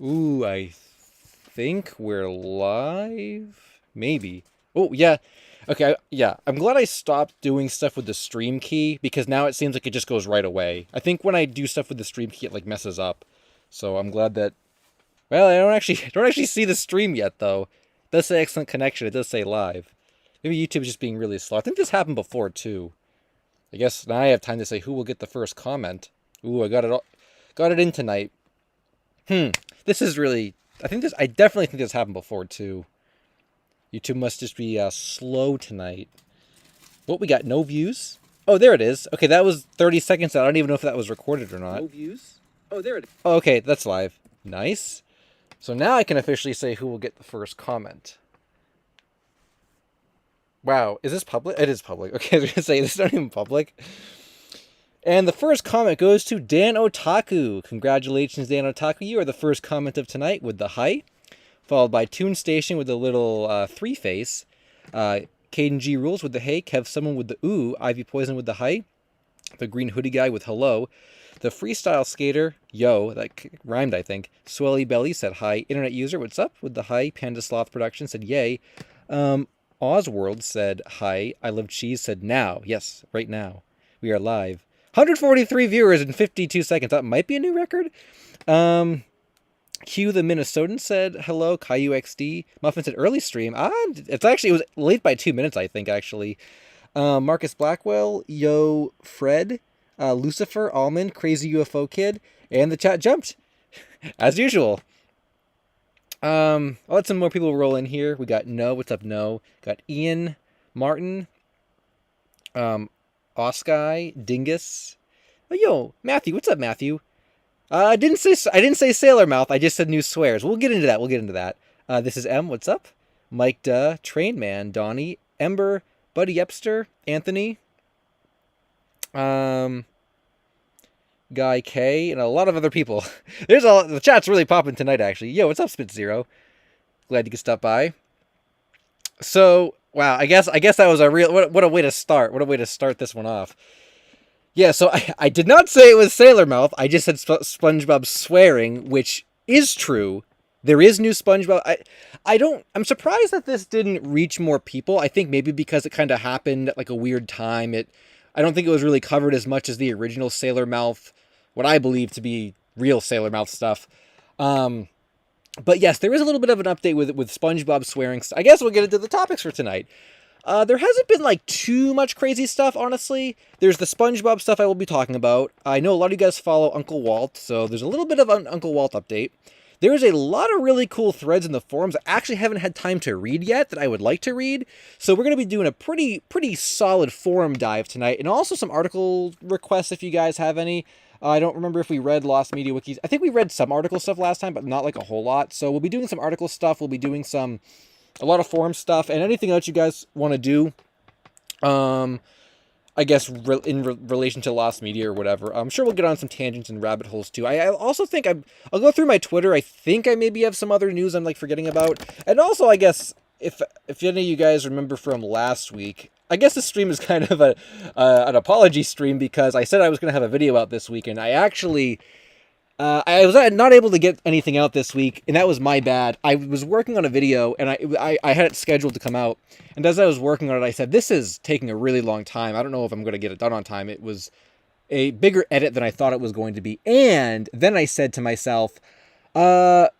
Ooh, I think we're live? Maybe. Oh, yeah. Okay, yeah. I'm glad I stopped doing stuff with the stream key because now it seems like it just goes right away. I think when I do stuff with the stream key, it like messes up. So I'm glad that. Well, I don't actually see the stream yet though. It does say excellent connection. It does say live. Maybe YouTube's just being really slow. I think this happened before too. I guess now I have time to say who will get the first comment. Ooh, I got it in tonight. This is really. I definitely think this happened before too. YouTube must just be slow tonight. What, we got no views? Oh, there it is. Okay, that was 30 seconds. I don't even know if that was recorded or not. No views? Oh, there it is. Oh, okay, that's live. Nice. So now I can officially say who will get the first comment. Wow, is this public? It is public. Okay, I was going to say, this is not even public. And the first comment goes to Dan Otaku. Congratulations, Dan Otaku. You are the first comment of tonight with the hi. Followed by Toon Station with the little three face. Caden G Rules with the hey. Kev Someone with the ooh. Ivy Poison with the hi. The Green Hoodie Guy with hello. The Freestyle Skater, yo, that rhymed, I think. Swelly Belly said hi. Internet User, what's up? With the hi. Panda Sloth Production said yay. Osworld said hi. I Love Cheese said now. Yes, right now. We are live. 143 viewers in 52 seconds. That might be a new record. Q the Minnesotan said hello. Caillou XD. Muffin said early stream. It was late by 2 minutes, I think, actually. Marcus Blackwell, Yo Fred, Lucifer, Almond, Crazy UFO Kid, and the chat jumped. As usual. I'll let some more people roll in here. We got No, what's up, No? Got Ian, Martin, Oskai, Dingus. Oh, yo, Matthew, what's up, Matthew? I didn't say sailor mouth. I just said new swears. We'll get into that. This is M. What's up? Mike Duh, Train Man, Donnie, Ember, Buddy Epster, Anthony, Guy K, and a lot of other people. The chat's really popping tonight, actually. Yo, what's up, Spit Zero? Glad you could stop by. So, wow, I guess that was a real what a way to start. What a way to start this one off. Yeah, so I did not say it was Sailor Mouth. I just said SpongeBob swearing, which is true. There is new SpongeBob. I'm surprised that this didn't reach more people. I think maybe because it kind of happened at like a weird time. I don't think it was really covered as much as the original Sailor Mouth, what I believe to be real Sailor Mouth stuff. But yes, there is a little bit of an update with SpongeBob swearing. I guess we'll get into the topics for tonight. There hasn't been like too much crazy stuff, honestly. There's the SpongeBob stuff I will be talking about. I know a lot of you guys follow Uncle Walt, so there's a little bit of an Uncle Walt update. There's a lot of really cool threads in the forums I actually haven't had time to read yet that I would like to read. So we're going to be doing a pretty solid forum dive tonight, and also some article requests if you guys have any. I don't remember if we read Lost Media Wikis. I think we read some article stuff last time, but not like a whole lot. So we'll be doing some article stuff. We'll be doing a lot of forum stuff, and anything else you guys want to do. I guess in relation to Lost Media or whatever. I'm sure we'll get on some tangents and rabbit holes too. I also think I'll go through my Twitter. I think I maybe have some other news I'm like forgetting about. And also, I guess if any of you guys remember from last week, I guess this stream is kind of an apology stream because I said I was going to have a video out this week, and I actually I was not able to get anything out this week, and that was my bad. I was working on a video, and I had it scheduled to come out. And as I was working on it, I said, this is taking a really long time. I don't know if I'm going to get it done on time. It was a bigger edit than I thought it was going to be. And then I said to myself, it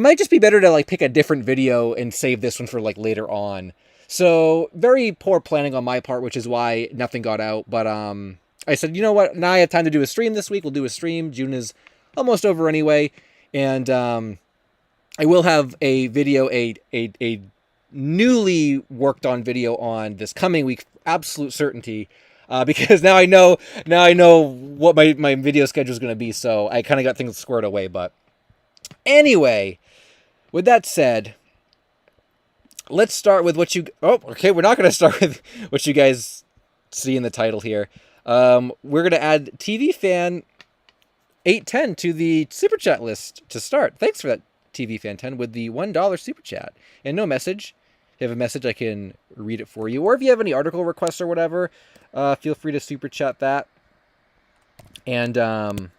might just be better to like pick a different video and save this one for like later on. So very poor planning on my part, which is why nothing got out. But I said, you know what? Now I have time to do a stream this week. We'll do a stream. June is almost over anyway. And I will have a video, a newly worked on video on this coming week, absolute certainty. Because now I know what my video schedule is going to be. So I kind of got things squared away. But anyway, with that said, let's start with what you... Oh, okay, we're not going to start with what you guys see in the title here. We're going to add TV Fan 810 to the Super Chat list to start. Thanks for that, TV Fan 10, with the $1 Super Chat. And no message. If you have a message, I can read it for you. Or if you have any article requests or whatever, feel free to Super Chat that. And then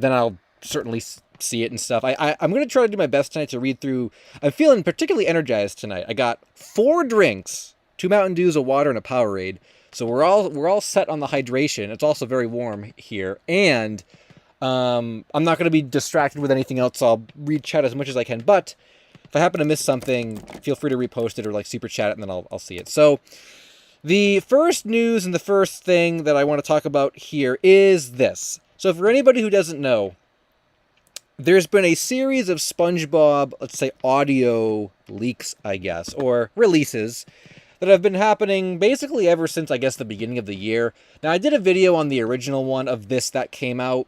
I'll certainly see it and stuff. I'm going to try to do my best tonight to read through. I'm feeling particularly energized tonight. I got 4 drinks, 2 Mountain Dews, a water, and a Powerade. So we're all set on the hydration. It's also very warm here, and I'm not going to be distracted with anything else. So I'll read chat as much as I can. But if I happen to miss something, feel free to repost it or like super chat it, and then I'll see it. So the first news and the first thing that I want to talk about here is this. So for anybody who doesn't know, there's been a series of SpongeBob, let's say, audio leaks, I guess, or releases that have been happening basically ever since, I guess, the beginning of the year. Now, I did a video on the original one of this that came out.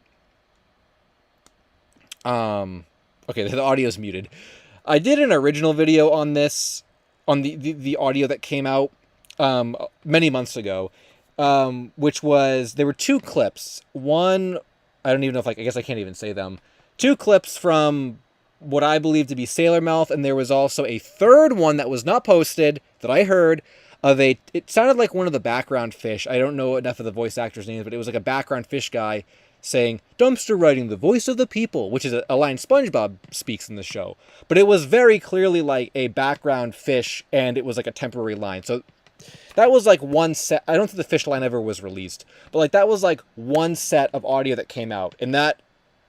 Okay, the audio's muted. I did an original video on this, on the audio that came out many months ago, which was, there were 2 clips. One, I don't even know if, I guess I can't even say them. 2 clips from what I believe to be Sailor Mouth, and there was also a third one that was not posted that I heard of it sounded like one of the background fish. I don't know enough of the voice actors' names, but it was like a background fish guy saying, "Dumpster writing, the voice of the people," which is a line SpongeBob speaks in the show. But it was very clearly like a background fish, and it was like a temporary line. So that was like one set. I don't think the fish line ever was released, but like that was like one set of audio that came out, and that,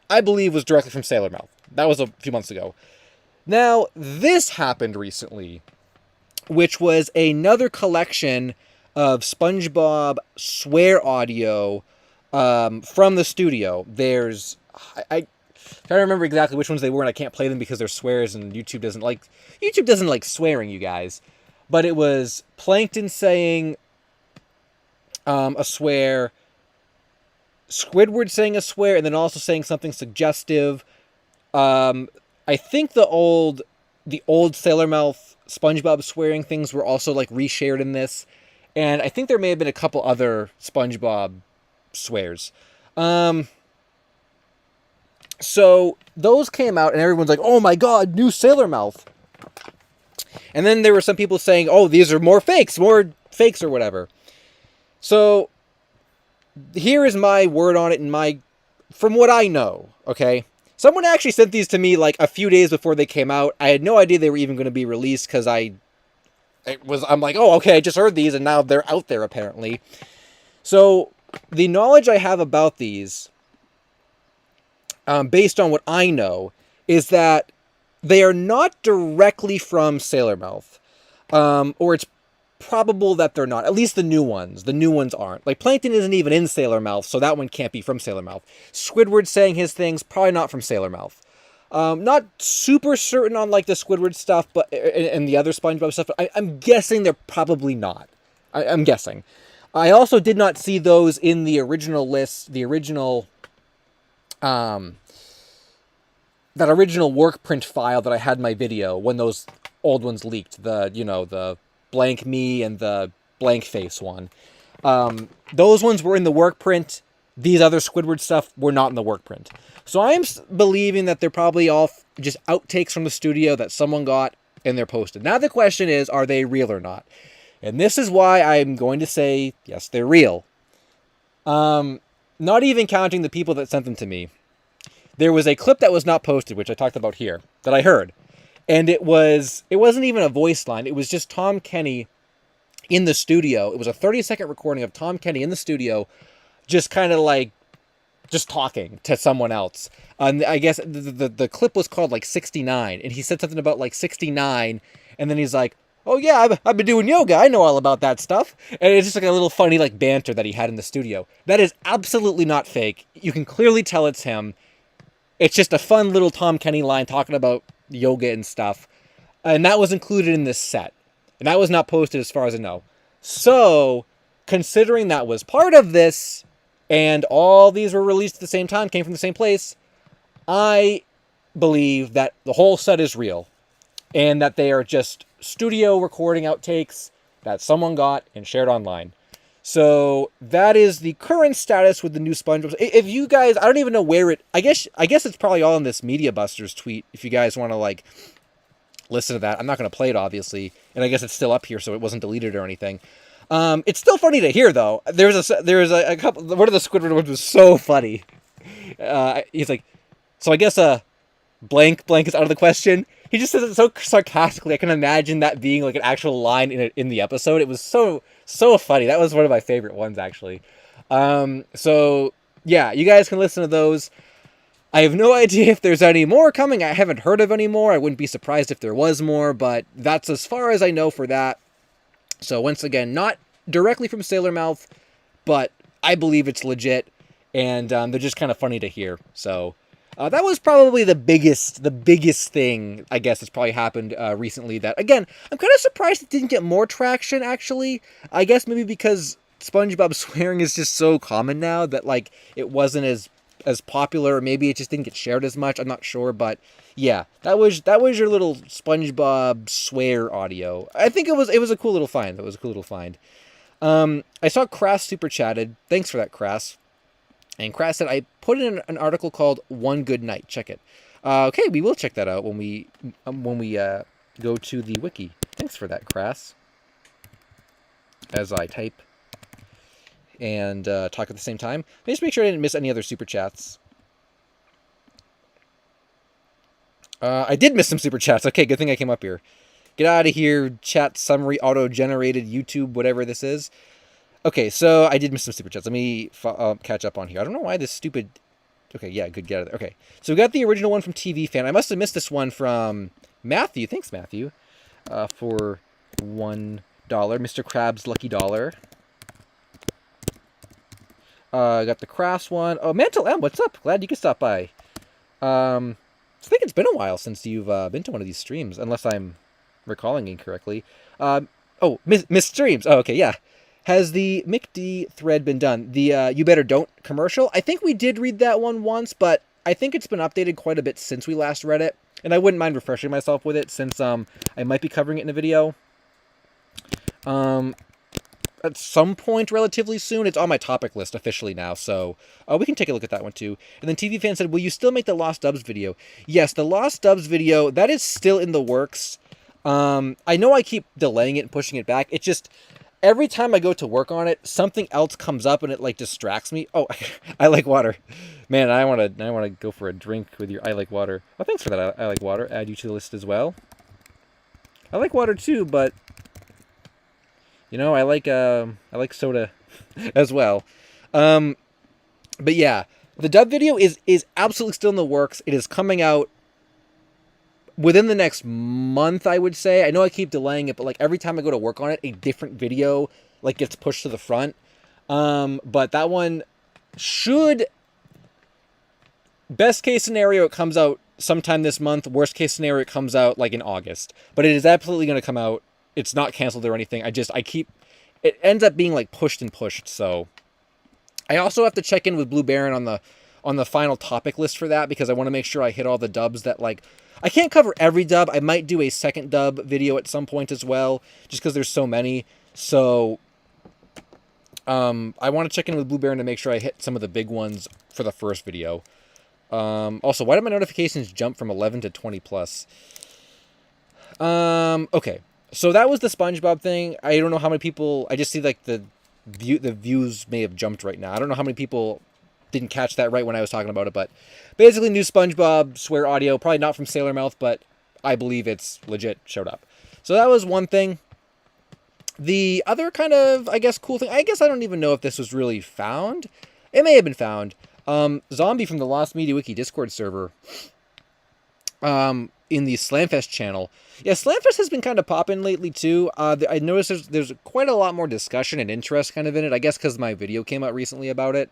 I believe, was directly from Sailor Mouth. That was a few months ago. Now, this happened recently, which was another collection of SpongeBob swear audio from the studio. There's, I can't remember exactly which ones they were, and I can't play them because they're swears, and YouTube doesn't like swearing, you guys. But it was Plankton saying a swear, Squidward saying a swear, and then also saying something suggestive. I think the old Sailor Mouth SpongeBob swearing things were also like reshared in this, and I think there may have been a couple other SpongeBob swears. So those came out, and everyone's like, "Oh my God, new Sailor Mouth!" And then there were some people saying, "Oh, these are more fakes or whatever." So here is my word on it, and from what I know, okay? Someone actually sent these to me like a few days before they came out. I had no idea they were even going to be released because I'm like, oh, okay, I just heard these, and now they're out there apparently. So the knowledge I have about these, based on what I know, is that they are not directly from Sailor Mouth, or it's probable that they're not. At least the new ones. The new ones aren't. Like, Plankton isn't even in Sailor Mouth, so that one can't be from Sailor Mouth. Squidward saying his things, probably not from Sailor Mouth. Not super certain on, like, the Squidward stuff, but and the other SpongeBob stuff, but I'm guessing they're probably not. I'm guessing. I also did not see those in the original list, the original, that original work print file that I had in my video when those old ones leaked. The blank me and the blank face one. Those ones were in the work print. These other Squidward stuff were not in the work print. So I am believing that they're probably all just outtakes from the studio that someone got and they're posted. Now the question is, are they real or not? And this is why I'm going to say, yes, they're real. Not even counting the people that sent them to me. There was a clip that was not posted, which I talked about here, that I heard. And it wasn't even a voice line. It was just Tom Kenny in the studio. It was a 30-second recording of Tom Kenny in the studio, just kind of like, just talking to someone else. And I guess the clip was called like 69. And he said something about like 69. And then he's like, "Oh yeah, I've been doing yoga. I know all about that stuff." And it's just like a little funny like banter that he had in the studio. That is absolutely not fake. You can clearly tell it's him. It's just a fun little Tom Kenny line talking about yoga and stuff. And that was included in this set. And that was not posted as far as I know. So, considering that was part of this, and all these were released at the same time, came from the same place, I believe that the whole set is real. And that they are just studio recording outtakes that someone got and shared online. So that is the current status with the new SpongeBob. If you guys, I don't even know where it, I guess it's probably all in this Media Busters tweet. If you guys want to like listen to that, I'm not going to play it obviously. And I guess it's still up here, so it wasn't deleted or anything. It's still funny to hear though. There was a couple, one of the Squidward ones was so funny. He's like, So I guess blank is out of the question. He just says it so sarcastically. I can imagine that being like an actual line in the episode. It was so funny. That was one of my favorite ones, actually. So yeah, you guys can listen to those. I have no idea if there's any more coming. I haven't heard of any more. I wouldn't be surprised if there was more, but that's as far as I know for that. So once again, not directly from Sailor Mouth, but I believe it's legit, and they're just kind of funny to hear. So that was probably the biggest thing, I guess, that's probably happened recently. That, again, I'm kind of surprised it didn't get more traction, actually. I guess maybe because SpongeBob swearing is just so common now that, like, it wasn't as popular, or maybe it just didn't get shared as much. I'm not sure, but yeah, that was your little SpongeBob swear audio. I think it was a cool little find. I saw Crass super chatted. Thanks for that, Crass. And Crass said, I put in an article called One Good Night. Check it. Okay, we will check that out when we go to the wiki. Thanks for that, Crass. As I type and talk at the same time. Let me just make sure I didn't miss any other super chats. I did miss some super chats. Okay, good thing I came up here. Get out of here, chat summary, auto-generated, YouTube, whatever this is. Okay, so I did miss some super chats. Let me catch up on here. I don't know why this stupid... Okay, yeah, good, get out of there. Okay, so we got the original one from TV Fan. I must have missed this one from Matthew. Thanks, Matthew, for $1. Mr. Krabs' Lucky Dollar. Got the Crass one. Oh, Mantle M, what's up? Glad you could stop by. I think it's been a while since you've been to one of these streams, unless I'm recalling incorrectly. Miss Streams. Oh, okay, yeah. Has the McD thread been done? The You Better Don't commercial? I think we did read that one once, but I think it's been updated quite a bit since we last read it. And I wouldn't mind refreshing myself with it, since I might be covering it in a video. At some point relatively soon. It's on my topic list officially now, so we can take a look at that one too. And then TV Fan said, will you still make the Lost Dubs video? Yes, the Lost Dubs video, that is still in the works. I know I keep delaying it and pushing it back. It's just, every time I go to work on it, something else comes up and it, like, distracts me. Oh, I like water. Man, I want to go for a drink with your I like water. Oh, thanks for that, I like water. Add you to the list as well. I like water too, but... You know, I like soda as well. But yeah, the dub video is absolutely still in the works. It is coming out within the next month, I would say. I know I keep delaying it, but like every time I go to work on it, a different video like gets pushed to the front. But that one should, best case scenario, it comes out sometime this month. Worst case scenario, it comes out like in August. But it is absolutely going to come out. It's not canceled or anything. It ends up being like pushed. So I also have to check in with Blue Baron on the final topic list for that, because I want to make sure I hit all the dubs that, like, I can't cover every dub. I might do a second dub video at some point as well, just because there's so many. So I want to check in with Blue Baron to make sure I hit some of the big ones for the first video. Also, why did my notifications jump from 11 to 20 plus? Okay. So that was the SpongeBob thing. I don't know how many people... I just see, like, the views may have jumped right now. I don't know how many people didn't catch that right when I was talking about it, but basically new SpongeBob swear audio. Probably not from Sailor Mouth, but I believe it's legit showed up. So that was one thing. The other kind of, I guess, cool thing... I guess I don't even know if this was really found. It may have been found. Zombie from the Lost Media Wiki Discord server... in the Slamfest channel. Yeah, Slamfest has been kind of popping lately too. I noticed there's quite a lot more discussion and interest kind of in it. I guess because my video came out recently about it.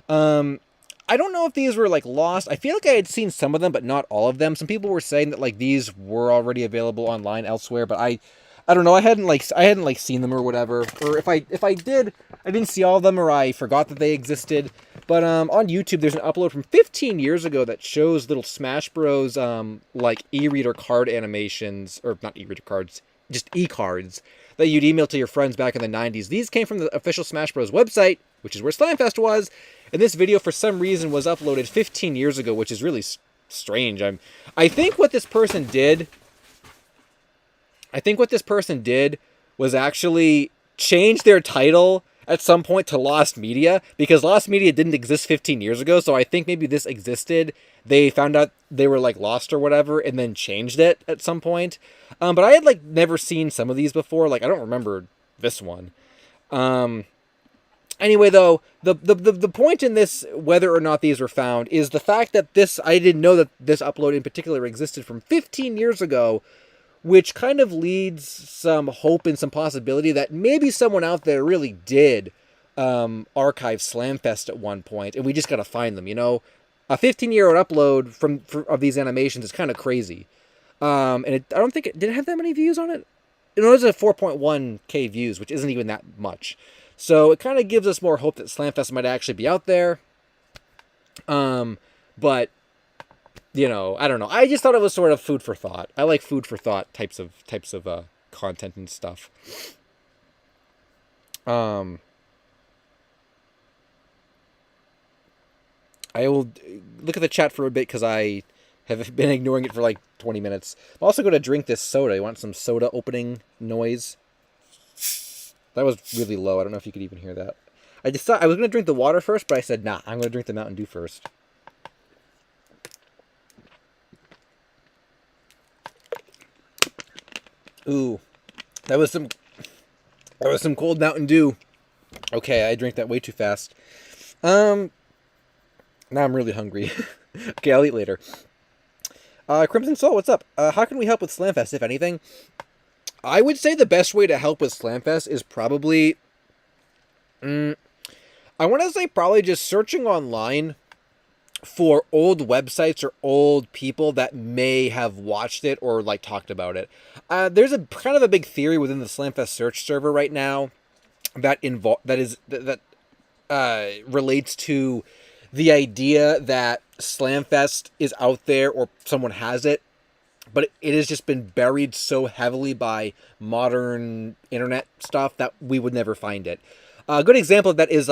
I don't know if these were like lost. I feel like I had seen some of them, but not all of them. Some people were saying that like these were already available online elsewhere, but I don't know. I hadn't seen them or whatever. Or if I did, I didn't see all of them, or I forgot that they existed. But on YouTube, there's an upload from 15 years ago that shows little Smash Bros. Like e-reader card animations, or not e-reader cards, just e-cards that you'd email to your friends back in the 90s. These came from the official Smash Bros. Website, which is where Slamfest was. And this video, for some reason, was uploaded 15 years ago, which is really strange. I think what this person did was actually change their title at some point to Lost Media, because Lost Media didn't exist 15 years ago, so I think maybe this existed. They found out they were like lost or whatever, and then changed it at some point. But I had like never seen some of these before. Like I don't remember this one. Anyway, though, the point in this, whether or not these were found, is the fact that this, I didn't know that this upload in particular existed from 15 years ago, which kind of leads some hope and some possibility that maybe someone out there really did archive Slamfest at one point, and we just got to find them, you know? A 15-year-old upload of these animations is kind of crazy. And I don't think did it have that many views on it? It was at 4.1k views, which isn't even that much. So it kind of gives us more hope that Slamfest might actually be out there. But, you know, I don't know. I just thought it was sort of food for thought. I like food for thought types of content and stuff. I will look at the chat for a bit because I have been ignoring it for like 20 minutes. I'm also going to drink this soda. You want some soda opening noise? That was really low. I don't know if you could even hear that. I just thought I was going to drink the water first, but I said, nah, I'm going to drink the Mountain Dew first. Ooh, that was some cold Mountain Dew. Okay, I drank that way too fast. Now I'm really hungry. Okay, I'll eat later. Crimson Soul, what's up? How can we help with Slamfest, if anything? I would say the best way to help with Slamfest is probably... I want to say probably just searching online for old websites or old people that may have watched it or like talked about it. There's a kind of a big theory within the Slamfest search server right now that relates to the idea that Slamfest is out there or someone has it, but it has just been buried so heavily by modern internet stuff that we would never find it. A good example of that is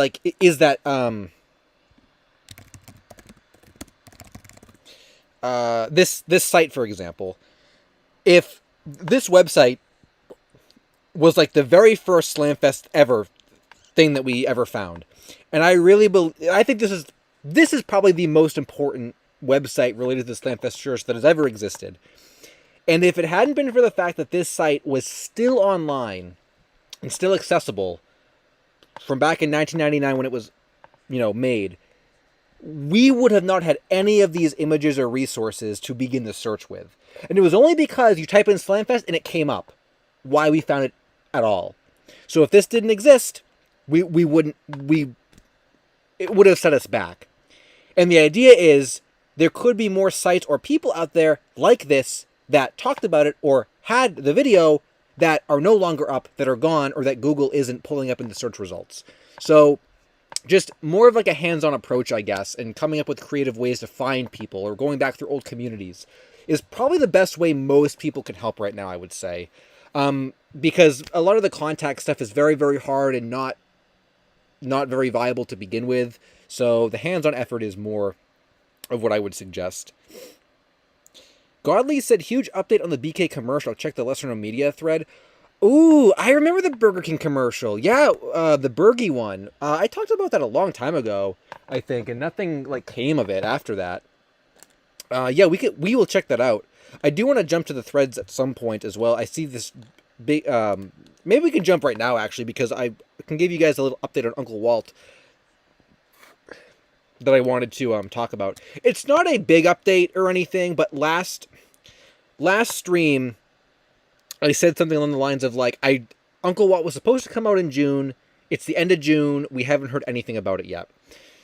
this site, for example. If this website was like the very first Slamfest ever thing that we ever found, and I think this is probably the most important website related to the Slamfest Church that has ever existed. And if it hadn't been for the fact that this site was still online and still accessible from back in 1999 when it was, made, we would have not had any of these images or resources to begin the search with. And it was only because you type in Slamfest and it came up why we found it at all. So if this didn't exist, it would have set us back. And the idea is there could be more sites or people out there like this that talked about it or had the video that are no longer up, that are gone, or that Google isn't pulling up in the search results. So just more of like a hands-on approach, I guess, and coming up with creative ways to find people or going back through old communities is probably the best way most people can help right now, I would say. Because a lot of the contact stuff is very, very hard and not very viable to begin with. So the hands-on effort is more of what I would suggest. Godly said, huge update on the BK commercial. Check the Lesser Known Media thread. Ooh, I remember the Burger King commercial. Yeah, the Burgie one. I talked about that a long time ago, I think, and nothing like came of it after that. Yeah, we will check that out. I do want to jump to the threads at some point as well. I see this big... maybe we can jump right now, actually, because I can give you guys a little update on Uncle Walt that I wanted to talk about. It's not a big update or anything, but last stream, I said something along the lines of like, Uncle Walt was supposed to come out in June. It's the end of June. We haven't heard anything about it yet.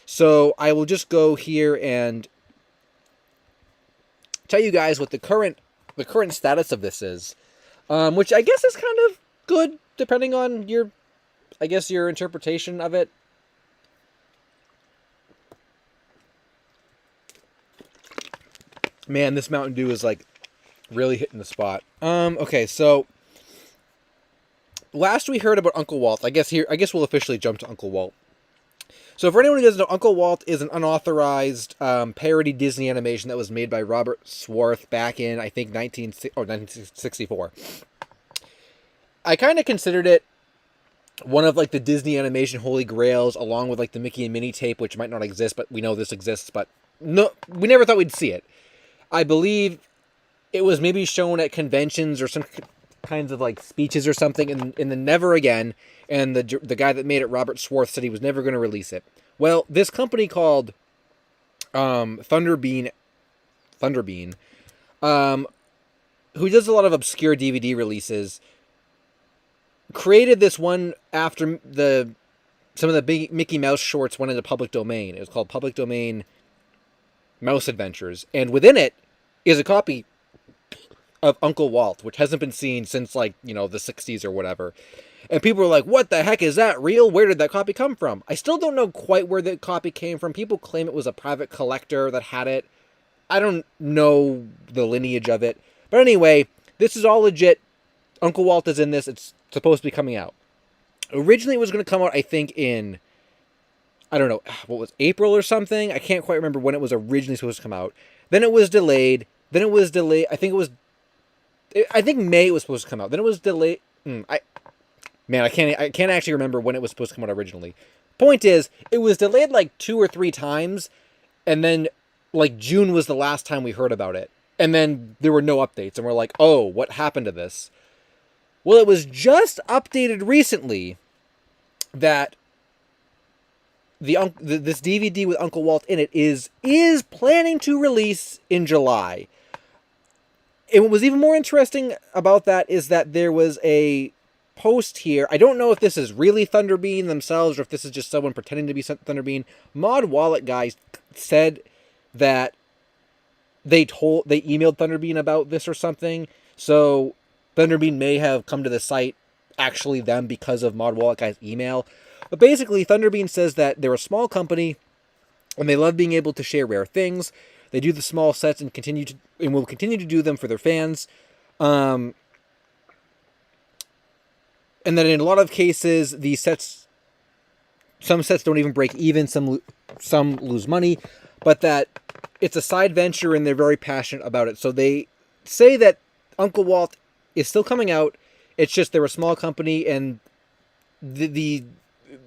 So I will just go here and tell you guys what the current status of this is, which I guess is kind of good depending on your interpretation of it. Man, this Mountain Dew is like really hitting the spot. Okay, so last we heard about Uncle Walt, I guess we'll officially jump to Uncle Walt. So for anyone who doesn't know, Uncle Walt is an unauthorized parody Disney animation that was made by Robert Swarth back in, I think, 1964. I kind of considered it one of like the Disney animation holy grails, along with like the Mickey and Minnie tape, which might not exist, but we know this exists. But no, we never thought we'd see it. I believe it was maybe shown at conventions or some kinds of like speeches or something, and then never again. And the guy that made it, Robert Swarth, said he was never going to release it. Well, this company called Thunderbean, who does a lot of obscure DVD releases, created this one after some of the big Mickey Mouse shorts went into public domain. It was called Public Domain Mouse Adventures, and within it is a copy of Uncle Walt, which hasn't been seen since like the 60s or whatever. And people were like, "What the heck is that real? Where did that copy come from?" I still don't know quite where the copy came from. People claim it was a private collector that had it. I don't know the lineage of it. But anyway, this is all legit. Uncle Walt is in this. It's supposed to be coming out. Originally, it was going to come out, I think, in, I don't know, what was April or something? I can't quite remember when it was originally supposed to come out. Then it was delayed. Then it was delayed. I think May it was supposed to come out. Then it was delayed. I can't actually remember when it was supposed to come out originally. Point is, it was delayed like 2 or 3 times, and then like June was the last time we heard about it. And then there were no updates, and we're like, "Oh, what happened to this?" Well, it was just updated recently that this DVD with Uncle Walt in it is planning to release in July. And what was even more interesting about that is that there was a post here. I don't know if this is really Thunderbean themselves or if this is just someone pretending to be Thunderbean. Mod Wallet guys said that they emailed Thunderbean about this or something. So Thunderbean may have come to the site, actually them, because of Mod Wallet guy's email. But basically, Thunderbean says that they're a small company and they love being able to share rare things. They do the small sets and will continue to do them for their fans. And that in a lot of cases, some sets don't even break even, some lose money, but that it's a side venture and they're very passionate about it. So they say that Uncle Walt is still coming out. It's just they're a small company, and the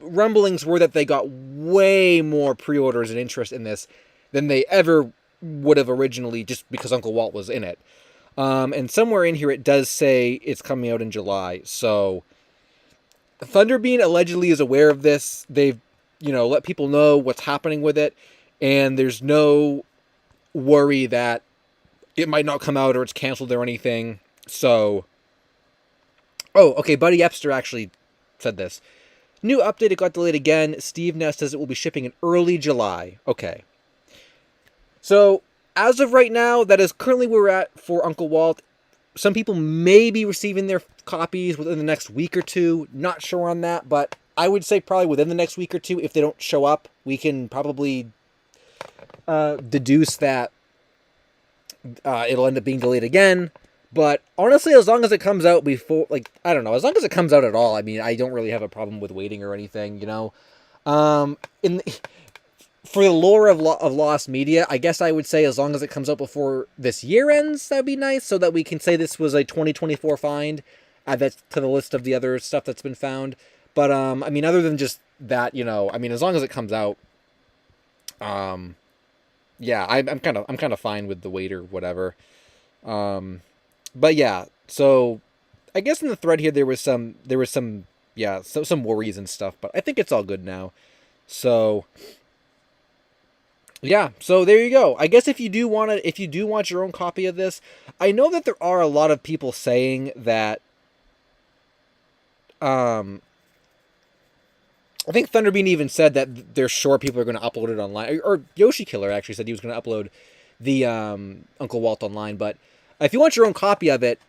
rumblings were that they got way more pre-orders and interest in this than they ever would have originally, just because Uncle Walt was in it. And somewhere in here it does say it's coming out in July. So Thunderbean allegedly is aware of this. They've, let people know what's happening with it, and there's no worry that it might not come out or it's canceled or anything. So, Buddy Epster actually said this. New update, it got delayed again. Steve now says it will be shipping in early July. Okay. So, as of right now, that is currently where we're at for Uncle Walt. Some people may be receiving their copies within the next week or two. Not sure on that, but I would say probably within the next week or two. If they don't show up, we can probably deduce that it'll end up being delayed again. But honestly, as long as it comes out before, as long as it comes out at all, I mean, I don't really have a problem with waiting or anything, For the lore of Lost Media, I guess I would say as long as it comes out before this year ends, that'd be nice, so that we can say this was a 2024 find. Add that to the list of the other stuff that's been found. But, other than just that, as long as it comes out, I'm kind of fine with the wait or whatever. But yeah, so I guess in the thread here there was some worries and stuff, but I think it's all good now. So yeah, so there you go. I guess if you do want your own copy of this, I know that there are a lot of people saying that I think Thunderbean even said that they're sure people are going to upload it online. Or Yoshi Killer actually said he was going to upload the Uncle Walt online. But if you want your own copy of it,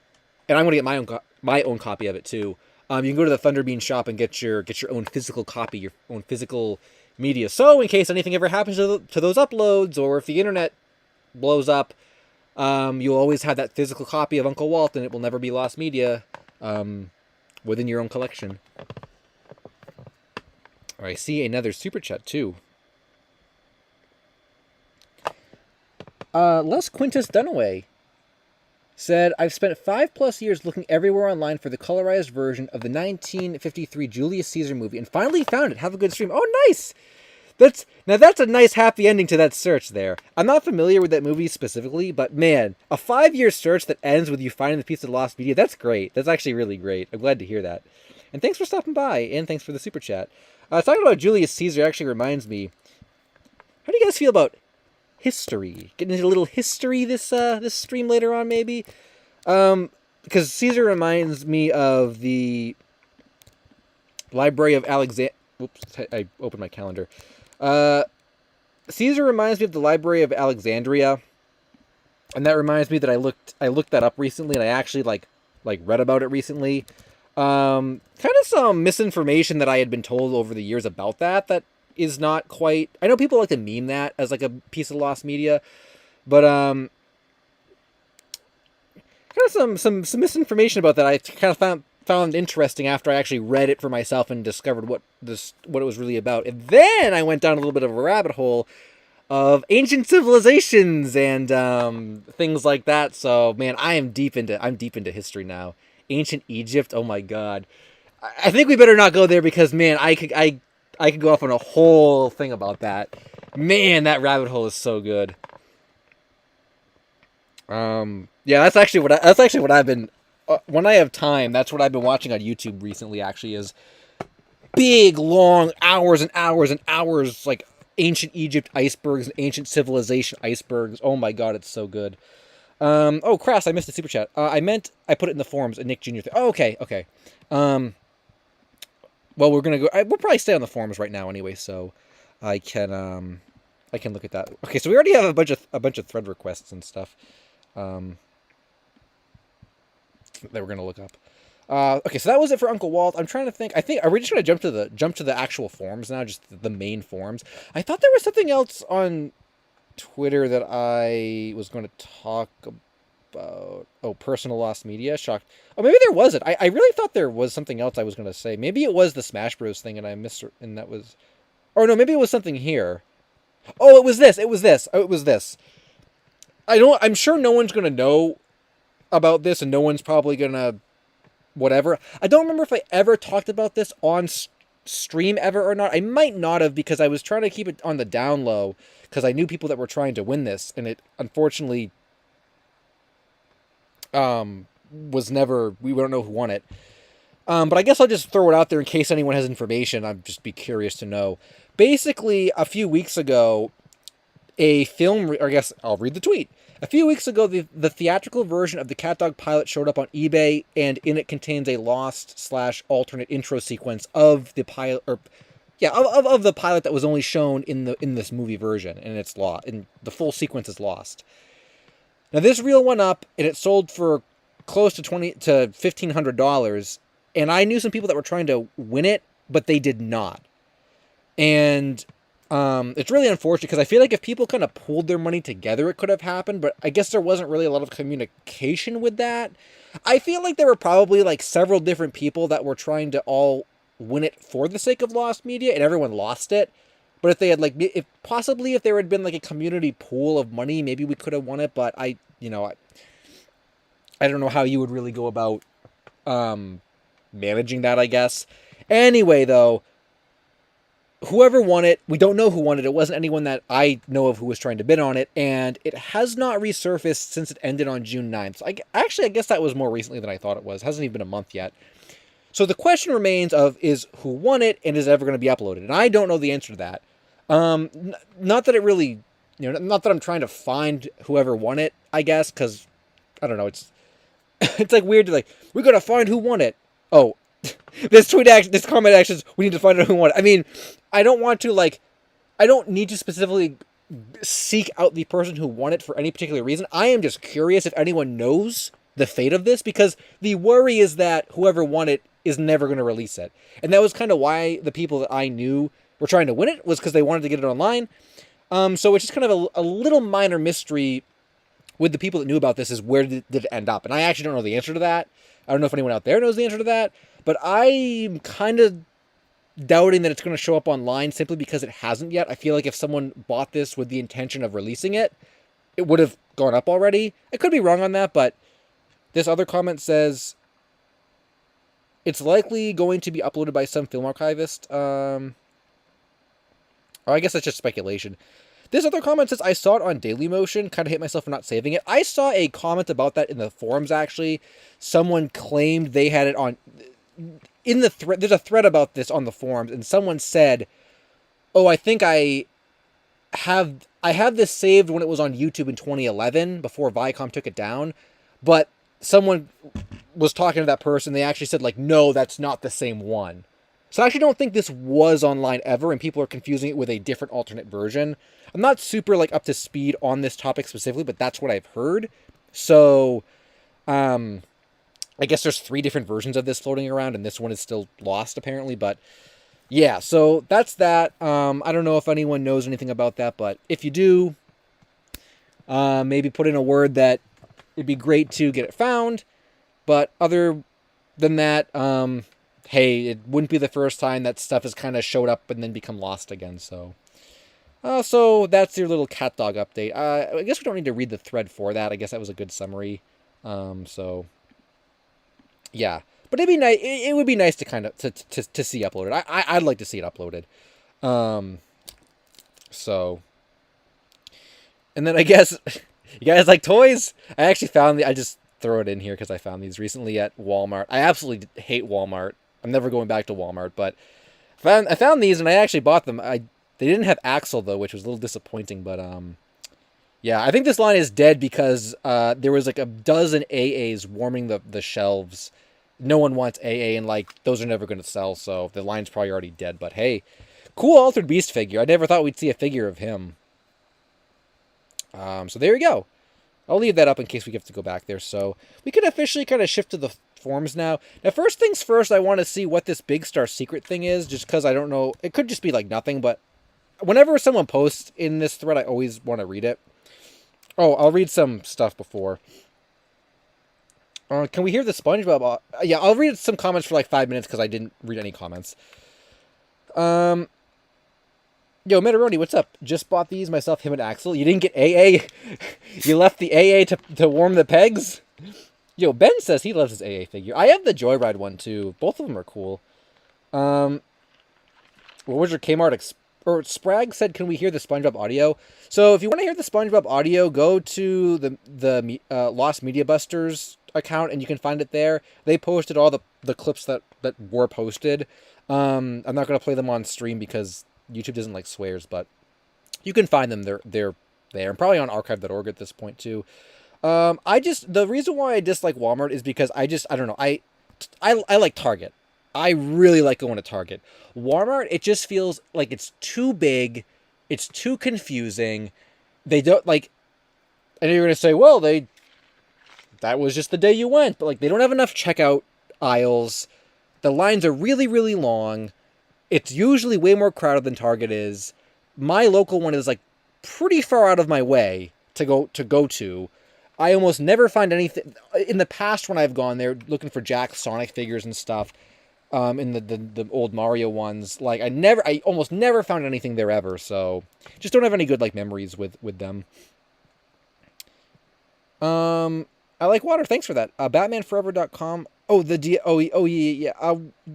and I'm going to get my own copy of it too, you can go to the Thunderbean shop and get your own physical copy, your own physical media. So in case anything ever happens to those uploads, or if the internet blows up, you'll always have that physical copy of Uncle Walt, and it will never be lost media within your own collection. I see another super chat too. Les Quintus Dunaway. said, I've spent 5+ years looking everywhere online for the colorized version of the 1953 Julius Caesar movie and finally found it. Have a good stream. Oh, nice! That's a nice happy ending to that search there. I'm not familiar with that movie specifically, but man, a 5-year search that ends with you finding the piece of lost media, that's great. That's actually really great. I'm glad to hear that. And thanks for stopping by, and thanks for the super chat. Talking about Julius Caesar actually reminds me, how do you guys feel about history? Getting into a little history this stream later on, maybe? Because Caesar reminds me of the Library of Alexandria. Oops, I opened my calendar. Caesar reminds me of the Library of Alexandria, and that reminds me that I looked that up recently, and I actually like read about it recently. Kind of some misinformation that I had been told over the years about that is not quite. I know people like to meme that as like a piece of lost media, but kind of some misinformation about that I kind of found interesting after I actually read it for myself and discovered what it was really about. And then I went down a little bit of a rabbit hole of ancient civilizations and things like that. So man, I'm deep into history now. Ancient Egypt, oh my god. I think we better not go there because man, I could go off on a whole thing about that. Man, that rabbit hole is so good. Yeah, that's actually what I've been when I have time, that's what I've been watching on YouTube recently, actually, is big, long, hours and hours and hours, like, ancient Egypt icebergs and ancient civilization icebergs. Oh my god, it's so good. Oh, Crass, I missed the super chat. I put it in the forums, a Nick Jr. thing. Oh, okay. Well, we're gonna go, we'll probably stay on the forums right now anyway, so I can look at that. Okay, so we already have a bunch of thread requests and stuff. That we're gonna look up. Okay, so that was it for Uncle Walt. I'm trying to think. Are we just gonna jump to the actual forums now, just the main forums? I thought there was something else on Twitter that I was going to talk about. Oh, personal lost media. Shocked. Oh, maybe there wasn't. I really thought there was something else I was going to say. Maybe it was the Smash Bros thing, and I missed it, and that was. Or no, maybe it was something here. Oh, it was this. Oh, it was this. I'm sure no one's going to know about this, and no one's probably gonna whatever. I don't remember if I ever talked about this on stream ever or not. I might not have, because I was trying to keep it on the down low because I knew people that were trying to win this, and it unfortunately was never. We don't know who won it. But I guess I'll just throw it out there in case anyone has information. I'd just be curious to know. Basically, a few weeks ago, a film, or I guess I'll read the tweet. A few weeks ago, the theatrical version of the CatDog pilot showed up on eBay, and in it contains a lost/alternate intro sequence of the pilot, of the pilot that was only shown in this movie version, and it's lost, and the full sequence is lost. Now this reel went up, and it sold for close to $1,500, and I knew some people that were trying to win it, but they did not, and. It's really unfortunate because I feel like if people kind of pooled their money together, it could have happened, but I guess there wasn't really a lot of communication with that. I feel like there were probably like several different people that were trying to all win it for the sake of lost media, and everyone lost it. But if they had if there had been like a community pool of money, maybe we could have won it, but I don't know how you would really go about, managing that, I guess. Anyway, though, whoever won it, we don't know who won it. It wasn't anyone that I know of who was trying to bid on it, and it has not resurfaced since it ended on June 9th. So I guess that was more recently than I thought it was. It hasn't even been a month yet. So the question remains is who won it, and is it ever going to be uploaded? And I don't know the answer to that. Not that it really, not that I'm trying to find whoever won it, I guess, because, I don't know, it's like weird to we got to find who won it. Oh, this comment actions, we need to find out who won it. I mean, I don't want to, I don't need to specifically seek out the person who won it for any particular reason. I am just curious if anyone knows the fate of this, because the worry is that whoever won it is never going to release it. And that was kind of why the people that I knew were trying to win it, was because they wanted to get it online. So it's just kind of a little minor mystery with the people that knew about this, is where did it end up? And I actually don't know the answer to that. I don't know if anyone out there knows the answer to that, but I'm kind of doubting that it's going to show up online simply because it hasn't yet. I feel like if someone bought this with the intention of releasing it, it would have gone up already. I could be wrong on that, but This other comment says, it's likely going to be uploaded by some film archivist. Or I guess that's just speculation. This other comment says, I saw it on Dailymotion, kind of hate myself for not saving it. I saw a comment about that in the forums, actually. Someone claimed they had it on... In the thread, there's a thread about this on the forums, and someone said, oh, I think I have this saved when it was on YouTube in 2011, before Viacom took it down, but someone was talking to that person, they actually said, like, no, that's not the same one. So I actually don't think this was online ever, and people are confusing it with a different alternate version. I'm not super, like, up to speed on this topic specifically, but that's what I've heard. So, I guess there's 3 different versions of this floating around, and this one is still lost, apparently, but yeah, so that's that. I don't know if anyone knows anything about that, but if you do, maybe put in a word that it'd be great to get it found. But other than that, hey, it wouldn't be the first time that stuff has kind of showed up and then become lost again, so... so that's your little cat dog update. I guess we don't need to read the thread for that. I guess that was a good summary. So, yeah. But it'd be nice. It would be nice to kind of to see uploaded. I'd like to see it uploaded. So, and then I guess you guys like toys. I actually found I just throw it in here because I found these recently at Walmart. I absolutely hate Walmart. I'm never going back to Walmart. But I found these and I actually bought them. They didn't have Axel though, which was a little disappointing. But yeah, I think this line is dead because there was like a dozen AAs warming the shelves. No one wants AA, and like those are never going to sell, so the line's probably already dead. But hey, cool Altered Beast figure. I never thought we'd see a figure of him. So there you go. I'll leave that up in case we have to go back there. So we can officially kind of shift to the forums now. Now, first things first, I want to see what this Big Star Secret thing is, just because I don't know. It could just be like nothing, but whenever someone posts in this thread, I always want to read it. Oh, I'll read some stuff before. Can we hear the SpongeBob? Yeah, I'll read some comments for like 5 minutes because I didn't read any comments. Yo, Metaroni, what's up? Just bought these myself, him and Axel. You didn't get AA? You left the AA to warm the pegs? Yo, Ben says he loves his AA figure. I have the Joyride one too. Both of them are cool. What was your Kmart or Sprag said, can we hear the SpongeBob audio? So if you want to hear the SpongeBob audio, go to the Lost Media Busters account and you can find it there. They posted all the clips that were posted. I'm not going to play them on stream because YouTube doesn't like swears, but you can find them. They're there. I'm probably on archive.org at this point too. The reason why I dislike Walmart is because I don't know. I like Target. I really like going to Target. Walmart, it just feels like it's too big. It's too confusing. They don't like, and you're going to say, well, that was just the day you went, but like they don't have enough checkout aisles. The lines are really, really long. It's usually way more crowded than Target is. My local one is like pretty far out of my way to go to. I almost never find anything in the past when I've gone there looking for Jack's Sonic figures and stuff. In the old Mario ones, like I almost never found anything there ever. So just don't have any good like memories with them. I like water. Thanks for that. BatmanForever.com. Oh, yeah.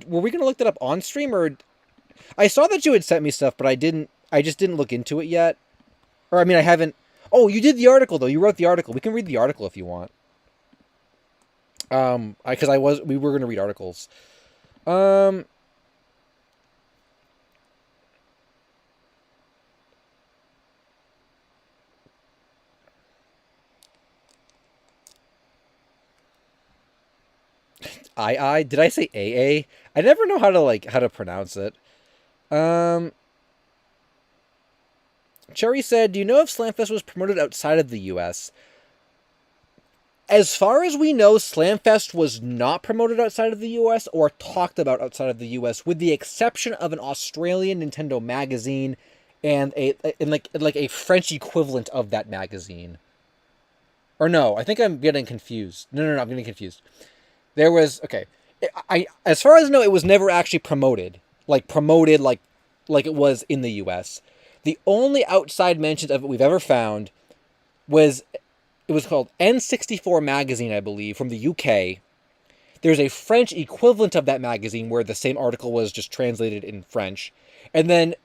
Were we gonna look that up on stream, or I saw that you had sent me stuff, but I just didn't look into it yet. Or I mean, I haven't. Oh, you did the article though. You wrote the article. We can read the article if you want. Because we were gonna read articles. Did I say AA? I never know how to pronounce it. Cherry said, do you know if Slamfest was promoted outside of the US? As far as we know, Slamfest was not promoted outside of the US or talked about outside of the US, with the exception of an Australian Nintendo magazine and a French equivalent of that magazine. Or no, I think I'm getting confused. No, I'm getting confused. There was, okay, as far as I know, it was never actually promoted like it was in the US. The only outside mentions of it we've ever found was it was called N64 magazine, I believe, from the UK. There's a French equivalent of that magazine where the same article was just translated in French. And then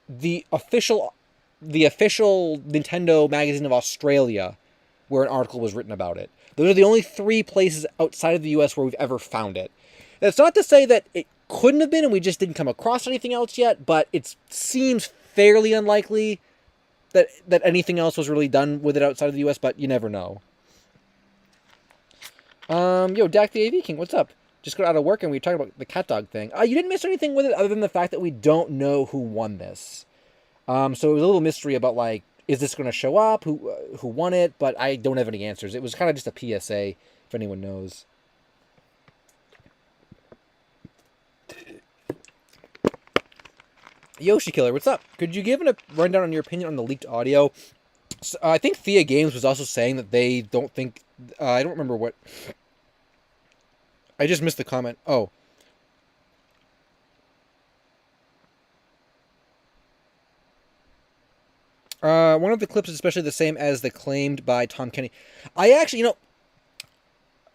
the official Nintendo magazine of Australia, where an article was written about it. Those are the only 3 places outside of the US where we've ever found it. That's not to say that it couldn't have been and we just didn't come across anything else yet, but it seems fairly unlikely that anything else was really done with it outside of the US, but you never know. Yo, Dak the AV King, what's up? Just got out of work and we talked about the cat dog thing. You didn't miss anything with it other than the fact that we don't know who won this. So it was a little mystery about, like, is this going to show up? Who won it? But I don't have any answers. It was kind of just a PSA, if anyone knows. Yoshi Killer, what's up? Could you give a rundown on your opinion on the leaked audio? So, I think Thea Games was also saying that they don't think... I don't remember what... I just missed the comment. Oh. One of the clips is especially the same as the claimed by Tom Kenny. I actually,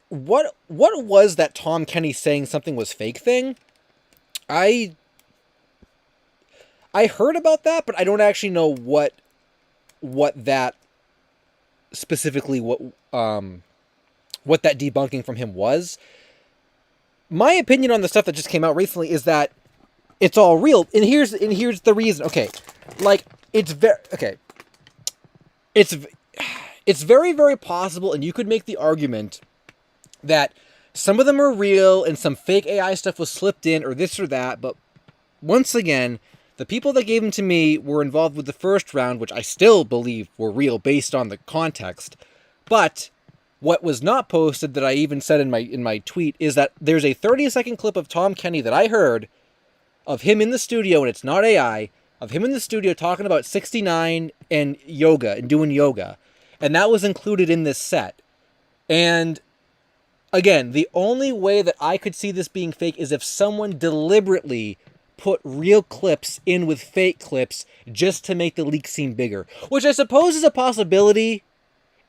what was that Tom Kenny saying something was fake thing? I heard about that, but I don't actually know what that specifically what that debunking from him was. My opinion on the stuff that just came out recently is that it's all real, and here's the reason. Okay, like it's very, very possible, and you could make the argument that some of them are real and some fake AI stuff was slipped in or this or that, but once again, the people that gave them to me were involved with the first round, which I still believe were real based on the context. But what was not posted, that I even said in my tweet, is that there's a 30-second clip of Tom Kenny that I heard of him in the studio, and it's not AI, of him in the studio talking about 69 and yoga and doing yoga. And that was included in this set. And again, the only way that I could see this being fake is if someone deliberately put real clips in with fake clips just to make the leak seem bigger, which I suppose is a possibility.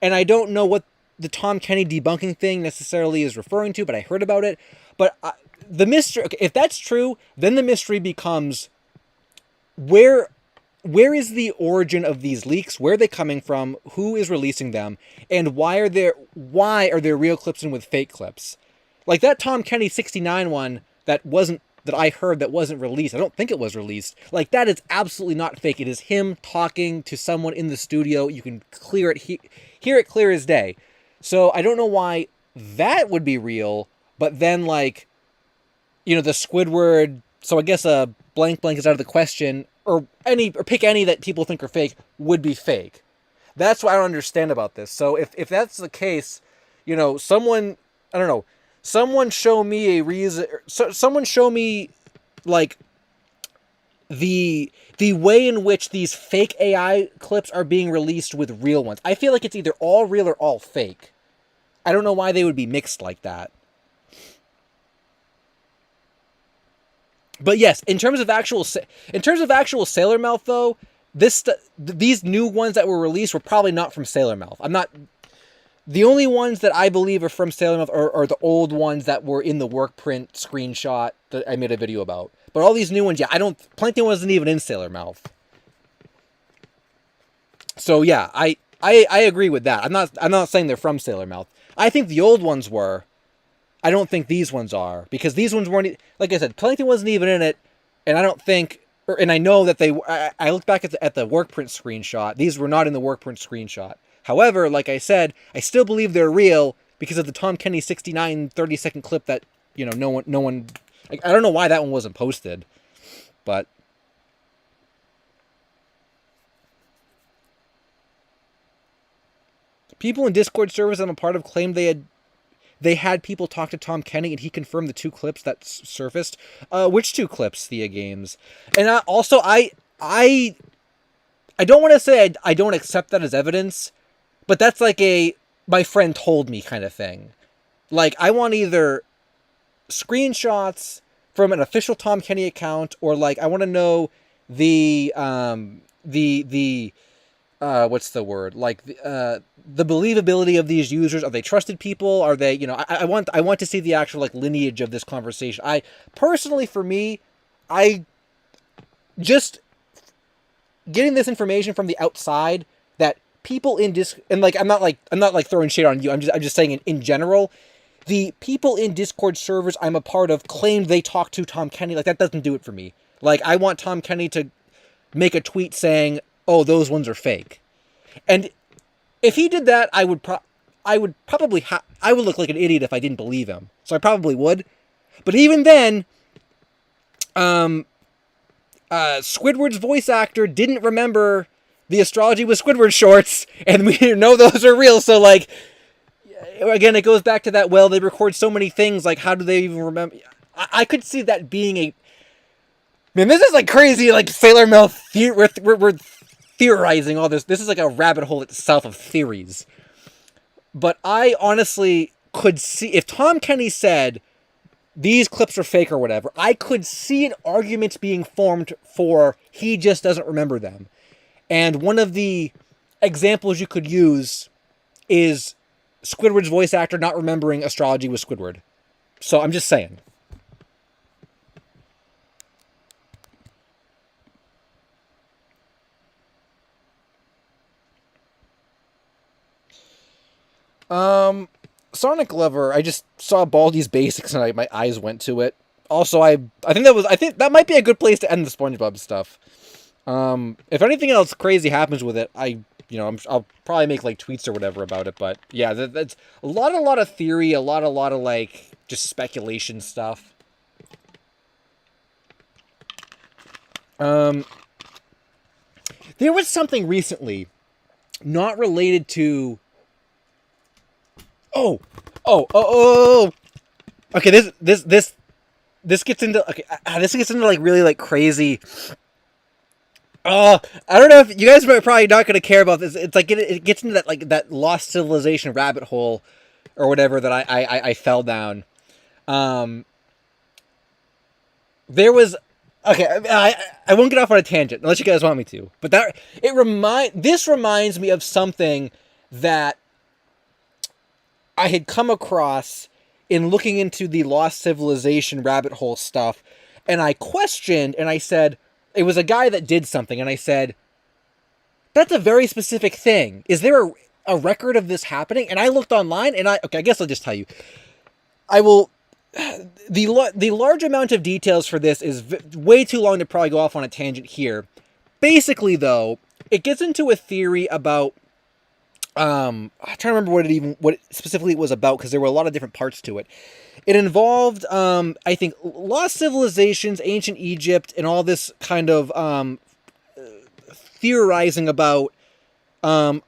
And I don't know what the Tom Kenny debunking thing necessarily is referring to, but I heard about it. But the mystery, okay, if that's true, then the mystery becomes where is the origin of these leaks? Where are they coming from? Who is releasing them? And why are there real clips in with fake clips? Like that Tom Kenny 69 one that I heard that wasn't released. I don't think it was released. Like that is absolutely not fake. It is him talking to someone in the studio. You can hear it clear as day. So I don't know why that would be real, but then the Squidward, so I guess a blank is out of the question, or pick any that people think are fake, would be fake. That's what I don't understand about this. So if that's the case, someone show me a reason, someone show me the way in which these fake AI clips are being released with real ones. I feel like it's either all real or all fake. I don't know why they would be mixed like that. But yes, in terms of actual Sailor Mouth though, these new ones that were released were probably not from Sailor Mouth. The only ones that I believe are from Sailor Mouth are the old ones that were in the work print screenshot that I made a video about. But all these new ones, Plankton wasn't even in Sailor Mouth. So yeah, I agree with that. I'm not saying they're from Sailor Mouth. I think the old ones were. I don't think these ones are, because these ones weren't, like I said, Plankton wasn't even in it, and I don't think, and I know that I looked back at the work print screenshot. These were not in the work print screenshot. However, like I said, I still believe they're real because of the Tom Kenny 69 30-second clip that, no one, I don't know why that one wasn't posted, but people in Discord servers I'm a part of claimed they had people talk to Tom Kenny, and he confirmed the 2 clips that surfaced. Which 2 clips, Thea Games? And I don't want to say I don't accept that as evidence, but that's like my friend told me kind of thing. Like, I want either screenshots from an official Tom Kenny account, or I want to know the what's the word? Like the believability of these users. Are they trusted people? Are they, I want to see the actual like lineage of this conversation. I personally, for me, I just getting this information from the outside that people in and like I'm not like throwing shade on you. I'm just saying in general, the people in Discord servers I'm a part of claimed they talked to Tom Kenny. Like that doesn't do it for me. Like I want Tom Kenny to make a tweet saying, "Oh, those ones are fake." And if he did that, I would probably I would look like an idiot if I didn't believe him. So I probably would. But even then, Squidward's voice actor didn't remember the Astrology with Squidward shorts, and we know those are real. So like, again, it goes back to that. Well, they record so many things. Like, how do they even remember? I could see that being a. Man, this is like crazy. Like Sailor Moon. We're theorizing all this. This is like a rabbit hole itself of theories. But I honestly could see if Tom Kenny said these clips are fake or whatever, I could see an argument being formed for he just doesn't remember them. And one of the examples you could use is Squidward's voice actor not remembering Astrology with Squidward. So I'm just saying. Sonic Lover, I just saw Baldi's Basics and my eyes went to it. Also, I think that might be a good place to end the SpongeBob stuff. If anything else crazy happens with it, I'll probably make like tweets or whatever about it. But yeah, that's a lot of theory, a lot of like just speculation stuff. There was something recently, not related to. Oh. Okay, this gets into like really like crazy. I don't know if you guys are probably not going to care about this. It's like it gets into that like that lost civilization rabbit hole or whatever that I fell down. There was I won't get off on a tangent unless you guys want me to. But this reminds me of something that I had come across in looking into the lost civilization rabbit hole stuff, and I questioned, and I said, it was a guy that did something, and I said, that's a very specific thing. Is there a record of this happening? And I looked online, and I guess I'll just tell you. The large amount of details for this is way too long to probably go off on a tangent here. Basically, though, it gets into a theory about I'm trying to remember what specifically it was about because there were a lot of different parts to it. It involved, I think, lost civilizations, ancient Egypt, and all this kind of theorizing about a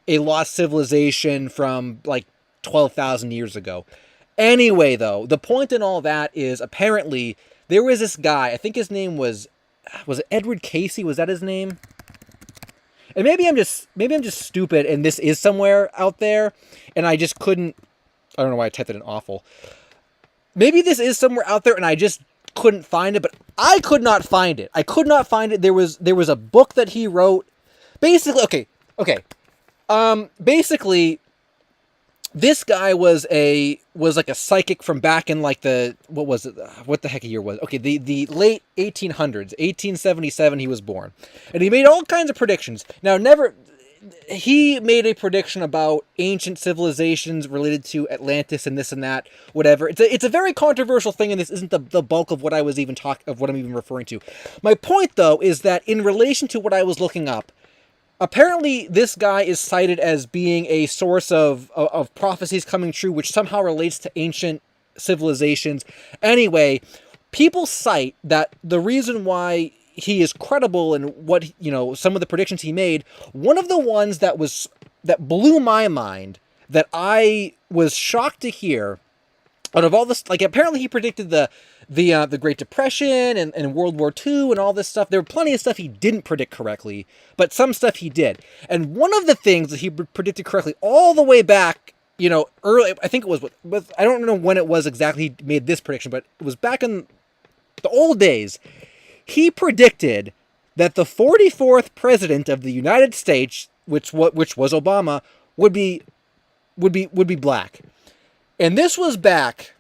lost civilization from like 12,000 years ago. Anyway, though, the point in all that is apparently there was this guy. I think his name was it Edward Casey? Was that his name? And maybe I'm just stupid and this is somewhere out there and I just couldn't. I don't know why I typed it in awful. Maybe this is somewhere out there and I just couldn't find it, but I could not find it. There was a book that he wrote. Basically, okay. Basically, this guy was like a psychic from back in like the what the heck year was? Okay, the late 1800s, 1877 he was born. And he made all kinds of predictions. Now he made a prediction about ancient civilizations related to Atlantis and this and that, whatever. It's a very controversial thing and this isn't the bulk of what I'm even referring to. My point though is that in relation to what I was looking up, apparently, this guy is cited as being a source of prophecies coming true, which somehow relates to ancient civilizations. Anyway, people cite that the reason why he is credible and what, some of the predictions he made, one of the ones that blew my mind, that I was shocked to hear, out of all this, like apparently he predicted the Great Depression and World War II and all this stuff. There were plenty of stuff he didn't predict correctly, but some stuff he did. And one of the things that he predicted correctly all the way back, early, I think it was I don't know when it was exactly he made this prediction, but it was back in the old days. He predicted that the 44th president of the United States which was Obama, would be black. And this was back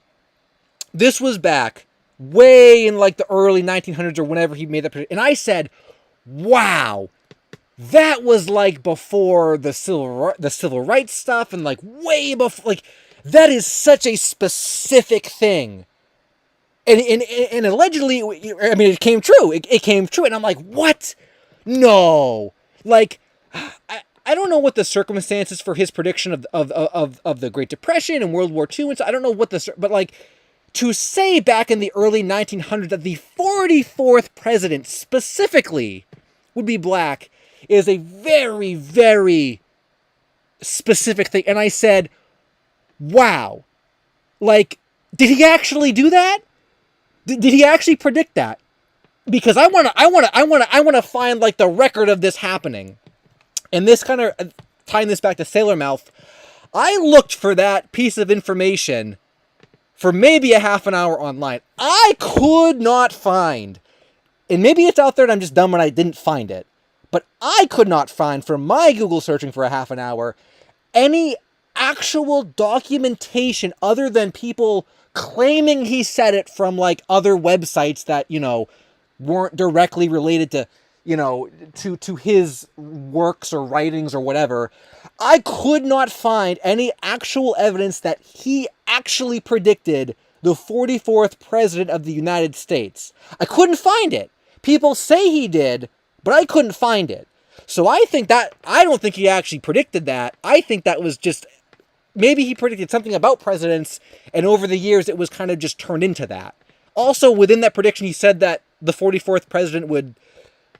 way in like the early 1900s or whenever he made that prediction. And I said, wow, that was like before the civil rights stuff, and like way before, like that is such a specific thing. And allegedly, I mean, it came true. It came true. And I'm like, what? No. Like, I don't know what the circumstances for his prediction of the Great Depression and World War II, and so I don't know what but like, to say back in the early 1900s that the 44th president specifically would be black is a very, very specific thing. And I said, wow, like, did he actually do that? Did he actually predict that? Because I want to find like the record of this happening. And this kind of tying this back to Sailor Mouth, I looked for that piece of information for maybe a half an hour online. I could not find, and maybe it's out there and I'm just dumb and I didn't find it, but I could not find from my Google searching for a half an hour any actual documentation other than people claiming he said it from like other websites that, you know, weren't directly related to, you know, to his works or writings or whatever. I could not find any actual evidence that he actually predicted the 44th president of the United States. I couldn't find it. People say he did, but I couldn't find it. So I don't think he actually predicted that. I think that was just, maybe he predicted something about presidents, and over the years it was kind of just turned into that. Also, within that prediction, he said that the 44th president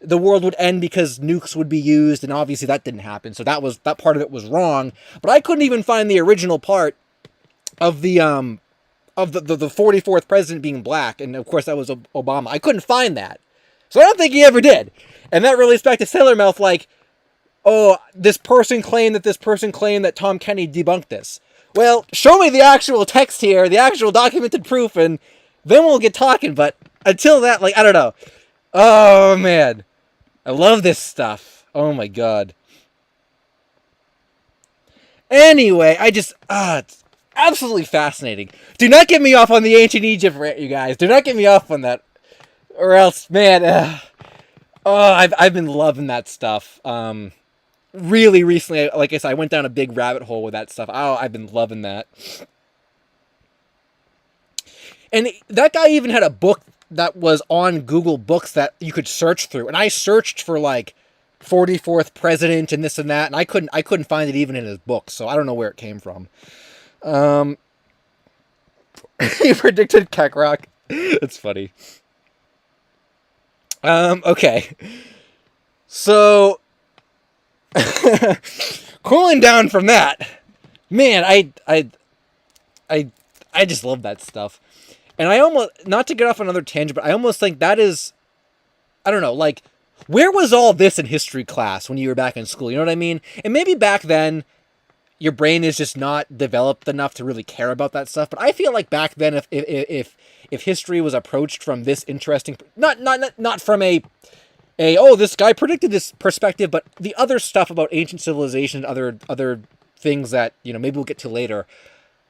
the world would end because nukes would be used, and obviously that didn't happen, so that part of it was wrong. But I couldn't even find the original part of the 44th president being black, and of course that was Obama. I couldn't find that. So I don't think he ever did. And that relates back to Sailor Mouth, like, oh, this person claimed that Tom Kenny debunked this. Well, show me the actual text here, the actual documented proof, and then we'll get talking. But until that, like, I don't know. Oh, man. I love this stuff. Oh, my God. Anyway, it's absolutely fascinating. Do not get me off on the ancient Egypt rant, you guys. Do not get me off on that. Or else, man, I've been loving that stuff. Really recently, like I said, I went down a big rabbit hole with that stuff. Oh, I've been loving that. And that guy even had a book that was on Google Books that you could search through. And I searched for like 44th president and this and that, and I couldn't find it even in his book. So I don't know where it came from. He predicted Kekrok. That's funny. Okay. So cooling down from that, man, I just love that stuff. And I almost, not to get off another tangent, but I almost think that is, I don't know, like, where was all this in history class when you were back in school? You know what I mean? And maybe back then, your brain is just not developed enough to really care about that stuff. But I feel like back then, if history was approached from this interesting, not from oh, this guy predicted this perspective, but the other stuff about ancient civilization, other things that, you know, maybe we'll get to later.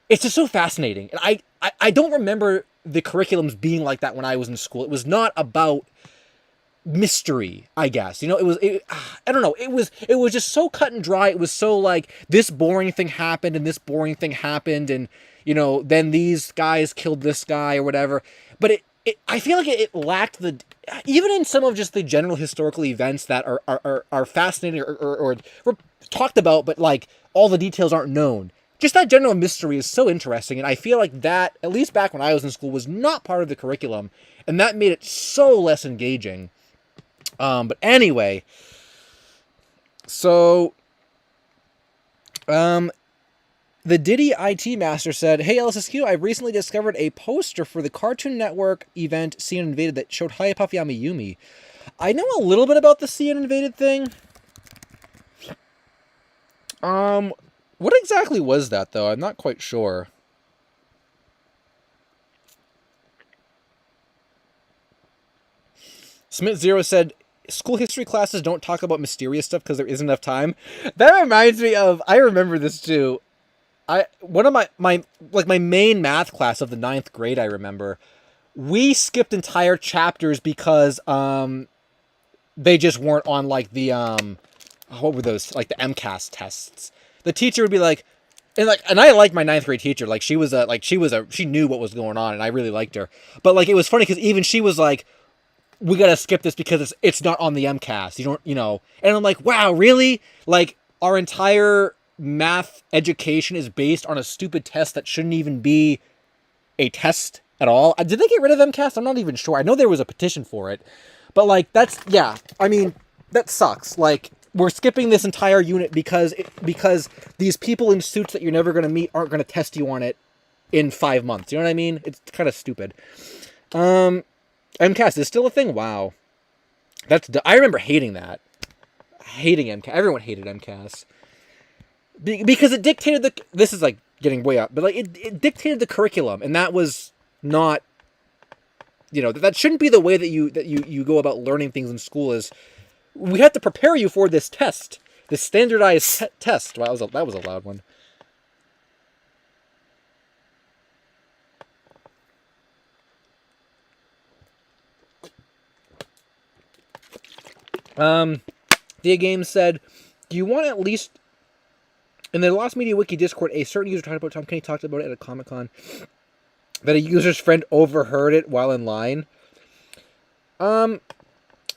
It's just so fascinating. And I don't remember the curriculums being like that when I was in school. It was not about mystery, I guess. You know, I don't know. It was just so cut and dry. It was so like, this boring thing happened and this boring thing happened, and, you know, then these guys killed this guy or whatever. But I feel like it lacked even in some of just the general historical events that are fascinating or were talked about, but like all the details aren't known. Just that general mystery is so interesting, and I feel like that, at least back when I was in school, was not part of the curriculum, and that made it so less engaging. But anyway, so, the Diddy IT Master said, "Hey LSSQ, I recently discovered a poster for the Cartoon Network event CNN Invaded that showed Hiya Puffy Yumi. I know a little bit about the CNN Invaded thing. What exactly was that, though? I'm not quite sure." Smith Zero said, school history classes don't talk about mysterious stuff because there isn't enough time. That reminds me of, I remember this too. One of my main math class of the ninth grade, I remember, we skipped entire chapters because they just weren't on like the what were those, like the MCAS tests. The teacher would be like, and I liked my ninth grade teacher. Like she knew what was going on, and I really liked her. But like it was funny because even she was like, we gotta skip this because it's not on the MCAS. You don't, And I'm like, wow, really? Like our entire math education is based on a stupid test that shouldn't even be a test at all. Did they get rid of MCAS? I'm not even sure. I know there was a petition for it, but like I mean, that sucks. Like we're skipping this entire unit because these people in suits that you're never gonna meet aren't gonna test you on it in 5 months. You know what I mean? It's kind of stupid. MCAS is still a thing. Wow, I remember hating that. Hating MCAS. Everyone hated MCAS because it dictated this is like getting way up, but like it dictated the curriculum, and that was not, that shouldn't be the way that you go about learning things in school. Is we have to prepare you for this test, this standardized test. Wow, that was a loud one. The game said, do you want at least, in the Lost Media Wiki Discord, a certain user talked about, Tom Kenny talked about it at a Comic-Con, that a user's friend overheard it while in line.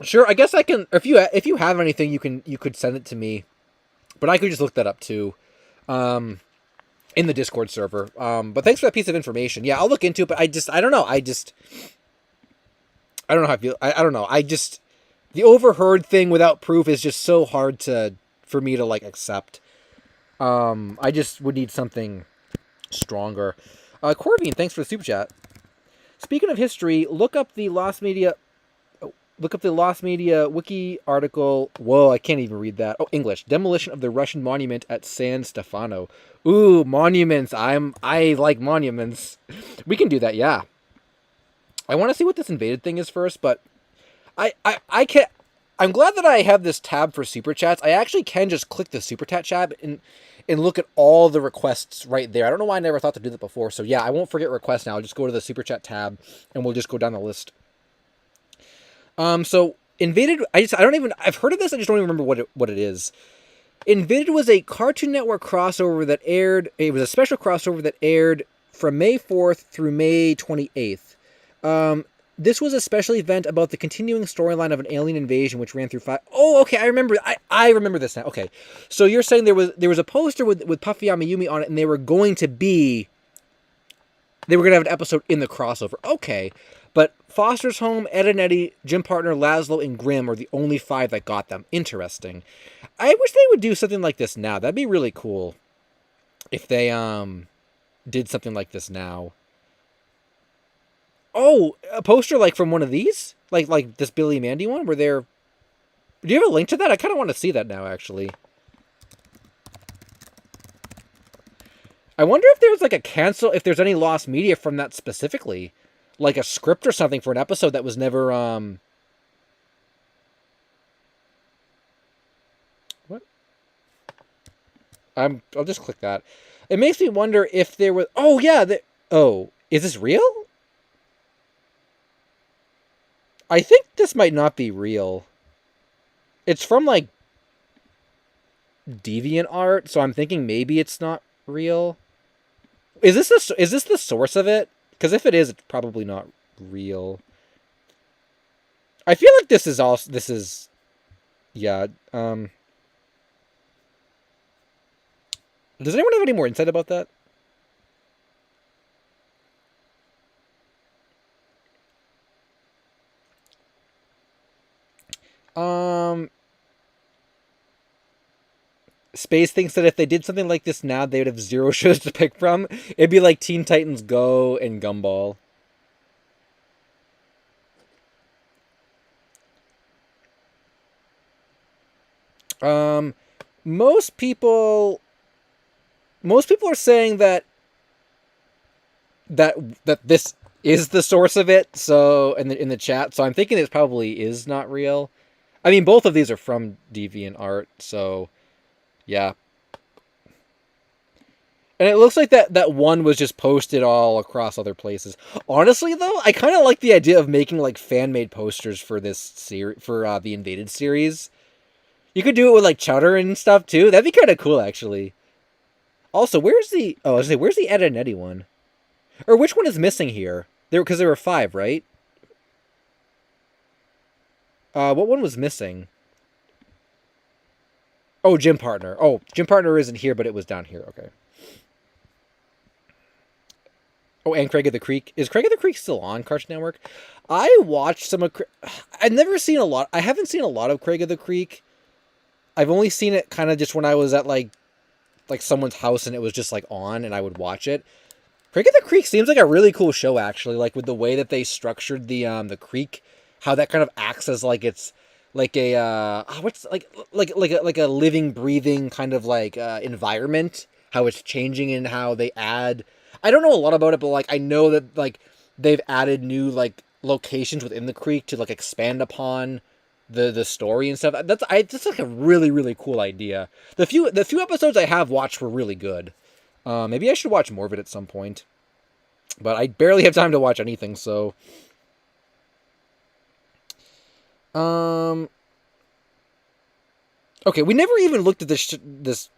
Sure, I guess I can, if you have anything, you could send it to me, but I could just look that up too, in the Discord server. But thanks for that piece of information. Yeah, I'll look into it, but I don't know. I don't know how I feel. I don't know. The overheard thing without proof is just so hard for me to like accept. I just would need something stronger. Corvine, thanks for the super chat. Speaking of history, look up the Lost Media Wiki article. Whoa, I can't even read that. Oh, English. Demolition of the Russian monument at San Stefano. Ooh, monuments. I like monuments. We can do that, yeah. I want to see what this invaded thing is first, but I can't. I'm glad that I have this tab for super chats. I actually can just click the super chat tab and look at all the requests right there. I don't know why I never thought to do that before. So yeah, I won't forget requests now. I'll just go to the super chat tab and we'll just go down the list. So Invaded. I've heard of this. I just don't even remember what it is. Invaded was a Cartoon Network crossover that aired. It was a special crossover that aired from May 4th through May 28th. This was a special event about the continuing storyline of an alien invasion, which ran through 5... Oh, okay, I remember. I remember this now. Okay, so you're saying there was a poster with Puffy Amayumi on it, and they were going to have an episode in the crossover. Okay, but Foster's Home, Ed and Eddie, Jim Partner, Laszlo, and Grimm are the only 5 that got them. Interesting. I wish they would do something like this now. That'd be really cool if they did something like this now. Oh, a poster like from one of these? Like this Billy and Mandy one? Do you have a link to that? I kind of want to see that now, actually. I wonder if there's like if there's any lost media from that specifically. Like a script or something for an episode that was never, What? I'll just click that. It makes me wonder if there was... Oh, yeah! Is this real? I think this might not be real. It's from, like, DeviantArt, so I'm thinking maybe it's not real. Is this the source of it? Because if it is, it's probably not real. I feel like this is... Yeah, Does anyone have any more insight about that? Space thinks that if they did something like this now, they would have 0 shows to pick from. It'd be like Teen Titans Go and Gumball. Most people are saying that this is the source of it. So in the chat, so I'm thinking it probably is not real. I mean, both of these are from DeviantArt, so yeah. And it looks like that one was just posted all across other places. Honestly, though, I kind of like the idea of making like fan made posters for this series, for the Invaded series. You could do it with like Chowder and stuff too. That'd be kind of cool, actually. Also, where's the where's the Ed and Eddie one? Or which one is missing here? Because there were 5, right? What one was missing? Oh, Gym Partner. Oh, Gym Partner isn't here, but it was down here. Okay. Oh, and Craig of the Creek. Is Craig of the Creek still on Cartoon Network? I watched some of... I've never seen a lot... I haven't seen a lot of Craig of the Creek. I've only seen it kind of just when I was at, like someone's house and it was just, like, on and I would watch it. Craig of the Creek seems like a really cool show, actually. Like, with the way that they structured the creek. How that kind of acts as, like, it's... Like a... what's... Like a living, breathing kind of, like, environment. How it's changing and how they add... I don't know a lot about it, but like I know that like they've added new like locations within the creek to like expand upon the story and stuff. That's like a really cool idea. The few episodes I have watched were really good. Maybe I should watch more of it at some point, but I barely have time to watch anything. So, okay, we never even looked at this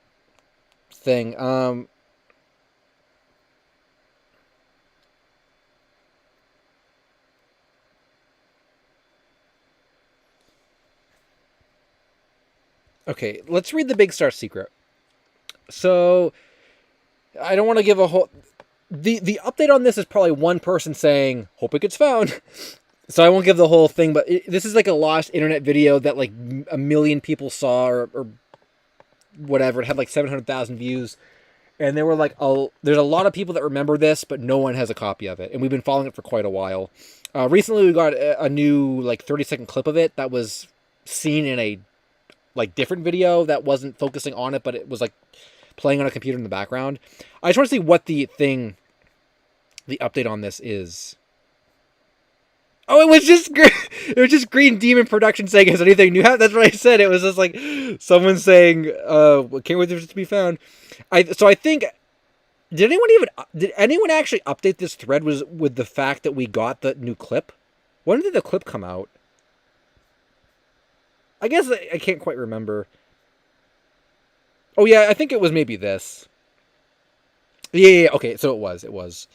thing. Okay, let's read the Big Star Secret. So, I don't want to give a whole... The update on this is probably one person saying, hope it gets found. So I won't give the whole thing, but this is like a lost internet video that like a million people saw or whatever. It had like 700,000 views. And there were like, there's a lot of people that remember this, but no one has a copy of it. And we've been following it for quite a while. Recently we got a new like 30-second clip of it that was seen in a like different video that wasn't focusing on it, but it was like playing on a computer in the background. I just want to see what the update on this is. Oh, it was just Green Demon Production saying, has anything new happened? That's what I said. It was just like someone saying, can't wait for it to be found. So I think, did anyone actually update this thread with the fact that we got the new clip? When did the clip come out? I guess I can't quite remember. Oh, yeah, I think it was maybe this. Yeah, okay, so it was.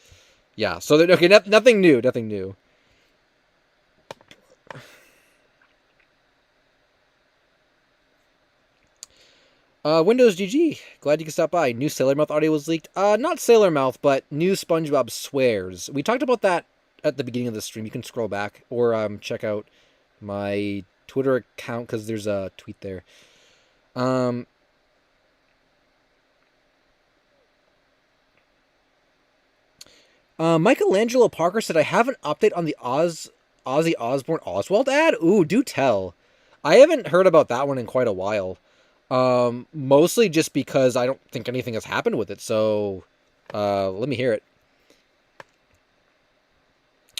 Yeah, so, okay, nothing new. Windows GG, glad you could stop by. New Sailor Mouth audio was leaked. Not Sailor Mouth, but new SpongeBob swears. We talked about that at the beginning of the stream. You can scroll back or check out my Twitter account because there's a tweet there. Michelangelo Parker said, I have an update on the Ozzy Osbourne Oswald ad. Ooh, do tell. I haven't heard about that one in quite a while. Mostly just because I don't think anything has happened with it. So, let me hear it.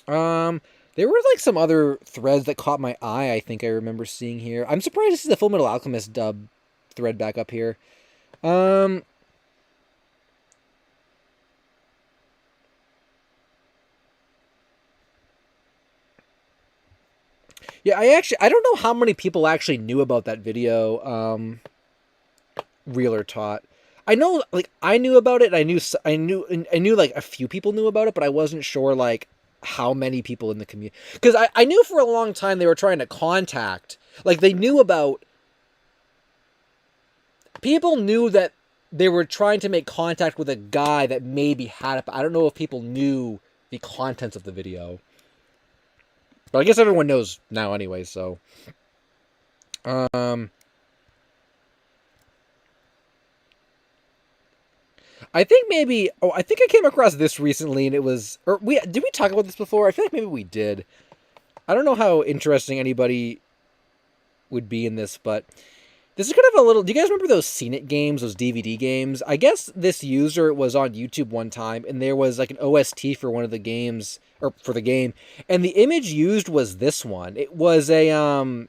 There were like some other threads that caught my eye. I think I remember seeing here. I'm surprised to see the Full Metal Alchemist dub thread back up here. Yeah, I don't know how many people actually knew about that video. Real or taught. I know, like, I knew about it. I knew like a few people knew about it, but I wasn't sure like how many people in the community. Because I knew for a long time they were trying to contact. Like they knew about. People knew that they were trying to make contact with a guy that maybe had it. But I don't know if people knew the contents of the video. But I guess everyone knows now anyway. So. I think maybe... Oh, I think I came across this recently, and it was... Did we talk about this before? I feel like maybe we did. I don't know how interesting anybody would be in this, but... This is kind of a little... Do you guys remember those Scene It games, those DVD games? I guess this user was on YouTube one time, and there was like an OST for one of the games... Or for the game. And the image used was this one. It was a...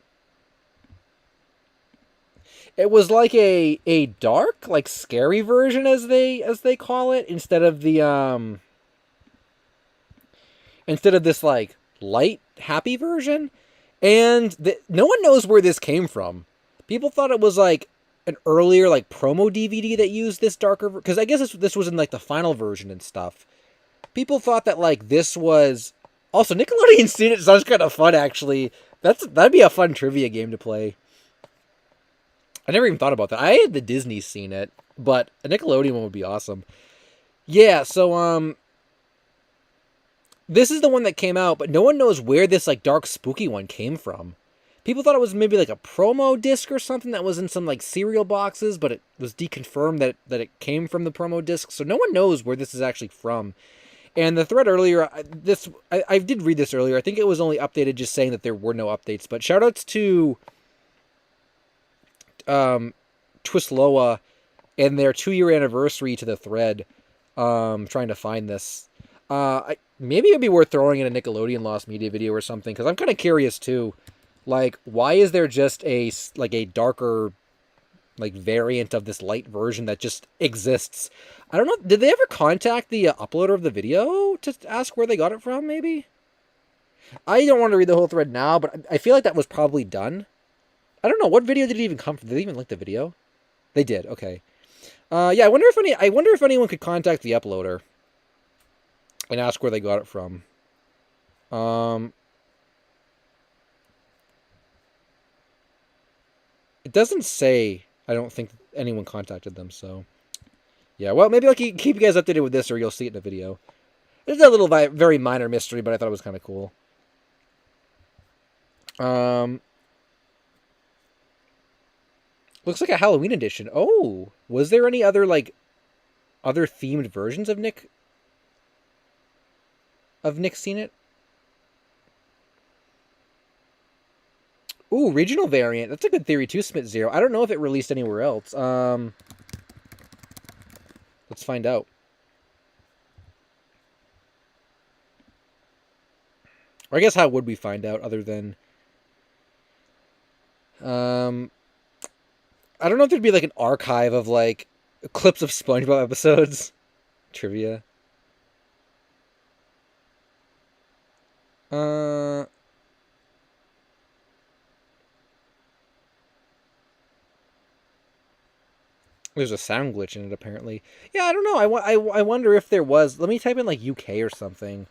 It was like a dark, like scary version as they call it, instead of this like light happy version. And no one knows where this came from. People thought it was like an earlier like promo DVD that used this darker, because I guess this was in like the final version and stuff. People thought that like this was also Nickelodeon seen it. Sounds kind of fun actually. That'd be a fun trivia game to play. I never even thought about that. I had the Disney seen it, but a Nickelodeon one would be awesome. Yeah, so this is the one that came out, but no one knows where this like dark spooky one came from. People thought it was maybe like a promo disc or something that was in some like cereal boxes, but it was deconfirmed that it came from the promo disc. So no one knows where this is actually from. And the thread earlier, I did read this earlier. I think it was only updated just saying that there were no updates. But shoutouts to Twistloa and their 2-year anniversary to the thread. Trying to find this. Maybe it'd be worth throwing in a Nickelodeon Lost Media video or something, because I'm kind of curious too. Like, why is there just a darker, like, variant of this light version that just exists? I don't know. Did they ever contact the uploader of the video to ask where they got it from, maybe? I don't want to read the whole thread now, but I feel like that was probably done. I don't know. What video did it even come from? Did they even link the video? They did. Okay. Yeah, I wonder if anyone could contact the uploader and ask where they got it from. It doesn't say. I don't think anyone contacted them, so yeah. Well, maybe I'll keep you guys updated with this, or you'll see it in the video. It's a little very minor mystery, but I thought it was kind of cool. Looks like a Halloween edition. Oh, was there any other other themed versions of Nick Seen It? Ooh, regional variant. That's a good theory too, Smith Zero. I don't know if it released anywhere else. Let's find out. Or I guess how would we find out other than I don't know if there'd be like an archive of like clips of SpongeBob episodes. Trivia. There's a sound glitch in it, apparently. Yeah, I don't know. I wonder if there was. Let me type in, like, UK or something.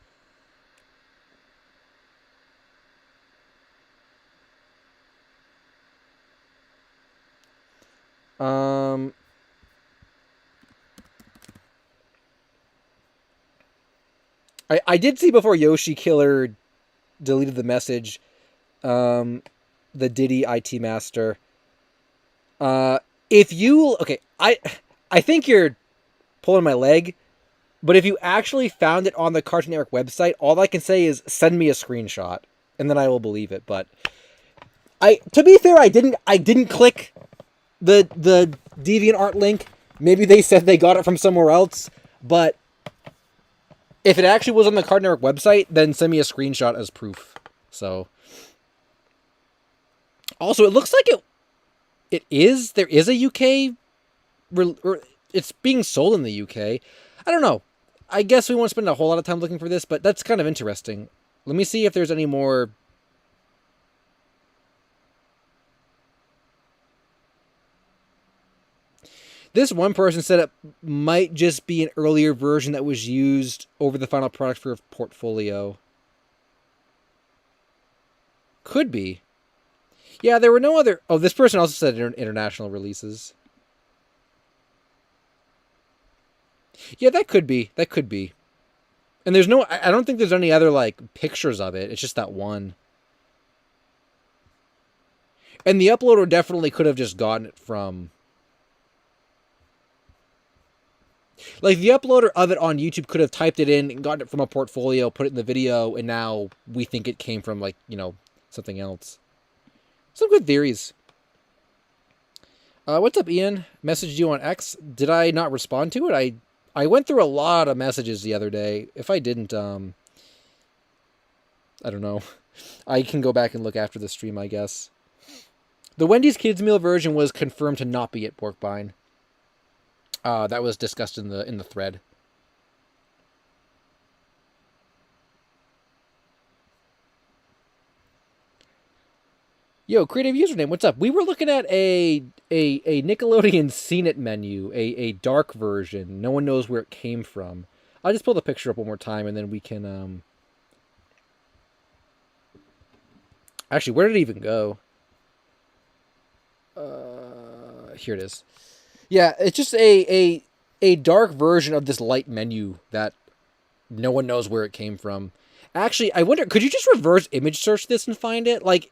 I did see before Yoshi Killer deleted the message, the Diddy IT Master. If you... Okay, I think you're pulling my leg, but if you actually found it on the Cartoon Network website, all I can say is send me a screenshot, and then I will believe it. But to be fair, I didn't click the DeviantArt link. Maybe they said they got it from somewhere else, but if it actually was on the Cartoon Network website, then send me a screenshot as proof. So, also, it looks like there is a UK, or it's being sold in the UK. I don't know. I guess we won't spend a whole lot of time looking for this, but that's kind of interesting. Let me see if there's any more. This one person said it might just be an earlier version that was used over the final product for a portfolio. Could be. Yeah, there were no other... Oh, this person also said international releases. Yeah, that could be. That could be. And there's no... I don't think there's any other, like, pictures of it. It's just that one. And the uploader definitely could have just gotten it from... Like, the uploader of it on YouTube could have typed it in and gotten it from a portfolio, put it in the video, and now we think it came from, like, something else. Some good theories. What's up, Ian? Messaged you on X. Did I not respond to it? I went through a lot of messages the other day. If I didn't, I don't know. I can go back and look after the stream, I guess. The Wendy's Kids Meal version was confirmed to not be at Porkbine. That was discussed in the thread. Yo, creative username, what's up? We were looking at a Nickelodeon Scene It menu, a dark version. No one knows where it came from. I'll just pull the picture up one more time, and then we can. Actually, where did it even go? Here it is. Yeah, it's just a dark version of this light menu that no one knows where it came from. Actually, I wonder, could you just reverse image search this and find it? Like,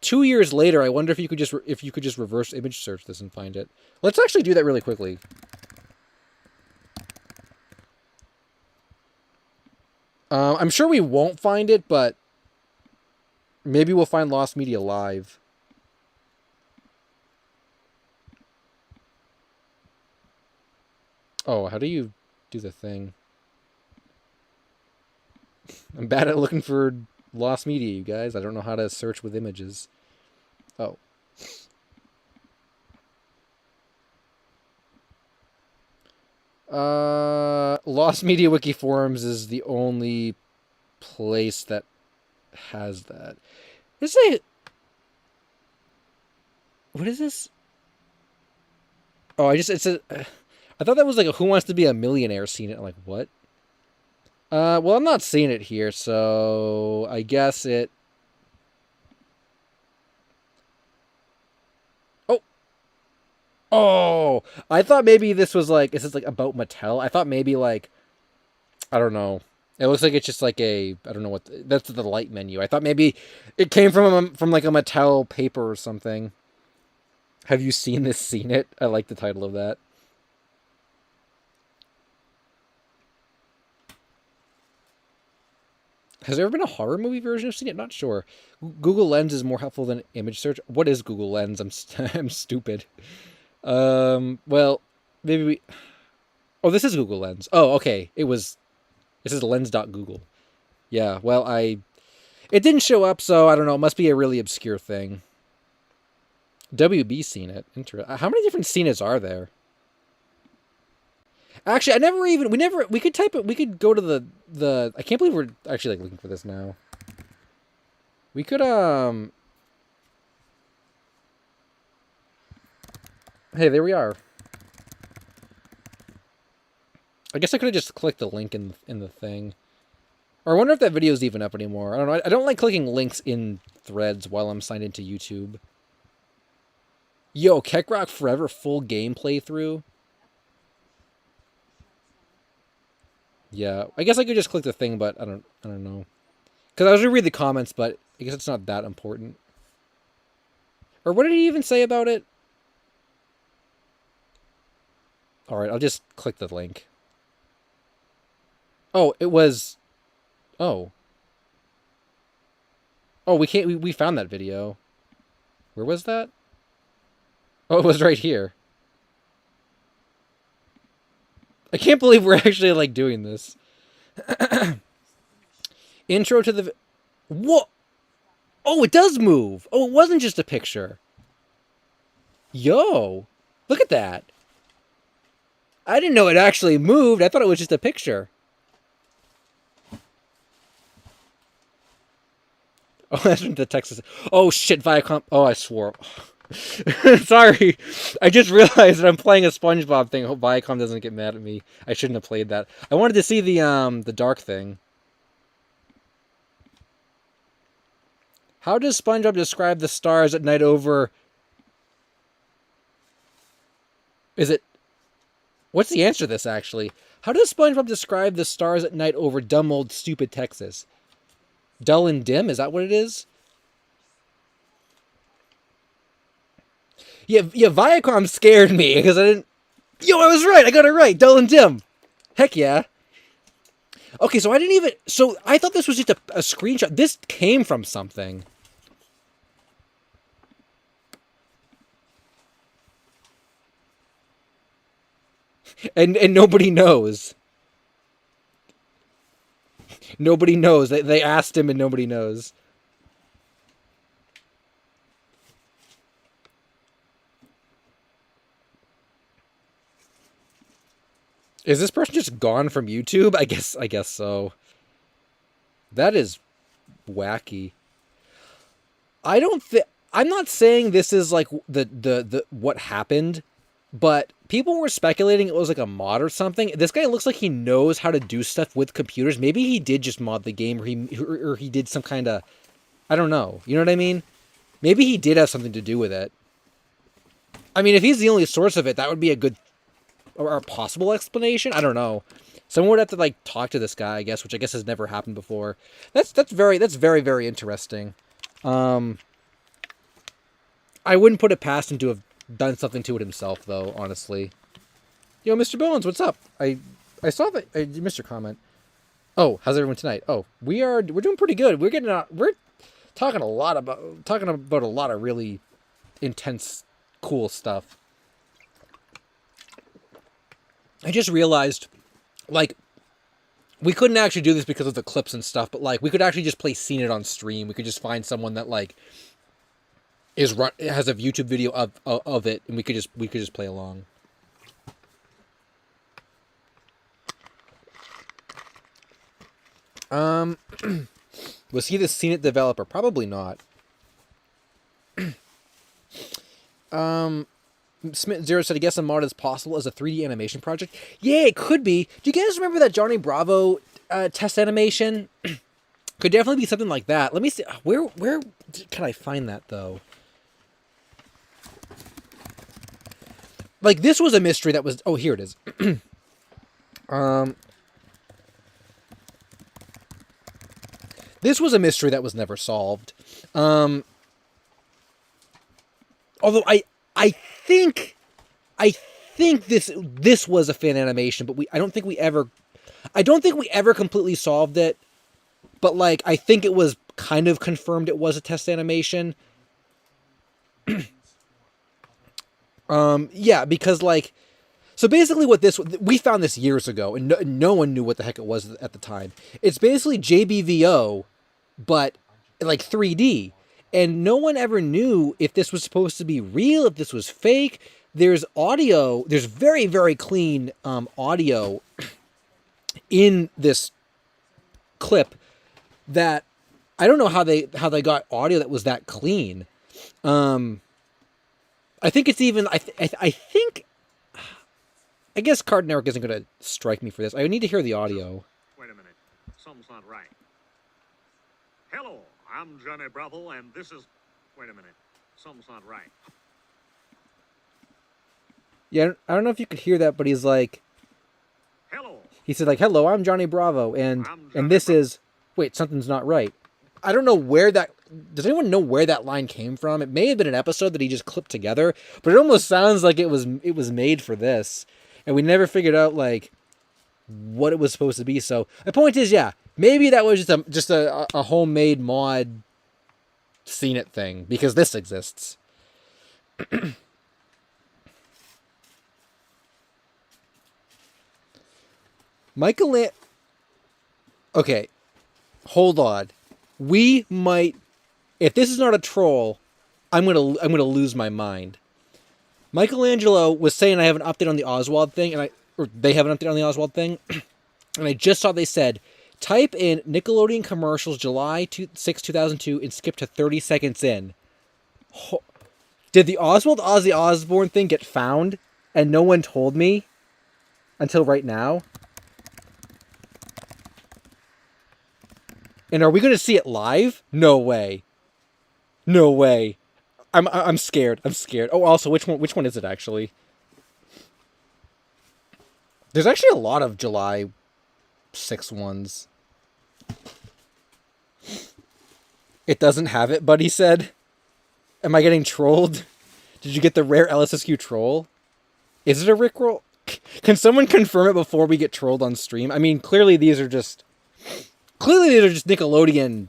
2 years later, I wonder if you could just reverse image search this and find it. Let's actually do that really quickly. I'm sure we won't find it, but maybe we'll find Lost Media Live. Oh, how do you do the thing? I'm bad at looking for Lost Media, you guys. I don't know how to search with images. Oh. Lost Media Wiki Forums is the only place that has that. What is this? Oh, I thought that was like a Who Wants to Be a Millionaire scene. I'm like, what? Well, I'm not seeing it here, so I guess it... Oh! Oh! I thought maybe this was like... Is this like about Mattel? I thought maybe like... I don't know. It looks like it's just like a... I don't know what... That's the light menu. I thought maybe it came from like a Mattel paper or something. Have you seen this, seen it? I like the title of that. Has there ever been a horror movie version of Seen It? Not sure. Google Lens is more helpful than image search. What is Google Lens? I'm stupid. Well, maybe we... Oh, this is Google Lens. Oh, okay. This is lens.google. Yeah, well, it didn't show up, so I don't know. It must be a really obscure thing. WB Seen It. Interesting. How many different Seen It's are there? Actually, we could type it, we could go to the, I can't believe we're actually like looking for this now. We could, hey, there we are. I guess I could have just clicked the link in the thing. Or I wonder if that video is even up anymore. I don't know. I don't like clicking links in threads while I'm signed into YouTube. Yo, Keckrock Forever full game playthrough. Yeah, I guess I could just click the thing, but I don't know. Because I was gonna read the comments, but I guess it's not that important. Or what did he even say about it? Alright, I'll just click the link. Oh, it was... Oh. Oh, we found that video. Where was that? Oh, it was right here. I can't believe we're actually, like, doing this. Intro to the... What? Oh, it does move. Oh, it wasn't just a picture. Yo. Look at that. I didn't know it actually moved. I thought it was just a picture. Oh, that's from the Texas... Oh, shit, Viacom... Oh, I swore. Sorry. I just realized that I'm playing a SpongeBob thing. I hope Viacom doesn't get mad at me. I shouldn't have played that. I wanted to see the dark thing. How does SpongeBob describe the stars at night over... Is it... What's the answer to this, actually? How does SpongeBob describe the stars at night over dumb old stupid Texas? Dull and dim? Is that what it is? Yeah, Viacom scared me because I didn't... Yo, I was right! I got it right! Dull and dim! Heck yeah. Okay, so I didn't even... So I thought this was just a screenshot. This came from something. And nobody knows. Nobody knows. They asked him and nobody knows. Is this person just gone from YouTube? I guess so. That is wacky. I don't think I'm not saying this is like the what happened, but people were speculating it was like a mod or something. This guy looks like he knows how to do stuff with computers. Maybe he did just mod the game, or he did some kind of, I don't know. You know what I mean? Maybe he did have something to do with it. I mean, if he's the only source of it, that would be a good or a possible explanation. I don't know. Someone would have to like talk to this guy, I guess, which I guess has never happened before. That's very very interesting. I wouldn't put it past him to have done something to it himself, though. Honestly, yo, Mr. Bones, what's up? I saw that you missed your comment. Oh, how's everyone tonight? Oh, we're doing pretty good. We're talking about a lot of really intense, cool stuff. I just realized, like, we couldn't actually do this because of the clips and stuff, but like we could actually just play Seen It on stream. We could just find someone that like has a YouTube video of it, and we could just play along. Was he the Seen It developer? Probably not. Smith Zero said, I guess a mod is possible as a 3D animation project. Yeah, it could be. Do you guys remember that Johnny Bravo test animation? Could definitely be something like that. Let me see. Where can I find that, though? Like, this was a mystery that was... Oh, here it is. This was a mystery that was never solved. Although I think this was a fan animation, but I don't think we ever completely solved it. But like, I think it was kind of confirmed it was a test animation. Yeah, because like, so basically we found this years ago, and no one knew what the heck it was at the time. It's basically JBVO, but like 3D. And no one ever knew if this was supposed to be real, if this was fake. There's audio. There's very, very clean audio in this clip that I don't know how they got audio that was that clean. I think it's even. I think. I guess Card Network isn't going to strike me for this. I need to hear the audio. Wait a minute. Something's not right. Hello. I'm Johnny Bravo, and this is... Wait a minute. Something's not right. Yeah, I don't know if you could hear that, but he's like... Hello. He said, like, hello, I'm Johnny Bravo, and this is... Wait, something's not right. I don't know where that... Does anyone know where that line came from? It may have been an episode that he just clipped together, but it almost sounds like it was made for this. And we never figured out, like, what it was supposed to be. So, the point is, yeah, maybe that was just a homemade mod Seen It thing, because this exists. Okay, hold on. We might, if this is not a troll, I'm gonna lose my mind. Michelangelo was saying I have an update on the Oswald thing, or they have an update on the Oswald thing, and I just saw they said, type in Nickelodeon commercials July 6, 2002 and skip to 30 seconds in. Did the Oswald Ozzy Osbourne thing get found and no one told me until right now? And are we going to see it live? No way. No way. I'm scared. I'm scared. Oh, also, which one is it actually? There's actually a lot of July 6 ones. It doesn't have it, Buddy said. Am I getting trolled? Did you get the rare LSSQ troll? Is it a Rickroll? Can someone confirm it before we get trolled on stream? I mean, clearly these are just Nickelodeon.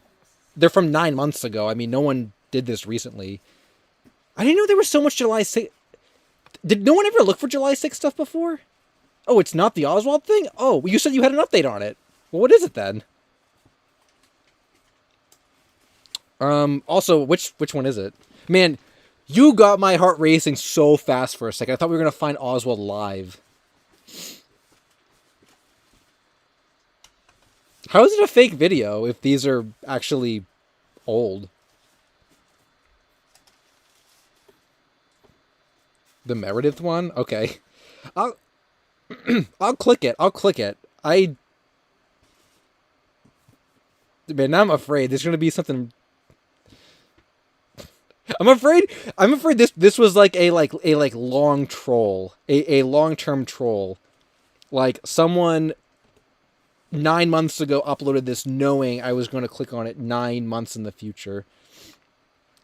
They're from 9 months ago. I mean, no one did this recently. I didn't know there was so much July 6. Did no one ever look for July 6 stuff before? Oh, it's not the Oswald thing? Oh, you said you had an update on it. Well, what is it then? Also, which one is it? Man, you got my heart racing so fast for a second. I thought we were going to find Oswald live. How is it a fake video if these are actually old? The Meredith one? Okay. I'll I'll click it. I'll click it. Man, now I'm afraid there's gonna be something. I'm afraid this was like a long troll. A long-term troll. Like someone 9 months ago uploaded this knowing I was going to click on it 9 months in the future.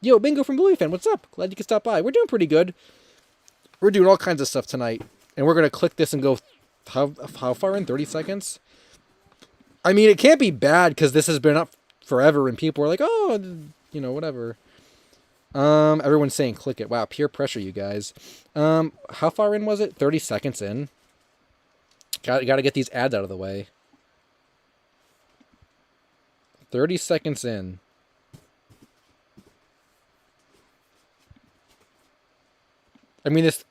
Yo, Bingo from Bluey Fan, what's up? Glad you could stop by. We're doing pretty good. We're doing all kinds of stuff tonight. And we're going to click this and go, how far in? 30 seconds? I mean, it can't be bad because this has been up forever and people are like, oh, whatever. Everyone's saying click it. Wow, peer pressure, you guys. How far in was it? 30 seconds in. Got to get these ads out of the way. 30 seconds in. I mean, this...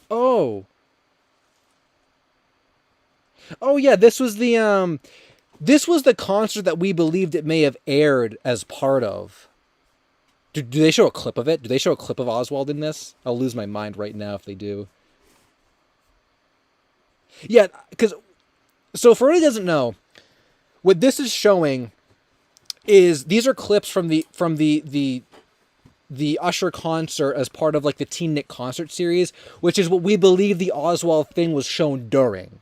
Oh. Oh, yeah, this was the concert that we believed it may have aired as part of. Do they show a clip of it? Do they show a clip of Oswald in this? I'll lose my mind right now if they do. Yeah, because... So, for anyone who doesn't know, what this is showing is... These are clips from the Usher concert as part of, like, the Teen Nick concert series, which is what we believe the Oswald thing was shown during.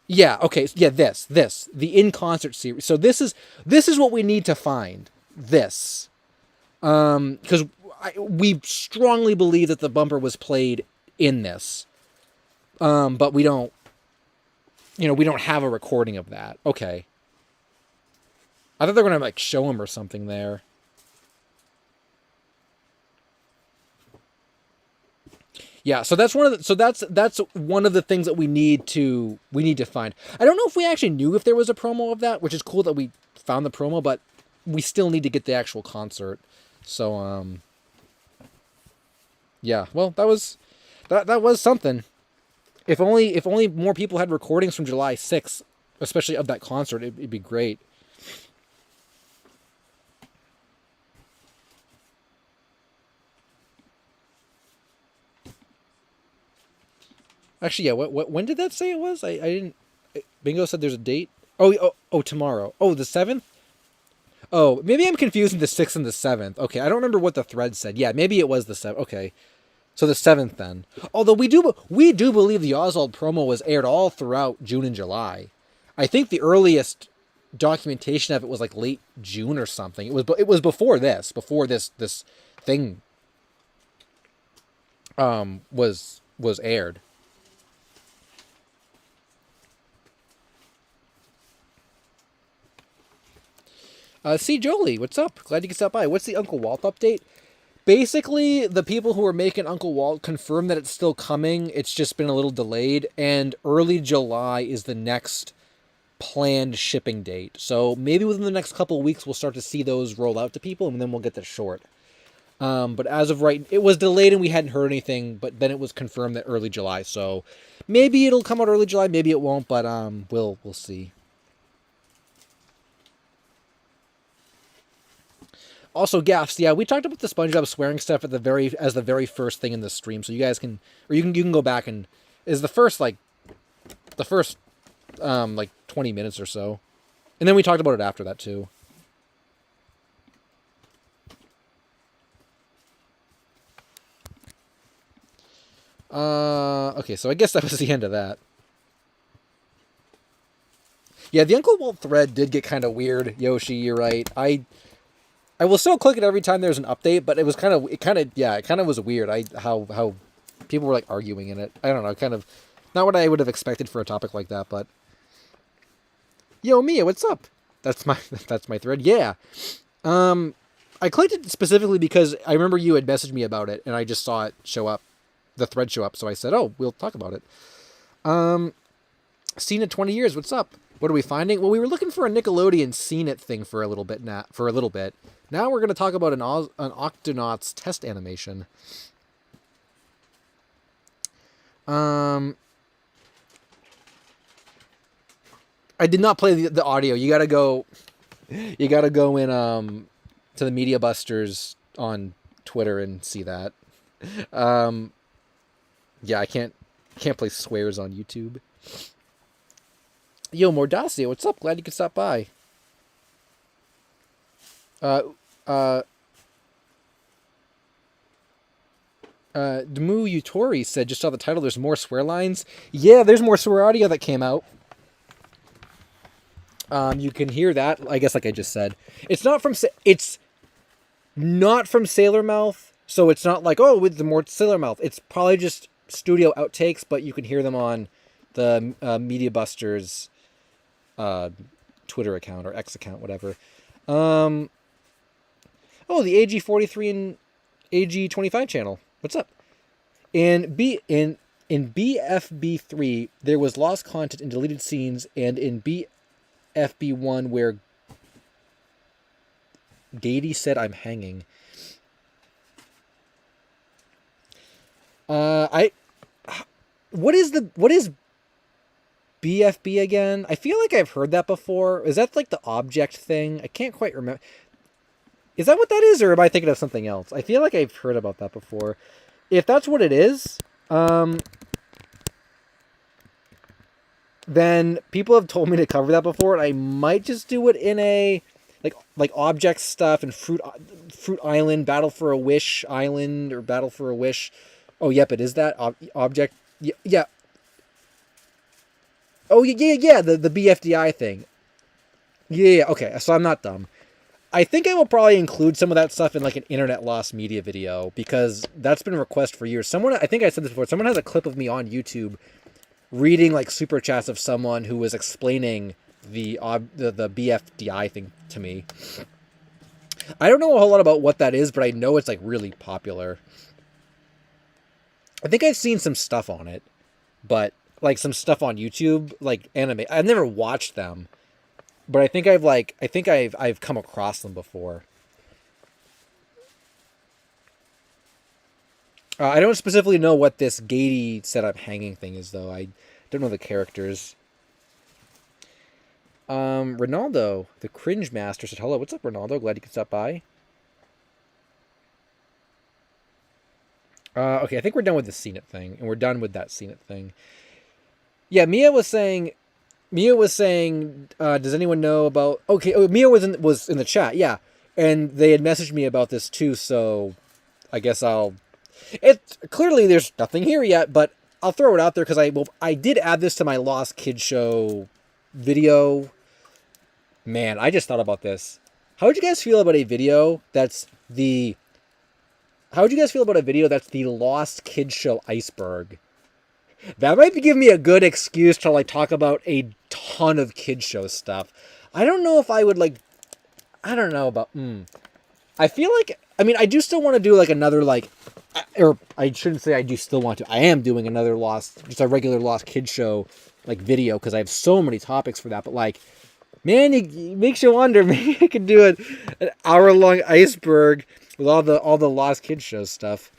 Yeah, okay, yeah, this, the in-concert series. So this is what we need to find. This. Because we strongly believe that the bumper was played in this. But we don't, we don't have a recording of that. Okay. I thought they were going to, like, show him or something there. Yeah, so that's one of the things that we need to find. I don't know if we actually knew if there was a promo of that, which is cool that we found the promo, but we still need to get the actual concert. So yeah, well, that was something. If only more people had recordings from July 6th, especially of that concert, it'd be great. Actually, yeah. When did that say it was? I didn't. Bingo said there's a date. Oh, tomorrow. Oh, the 7th. Oh, maybe I'm confusing the 6th and the 7th. Okay, I don't remember what the thread said. Yeah, maybe it was the 7th. Okay, so the 7th then. Although we do believe the Oswald promo was aired all throughout June and July. I think the earliest documentation of it was like late June or something. It was before this thing was aired. See, Jolie, what's up? Glad you could stop by. What's the Uncle Walt update? Basically, the people who are making Uncle Walt confirm that it's still coming. It's just been a little delayed, and early July is the next planned shipping date. So maybe within the next couple of weeks, we'll start to see those roll out to people, and then we'll get the short. But as of right, it was delayed and we hadn't heard anything, but then it was confirmed that early July. So maybe it'll come out early July, maybe it won't, but we'll see. Also, gaffs. Yeah, we talked about the SpongeBob swearing stuff as the very first thing in the stream, so you guys can, or you can go back and is the first 20 minutes or so, and then we talked about it after that too. Okay, so I guess that was the end of that. Yeah, the Uncle Walt thread did get kind of weird, Yoshi. You're right. I will still click it every time there's an update, but it kind of was weird. How people were like arguing in it. I don't know, kind of not what I would have expected for a topic like that, but yo, Mia, what's up? That's my thread. Yeah. I clicked it specifically because I remember you had messaged me about it and I just saw it show up, the thread show up, so I said, "Oh, we'll talk about it." Seen it 20 years. What's up? What are we finding? Well, we were looking for a Nickelodeon Seen It thing for a little bit. Now we're going to talk about an Octonauts test animation. I did not play the audio. You gotta go in to the Media Busters on Twitter and see that. Yeah, I can't play swears on YouTube. Yo, Mordacia, what's up? Glad you could stop by. Demu Utori said, just saw the title, there's more swear lines. Yeah, there's more swear audio that came out. You can hear that, I guess, like I just said. It's not from Sailor Mouth, so it's not like, oh, with the more Sailor Mouth. It's probably just studio outtakes, but you can hear them on the Media Busters Twitter account or X account, whatever. Oh, the AG43 and AG25 channel. What's up? In BFB3, there was lost content and deleted scenes, and in BFB1, where Gady said I'm hanging. What is BFB again? I feel like I've heard that before. Is that like the object thing? I can't quite remember. Is that what that is, or am I thinking of something else? I feel like I've heard about that before. If that's what it is, then people have told me to cover that before, and I might just do it in a like object stuff and Fruit Island, Battle for a Wish Island, or Battle for a Wish. Oh, yep, it is that object. Yeah. Oh, yeah. The BFDI thing. Yeah. Okay, so I'm not dumb. I think I will probably include some of that stuff in like an internet lost media video, because that's been a request for years. I think I said this before, someone has a clip of me on YouTube reading like super chats of someone who was explaining the BFDI thing to me. I don't know a whole lot about what that is, but I know it's like really popular. I think I've seen some stuff on it, but like some stuff on YouTube, like anime. I've never watched them. But I think I've come across them before. I don't specifically know what this Gady said I'm hanging thing is, though. I don't know the characters. Ronaldo, the Cringe Master, said hello. What's up, Ronaldo? Glad you could stop by. Okay, I think we're done with the Scene It thing, and we're done with that Scene It thing. Yeah, Mia was saying, does anyone know about... Okay, Mia was in the chat, yeah. And they had messaged me about this too, so I guess clearly there's nothing here yet, but I'll throw it out there because I did add this to my Lost Kid Show video. Man, I just thought about this. How would you guys feel about a video that's the Lost Kid Show iceberg? That might be giving me a good excuse to like talk about a ton of kid show stuff. I don't know if I would like. I don't know about. I feel like. I mean, I do still want to do like another like, or I shouldn't say I do still want to. I am doing another just a regular Lost Kid Show like video because I have so many topics for that. But like, man, it makes you wonder. Maybe I could do an hour-long iceberg with all the Lost Kid Show stuff.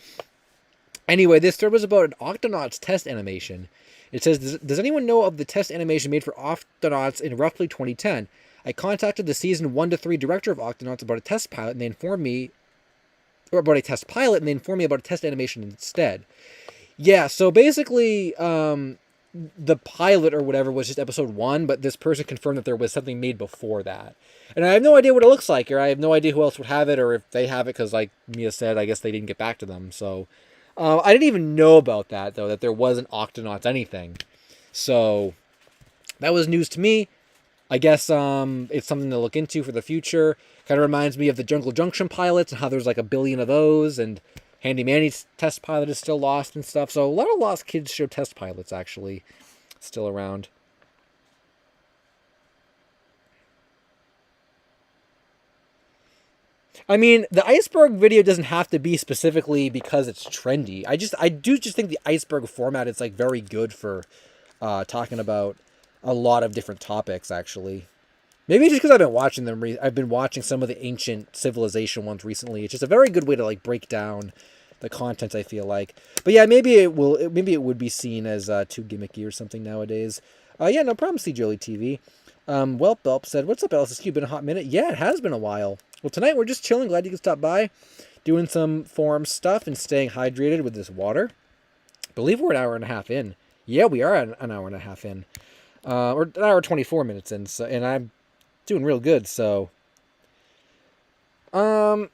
Anyway, this thread was about an Octonauts test animation. It says, does anyone know of the test animation made for Octonauts in roughly 2010? I contacted the season 1 to 3 director of Octonauts about a test pilot, and they informed me about a test animation instead. Yeah, so basically, the pilot or whatever was just episode 1, but this person confirmed that there was something made before that. And I have no idea what it looks like, or I have no idea who else would have it, or if they have it, because like Mia said, I guess they didn't get back to them, so... I didn't even know about that, though, that there wasn't Octonauts anything. So, that was news to me. I guess it's something to look into for the future. Kind of reminds me of the Jungle Junction pilots and how there's like a billion of those, and Handy Manny's test pilot is still lost and stuff. So, a lot of Lost Kids Show test pilots, actually, still around. I mean, the iceberg video doesn't have to be specifically because it's trendy. I do think the iceberg format is like very good for talking about a lot of different topics, actually. Maybe just because I've been watching them. I've been watching some of the ancient civilization ones recently. It's just a very good way to like break down the content, I feel like. But yeah, maybe it will. Maybe it would be seen as too gimmicky or something nowadays. Yeah, no problem. See Jolie TV. Welp Belp said, "What's up, LSSQ? Been a hot minute." Yeah, it has been a while. Well, tonight we're just chilling. Glad you could stop by, doing some forum stuff and staying hydrated with this water. I believe we're an hour and a half in. Yeah, we are an hour and a half in. Or an hour 24 minutes in. So, and I'm doing real good. So, okay.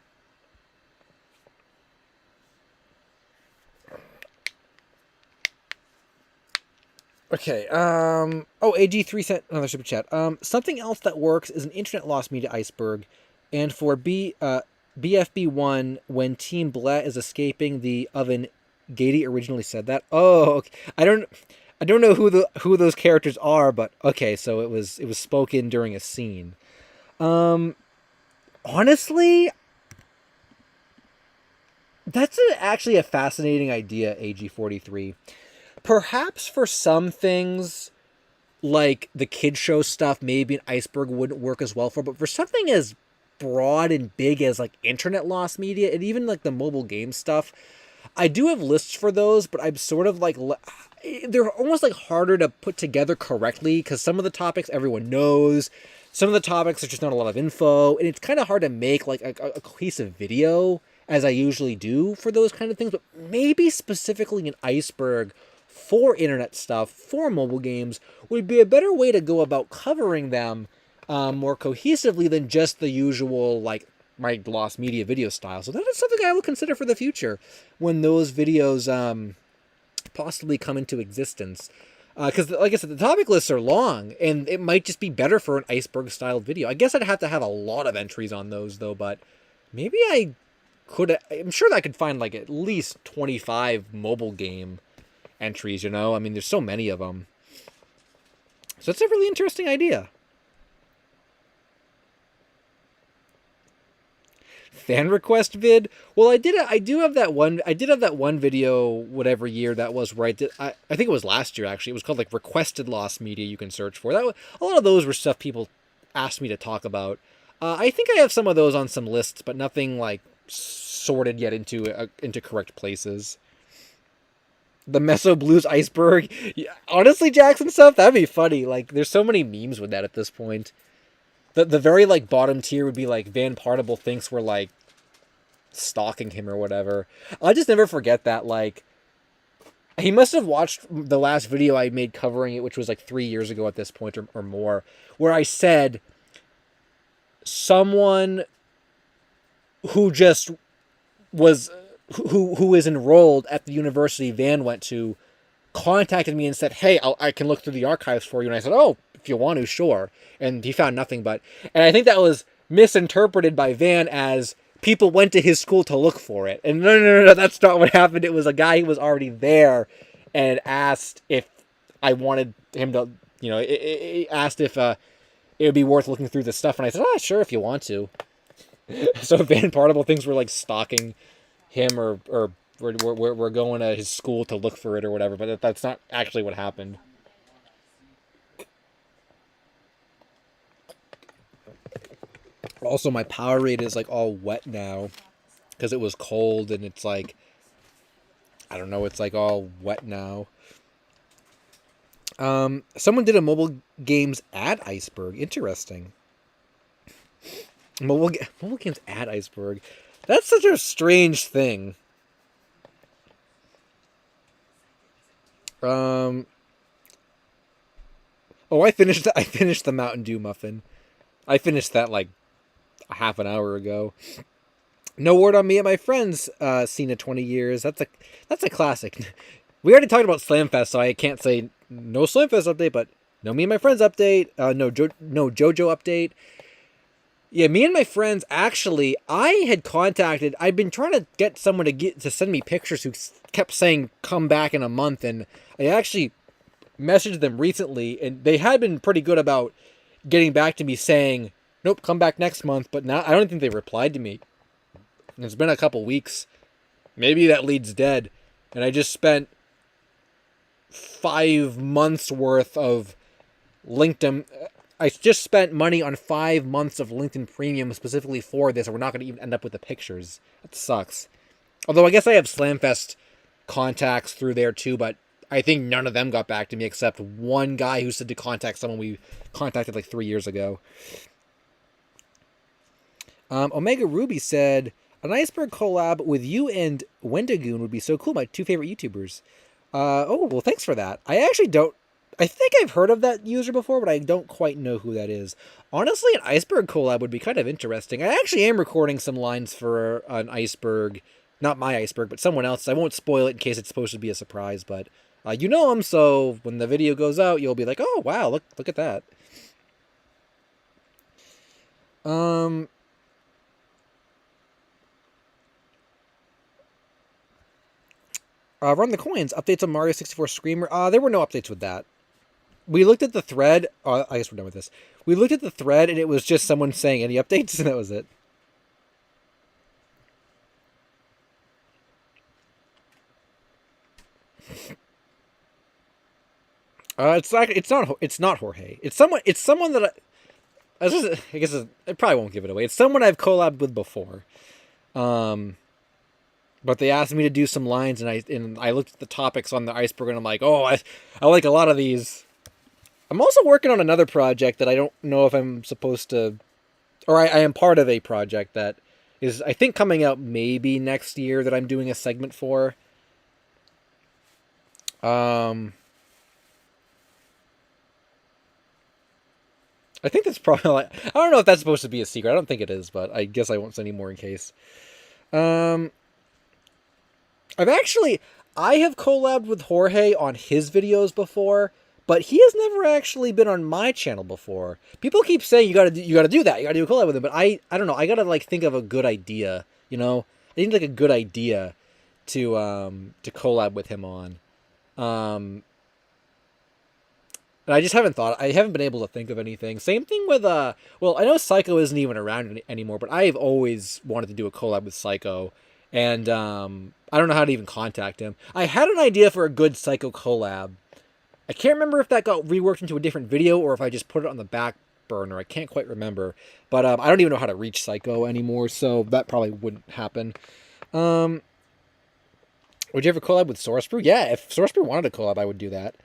AG3 sent another super chat. Something else that works is an internet loss media iceberg, and for BFB1 when Team Blatt is escaping the oven. Gady originally said that. Oh, okay. I don't know who those characters are, but okay. So it was spoken during a scene. Honestly, that's actually a fascinating idea. AG43. Perhaps for some things, like the kid show stuff, maybe an iceberg wouldn't work as well for. But for something as broad and big as like internet loss media and even like the mobile game stuff, I do have lists for those, but I'm sort of like they're almost like harder to put together correctly because some of the topics everyone knows, some of the topics there's just not a lot of info, and it's kind of hard to make like a cohesive video as I usually do for those kind of things. But maybe specifically an iceberg for internet stuff, for mobile games, would be a better way to go about covering them more cohesively than just the usual like my lost media video style. So that is something I will consider for the future when those videos possibly come into existence. Because, like I said, the topic lists are long, and it might just be better for an iceberg-style video. I guess I'd have to have a lot of entries on those, though, but maybe I could... I'm sure that I could find, like, at least 25 mobile game entries, you know? I mean, there's so many of them. So it's a really interesting idea. Fan request vid. Well, I did have that one video whatever year that was where I think it was last year actually. It was called like requested lost media you can search for. A lot of those were stuff people asked me to talk about. I think I have some of those on some lists, but nothing like sorted yet into correct places. The Meso Blues iceberg. Yeah, honestly, Jackson stuff, that'd be funny. Like there's so many memes with that at this point. The very like bottom tier would be like Van Partible thinks we're like stalking him or whatever. I'll just never forget that. Like he must have watched the last video I made covering it, which was like 3 years ago at this point or more, where I said someone who just was who is enrolled at the university Van went to contacted me and said, "Hey, I can look through the archives for you." And I said, "Oh, if you want to, sure." And he found nothing but. And I think that was misinterpreted by Van as people went to his school to look for it. And no, that's not what happened. It was a guy who was already there and asked if I wanted him to, you know, asked if it would be worth looking through the stuff. And I said, "Oh, sure, if you want to." So Van Partible thinks we're like stalking him or we're going to his school to look for it or whatever. But that's not actually what happened. Also, my Powerade is like all wet now because it was cold and it's like, I don't know, it's like all wet now. Someone did a mobile games ad iceberg. Interesting. Mobile games ad iceberg. That's such a strange thing. Oh, I finished the Mountain Dew muffin. I finished that like a half an hour ago. No word on me and my friends. Seen it 20 years. That's a classic. We already talked about Slamfest, so I can't say no Slamfest update, but no me and my friends update. No JoJo update. Yeah, me and my friends actually. I'd been trying to get someone to send me pictures who kept saying come back in a month, and I actually messaged them recently, and they had been pretty good about getting back to me saying, "Nope, come back next month." But now I don't think they replied to me. And it's been a couple weeks. Maybe that lead's dead, and I just spent 5 months worth of LinkedIn I just spent money on 5 months of LinkedIn Premium specifically for this, and we're not going to even end up with the pictures. That sucks. Although I guess I have Slamfest contacts through there too, but I think none of them got back to me except one guy who said to contact someone we contacted like 3 years ago. Omega Ruby said, an iceberg collab with you and Wendigoon would be so cool. My 2 favorite YouTubers. Well, thanks for that. I actually don't. I think I've heard of that user before, but I don't quite know who that is. Honestly, an iceberg collab would be kind of interesting. I actually am recording some lines for an iceberg. Not my iceberg, but someone else. I won't spoil it in case it's supposed to be a surprise, but you know him, so when the video goes out, you'll be like, oh, wow, look at that. Run the coins. Updates on Mario 64 Screamer. There were no updates with that. We looked at the thread. I guess we're done with this. We looked at the thread, and it was just someone saying any updates, and that was it. It's not Jorge. It's someone that I guess I probably won't give it away. It's someone I've collabed with before. But they asked me to do some lines, and I looked at the topics on the iceberg, and I'm like, oh, I like a lot of these. I'm also working on another project that I don't know if I'm supposed to, or I am part of a project that is, I think, coming out maybe next year that I'm doing a segment for. I think that's probably like, I don't know if that's supposed to be a secret. I don't think it is, but I guess I won't say any more in case. I have collabed with Jorge on his videos before, but he has never actually been on my channel before. People keep saying you gotta do that. You gotta do a collab with him, but I don't know. I gotta like think of a good idea. You know, I need like a good idea to collab with him on. And I just haven't thought. I haven't been able to think of anything. Same thing with well, I know Psycho isn't even around anymore, but I've always wanted to do a collab with Psycho, and I don't know how to even contact him. I had an idea for a good Psycho collab. I can't remember if that got reworked into a different video or if I just put it on the back burner. I can't quite remember, but I don't even know how to reach Psycho anymore, so that probably wouldn't happen. Would you ever collab with Source Brew? Yeah, if Source Brew wanted to collab, I would do that.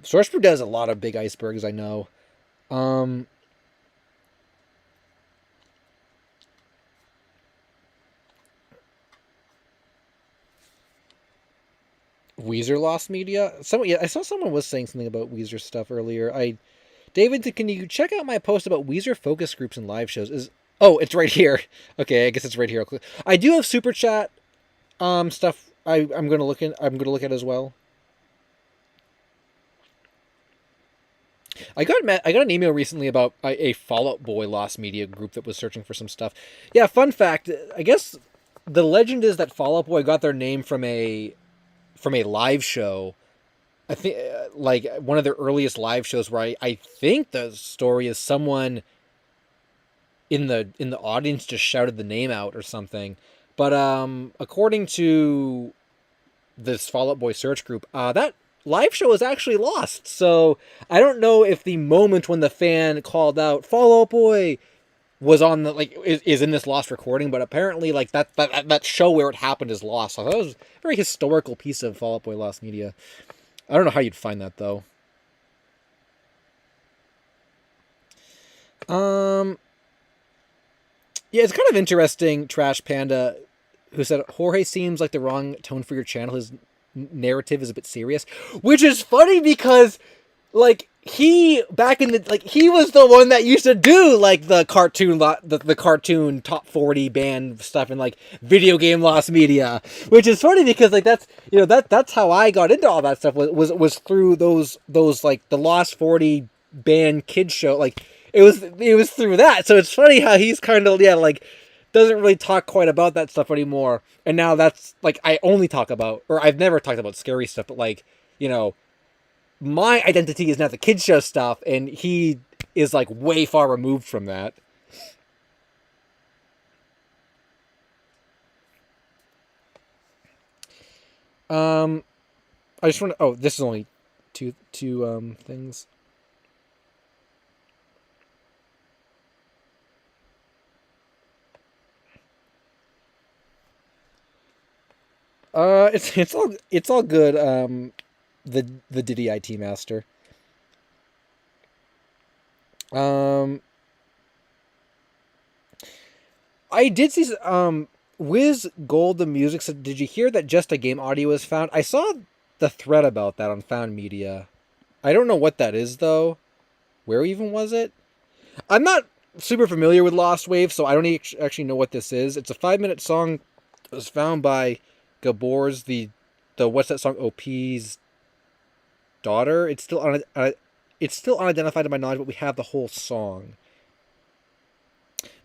Source Brew does a lot of big icebergs, I know. Weezer lost media. Yeah, I saw someone was saying something about Weezer stuff earlier. David, can you check out my post about Weezer focus groups and live shows? It's right here. Okay, I guess it's right here. I do have super chat stuff. I'm gonna look at as well. I got an email recently about a Fall Out Boy lost media group that was searching for some stuff. Yeah, fun fact. I guess the legend is that Fall Out Boy got their name from a live show. I think like one of their earliest live shows where I think the story is someone in the audience just shouted the name out or something. But according to this Fall Out Boy search group, that live show is actually lost. So I don't know if the moment when the fan called out Fall Out Boy was on the is in this lost recording, but apparently like that show where it happened is lost. So I thought it was a very historical piece of Fall Out Boy lost media. I don't know how you'd find that though. Yeah, it's kind of interesting. Trash Panda, who said Jorge seems like the wrong tone for your channel. His narrative is a bit serious, which is funny because like he back in the he was the one that used to do like the cartoon top 40 band stuff and like video game lost media, which is funny because like that's how I got into all that stuff was through those like the Lost 40 band kids show. Like it was through that. So it's funny how he's kind of like doesn't really talk quite about that stuff anymore. And now that's like I only talk about, or I've never talked about scary stuff, but like my identity is not the kids show stuff, and he is like way far removed from that. I just want to. Oh, this is only two things. It's all good. The Diddy IT master. Um, I did see Wiz Gold the music said, did you hear that just a game audio was found? I saw the thread about that on Found Media. I don't know what that is though. Where even was it? I'm not super familiar with Lost Wave, so I don't actually know what this is. It's a 5-minute song. It was found by Gabor's the what's that song? OP's daughter. It's still unidentified to my knowledge, but we have the whole song.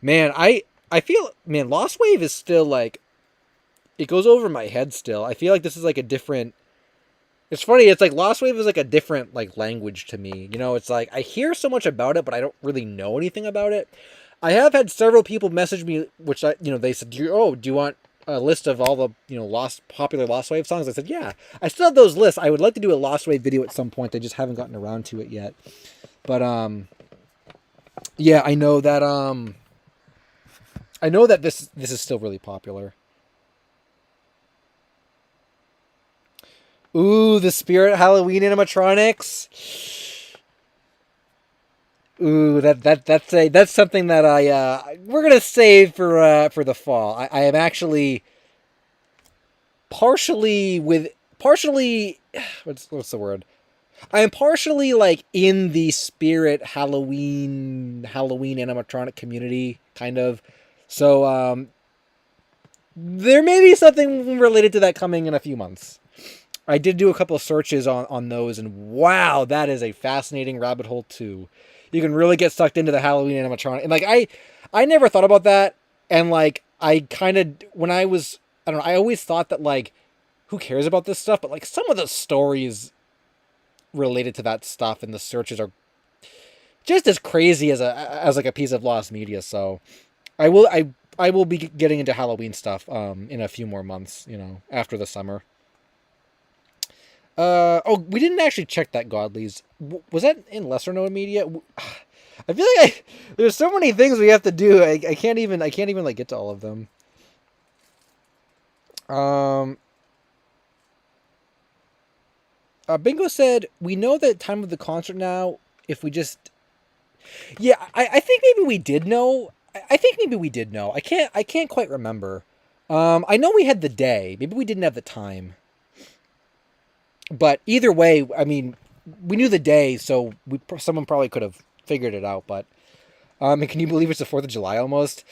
Man, I feel, man, Lost Wave is still like, it goes over my head still. I feel like this is like a different. It's funny. It's like Lost Wave is like a different like language to me. You know, it's like I hear so much about it, but I don't really know anything about it. I have had several people message me, which they said, do you want a list of all the popular Lost Wave songs? I said, yeah. I still have those lists. I would like to do a Lost Wave video at some point. I just haven't gotten around to it yet. But yeah, I know that this is still really popular. Ooh, the Spirit Halloween animatronics. Ooh, that's something that we're gonna save for the fall. I am actually partially what's the word? I am partially like in the Spirit Halloween animatronic community, kind of. So there may be something related to that coming in a few months. I did do a couple of searches on those, and wow, that is a fascinating rabbit hole too. You can really get sucked into the Halloween animatronic, and like I never thought about that, and like I kind of I don't know, I always thought that like who cares about this stuff, but like some of the stories related to that stuff and the searches are just as crazy as like a piece of lost media. So I will be getting into Halloween stuff in a few more months, after the summer. Oh, we didn't actually check that Godly's. Was that in lesser known media? I feel like there's so many things we have to do. I can't even like get to all of them. Bingo said we know the time of the concert now. If we just, yeah, I think maybe we did know. I think maybe we did know. I can't quite remember. I know we had the day. Maybe we didn't have the time. But either way, I mean, we knew the day, so someone probably could have figured it out. But and can you believe it's the 4th of July almost?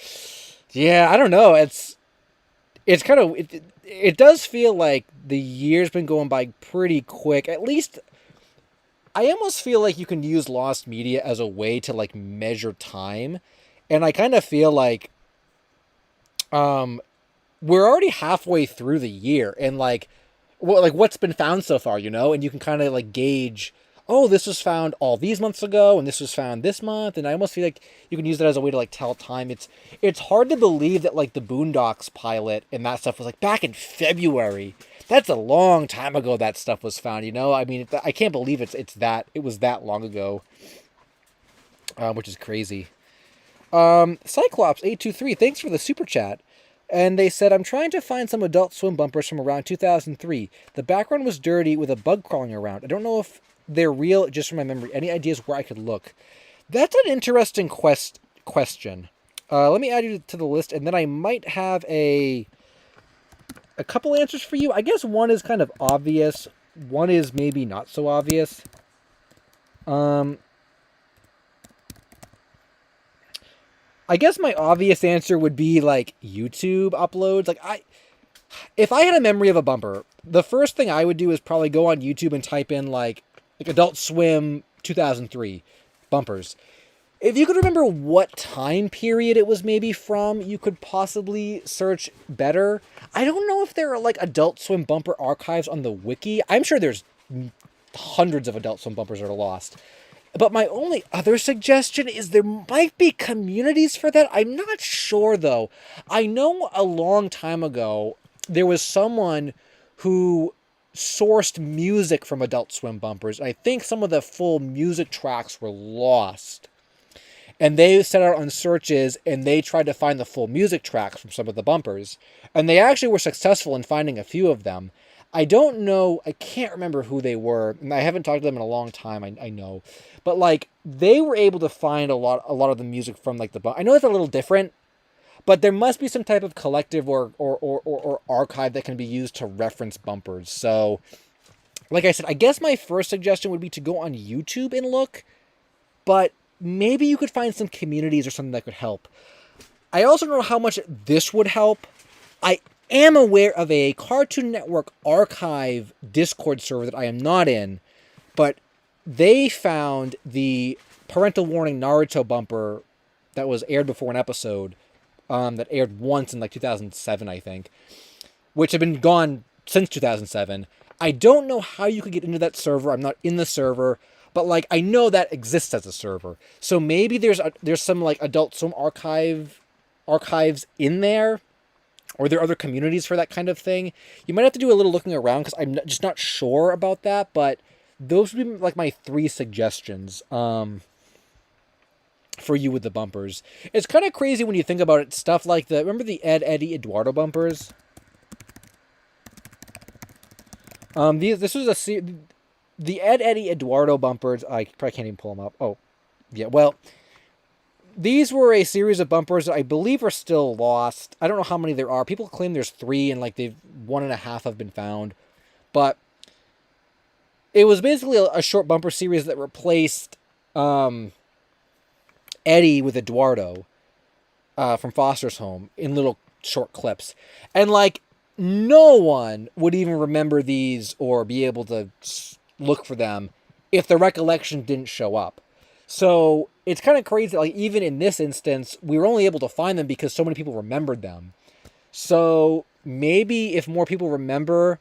Yeah, I don't know. It's kind of it does feel like the year's been going by pretty quick. At least I almost feel like you can use lost media as a way to like measure time, and I kind of feel like we're already halfway through the year, and like what's been found so far, and you can kind of like gauge, oh, this was found all these months ago, and this was found this month, and I almost feel like you can use that as a way to like tell time. It's hard to believe that like the Boondocks pilot and that stuff was like back in February. That's a long time ago that stuff was found. I mean, I can't believe it was that long ago, which is crazy. Cyclops 823, thanks for the super chat. And they said, I'm trying to find some Adult Swim bumpers from around 2003. The background was dirty with a bug crawling around. I don't know if they're real, just from my memory. Any ideas where I could look? That's an interesting question. Let me add you to the list, and then I might have a couple answers for you. I guess one is kind of obvious. One is maybe not so obvious. I guess my obvious answer would be like YouTube uploads. Like if I had a memory of a bumper, the first thing I would do is probably go on YouTube and type in like Adult Swim 2003 bumpers. If you could remember what time period it was maybe from, you could possibly search better. I don't know if there are like Adult Swim bumper archives on the wiki. I'm sure there's hundreds of Adult Swim bumpers that are lost. But my only other suggestion is there might be communities for that. I'm not sure, though. I know a long time ago, there was someone who sourced music from Adult Swim bumpers. I think some of the full music tracks were lost. and they set out on searches and they tried to find the full music tracks from some of the bumpers, and they actually were successful in finding a few of them. I don't know, I can't remember who they were, and I haven't talked to them in a long time, I know. But like they were able to find a lot of the music from like I know it's a little different, but there must be some type of collective or archive that can be used to reference bumpers. So like I said, I guess my first suggestion would be to go on YouTube and look, but maybe you could find some communities or something that could help. I also don't know how much this would help. I am aware of a Cartoon Network archive Discord server that I am not in, but they found the parental warning Naruto bumper that was aired before an episode, that aired once in like 2007, I think, which had been gone since 2007. I don't know how you could get into that server. I'm not in the server, but like I know that exists as a server. So maybe there's some like Adult Swim archives in there, or there are other communities for that kind of thing. You might have to do a little looking around because I'm just not sure about that. But those would be like my 3 suggestions for you with the bumpers. It's kind of crazy when you think about it. Stuff like remember the Ed, Eddie, Eduardo bumpers? This was the Ed, Eddie, Eduardo bumpers. I probably can't even pull them up. Oh, yeah. Well, these were a series of bumpers that I believe are still lost. I don't know how many there are. People claim there's 3, and like 1.5 have been found. But it was basically a short bumper series that replaced Eddie with Eduardo from Foster's Home in little short clips, and like no one would even remember these or be able to look for them if the recollection didn't show up. So it's kind of crazy. Like even in this instance, we were only able to find them because so many people remembered them. So maybe if more people remember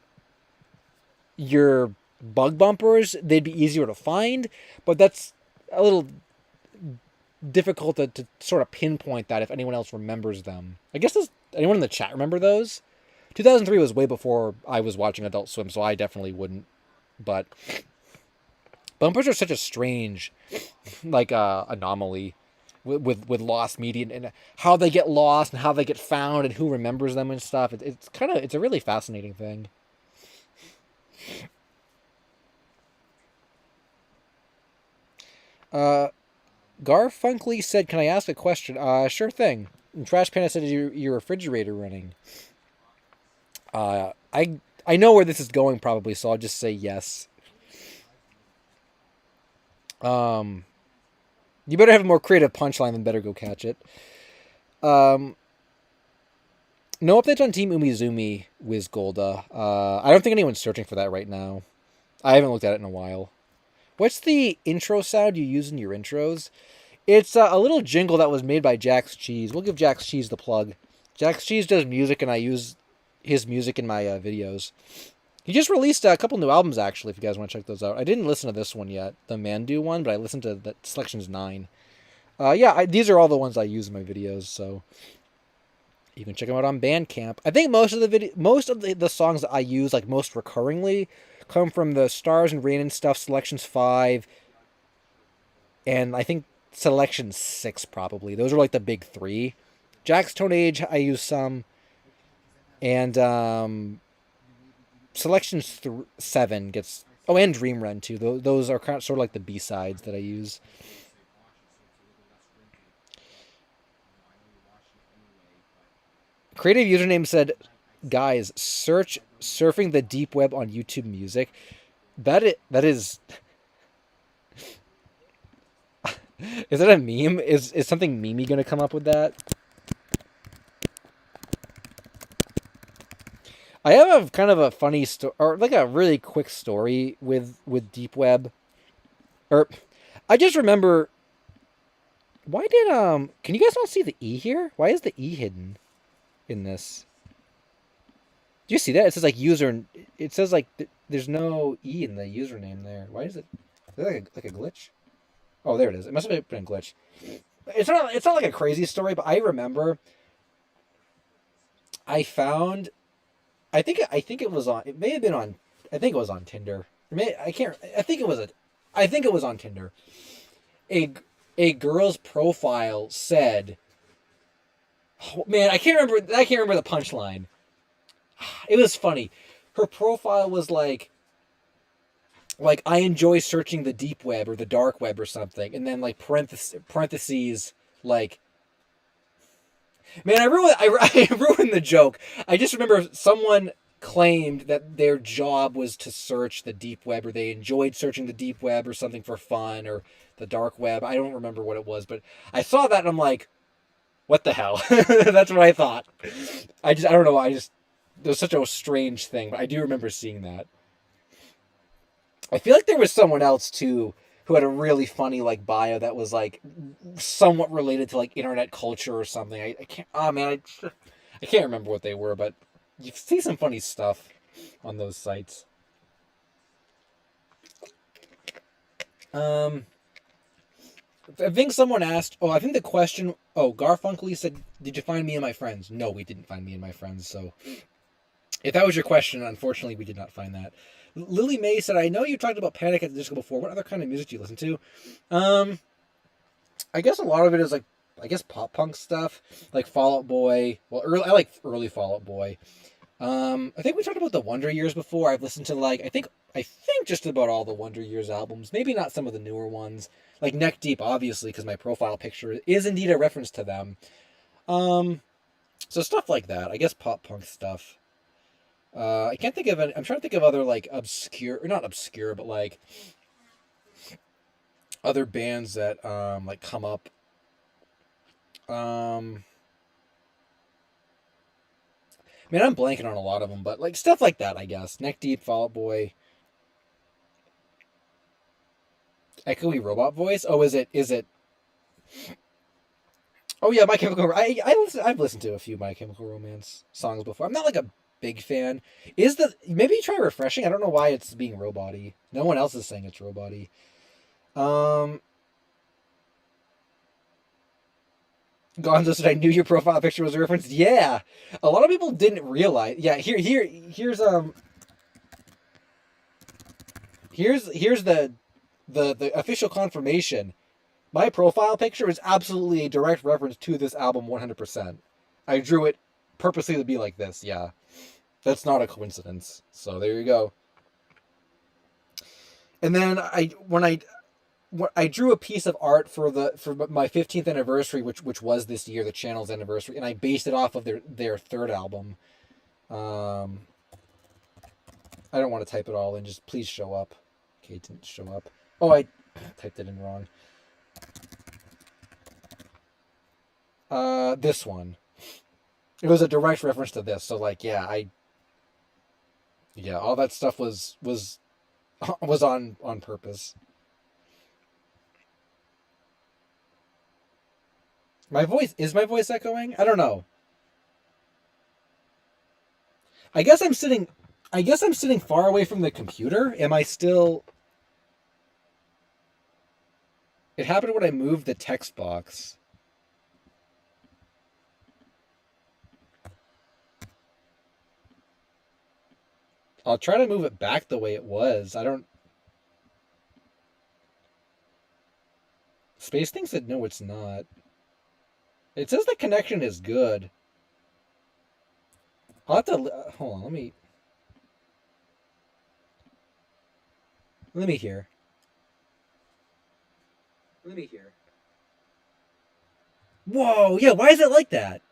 your bug bumpers, they'd be easier to find. But that's a little difficult to sort of pinpoint that if anyone else remembers them. I guess does anyone in the chat remember those? 2003 was way before I was watching Adult Swim, so I definitely wouldn't. But bumpers are such a strange, like, anomaly with lost media and how they get lost and how they get found and who remembers them and stuff. It's a really fascinating thing. Garfunkel said, "Can I ask a question?" Sure thing. And Trash Panda said, "Is your refrigerator running?" I know where this is going probably, so I'll just say yes. You better have a more creative punchline than better go catch it. No updates on Team Umizoomi, Wiz Golda. I don't think anyone's searching for that right now. I haven't looked at it in a while. What's the intro sound you use in your intros? It's a little jingle that was made by Jax Cheese. We'll give Jax Cheese the plug. Jax Cheese does music, and I use his music in my videos. He just released a couple new albums, actually, if you guys want to check those out. I didn't listen to this one yet, the Mandu one, but I listened to the Selections 9. These are all the ones I use in my videos, so you can check them out on Bandcamp. I think most of the songs that I use, like most recurringly, come from the Stars and Rain and Stuff Selections 5, and I think Selection 6 probably. Those are like the big 3. Jack's Tone Age, I use some, and Selection 7 gets... Oh, and Dream Run, too. Those are kind of sort of like the B-sides that I use. Creative Username said, "Guys, search Surfing the Deep Web on YouTube Music." That is... Is that a meme? Is something memey going to come up with that? I have a kind of a funny story, or like a really quick story with Deep Web. I just remember, why did, can you guys not see the E here? Why is the E hidden in this? Do you see that? It says like user, it says like, there's no E in the username there. Why is it? Is that like a glitch? Oh, there it is. It must have been a glitch. It's not like a crazy story, but I remember I found, I think it was on, it may have been on, I think it was on Tinder. I think it was on Tinder. a girl's profile said, oh, man, I can't remember the punchline. It was funny. Her profile was like I enjoy searching the deep web or the dark web or something, and then like parentheses like, man, I ruined the joke. I just remember someone claimed that their job was to search the deep web, or they enjoyed searching the deep web or something for fun, or the dark web. I don't remember what it was, but I saw that and I'm like, what the hell? That's what I thought. I don't know. It was such a strange thing, but I do remember seeing that. I feel like there was someone else too who had a really funny like bio that was like somewhat related to like internet culture or something. I can't. Oh man, I can't remember what they were, but you see some funny stuff on those sites. I think someone asked. Oh, I think the question. Oh, Garfunkel said, "Did you find me and my friends?" No, we didn't find me and my friends. So, if that was your question, unfortunately, we did not find that. Lily May said, "I know you talked about Panic at the Disco before. What other kind of music do you listen to?" I guess a lot of it is like, I guess pop punk stuff, like Fall Out Boy. Well, I like early Fall Out Boy. I think we talked about the Wonder Years before. I've listened to like I think just about all the Wonder Years albums. Maybe not some of the newer ones, like Neck Deep, obviously, because my profile picture is indeed a reference to them. So stuff like that. I guess pop punk stuff. I can't think of any. I'm trying to think of other like obscure, or not obscure, but like other bands that like come up. Um, Man, I'm blanking on a lot of them, but like stuff like that, I guess. Neck Deep, Fall Out Boy, echoey robot voice. Oh, is it? Is it? Oh yeah, My Chemical. I've listened to a few My Chemical Romance songs before. I'm not like a big fan. Is the maybe try refreshing? I don't know why it's being roboty. No one else is saying it's roboty. Um, Gonzo said, "I knew your profile picture was a reference." Yeah, a lot of people didn't realize. Yeah, here's the official confirmation. My profile picture is absolutely a direct reference to this album 100%. I drew it purposely to be like this, yeah. That's not a coincidence. So there you go. And then I drew a piece of art for my 15th anniversary, which was this year, the channel's anniversary, and I based it off of their third album. I don't want to type it all in, just please show up. Okay, it didn't show up. Oh, I typed it in wrong. This one. It was a direct reference to this, so like yeah, all that stuff was on purpose. My voice echoing? I don't know. I guess I'm sitting far away from the computer. Am I still? It happened when I moved the text box. I'll try to move it back the way it was. I don't. Space Thing said no, it's not. It says the connection is good. I'll have to hold on. Let me hear. Let me hear. Whoa, yeah. Why is it like that?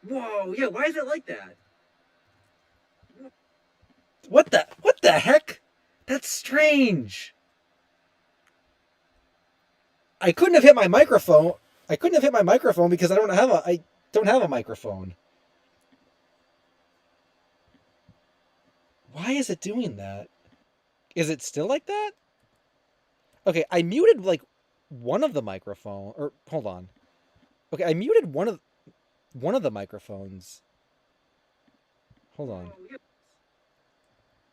Whoa, yeah. Why is it like that? What the heck? That's strange. I couldn't have hit my microphone. I couldn't have hit my microphone because I don't have a microphone. Why is it doing that? Is it still like that? Okay, I muted like one of the microphone or hold on. Okay, I muted one of the microphones. Hold on.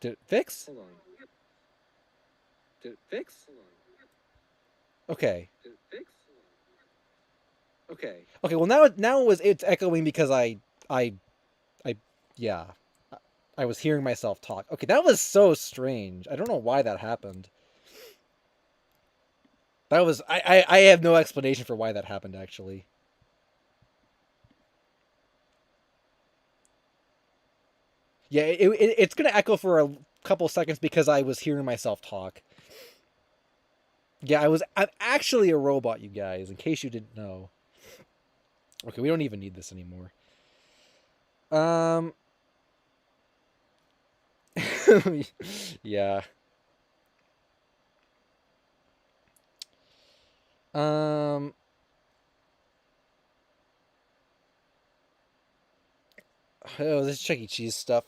Did it fix? Hold on. Did it fix? Okay. Did it fix? Okay. Okay, well now it's echoing because I yeah. I was hearing myself talk. Okay, that was so strange. I don't know why that happened. That was I have no explanation for why that happened actually. Yeah, it's gonna echo for a couple seconds because I was hearing myself talk. Yeah, I'm actually a robot, you guys. In case you didn't know. Okay, we don't even need this anymore. Um. Yeah. Um. Oh, this Chuck E. Cheese stuff.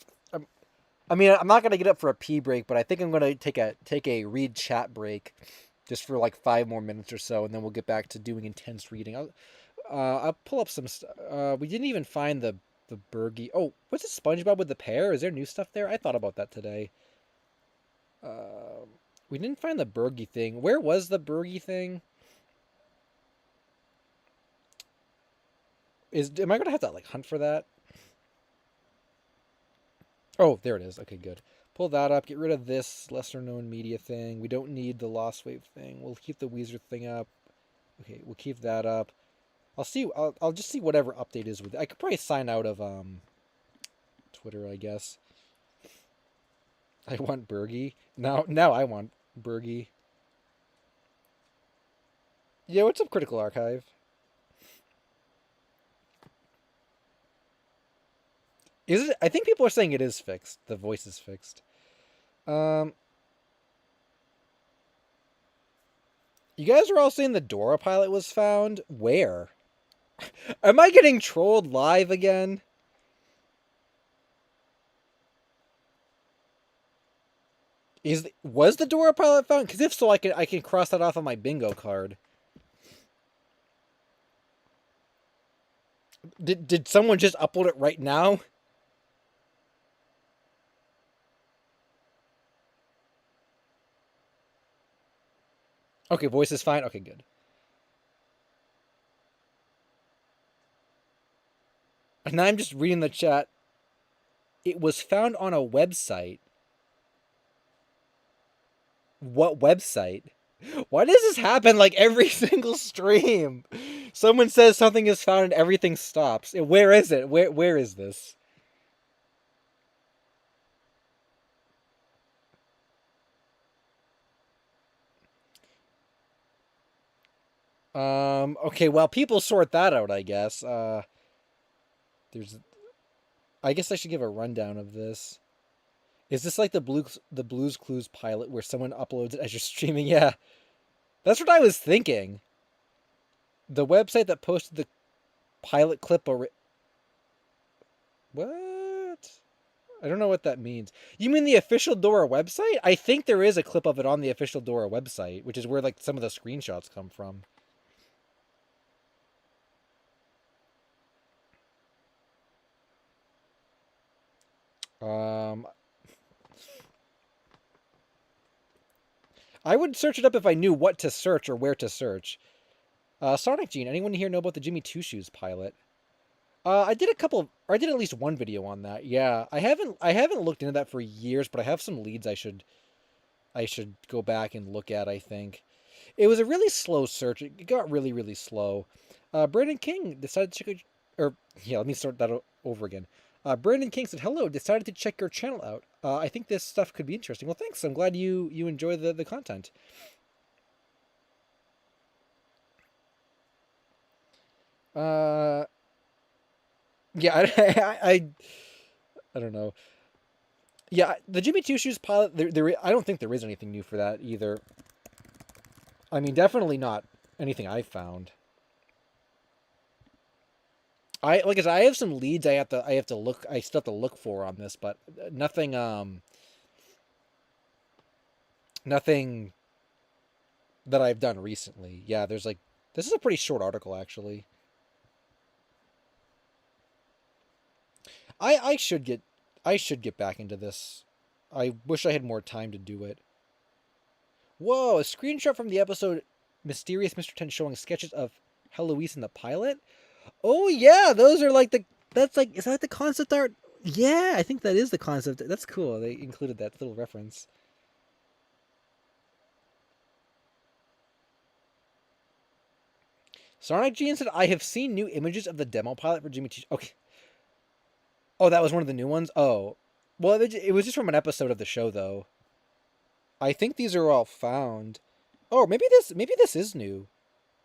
I mean, I'm not gonna get up for a pee break, but I think I'm gonna take a read chat break, just for like 5 more minutes or so, and then we'll get back to doing intense reading. I'll pull up some. We didn't even find the Bergie. Oh, what's this SpongeBob with the pear? Is there new stuff there? I thought about that today. We didn't find the Bergie thing. Where was the Bergie thing? Am I gonna have to like hunt for that? Oh, there it is. Okay, good. Pull that up. Get rid of this lesser known media thing. We don't need the Lost Wave thing. We'll keep the Weezer thing up. Okay, we'll keep that up. I'll see. I'll just see whatever update is with it. I could probably sign out of Twitter, I guess. I want Bergie. Now I want Bergie. Yeah, what's up, Critical Archive? Is it? I think people are saying it is fixed. The voice is fixed. Um, you guys are all saying the Dora pilot was found. Where? Am I getting trolled live again? Was the Dora pilot found? Because if so, I can cross that off on my bingo card. Did someone just upload it right now? Okay, voice is fine. Okay, good. And now I'm just reading the chat. It was found on a website. What website? Why does this happen like every single stream? Someone says something is found and everything stops. Where is it? Where is this? Okay, well, people sort that out, I guess. There's I guess I should give a rundown of this. Is this like the Blues Clues pilot where someone uploads it as you're streaming? Yeah. That's what I was thinking. The website that posted the pilot clip what? I don't know what that means. You mean the official Dora website? I think there is a clip of it on the official Dora website, which is where like some of the screenshots come from. Um, I would search it up if I knew what to search or where to search. Sonic Gene, anyone here know about the Jimmy Two Shoes pilot? I did a couple, or I did at least one video on that. Yeah, I haven't looked into that for years, but I have some leads I should go back and look at. I think it was a really slow search. It got really slow. Brandon King decided to check, or yeah, let me start that over again. Brandon King said, "Hello, decided to check your channel out. I think this stuff could be interesting." Well, thanks. I'm glad you enjoy the content. Uh, yeah, I don't know. Yeah, the Jimmy Two Shoes pilot. I don't think there is anything new for that either. I mean, definitely not anything I've found. Like I said, I have some leads. I have to look. I still have to look for on this, but nothing. Nothing that I've done recently. Yeah, there's like this is a pretty short article actually. I should get back into this. I wish I had more time to do it. Whoa, a screenshot from the episode Mysterious Mr. 10 showing sketches of Heloise in the pilot? Oh yeah, those are like that's like is that the concept art? Yeah, I think that is the concept. That's cool. They included that little reference. Sonic Gene said, I have seen new images of the demo pilot for Jimmy T. Okay. Oh, that was one of the new ones? Oh. Well, it was just from an episode of the show, though. I think these are all found. Oh, maybe this is new.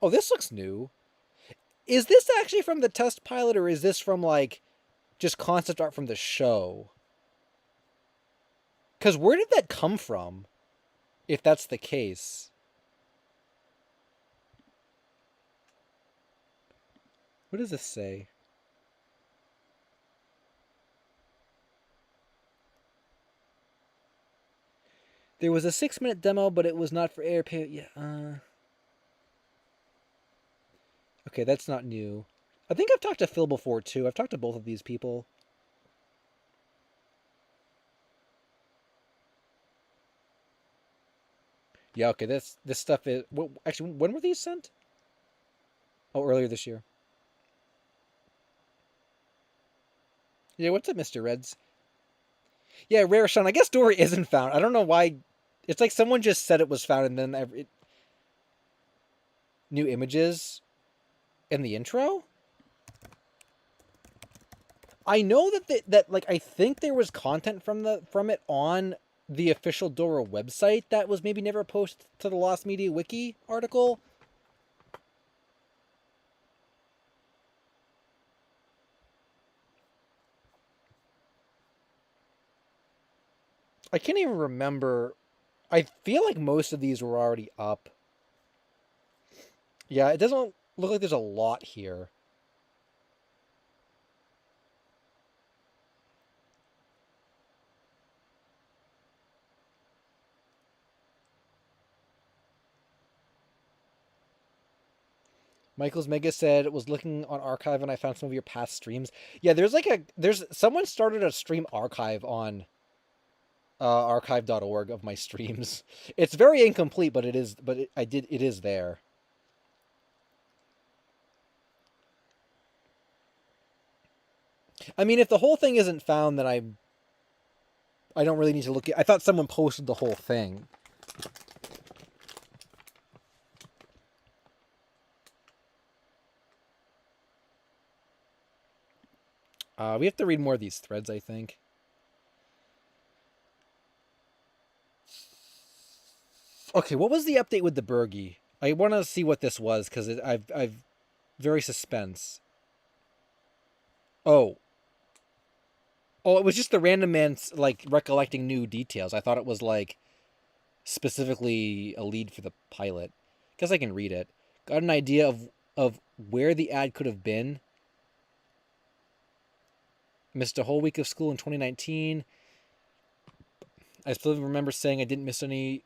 Oh, this looks new. Is this actually from the test pilot, or is this from, like, just concept art from the show? Because where did that come from, if that's the case? What does this say? There was a 6-minute demo, but it was not for air pay. Yeah. Okay, that's not new. I think I've talked to Phil before, too. I've talked to both of these people. Yeah, okay, this stuff is... actually, when were these sent? Oh, earlier this year. Yeah, what's up, Mr. Reds? Yeah, Rare Sean. I guess Dory isn't found. I don't know why. It's like someone just said it was found, and then new images in the intro. I know that like I think there was content from it on the official Dora website that was maybe never posted to the Lost Media Wiki article. I can't even remember. I feel like most of these were already up. Yeah, it doesn't look like there's a lot here. Michael's Mega said it was looking on archive and I found some of your past streams. Yeah, there's someone started a stream archive on archive.org of my streams. It's very incomplete, but it is there. I mean, if the whole thing isn't found, then I don't really need to look at. I thought someone posted the whole thing. We have to read more of these threads, I think. Okay, what was the update with the Bergie? I want to see what this was because I've very suspense. Oh, it was just the random man like recollecting new details. I thought it was like specifically a lead for the pilot. Guess I can read it. Got an idea of where the ad could have been. Missed a whole week of school in 2019. I still remember saying I didn't miss any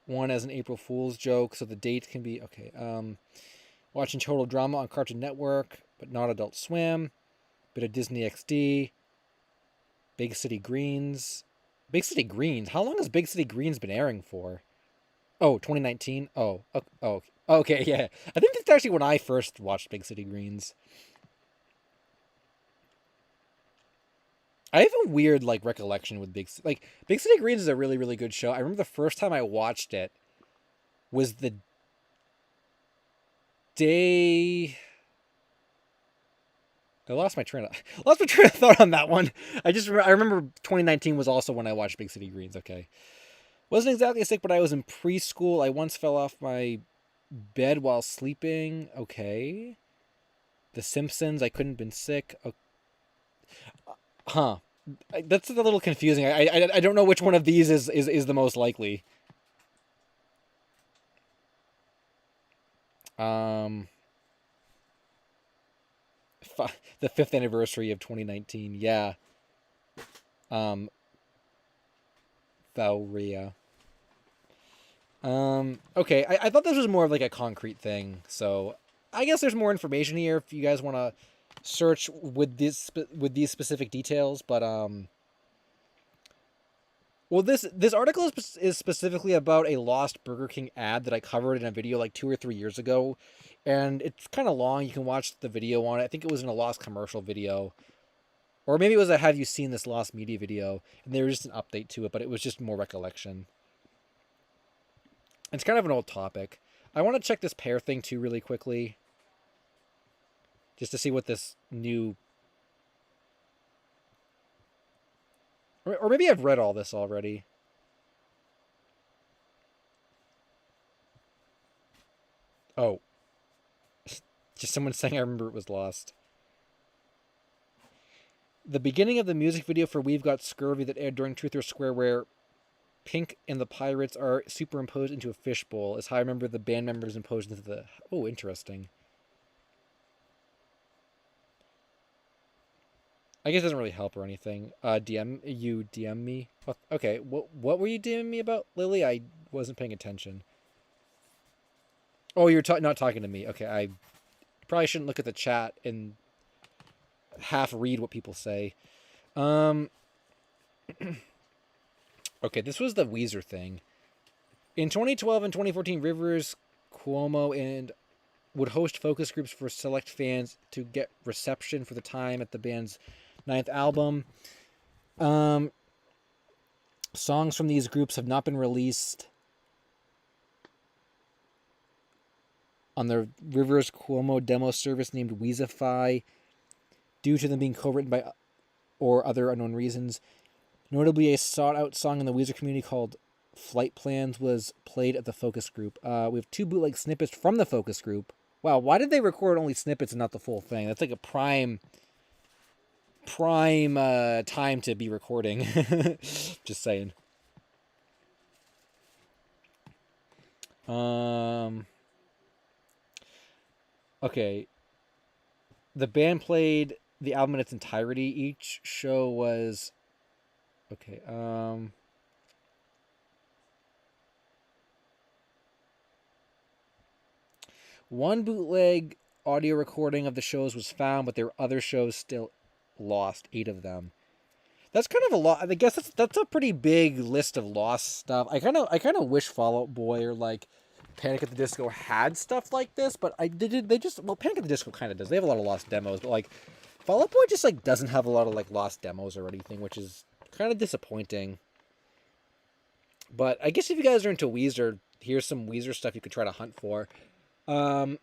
one as an April Fool's joke, so the date can be okay. Watching total drama on Cartoon Network, but not Adult Swim. Bit of Disney XD. Big City Greens. Big City Greens? How long has Big City Greens been airing for? Oh, 2019? Oh, okay, yeah. I think that's actually when I first watched Big City Greens. I have a weird like recollection with Big City Greens is a really, really good show. I remember the first time I watched it was the day I lost my train of thought on that one. I remember 2019 was also when I watched Big City Greens. Okay, wasn't exactly sick, but I was in preschool. I once fell off my bed while sleeping. Okay, The Simpsons. I couldn't have been sick. Huh. That's a little confusing. I don't know which one of these is the most likely. The 5th anniversary of 2019. Yeah. Valria. Okay. I thought this was more of like a concrete thing. So I guess there's more information here if you guys want to search with these specific details. But well, this article is specifically about a lost Burger King ad that I covered in a video like 2 or 3 years ago, and it's kind of long. You can watch the video on it. I think it was in a lost commercial video, or maybe it was a Have You Seen This Lost Media video, and there was just an update to it, but it was just more recollection. It's kind of an old topic. I want to check this pair thing too really quickly. just to see what this new, or maybe I've read all this already. Oh, just someone saying I remember it was lost. The beginning of the music video for We've Got Scurvy that aired during Truth or Square, where Pink and the Pirates are superimposed into a fishbowl, is how I remember the band members imposed into the... Oh, interesting. I guess it doesn't really help or anything. DM me? Okay, what were you DMing me about, Lily? I wasn't paying attention. Oh, you're not talking to me. Okay, I probably shouldn't look at the chat and half read what people say. Okay, this was the Weezer thing. In 2012 and 2014, Rivers Cuomo and would host focus groups for select fans to get reception for the time at the band's 9th album. Songs from these groups have not been released on the Rivers Cuomo demo service named Weezify due to them being co-written by or other unknown reasons. Notably, a sought-out song in the Weezer community called Flight Plans was played at the focus group. We have 2 bootleg snippets from the focus group. Wow, why did they record only snippets and not the full thing? That's like a prime time to be recording. Just saying. Okay. The band played the album in its entirety. Each show was... Okay, one bootleg audio recording of the shows was found, but there were other shows still lost, 8 of them. That's kind of a lot. I guess that's a pretty big list of lost stuff. I kind of wish Fall Out Boy or like Panic at the Disco had stuff like this, but Panic at the Disco kind of does. They have a lot of lost demos, but like Fall Out Boy just like doesn't have a lot of like lost demos or anything, which is kind of disappointing. But I guess if you guys are into Weezer, here's some Weezer stuff you could try to hunt for. I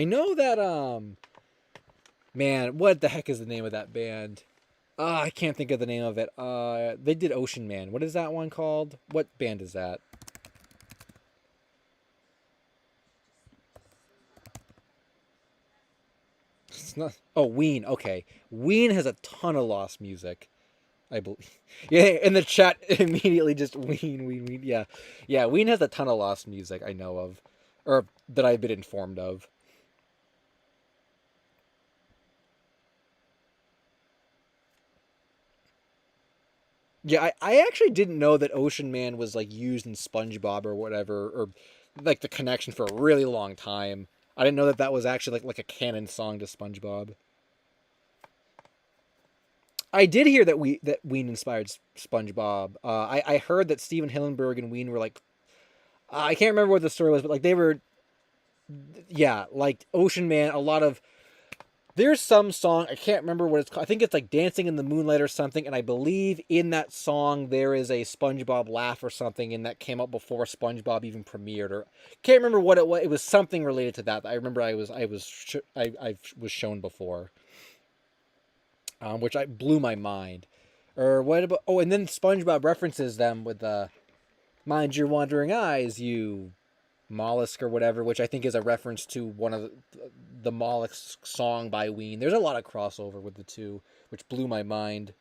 know that man, what the heck is the name of that band? I can't think of the name of it. They did Ocean Man. What is that one called? What band is that? It's not. Oh, Ween. Okay, Ween has a ton of lost music. I believe. Yeah, in the chat immediately just Ween. Yeah, yeah. Ween has a ton of lost music I know of, or that I've been informed of. Yeah, I actually didn't know that Ocean Man was like used in SpongeBob or whatever, or like the connection for a really long time. I didn't know that that was actually like a canon song to SpongeBob. I did hear that Ween inspired SpongeBob. I heard that Steven Hillenburg and Ween were like, I can't remember what the story was, but like they were, yeah, like Ocean Man. A lot of there's some song, I can't remember what it's called. I think it's like Dancing in the Moonlight or something, and I believe in that song there is a SpongeBob laugh or something, and that came out before SpongeBob even premiered. Or can't remember what it was. It was something related to that. I remember I was shown before, which blew my mind. Or what about? Oh, and then SpongeBob references them with the "Mind your wandering eyes, you mollusk" or whatever, which I think is a reference to one of the mollusk song by Ween. There's a lot of crossover with the two, which blew my mind.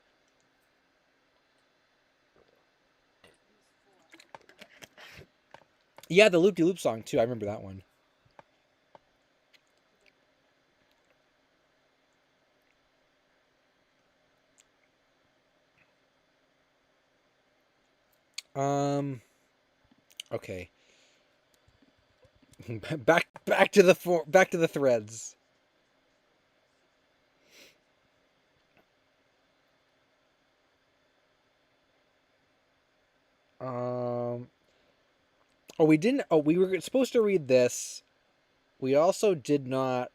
Yeah, the Loop De Loop song too. I remember that one. Okay. back to the threads. Oh, we didn't. Oh, we were supposed to read this. We also did not.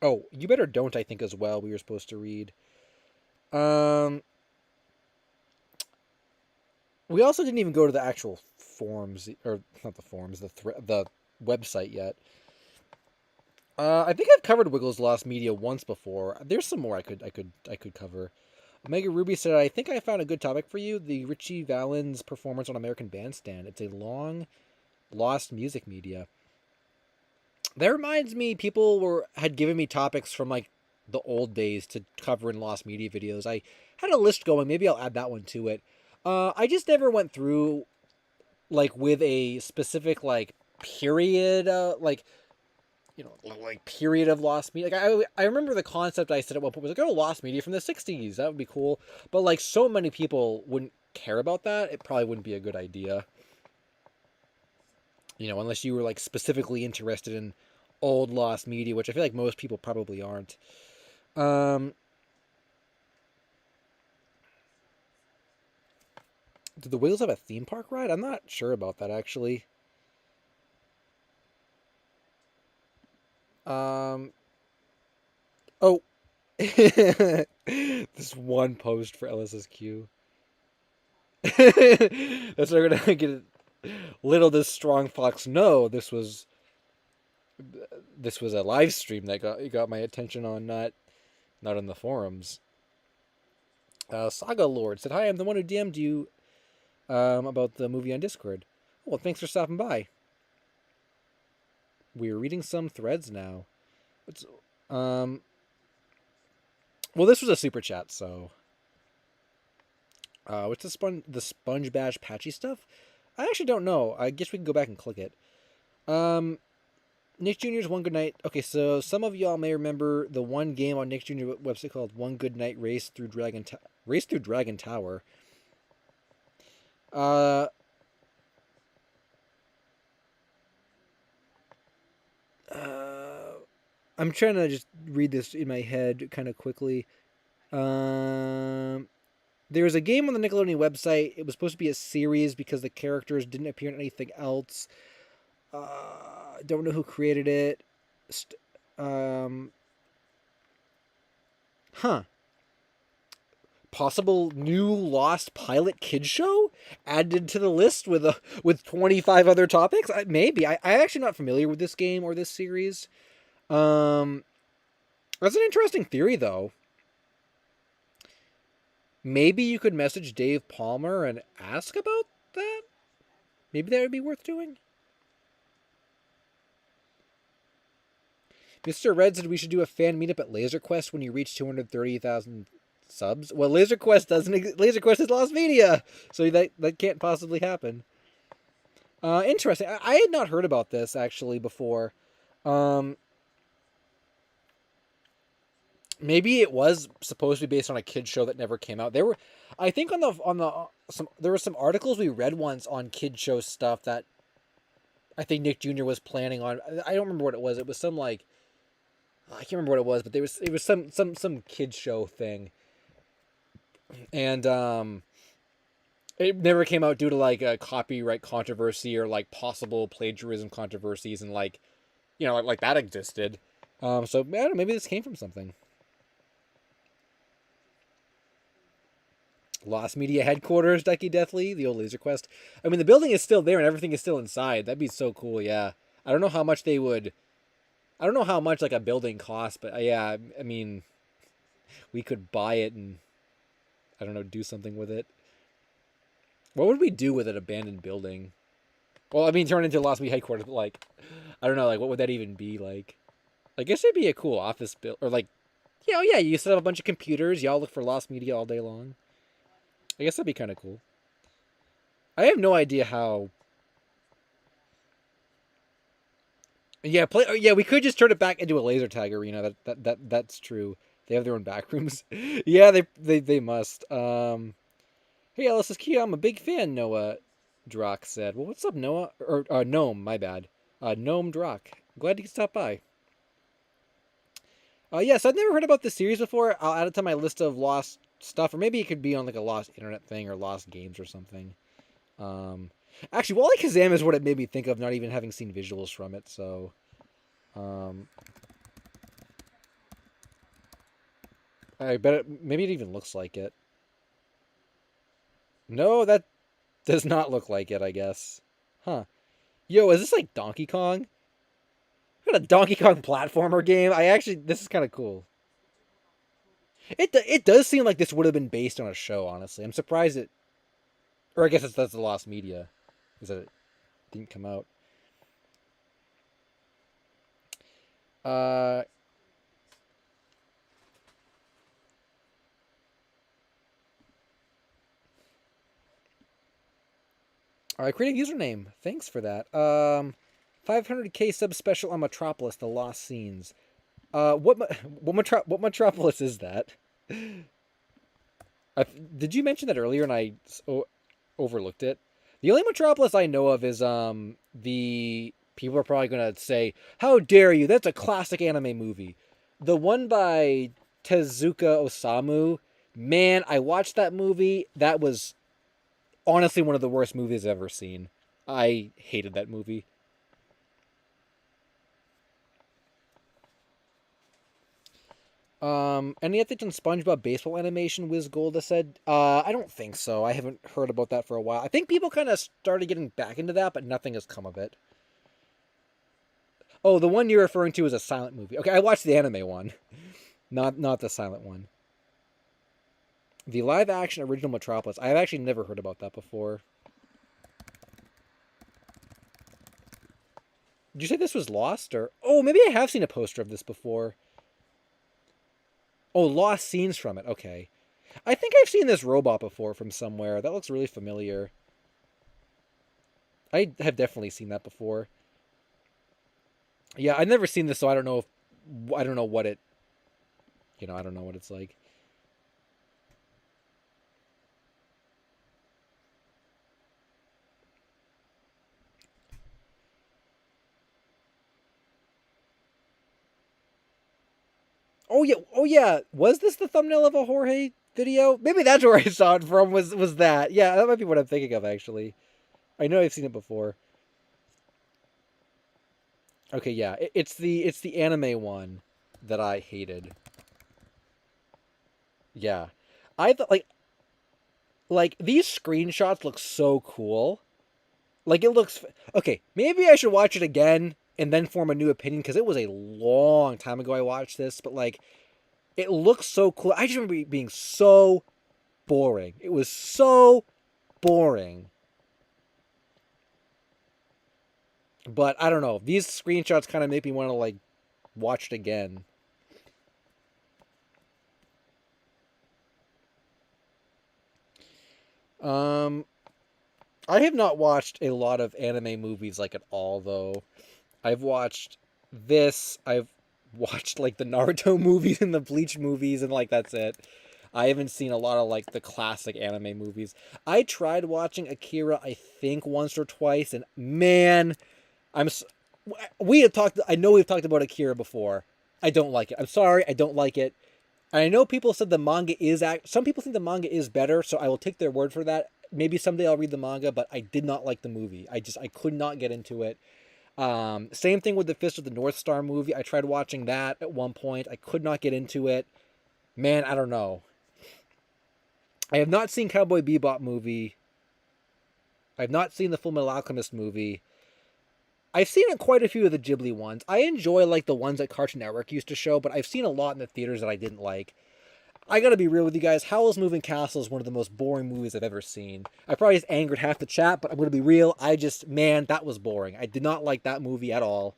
Oh, You Better Don't, I think, as well. We were supposed to read. Um. We also didn't even go to the actual forums, or not the forums, the website yet. I think I've covered Wiggles Lost Media once before. There's some more I could cover. Omega Ruby said, "I think I found a good topic for you: the Richie Valens performance on American Bandstand. It's a long lost music media." That reminds me, people had given me topics from like the old days to cover in lost media videos. I had a list going. Maybe I'll add that one to it. I just never went through like with a specific like period, like period of lost media. Like I remember the concept I said at one point was like, oh, lost media from the '60s. That would be cool. But like so many people wouldn't care about that. It probably wouldn't be a good idea. Unless you were like specifically interested in old lost media, which I feel like most people probably aren't. Um, do the Wiggles have a theme park ride? I'm not sure about that actually. Um, oh, this one post for LSSQ. That's what we're gonna get. Little does Strong Fox know this was a live stream that got my attention on, not on the forums. Saga Lord said, "Hi, I'm the one who DM'd you about the movie on Discord. Well, thanks for stopping by. We're reading some threads now. It's, um, well, this was a super chat, so what's the Sponge Bash patchy stuff? I actually don't know. I guess we can go back and click it. Nick Jr.'s One Good Night. Okay, so some of y'all may remember the one game on Nick Jr. website called One Good Night Race Through Dragon Tower. Uh, I'm trying to just read this in my head kind of quickly. There was a game on the Nickelodeon website. It was supposed to be a series because the characters didn't appear in anything else. Don't know who created it. Huh. Possible new lost pilot kids show added to the list with 25 other topics. Maybe I actually not familiar with this game or this series. That's an interesting theory though. Maybe you could message Dave Palmer and ask about that. Maybe that would be worth doing. Mr. Red said we should do a fan meetup at Laser Quest when you reach 230,000 subs. Well, Laser Quest doesn't. Laser Quest is lost media, so that can't possibly happen. Interesting. I had not heard about this actually before. Maybe it was supposed to be based on a kids show that never came out. I think there were some articles we read once on kids show stuff that I think Nick Jr. was planning on. I don't remember what it was. It was some like I can't remember what it was, but it was some kids show thing, and it never came out due to like a copyright controversy or like possible plagiarism controversies, and like like that existed. So I don't know, maybe this came from something. Lost Media headquarters, Ducky Deathly, the old Laser Quest. I mean, the building is still there and everything is still inside. That'd be so cool, yeah. I don't know how much like a building costs, but yeah, I mean, we could buy it and, I don't know, do something with it. What would we do with an abandoned building? Well, I mean, turn it into Lost Media headquarters, but like, I don't know, like, what would that even be like? I guess it'd be a cool office build, or like, yeah, you set up a bunch of computers, y'all look for Lost Media all day long. I guess that'd be kind of cool. I have no idea how. Yeah, we could just turn it back into a laser tag arena. That's true. They have their own back rooms. Yeah, they must. Hey, LSSQ, I'm a big fan. Noah Drock said. Well, what's up, Noah? Or Gnome, my bad. Gnome Drock. Glad you could stop by. Yes, I've never heard about this series before. I'll add it to my list of lost stuff, or maybe it could be on like a lost internet thing or lost games or something. Actually, Wally Kazam is what it made me think of, not even having seen visuals from it. So, I bet maybe it even looks like it. No, Does not look like it, I guess. Huh. Yo, is this like Donkey Kong? We got a Donkey Kong platformer game. This is kind of cool. It does seem like this would have been based on a show. Honestly, I'm surprised it. Or I guess that's the lost media, is that it didn't come out. Uh. All right, create a username. Thanks for that. 500k sub special on Metropolis: The Lost Scenes. What Metropolis is that? Did you mention that earlier and I overlooked it? The only Metropolis I know of is the people are probably gonna say, "How dare you? That's a classic anime movie." The one by Tezuka Osamu. Man, I watched that movie. That was honestly one of the worst movies I've ever seen. I hated that movie. Any updates on SpongeBob baseball animation? Wiz Golda said. I don't think so. I haven't heard about that for a while. I think people kind of started getting back into that, but nothing has come of it. Oh, the one you're referring to is a silent movie. Okay, I watched the anime one, not the silent one. The live action original Metropolis. I've actually never heard about that before. Did you say this was Lost or? Oh, maybe I have seen a poster of this before. Oh, lost scenes from it. Okay. I think I've seen this robot before from somewhere. That looks really familiar. I have definitely seen that before. Yeah, I've never seen this, so I don't know if I don't know what it. I don't know what it's like. Oh yeah, oh yeah. Was this the thumbnail of a Jorge video? Maybe that's where I saw it from. Was that? Yeah, that might be what I'm thinking of actually. I know I've seen it before. Okay, yeah, it's the anime one that I hated. Yeah, I thought like these screenshots look so cool. Like it looks okay. Maybe I should watch it again and then form a new opinion because it was a long time ago I watched this. But like, it looks so cool. I just remember it being so boring. It was so boring. But I don't know. These screenshots kind of make me want to like watch it again. Um, I have not watched a lot of anime movies like at all though. I've watched this. I've watched like the Naruto movies and the Bleach movies, and like that's it. I haven't seen a lot of like the classic anime movies. I tried watching Akira, I think once or twice, and man, I'm. We have talked. I know we've talked about Akira before. I don't like it. I'm sorry. I don't like it. And I know people said the manga is some people think the manga is better, so I will take their word for that. Maybe someday I'll read the manga, but I did not like the movie. I could not get into it. Same thing with the Fist of the North Star movie. I tried watching that at one point. I could not get into it. Man, I don't know. I have not seen Cowboy Bebop movie. I have not seen the Full Metal Alchemist movie. I've seen quite a few of the Ghibli ones. I enjoy like the ones that Cartoon Network used to show, but I've seen a lot in the theaters that I didn't like. I gotta be real with you guys. Howl's Moving Castle is one of the most boring movies I've ever seen. I probably just angered half the chat, but I'm gonna be real. Man, that was boring. I did not like that movie at all.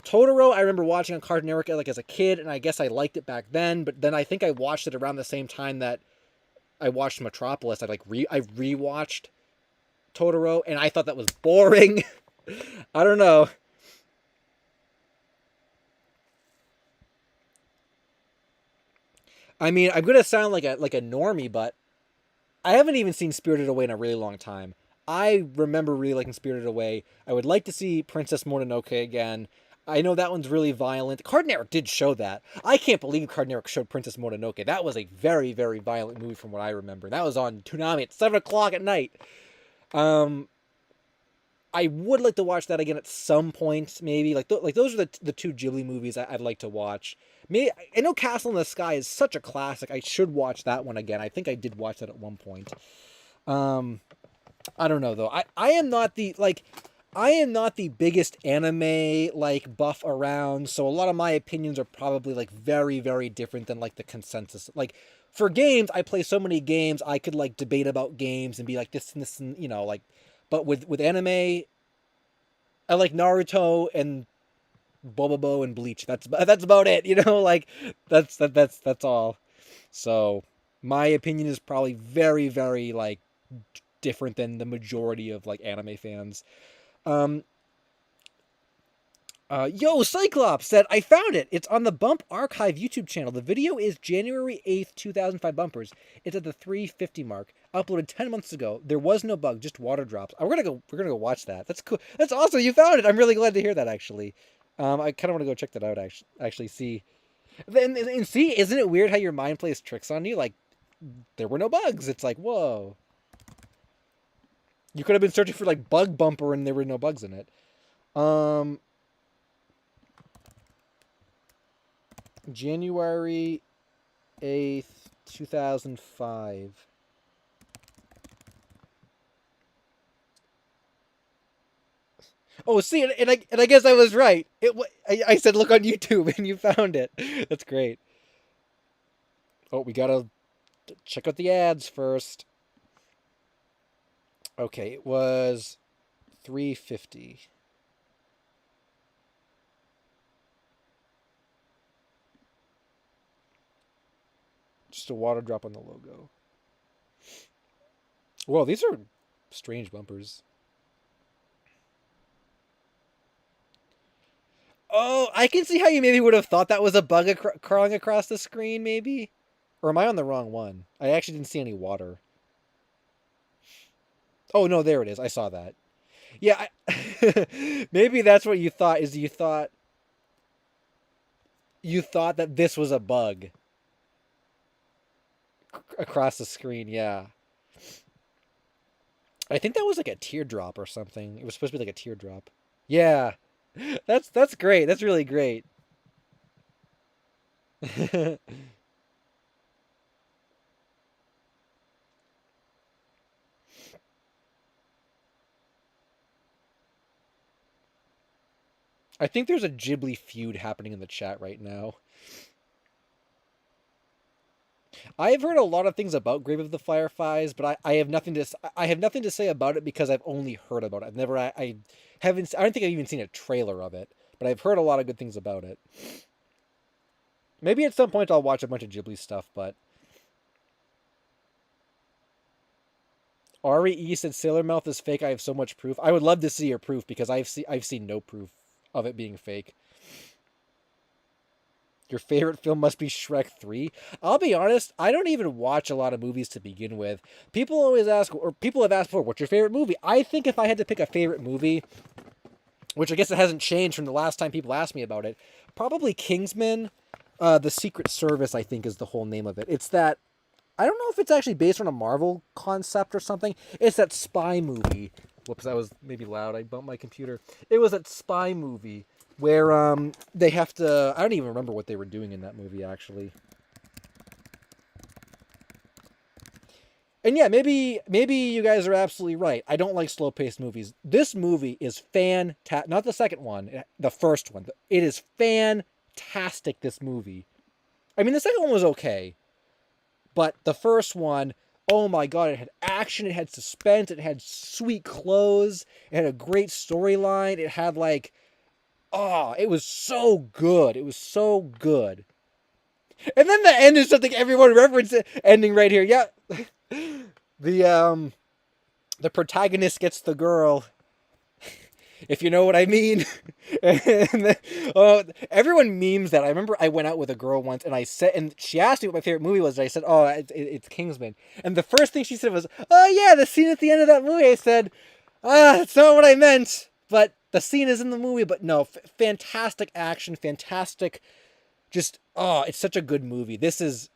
Totoro, I remember watching on Cartoon Network like as a kid, and I guess I liked it back then. But then I think I watched it around the same time that I watched Metropolis. I rewatched Totoro, and I thought that was boring. I don't know. I mean, I'm gonna sound like a normie, but I haven't even seen Spirited Away in a really long time. I remember really liking Spirited Away. I would like to see Princess Mononoke again. I know that one's really violent. Cartoon Network did show that. I can't believe Cartoon Network showed Princess Mononoke. That was a very, very violent movie from what I remember. That was on Toonami at 7 o'clock at night. Um, I would like to watch that again at some point, maybe. Like those are the two Ghibli movies I'd like to watch. Maybe, I know Castle in the Sky is such a classic. I should watch that one again. I think I did watch that at one point. I don't know though. I am not the like I am not the biggest anime like buff around, so a lot of my opinions are probably like very very different than like the consensus. Like for games, I play so many games, I could like debate about games and be like this and you know like but with anime, I like Naruto and Bobobo and Bleach. That's about it, you know? Like that's all. So, my opinion is probably very very like different than the majority of like anime fans. Um, Yo, Cyclops said, I found it. It's on the Bump Archive YouTube channel. The video is January 8th, 2005 bumpers. It's at the 350 mark. Uploaded 10 months ago. There was no bug, just water drops. We're gonna go watch that. That's cool. That's awesome. You found it. I'm really glad to hear that actually. I kind of want to go check that out actually see. And see, isn't it weird how your mind plays tricks on you? Like there were no bugs. It's like, whoa. You could have been searching for like bug bumper and there were no bugs in it. January 8th, 2005. Oh, see, and I guess I was right. I said look on YouTube, and you found it. That's great. Oh, we gotta check out the ads first. Okay, it was 350. Just a water drop on the logo. Well, these are strange bumpers. Oh, I can see how you maybe would have thought that was a bug crawling across the screen, maybe? Or am I on the wrong one? I actually didn't see any water. Oh, no, there it is. I saw that. Yeah, maybe that's what you thought, is you thought that this was a bug across the screen, yeah. I think that was like a teardrop or something. It was supposed to be like a teardrop. Yeah. That's great. That's really great. I think there's a Ghibli feud happening in the chat right now. I've heard a lot of things about Grave of the Fireflies, but I have nothing to I have nothing to say about it because I've only heard about it. I've never I haven't I don't think I've even seen a trailer of it, but I've heard a lot of good things about it. Maybe at some point I'll watch a bunch of Ghibli stuff, but REE said Sailor Mouth is fake. I have so much proof. I would love to see your proof because I've seen no proof of it being fake. Your favorite film must be Shrek 3. I'll be honest, I don't even watch a lot of movies to begin with. People always ask, or people have asked before, what's your favorite movie? I think if I had to pick a favorite movie, which I guess it hasn't changed from the last time people asked me about it, probably Kingsman. The Secret Service, I think, is the whole name of it. It's that, I don't know if it's actually based on a Marvel concept or something. It's that spy movie. Whoops, that was maybe loud. I bumped my computer. It was that spy movie where they have to, I don't even remember what they were doing in that movie actually. And yeah, maybe you guys are absolutely right. I don't like slow-paced movies. This movie is fantastic. Not the second one, the first one. It is fantastic, this movie. I mean, the second one was okay. But the first one, oh my god, it had action, it had suspense, it had sweet clothes, it had a great storyline, it had like, oh, it was so good. It was so good. And then the end is something everyone references ending right here. Yeah. The protagonist gets the girl. If you know what I mean. And everyone memes that. I remember I went out with a girl once and I said, and she asked me what my favorite movie was. And I said, oh, it's Kingsman. And the first thing she said was, oh yeah, the scene at the end of that movie. I said, that's not what I meant. But the scene is in the movie. But no, fantastic action, fantastic. Just, oh, it's such a good movie. This has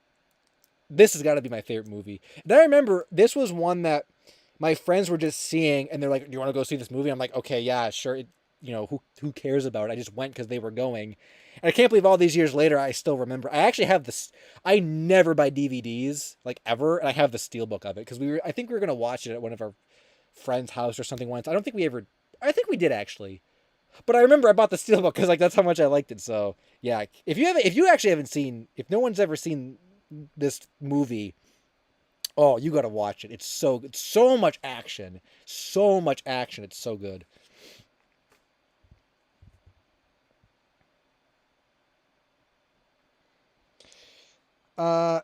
got to be my favorite movie. And I remember this was one that my friends were just seeing, and they're like, "Do you want to go see this movie?" I'm like, "Okay, yeah, sure." who cares about it? I just went because they were going. And I can't believe all these years later I still remember. I actually have this. I never buy DVDs like ever, and I have the steelbook of it because I think we were gonna watch it at one of our friend's house or something once. I don't think we ever. I think we did actually, but I remember I bought the steelbook because like that's how much I liked it. So yeah, if you actually haven't seen, if no one's ever seen this movie, oh, you got to watch it. It's so much action, so much action. It's so good. Uh,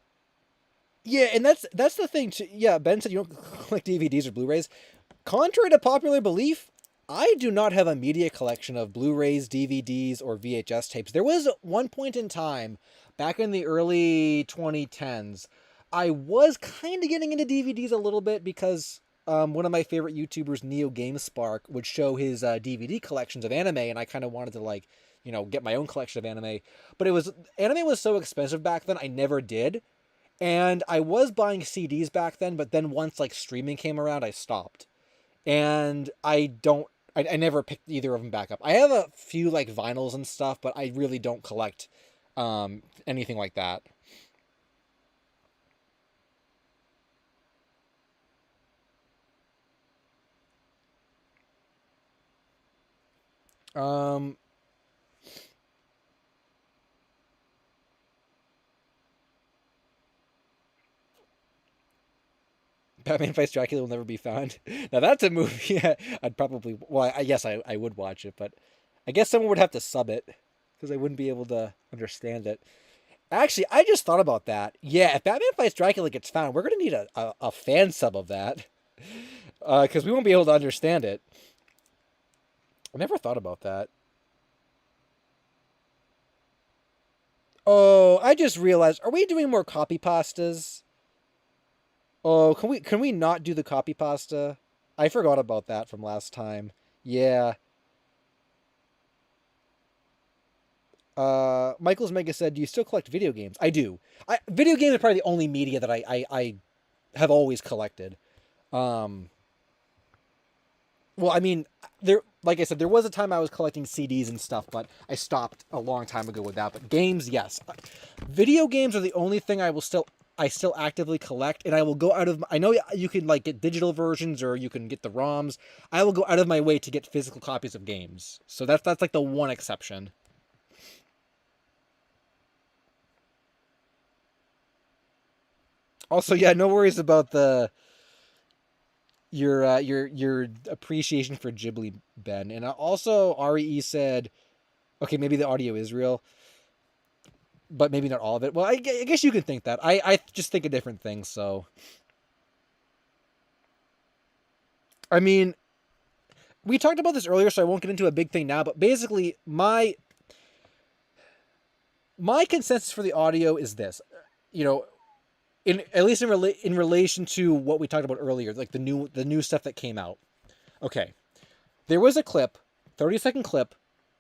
yeah, and that's the thing too. Yeah, Ben said you don't collect DVDs or Blu-rays. Contrary to popular belief, I do not have a media collection of Blu-rays, DVDs, or VHS tapes. There was one point in time back in the early 2010s, I was kind of getting into DVDs a little bit because one of my favorite YouTubers, Neo GameSpark, would show his DVD collections of anime, and I kind of wanted to get my own collection of anime. But anime was so expensive back then, I never did. And I was buying CDs back then, but then once like streaming came around, I stopped. And I never picked either of them back up. I have a few like vinyls and stuff, but I really don't collect anything like that. Um, Batman Fights Dracula will never be found. Now that's a movie I'd probably, well, I guess I would watch it, but I guess someone would have to sub it because I wouldn't be able to understand it. Actually, I just thought about that. Yeah, if Batman Fights Dracula gets found, we're gonna need a fan sub of that because we won't be able to understand it. I never thought about that. Oh, I just realized. Are we doing more copy pastas? Oh, can we not do the copy pasta? I forgot about that from last time. Yeah. Michael's Mega said, "Do you still collect video games?" I do. Video games are probably the only media that I have always collected. Um, well, I mean, like I said, there was a time I was collecting CDs and stuff, but I stopped a long time ago with that. But games, yes, video games are the only thing I still actively collect, and I will go out of. I know you can like get digital versions or you can get the ROMs. I will go out of my way to get physical copies of games. So that's like the one exception. Also, yeah, no worries about the your appreciation for Ghibli, Ben. And also RE said, okay, maybe the audio is real, but maybe not all of it. Well, I guess you can think that. I just think of different things. So, I mean, we talked about this earlier, so I won't get into a big thing now. But basically, my consensus for the audio is this. You know, in at least in relation to what we talked about earlier, like the new stuff that came out. Okay, there was a clip, 30-second clip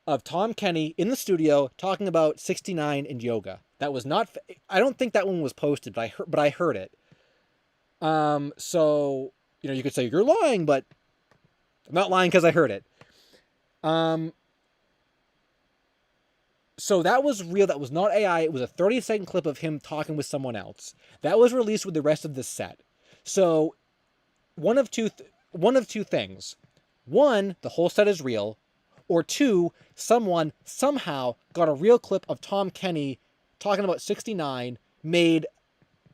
of Tom Kenny in the studio talking about 69 and yoga. That was not. I don't think that one was posted, but I heard it. So you could say you're lying, but I'm not lying because I heard it. Um, so that was real. That was not AI. It was a 30-second clip of him talking with someone else. That was released with the rest of the set. So one of two things. One, the whole set is real, or two, someone somehow got a real clip of Tom Kenny talking about 69, made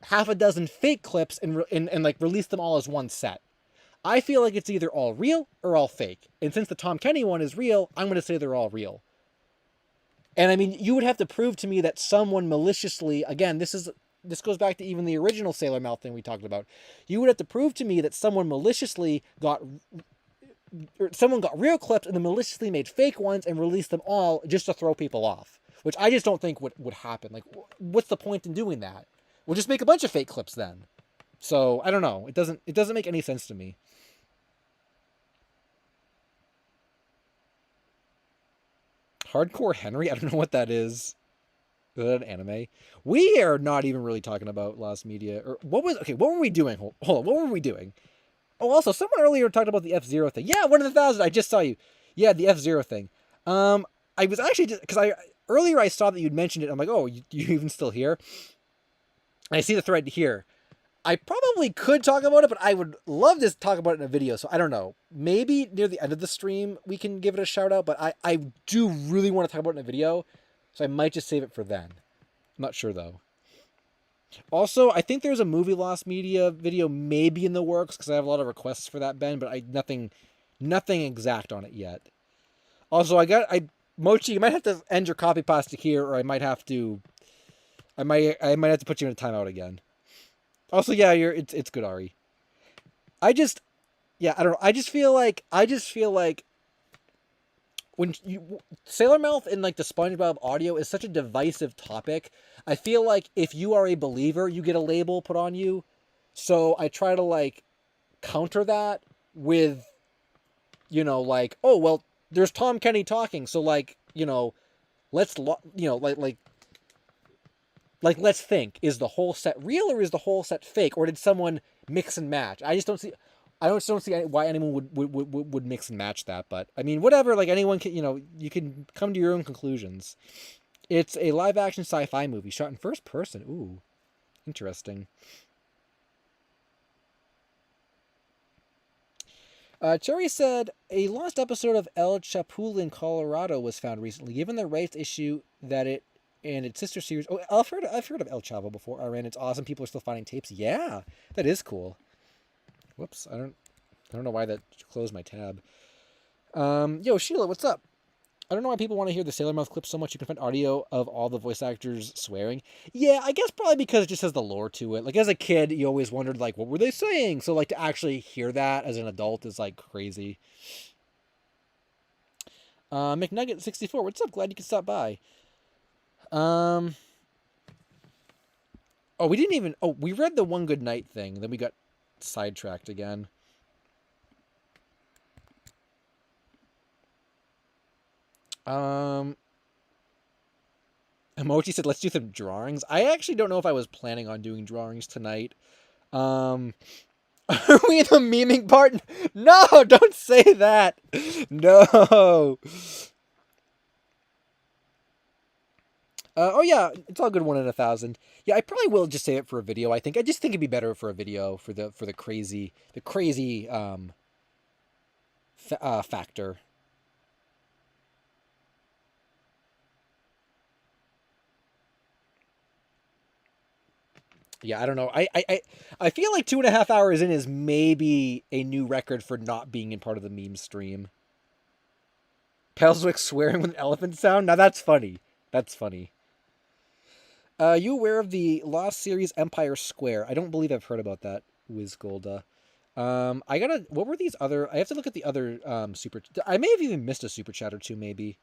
half a dozen fake clips and like released them all as one set. I feel like it's either all real or all fake. And since the Tom Kenny one is real, I'm going to say they're all real. And I mean, you would have to prove to me that someone maliciously, again, this goes back to even the original Sailor Mouth thing we talked about. You would have to prove to me that someone got real clips and then maliciously made fake ones and released them all just to throw people off, which I just don't think would happen. Like, what's the point in doing that? We'll just make a bunch of fake clips then. So I don't know. It doesn't make any sense to me. Hardcore Henry? I don't know what that is. Is that an anime? We are not even really talking about Lost Media. Or what were we doing? Hold on, what were we doing? Oh, also, someone earlier talked about the F-Zero thing. Yeah, 1 in 1,000. I just saw you. Yeah, the F-Zero thing. I was actually just because earlier I saw that you'd mentioned it. I'm like, oh, you even still here? And I see the thread here. I probably could talk about it, but I would love to talk about it in a video. So I don't know. Maybe near the end of the stream we can give it a shout out. But I do really want to talk about it in a video, so I might just save it for then. I'm not sure though. Also, I think there's a movie Lost Media video maybe in the works because I have a lot of requests for that, Ben. But nothing exact on it yet. Also, Mochi, you might have to end your copy pasta here, or I might have to put you in a timeout again. Also, yeah, it's good, Ari. I don't know. I just feel like when Sailor Mouth and like the SpongeBob audio is such a divisive topic. I feel like if you are a believer, you get a label put on you. So I try to like counter that with, like, oh well, there's Tom Kenny talking, so like, let's let's think, is the whole set real or is the whole set fake, or did someone mix and match? I just don't see why anyone would mix and match that. But I mean, whatever. Like anyone can, you can come to your own conclusions. It's a live action sci-fi movie shot in first person. Ooh, interesting. Cherry said a lost episode of El Chapul in Colorado was found recently. Given the rights issue that it and its sister series. Oh, I've heard of El Chavo before. Iran. It's awesome. People are still finding tapes. Yeah, that is cool. Whoops, I don't know why that closed my tab. Yo, Sheila, what's up? I don't know why people want to hear the Sailor Mouth clip so much. You can find audio of all the voice actors swearing. Yeah, I guess probably because it just has the lore to it. Like as a kid, you always wondered like, what were they saying? So like to actually hear that as an adult is like crazy. McNugget64, what's up? Glad you could stop by. Oh, we didn't even. Oh, we read the One Good Night thing. Then we got sidetracked again. Emoji said, let's do some drawings. I actually don't know if I was planning on doing drawings tonight. Are we in the memeing part? No, don't say that. No. Oh yeah, it's all good. 1 in 1,000. Yeah, I probably will just save it for a video. I just think it'd be better for a video for the crazy factor. Yeah, I don't know. I feel like 2.5 hours in is maybe a new record for not being in part of the meme stream. Pelswick swearing with an elephant sound? Now that's funny. That's funny. You aware of the Lost series Empire Square? I don't believe I've heard about that, Wiz Golda. What were these other... I have to look at the other super... I may have even missed a super chat or two, maybe.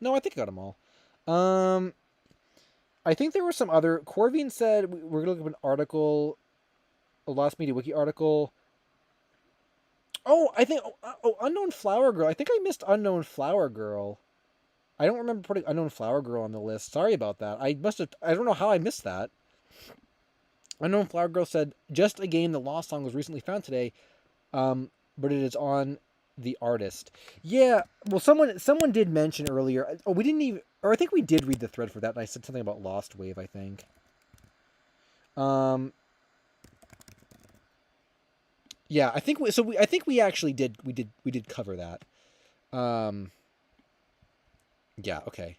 No, I think I got them all. I think there were some other... Corvine said we're going to look up an article, a Lost Media Wiki article. Oh, I think... Unknown Flower Girl. I think I missed Unknown Flower Girl. I don't remember putting Unknown Flower Girl on the list. Sorry about that. I don't know how I missed that. Unknown Flower Girl said, just a game, the Lost song was recently found today, but it is on the artist. Yeah, well, someone did mention earlier. Oh, we didn't even... Or I think we did read the thread for that, and I said something about Lost Wave, I think. Yeah, I think we actually did cover that. Yeah, okay.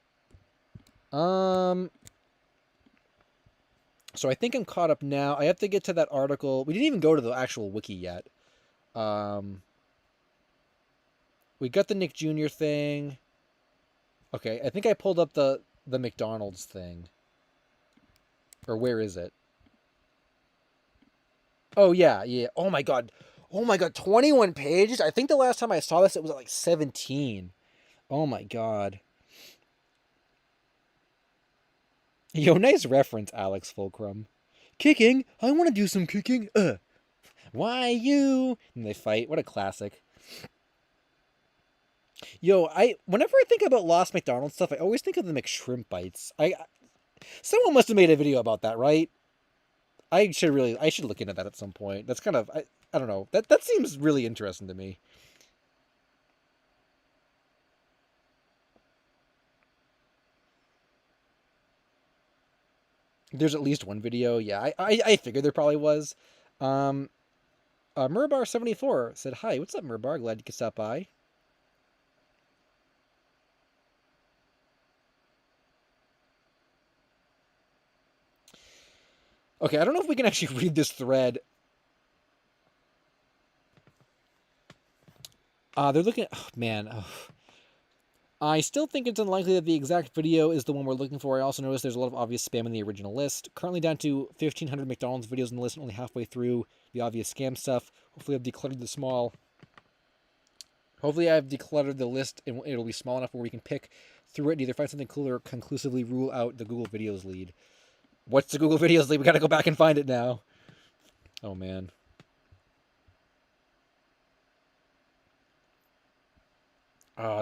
So I think I'm caught up now. I have to get to that article. We didn't even go to the actual wiki yet. We got the Nick Jr. thing. Okay, I think I pulled up the McDonald's thing. Or where is it? Oh, yeah. Oh my god. 21 pages? I think the last time I saw this, it was at like 17. Oh my god. Yo, nice reference, Alex Fulcrum. Kicking? I want to do some kicking. Why you? And they fight. What a classic. Yo, whenever I think about Lost McDonald's stuff, I always think of the McShrimp bites. Someone must have made a video about that, right? I should look into that at some point. That's kind of, I don't know. That seems really interesting to me. There's at least one video. Yeah, I figured there probably was. Murbar74 said, "Hi, what's up, Murbar? Glad you could stop by." Okay, I don't know if we can actually read this thread. They're looking. Oh, man. Oh. I still think it's unlikely that the exact video is the one we're looking for. I also noticed there's a lot of obvious spam in the original list. Currently down to 1,500 McDonald's videos in the list, and only halfway through the obvious scam stuff. Hopefully I've decluttered the small. Hopefully I've decluttered the list, and it'll be small enough where we can pick through it and either find something cooler or conclusively rule out the Google Videos lead. What's the Google Videos lead? We gotta go back and find it now. Oh, man.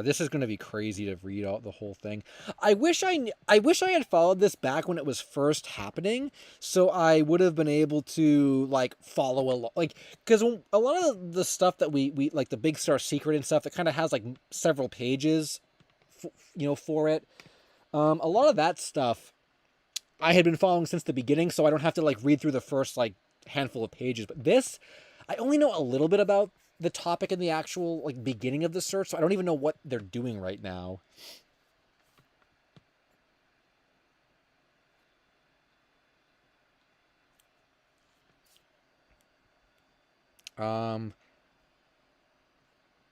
This is going to be crazy to read out the whole thing. I wish I had followed this back when it was first happening, so I would have been able to like follow along. Like, because a lot of the stuff that we like the Big Star Secret and stuff, that kind of has like several pages, for it. A lot of that stuff I had been following since the beginning, so I don't have to like read through the first like handful of pages. But this, I only know a little bit about the topic in the actual like beginning of the search, so I don't even know what they're doing right now.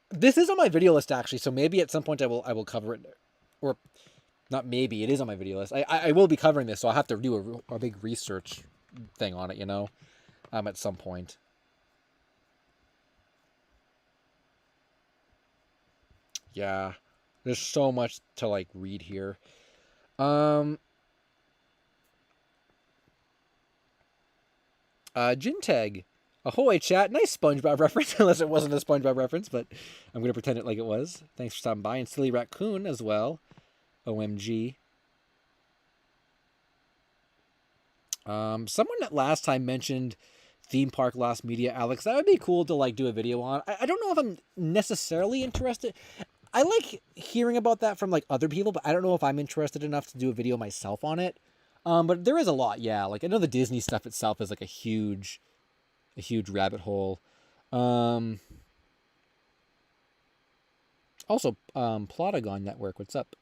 This is on my video list actually, so maybe at some point I will cover it, or not maybe, it is on my video list. I will be covering this, so I'll have to do a big research thing on it, at some point. Yeah, there's so much to like read here. Jintag. Ahoy, chat. Nice SpongeBob reference, unless it wasn't a SpongeBob reference, but I'm going to pretend it like it was. Thanks for stopping by. And Silly Raccoon as well. OMG. Someone that last time mentioned theme park lost media, Alex. That would be cool to like do a video on. I don't know if I'm necessarily interested. I like hearing about that from like other people, but I don't know if I'm interested enough to do a video myself on it. But there is a lot, yeah. Like I know the Disney stuff itself is like a huge rabbit hole. Also, Plotagon Network, what's up?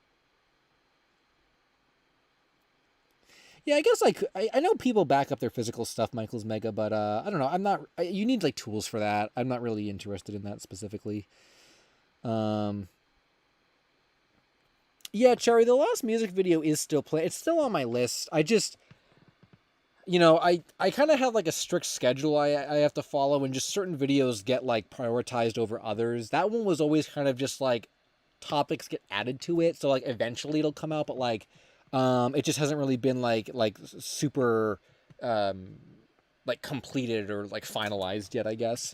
Yeah, I guess like I know people back up their physical stuff, Michael's Mega, but I don't know. I'm not. You need like tools for that. I'm not really interested in that specifically. Yeah, Cherry, the last music video is still playing. It's still on my list. I just, I kind of have like a strict schedule I have to follow, and just certain videos get like prioritized over others. That one was always kind of just like topics get added to it, so like eventually it'll come out, but like it just hasn't really been like super like completed or like finalized yet, I guess.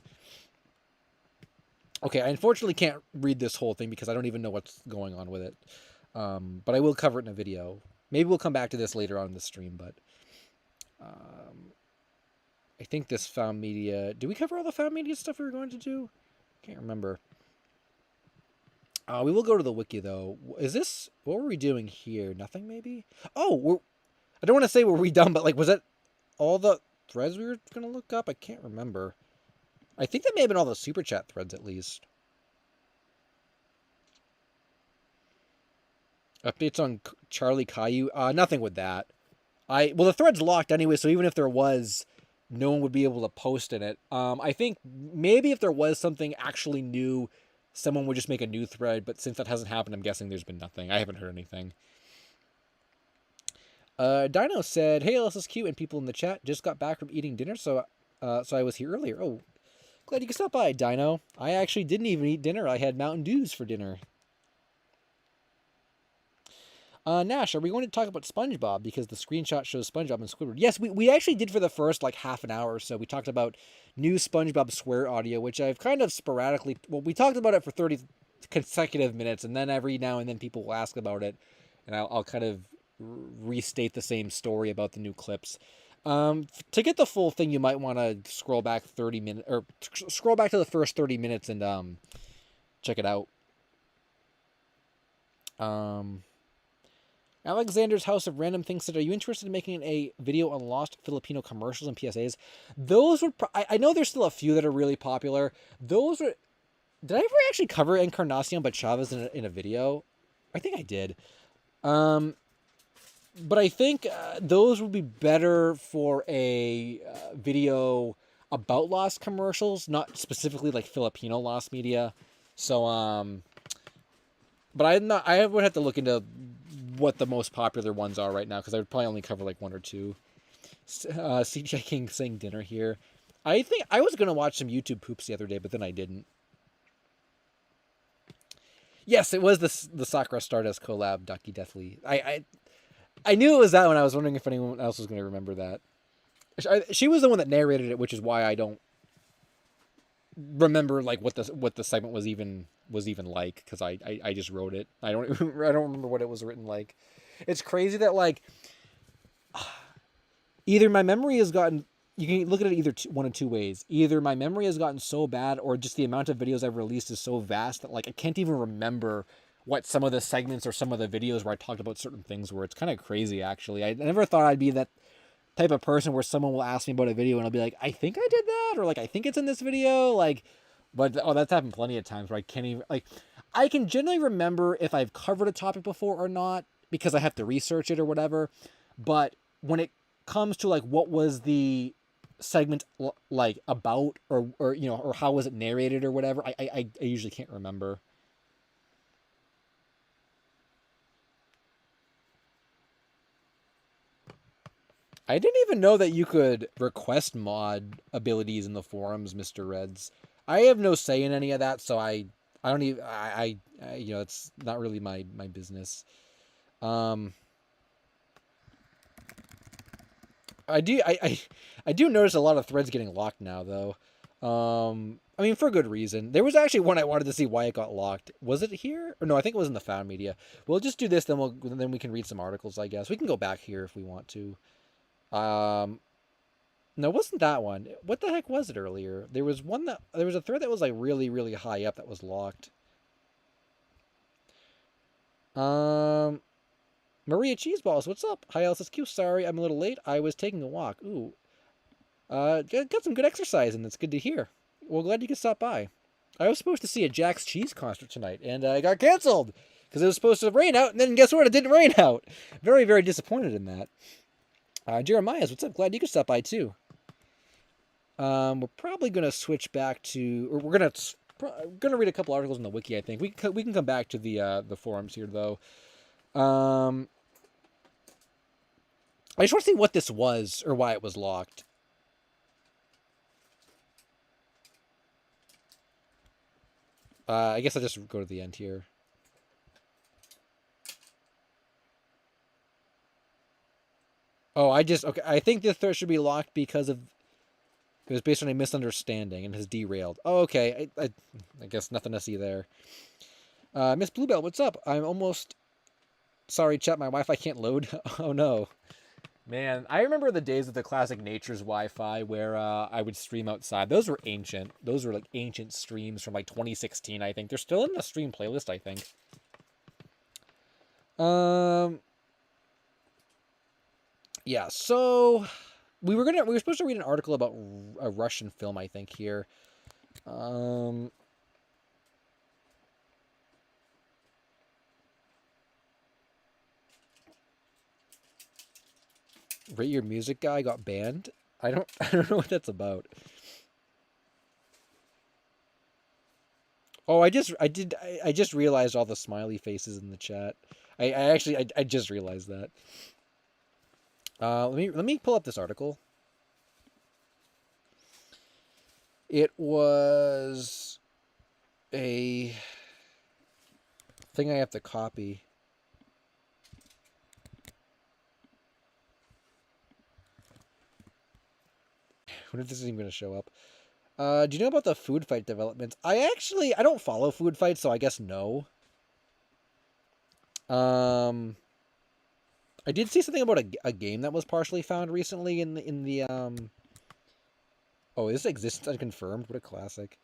Okay, I unfortunately can't read this whole thing because I don't even know what's going on with it. But I will cover it in a video. Maybe we'll come back to this later on in the stream, but I think this found media... Did we cover all the found media stuff we were going to do? Can't remember. We will go to the wiki, though. Is this... What were we doing here? Nothing, maybe? Oh, I don't want to say were we done, but, like, was that all the threads we were going to look up? I can't remember. I think that may have been all the Super Chat threads, at least. Updates on Charlie Caillou? Nothing with that. Well, the thread's locked anyway, so even if there was, no one would be able to post in it. I think maybe if there was something actually new, someone would just make a new thread, but since that hasn't happened, I'm guessing there's been nothing. I haven't heard anything. Dino said, "Hey, LSuperSonicQ and people in the chat, just got back from eating dinner, so I was here earlier. Oh, glad you could stop by, Dino. I actually didn't even eat dinner. I had Mountain Dews for dinner." Nash, are we going to talk about SpongeBob? Because the screenshot shows SpongeBob and Squidward. Yes, we actually did for the first, like, half an hour or so. We talked about new SpongeBob swear audio, which I've kind of sporadically... Well, we talked about it for 30 consecutive minutes, and then every now and then people will ask about it, and I'll kind of restate the same story about the new clips. To get the full thing, you might want to scroll back 30 minutes, or scroll back to the first 30 minutes and check it out. Alexander's House of Random Things said, "Are you interested in making a video on lost Filipino commercials and PSAs?" Those would. I know there's still a few that are really popular. Those were. Did I ever actually cover Encarnacion by Chavez in a video? I think I did. But I think those would be better for a video about lost commercials, not specifically like Filipino lost media. So, but I'm not. I would have to look into what the most popular ones are right now because I would probably only cover like one or two. CJ King saying dinner here. I think I was gonna watch some YouTube poops the other day, but then I didn't. Yes, it was the Sakura Stardust collab, Ducky Deathly. I knew it was that one. I was wondering if anyone else was going to remember that. She was the one that narrated it, which is why I don't remember like what the segment was even like because I just wrote it. I don't remember what it was written like. It's crazy that like either my memory has gotten. You can look at it either one of two ways. Either my memory has gotten so bad, or just the amount of videos I've released is so vast that like I can't even remember what some of the segments or some of the videos where I talked about certain things were. It's kind of crazy, actually. I never thought I'd be that type of person where someone will ask me about a video and I'll be like, I think I did that, or like I think it's in this video, like. But that's happened plenty of times where I can't even like. I can generally remember if I've covered a topic before or not because I have to research it or whatever. But when it comes to like what was the segment like about or or how was it narrated or whatever, I usually can't remember. I didn't even know that you could request mod abilities in the forums, Mr. Reds. I have no say in any of that, so I don't even it's not really my business. Um I do notice a lot of threads getting locked now, though. I mean, for good reason. There was actually one I wanted to see why it got locked. Was it here? Or no, I think it was in the found media. We'll just do this, then we can read some articles, I guess. We can go back here if we want to. No, it wasn't that one. What the heck was it earlier? There was a thread that was like really, really high up that was locked. Maria Cheeseballs, what's up? Hi, LSuperSonicQ. Sorry, I'm a little late. I was taking a walk. Ooh. Got some good exercise, and it's good to hear. Well, glad you could stop by. I was supposed to see a Jack's Cheese concert tonight, and I got canceled because it was supposed to rain out, and then guess what? It didn't rain out. Very, very disappointed in that. Jeremiah's, what's up? Glad you could stop by, too. We're probably going to switch back to... Or we're going to read a couple articles in the wiki, I think. We can come back to the forums here, though. I just want to see what this was or why it was locked. I guess I'll just go to the end here. Oh, okay. I think the thread should be locked because of it was based on a misunderstanding and has derailed. Oh, okay. I guess nothing to see there. Miss Bluebell, what's up? I'm almost... Sorry, chat, my Wi-Fi can't load. Oh, no. Man, I remember the days of the classic Nature's Wi-Fi where I would stream outside. Those were ancient. Those were like ancient streams from like 2016, I think. They're still in the stream playlist, I think. Yeah, so we were supposed to read an article about a Russian film, I think, here. Rate Your Music guy got banned. I don't know what that's about. Oh, I just realized all the smiley faces in the chat. I just realized that. Let me pull up this article. It was a thing I have to copy. What if this isn't even going to show up? Do you know about the food fight developments? I don't follow food fights, so I guess no. I did see something about a game that was partially found recently in the Oh, this exists unconfirmed. What a classic.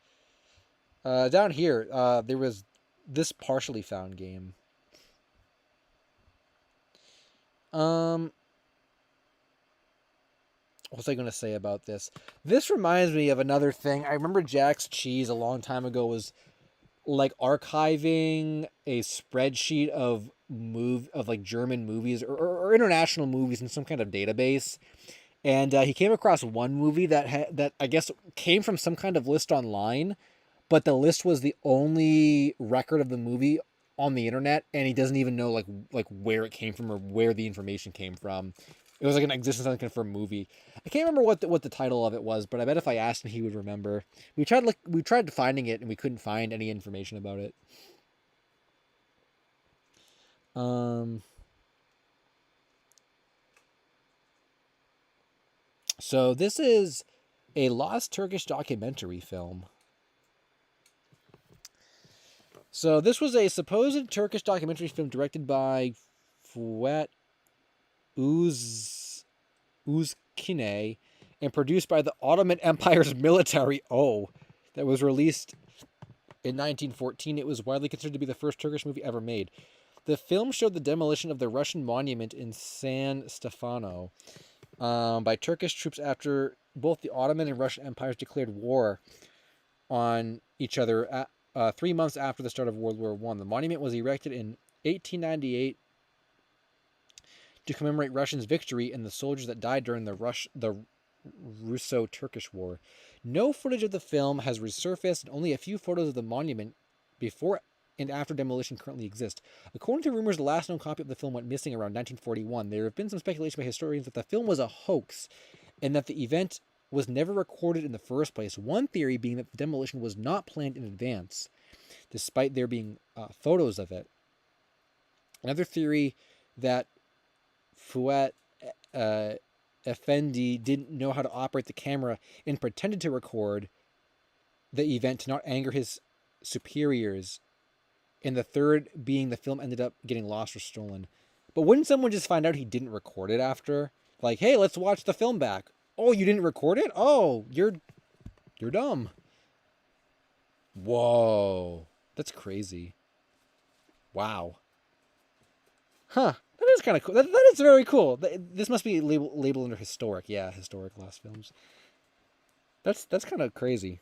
Down here, there was this partially found game. Um, what was I going to say about this? This reminds me of another thing. I remember Jack's Cheese a long time ago was like archiving a spreadsheet of like German movies or international movies in some kind of database, and he came across one movie that I guess came from some kind of list online, but the list was the only record of the movie on the internet, and he doesn't even know like where it came from or where the information came from. It was like an existence unconfirmed movie. I can't remember what the title of it was, but I bet if I asked him, he would remember. We tried finding it, and we couldn't find any information about it. Um. So this is a lost Turkish documentary film. So this was a supposed Turkish documentary film directed by Fuat Uzkine and produced by the Ottoman Empire's military. Oh, that was released in 1914. It was widely considered to be the first Turkish movie ever made. The film showed the demolition of the Russian monument in San Stefano by Turkish troops after both the Ottoman and Russian empires declared war on each other 3 months after the start of World War I. The monument was erected in 1898 to commemorate Russia's victory and the soldiers that died during the Russo-Turkish War. No footage of the film has resurfaced, and only a few photos of the monument before and after demolition currently exist. According to rumors, the last known copy of the film went missing around 1941. There have been some speculation by historians that the film was a hoax and that the event was never recorded in the first place. One theory being that the demolition was not planned in advance, despite there being photos of it. Another theory that Fuat Effendi didn't know how to operate the camera and pretended to record the event to not anger his superiors. And the third being the film ended up getting lost or stolen. But wouldn't someone just find out he didn't record it after? Like, hey, let's watch the film back. Oh, you didn't record it? Oh, you're dumb. Whoa. That's crazy. Wow. Huh. That is kind of cool. That is very cool. This must be labeled under historic. Yeah, historic lost films. That's kind of crazy.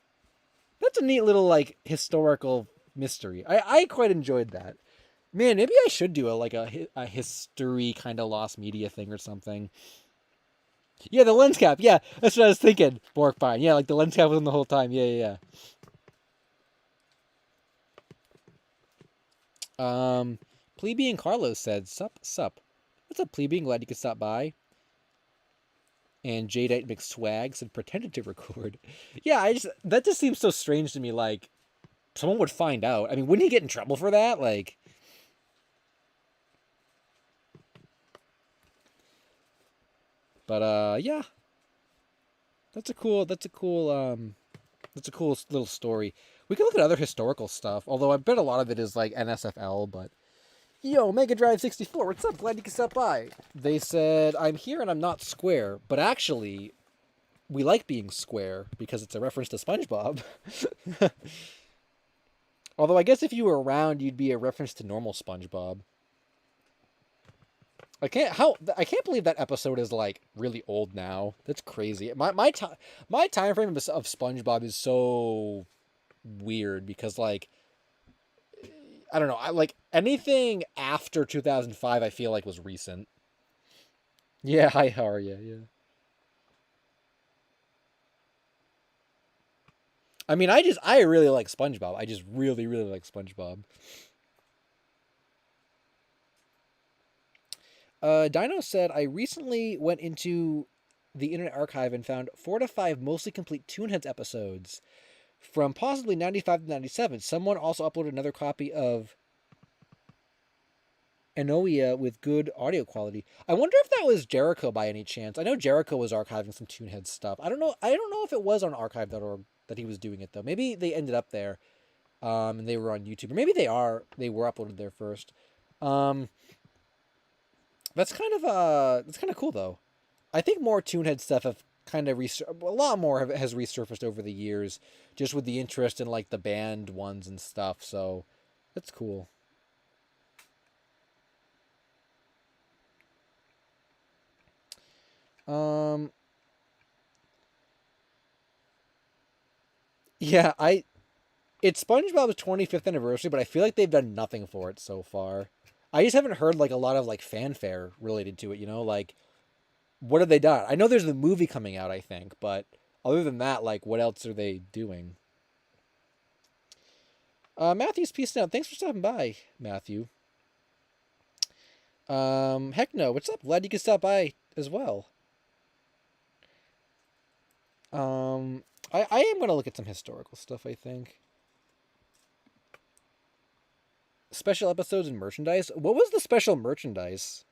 That's a neat little like historical mystery. I quite enjoyed that. Man, maybe I should do a history kind of lost media thing or something. Yeah, the lens cap. Yeah, that's what I was thinking. Borkbine. Yeah, like the lens cap was on the whole time. Yeah. Plebeian Carlos said, sup. What's up, Plebeian? Glad you could stop by. And Jadeite McSwag said, pretended to record. Yeah, that just seems so strange to me. Like, someone would find out. I mean, wouldn't he get in trouble for that? Like, but yeah, that's a cool little story. We could look at other historical stuff, although I bet a lot of it is like NSFL. But yo, Mega Drive 64, what's up? Glad you could stop by. They said I'm here and I'm not square, but actually, we like being square because it's a reference to SpongeBob. Although I guess if you were around, you'd be a reference to normal SpongeBob. I can't believe that episode is like really old now. That's crazy. My time frame of SpongeBob is so weird because like I don't know. I like anything after 2005. I feel like was recent. Yeah, hi, how are you? Yeah. I mean, I really like SpongeBob. I just really like SpongeBob. Dino said, I recently went into the Internet Archive and found 4 to 5 mostly complete Toonheads episodes from possibly 95 to 97. Someone also uploaded another copy of Enoia with good audio quality. I wonder if that was Jericho by any chance. I know Jericho was archiving some Toonhead stuff. I don't know if it was on archive.org that he was doing it though. Maybe they ended up there. And they were on YouTube. Or maybe they were uploaded there first. That's kind of cool though. I think more Toonhead stuff have kind of a lot more has resurfaced over the years, just with the interest in like the band ones and stuff. So that's cool. Um, yeah, it's SpongeBob's 25th anniversary, but I feel like they've done nothing for it so far. I just haven't heard like a lot of like fanfare related to it, like what have they done? I know there's the movie coming out, I think, but other than that, like what else are they doing? Matthew's peace out. Thanks for stopping by, Matthew. Heck no, what's up? Glad you could stop by as well. I am gonna look at some historical stuff, I think. Special episodes and merchandise. What was the special merchandise?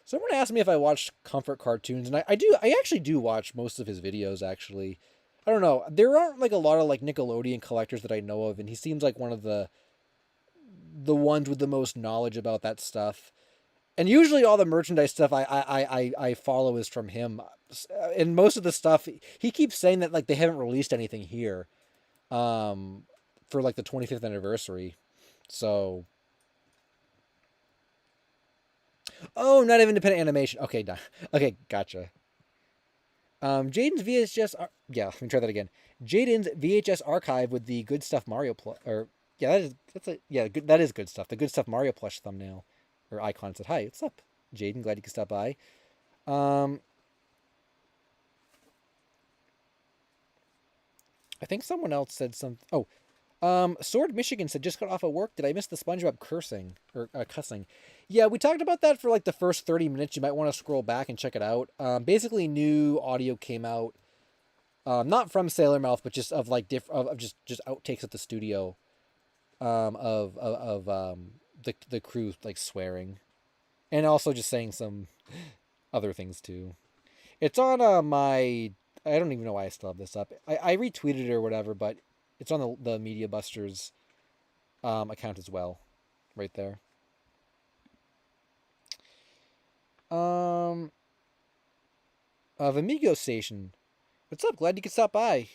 Someone asked me if I watched Comfort Cartoons, and I do. I actually do watch most of his videos. Actually, I don't know. There aren't like a lot of like Nickelodeon collectors that I know of, and he seems like one of the ones with the most knowledge about that stuff. And usually, all the merchandise stuff I follow is from him, and most of the stuff he keeps saying that like they haven't released anything here, um, for like the 25th anniversary. So, oh, not even independent animation. Okay, done. Okay, gotcha. Jaden's VHS. Yeah, let me try that again. Jaden's VHS archive with the good stuff Mario or yeah, that's a yeah, good, that is good stuff. The good stuff Mario plush thumbnail or icon said, "Hi, what's up, Jaden? Glad you could stop by." Um, I think someone else said something. Oh, Sword Michigan said just got off of work. Did I miss the SpongeBob cursing or cussing? Yeah, we talked about that for like the first 30 minutes. You might want to scroll back and check it out. Basically, new audio came out. Not from Sailor Mouth, but just of like of just outtakes at the studio. Of the crew like swearing, and also just saying some other things too. It's on my. I don't even know why I still have this up. I retweeted it or whatever, but it's on the Media Busters account as well, right there. Um, of Amigo Station. What's up? Glad you could stop by.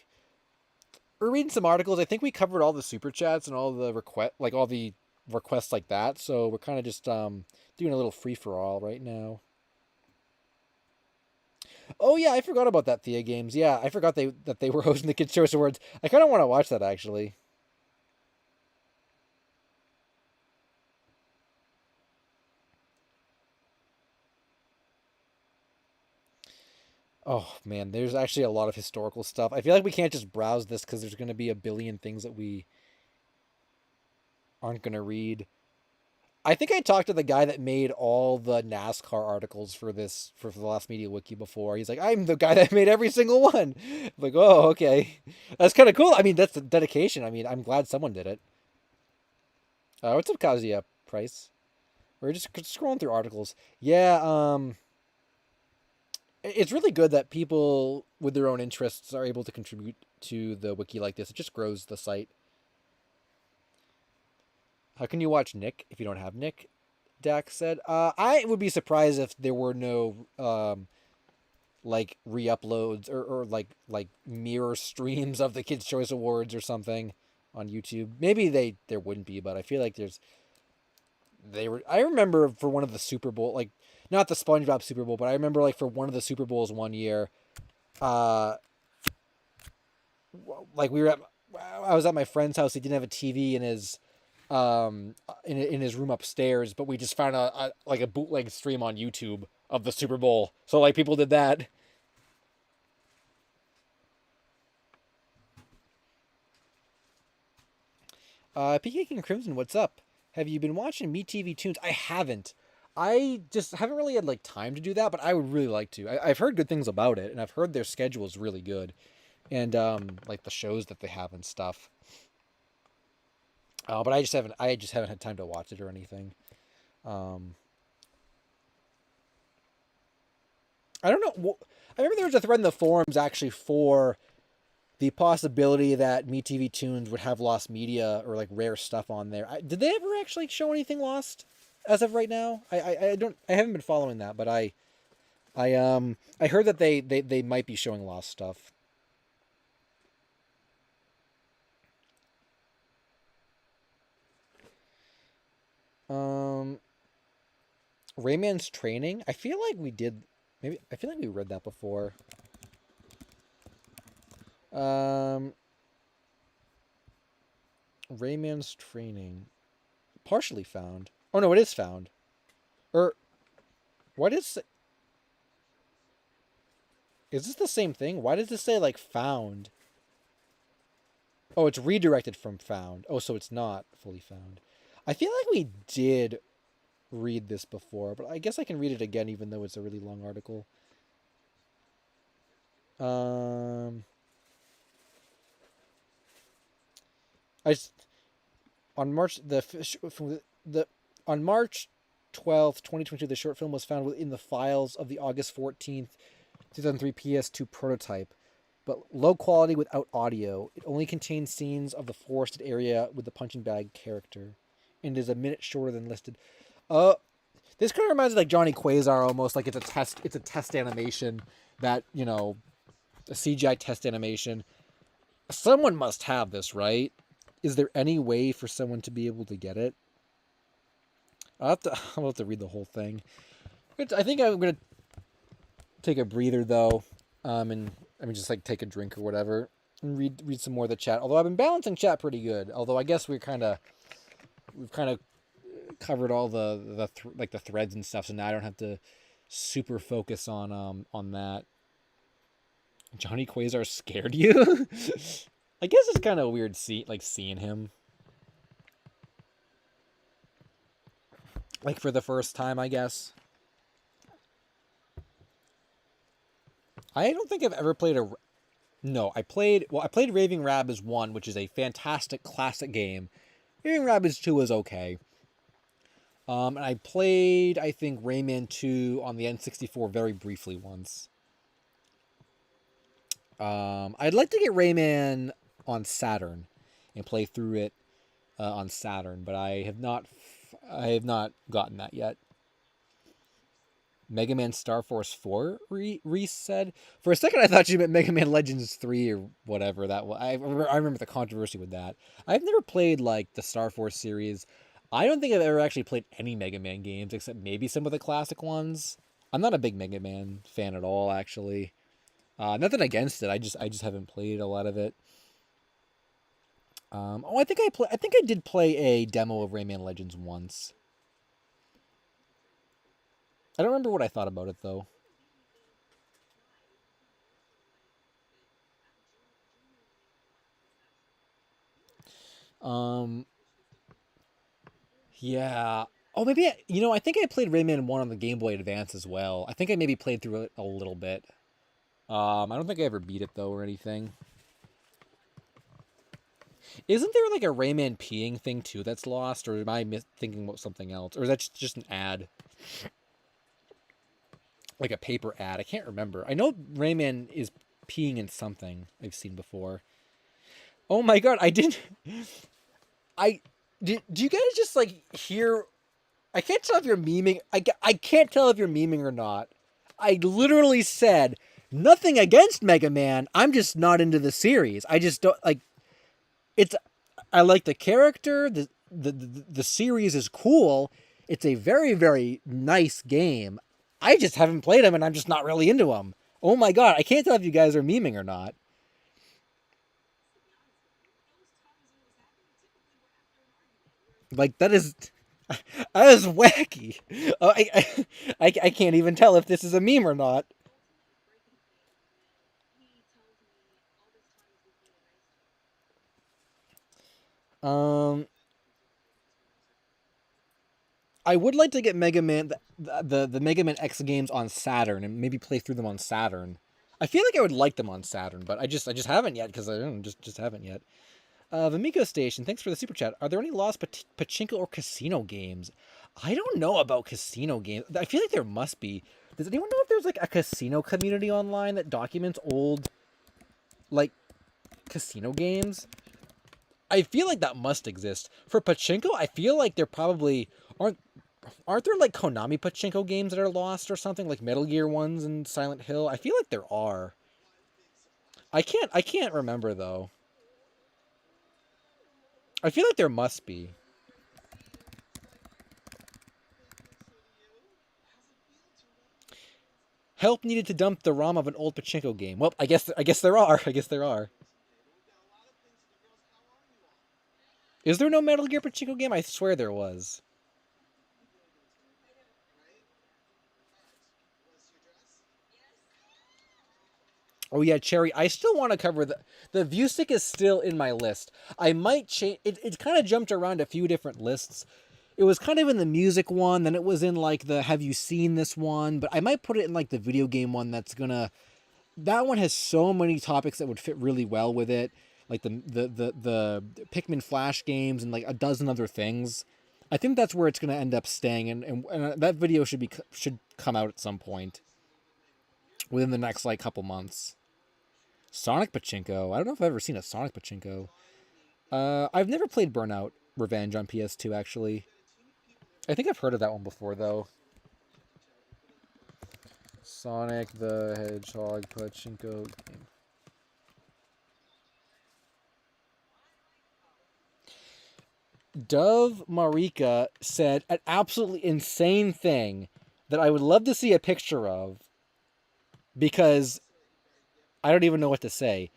We're reading some articles. I think we covered all the super chats and all the all the requests like that. So we're kind of just doing a little free for all right now. Oh yeah, I forgot about that Thea Games. Yeah, I forgot that they were hosting the Kids Choice Awards. I kind of want to watch that actually. Oh man, there's actually a lot of historical stuff. I feel like we can't just browse this because there's going to be a billion things that we aren't going to read. I think I talked to the guy that made all the NASCAR articles for this for the Last Media Wiki before. He's like, I'm the guy that made every single one. I'm like, oh, okay, that's kind of cool. I mean, that's the dedication. I mean, I'm glad someone did it. What's up, Kazuya Price? We're just scrolling through articles. Yeah, it's really good that people with their own interests are able to contribute to the wiki like this. It just grows the site. How can you watch Nick if you don't have Nick? Dax said. I would be surprised if there were no like re-uploads or like mirror streams of the Kids Choice Awards or something on YouTube. Maybe there wouldn't be, but I feel like they were. I remember for one of the Super Bowl, like not the SpongeBob Super Bowl, but I remember like for one of the Super Bowls one year, uh, like I was at my friend's house. He didn't have a TV in his in his room upstairs, but we just found a like a bootleg stream on YouTube of the Super Bowl. So like people did that. PK King Crimson, what's up? Have you been watching MeTV Tunes? I haven't. I just haven't really had like time to do that, but I would really like to. I've heard good things about it, and I've heard their schedule is really good, and like the shows that they have and stuff. But I just haven't. I just haven't had time to watch it or anything. Um, I don't know. I remember there was a thread in the forums actually for the possibility that MeTV Tunes would have lost media or like rare stuff on there. Did they ever actually show anything lost as of right now? I don't. I haven't been following that, but I heard that they might be showing lost stuff. Um, Rayman's Training. I feel like we did. Maybe I feel like we read that before. Um, Rayman's Training. Partially found. Oh no, it is found. Or what is this the same thing? Why does this say like found? Oh, it's redirected from found. Oh, so it's not fully found. I feel like we did read this before, but I guess I can read it again even though it's a really long article. Um I just, on March the on March 12th, 2022, the short film was found within the files of the August 14th, 2003 PS2 prototype, but low quality without audio. It only contains scenes of the forested area with the punching bag character, and is a minute shorter than listed. Uh, this kind of reminds me like Johnny Quasar almost, like it's a test. It's a test animation that a CGI test animation. Someone must have this, right? Is there any way for someone to be able to get it? I'll have to read the whole thing. I think I'm gonna take a breather though, and I mean just like take a drink or whatever, and read some more of the chat. Although I've been balancing chat pretty good. Although I guess we've kind of covered all like the threads and stuff, so now I don't have to super focus on that. Johnny Quasar scared you? I guess it's kind of weird seeing him like for the first time, I guess. I don't think I've ever played a. No, I played Raving Rabbids 1, which is a fantastic classic game. Raving Rabbids 2 is okay. And I played, I think, Rayman 2 on the N64 very briefly once. I'd like to get Rayman on Saturn and play through it on Saturn, but I have not gotten that yet. Mega Man Star Force 4, Reese said. For a second, I thought you meant Mega Man Legends 3 or whatever that was. I remember the controversy with that. I've never played, like, the Star Force series. I don't think I've ever actually played any Mega Man games, except maybe some of the classic ones. I'm not a big Mega Man fan at all, actually. Nothing against it. I just haven't played a lot of it. I think I did play a demo of Rayman Legends once. I don't remember what I thought about it though. Um, yeah. Oh, maybe I think I played Rayman 1 on the Game Boy Advance as well. I think I maybe played through it a little bit. I don't think I ever beat it though or anything. Isn't there like a Rayman peeing thing too that's lost, or am I thinking about something else, or is that just an ad? Like a paper ad. I can't remember. I know Rayman is peeing in something I've seen before. Oh my god, I didn't. I did. Do you guys just like hear? I can't tell if you're memeing. I can't tell if you're memeing or not. I literally said nothing against Mega Man. I'm just not into the series. I just don't like. It's. I like the character. The series is cool. It's a very very nice game. I just haven't played them, and I'm just not really into them. Oh my god, I can't tell if you guys are memeing or not. Like that is that is wacky. I can't even tell if this is a meme or not. Um, I would like to get Mega Man the Mega Man X games on Saturn and maybe play through them on Saturn. I feel like I would like them on Saturn, but I just haven't yet because I don't just haven't yet. Vamico Station, thanks for the super chat. Are there any lost pachinko or casino games? I don't know about casino games. I feel like there must be. Does anyone know if there's like a casino community online that documents old, like, casino games? I feel like that must exist. For pachinko, I feel like there probably aren't there like Konami pachinko games that are lost or something, like Metal Gear ones and Silent Hill. I feel like there are. I can't remember though. I feel like there must be. Help needed to dump the ROM of an old pachinko game. Well, I guess there are. I guess there are. Is there no Metal Gear pachinko game? I swear there was. Oh yeah, Cherry. I still want to cover the view stick is still in my list. I might change. It kind of jumped around a few different lists. It was kind of in the music one, then it was in like the have you seen this one, but I might put it in like the video game one. That one has so many topics that would fit really well with it, like the Pikmin Flash games and like a dozen other things. I think that's where it's gonna end up staying, and that video should come out at some point within the next like couple months. Sonic Pachinko. I don't know if I've ever seen a Sonic Pachinko. I've never played Burnout Revenge on PS2 actually. I think I've heard of that one before though. Sonic the Hedgehog Pachinko game. Dove Marika said an absolutely insane thing that I would love to see a picture of because I don't even know what to say.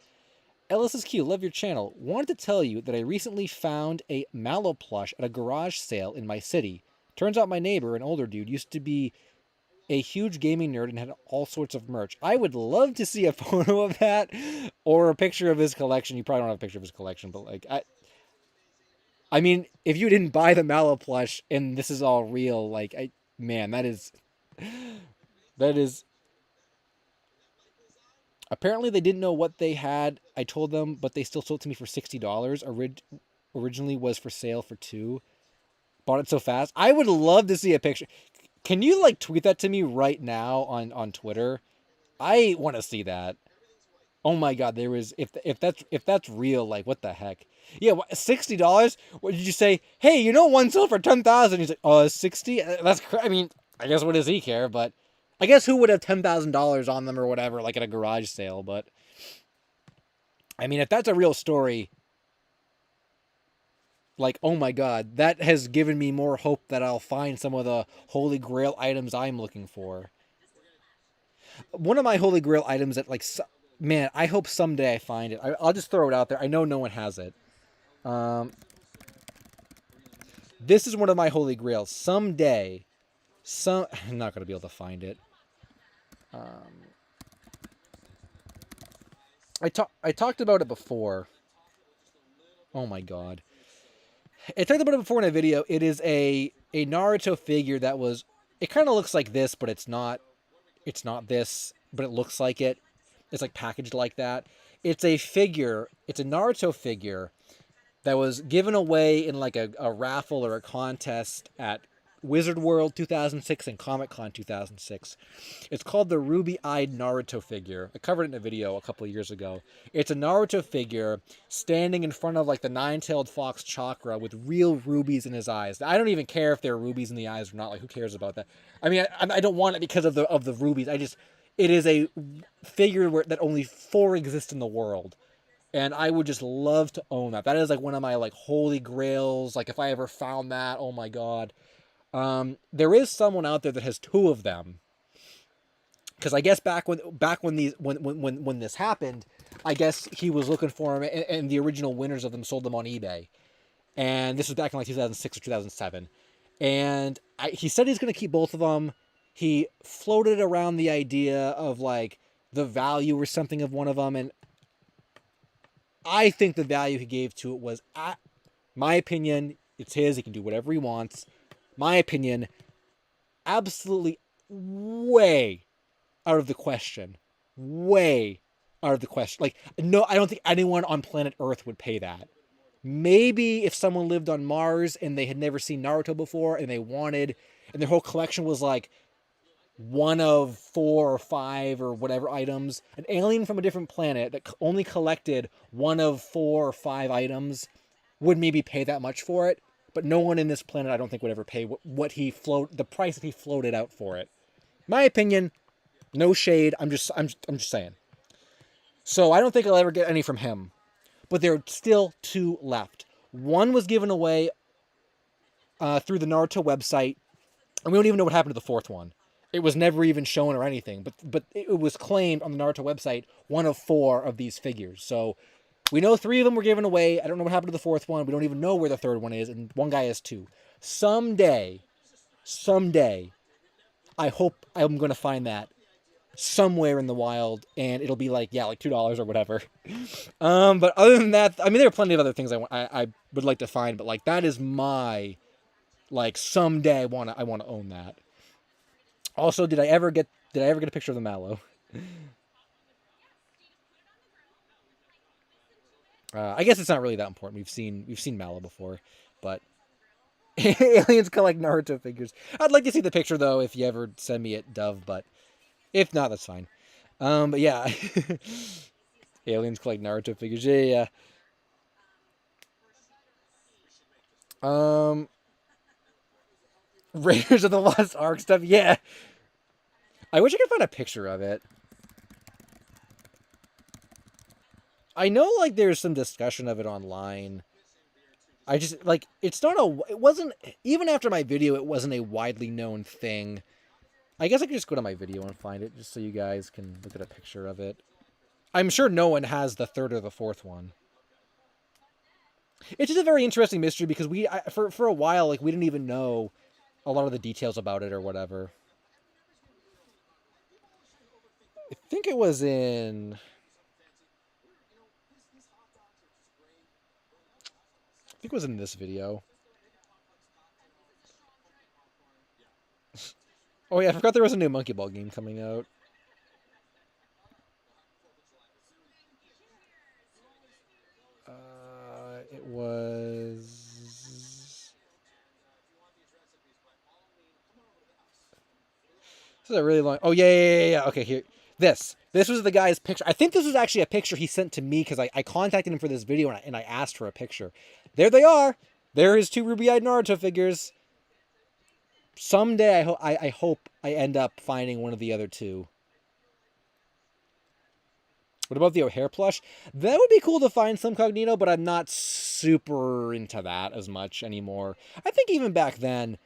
LSuperSonicQ, love your channel. Wanted to tell you that I recently found a Mallow plush at a garage sale in my city. Turns out my neighbor, an older dude, used to be a huge gaming nerd and had all sorts of merch. I would love to see a photo of that or a picture of his collection. You probably don't have a picture of his collection, but like, I mean, if you didn't buy the Mallow plush and this is all real, like, man, that is. Apparently, they didn't know what they had. I told them, but they still sold it to me for $60. Originally was for sale for $2. Bought it so fast. I would love to see a picture. Can you like tweet that to me right now on Twitter? I want to see that. Oh my god, there is if that's real, like what the heck? Yeah, $60. What did you say? Hey, you know one sold for 10,000. He's like, oh, 60. That's I mean, I guess what does he care? But I guess who would have $10,000 on them or whatever, like at a garage sale? But I mean, if that's a real story, like, oh my god, that has given me more hope that I'll find some of the Holy Grail items I'm looking for. One of my Holy Grail items that, like, man, I hope someday I find it. I'll just throw it out there. I know no one has it. This is one of my Holy Grails. Someday, I'm not going to be able to find it. I talked about it before. Oh my god. I talked about it before in a video. It is a Naruto figure that was... It kind of looks like this, but it's not. It's not this, but it looks like it. It's like packaged like that. It's a figure. It's a Naruto figure that was given away in like a raffle or a contest at Wizard World 2006 and Comic Con 2006. It's called the Ruby-Eyed Naruto figure. I covered it in a video a couple of years ago. It's a Naruto figure standing in front of like the nine-tailed fox chakra with real rubies in his eyes. I don't even care if there are rubies in the eyes or not. Like, who cares about that? I mean, I don't want it because of the rubies. It is a figure that only 4 exist in the world. And I would just love to own that. That is like one of my like holy grails. Like if I ever found that, oh my god. There is someone out there that has 2 of them. Because I guess back when this happened, I guess he was looking for them, and the original winners of them sold them on eBay. And this was back in like 2006 or 2007. And he said he's going to keep both of them. He floated around the idea of like the value or something of one of them, and I think the value he gave to it was, my opinion, it's his. He can do whatever he wants. My opinion, absolutely way out of the question. Way out of the question. Like, no, I don't think anyone on planet Earth would pay that. Maybe if someone lived on Mars and they had never seen Naruto before and they wanted, and their whole collection was like one of 4 or 5 or whatever items, an alien from a different planet that only collected one of 4 or 5 items would maybe pay that much for it. But no one in this planet, I don't think, would ever pay the price that he floated out for it. My opinion, no shade. I'm just saying. So I don't think I'll ever get any from him. But there are still 2 left. One was given away through the Naruto website, and we don't even know what happened to the 4th one. It was never even shown or anything, but it was claimed on the Naruto website one of 4 of these figures. So we know 3 of them were given away. I don't know what happened to the 4th one. We don't even know where the 3rd one is, and one guy has 2. Someday, I hope I'm going to find that somewhere in the wild, and it'll be like, yeah, like $2 or whatever. But other than that, I mean, there are plenty of other things I would like to find, but like that is my, like, someday I want to own that. Also, did I ever get a picture of the Mallow? I guess it's not really that important. We've seen Mallow before, but aliens collect Naruto figures. I'd like to see the picture though if you ever send me it, Dove, but if not, that's fine. But yeah, aliens collect Naruto figures. Yeah. Raiders of the Lost Ark stuff. Yeah, I wish I could find a picture of it. I know, like, there's some discussion of it online. I just, like, it wasn't, even after my video, it wasn't a widely known thing. I guess I could just go to my video and find it, just so you guys can look at a picture of it. I'm sure no one has the 3rd or the 4th one. It's just a very interesting mystery, because for a while, like, we didn't even know a lot of the details about it or whatever. I think it was in... I think it was in this video. Oh yeah, I forgot there was a new Monkey Ball game coming out. It was... This is a really long... Oh, yeah. Okay, here. This was the guy's picture. I think this was actually a picture he sent to me, because I contacted him for this video, and I asked for a picture. There they are. There are his 2 ruby-eyed Naruto figures. Someday, I hope I end up finding one of the other 2. What about the O'Hare plush? That would be cool to find some Cognito, but I'm not super into that as much anymore. I think even back then,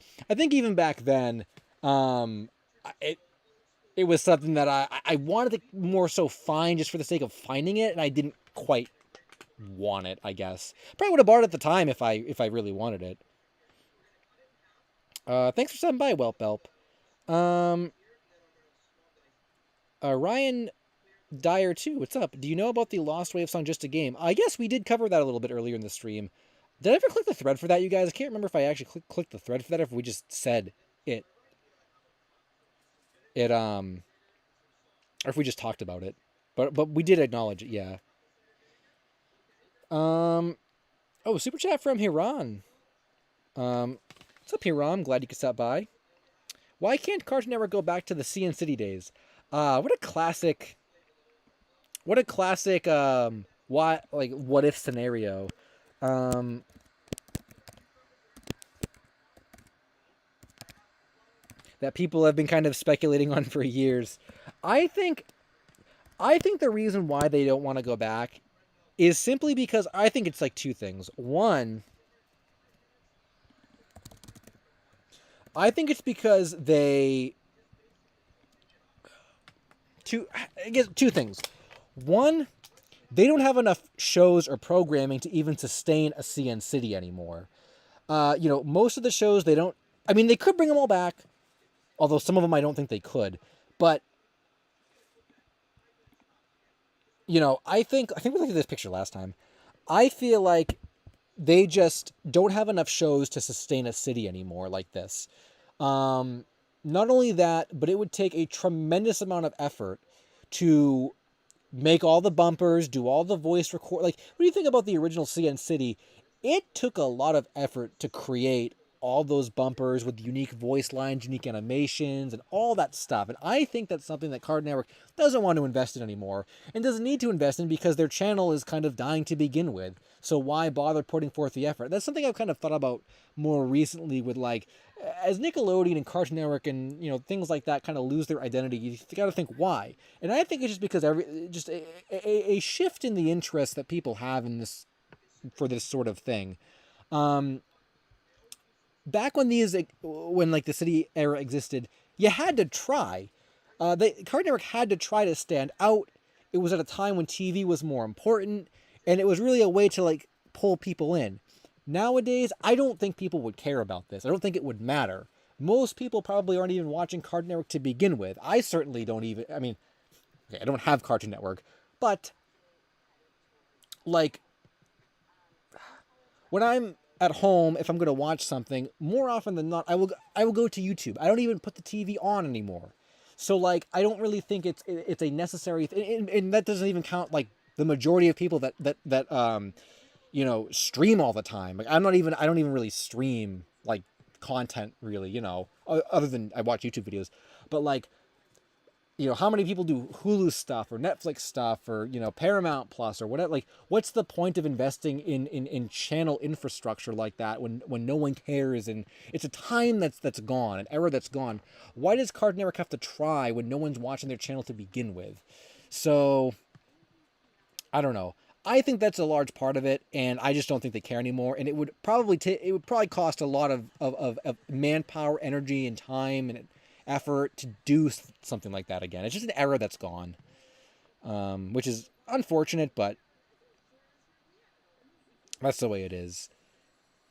it was something that I wanted to more so find just for the sake of finding it, and I didn't quite want it, I guess. Probably would have bought it at the time if I really wanted it. Thanks for stopping by, Welp Belp. Ryan Dyer 2, what's up? Do you know about the Lost Wave song Just a Game? I guess we did cover that a little bit earlier in the stream. Did I ever click the thread for that, you guys? I can't remember if I actually clicked the thread for that, or if we just said it. Or if we just talked about it. But we did acknowledge it, yeah. Oh, super chat from Hiran. What's up, Hiram? Glad you could stop by. Why can't Cartoon Network go back to the Sea and City days? What a classic what if scenario. That people have been kind of speculating on for years. I think the reason why they don't want to go back is simply because I think it's like 2 things. One, I think it's because I guess 2 things. One, they don't have enough shows or programming to even sustain a CN City anymore. Most of the shows they don't. I mean, they could bring them all back, although some of them I don't think they could. But I think we looked at this picture last time. I feel like they just don't have enough shows to sustain a city anymore like this. Not only that, but it would take a tremendous amount of effort to make all the bumpers, do all the voice record. Like, what do you think about the original CN City? It took a lot of effort to create all those bumpers with unique voice lines, unique animations, and all that stuff. And I think that's something that Cartoon Network doesn't want to invest in anymore, and doesn't need to invest in because their channel is kind of dying to begin with. So why bother putting forth the effort? That's something I've kind of thought about more recently with, like, as Nickelodeon and Cartoon Network and things like that kind of lose their identity, you got to think why. And I think it's just because a shift in the interest that people have in this for this sort of thing. Back when the city era existed, you had to try. Cartoon Network had to try to stand out. It was at a time when TV was more important, and it was really a way to like pull people in. Nowadays, I don't think people would care about this. I don't think it would matter. Most people probably aren't even watching Cartoon Network to begin with. I certainly don't even. I mean, okay, I don't have Cartoon Network, but like when I'm at home, if I'm going to watch something, more often than not, I will go to YouTube. I don't even put the TV on anymore. So like, I don't really think it's a necessary and that doesn't even count like the majority of people that stream all the time. Like I don't even really stream like content really, other than I watch YouTube videos. But like, how many people do Hulu stuff or Netflix stuff or, Paramount Plus or whatever? Like, what's the point of investing in channel infrastructure like that when no one cares? And it's a time that's gone, an era that's gone. Why does Cartoon Network have to try when no one's watching their channel to begin with? So, I don't know. I think that's a large part of it, and I just don't think they care anymore. And it would probably cost a lot of manpower, energy, and time and effort to do something like that again. It's just an era that's gone, which is unfortunate, but that's the way it is.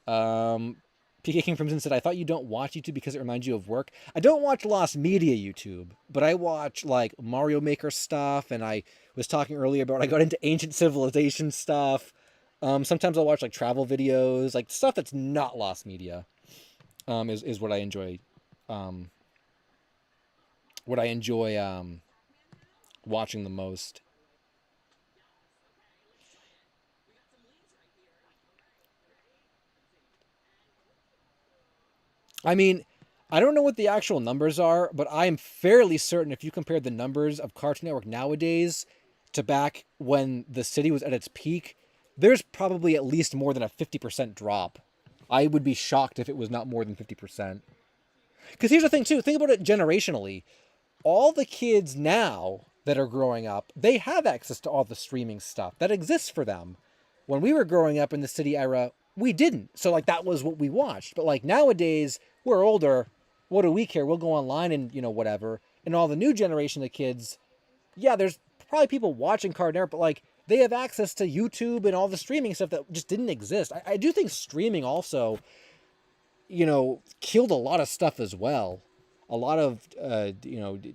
PK King Crimson said, I thought you don't watch YouTube because it reminds you of work. I don't watch Lost Media YouTube, but I watch like Mario Maker stuff, and I was talking earlier about I got into ancient civilization stuff. Sometimes I'll watch like travel videos, like stuff that's not Lost Media, is what I enjoy. Watching the most. I mean, I don't know what the actual numbers are, but I'm fairly certain if you compare the numbers of Cartoon Network nowadays to back when the city was at its peak, there's probably at least more than a 50% drop. I would be shocked if it was not more than 50%. Because here's the thing, too. Think about it generationally. All the kids now that are growing up, they have access to all the streaming stuff that exists for them. When we were growing up in the city era, we didn't. So, like, that was what we watched. But, like, nowadays, we're older. What do we care? We'll go online and, whatever. And all the new generation of kids, yeah, there's probably people watching Cartoon Network, but, like, they have access to YouTube and all the streaming stuff that just didn't exist. I do think streaming also, killed a lot of stuff as well. A lot of,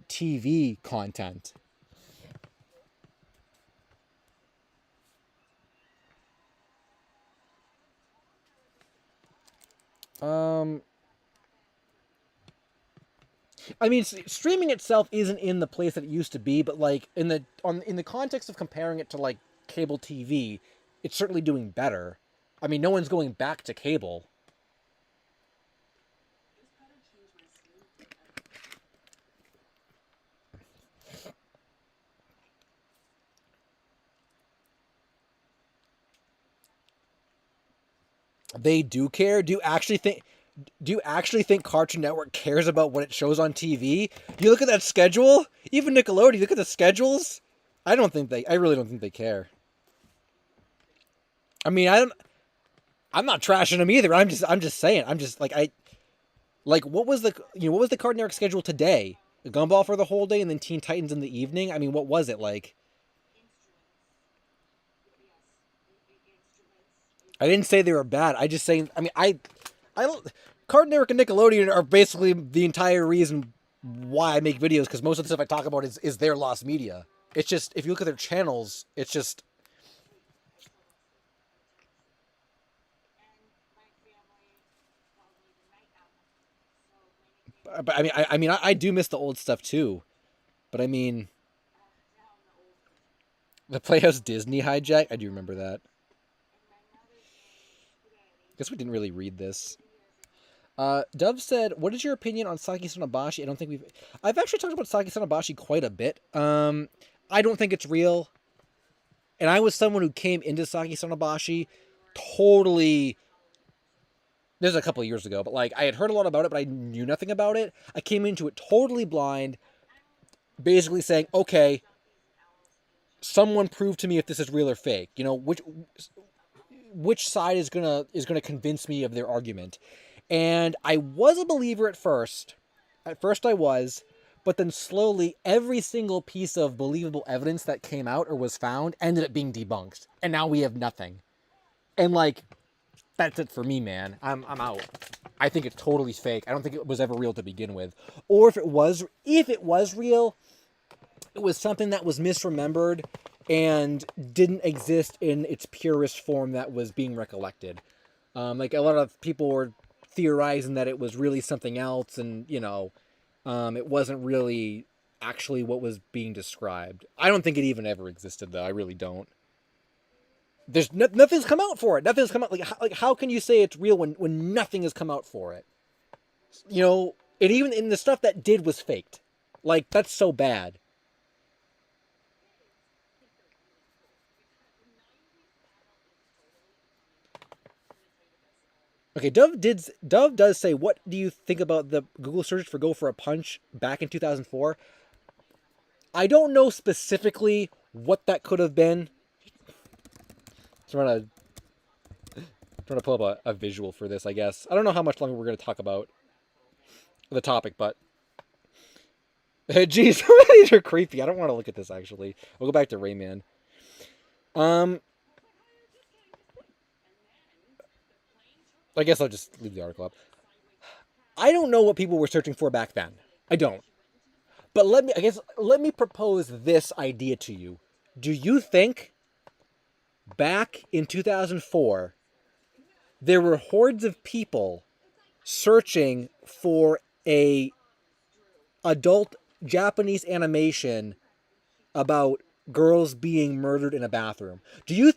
TV content. I mean, streaming itself isn't in the place that it used to be, but like in the context of comparing it to like cable TV, it's certainly doing better. I mean, no one's going back to cable. They do care. Do you actually think Cartoon Network cares about what it shows on TV? You look at that schedule, even Nickelodeon, look at the schedules. I really don't think they care. I mean, I'm not trashing them either. I'm just saying. I'm just like what was the Cartoon Network schedule today? Gumball for the whole day and then Teen Titans in the evening? I mean, what was it like? I didn't say they were bad. I just saying. I mean, I Cartoon Network and Nickelodeon are basically the entire reason why I make videos, because most of the stuff I talk about is their lost media. It's just, if you look at their channels, it's just. But I do miss the old stuff too. But I mean, the Playhouse Disney hijack. I do remember that. Guess we didn't really read this. Dove said, "What is your opinion on Saki Sonobashi?" I don't think I've actually talked about Saki Sonobashi quite a bit. I don't think it's real. And I was someone who came into Saki Sonobashi totally. This is a couple of years ago, but like I had heard a lot about it, but I knew nothing about it. I came into it totally blind, basically saying, "Okay, someone prove to me if this is real or fake. Which side is gonna convince me of their argument." And I was a believer at first, At first I was, but then slowly every single piece of believable evidence that came out or was found ended up being debunked. And now we have nothing. And like, that's it for me, man. I'm out. I think it's totally fake. I don't think it was ever real to begin with. Or if it was real, it was something that was misremembered and didn't exist in its purest form that was being recollected. Like a lot of people were theorizing that it was really something else, and it wasn't really actually what was being described. I don't think it even ever existed, though. I really don't. There's nothing's come out for it. Nothing's come out. Like how can you say it's real when nothing has come out for it? And even in the stuff that did was faked. Like, that's so bad. Okay, Dove does say, what do you think about the Google search for "Go for a Punch" back in 2004? I don't know specifically what that could have been. Trying to pull up a visual for this, I guess. I don't know how much longer we're going to talk about the topic, but geez, these are creepy. I don't want to look at this, actually. We'll go back to Rayman. I guess I'll just leave the article up. I don't know what people were searching for back then. I don't. But let me propose this idea to you. Do you think back in 2004 there were hordes of people searching for a adult Japanese animation about girls being murdered in a bathroom? Do you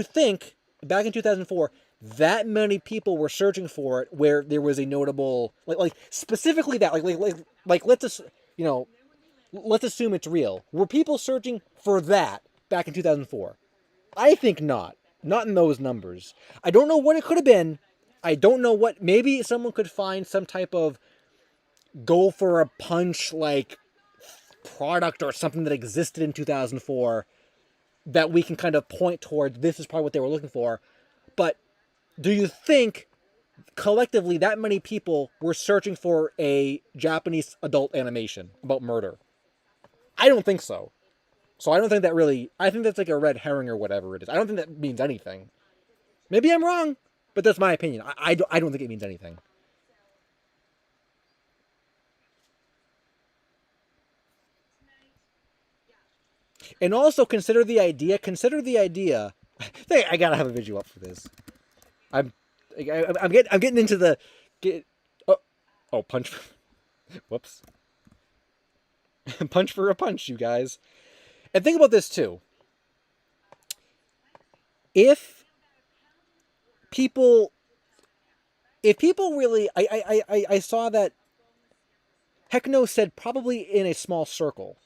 think back in 2004 that many people were searching for it, where there was a notable like specifically that like let's assume it's real. Were people searching for that back in 2004? I think not. Not in those numbers. I don't know what it could have been. I don't know what. Maybe someone could find some type of "Go for a Punch" like product or something that existed in 2004 that we can kind of point toward. This is probably what they were looking for. But do you think collectively that many people were searching for a Japanese adult animation about murder? I don't think so. So I don't think that really... I think that's like a red herring or whatever it is. I don't think that means anything. Maybe I'm wrong, but that's my opinion. I don't think it means anything. And also consider the idea... Hey, I gotta have a visual up for this. I'm getting into the... punch... Whoops. Punch for a punch, you guys. And think about this, too. If people really... I saw that Heckno said probably in a small circle.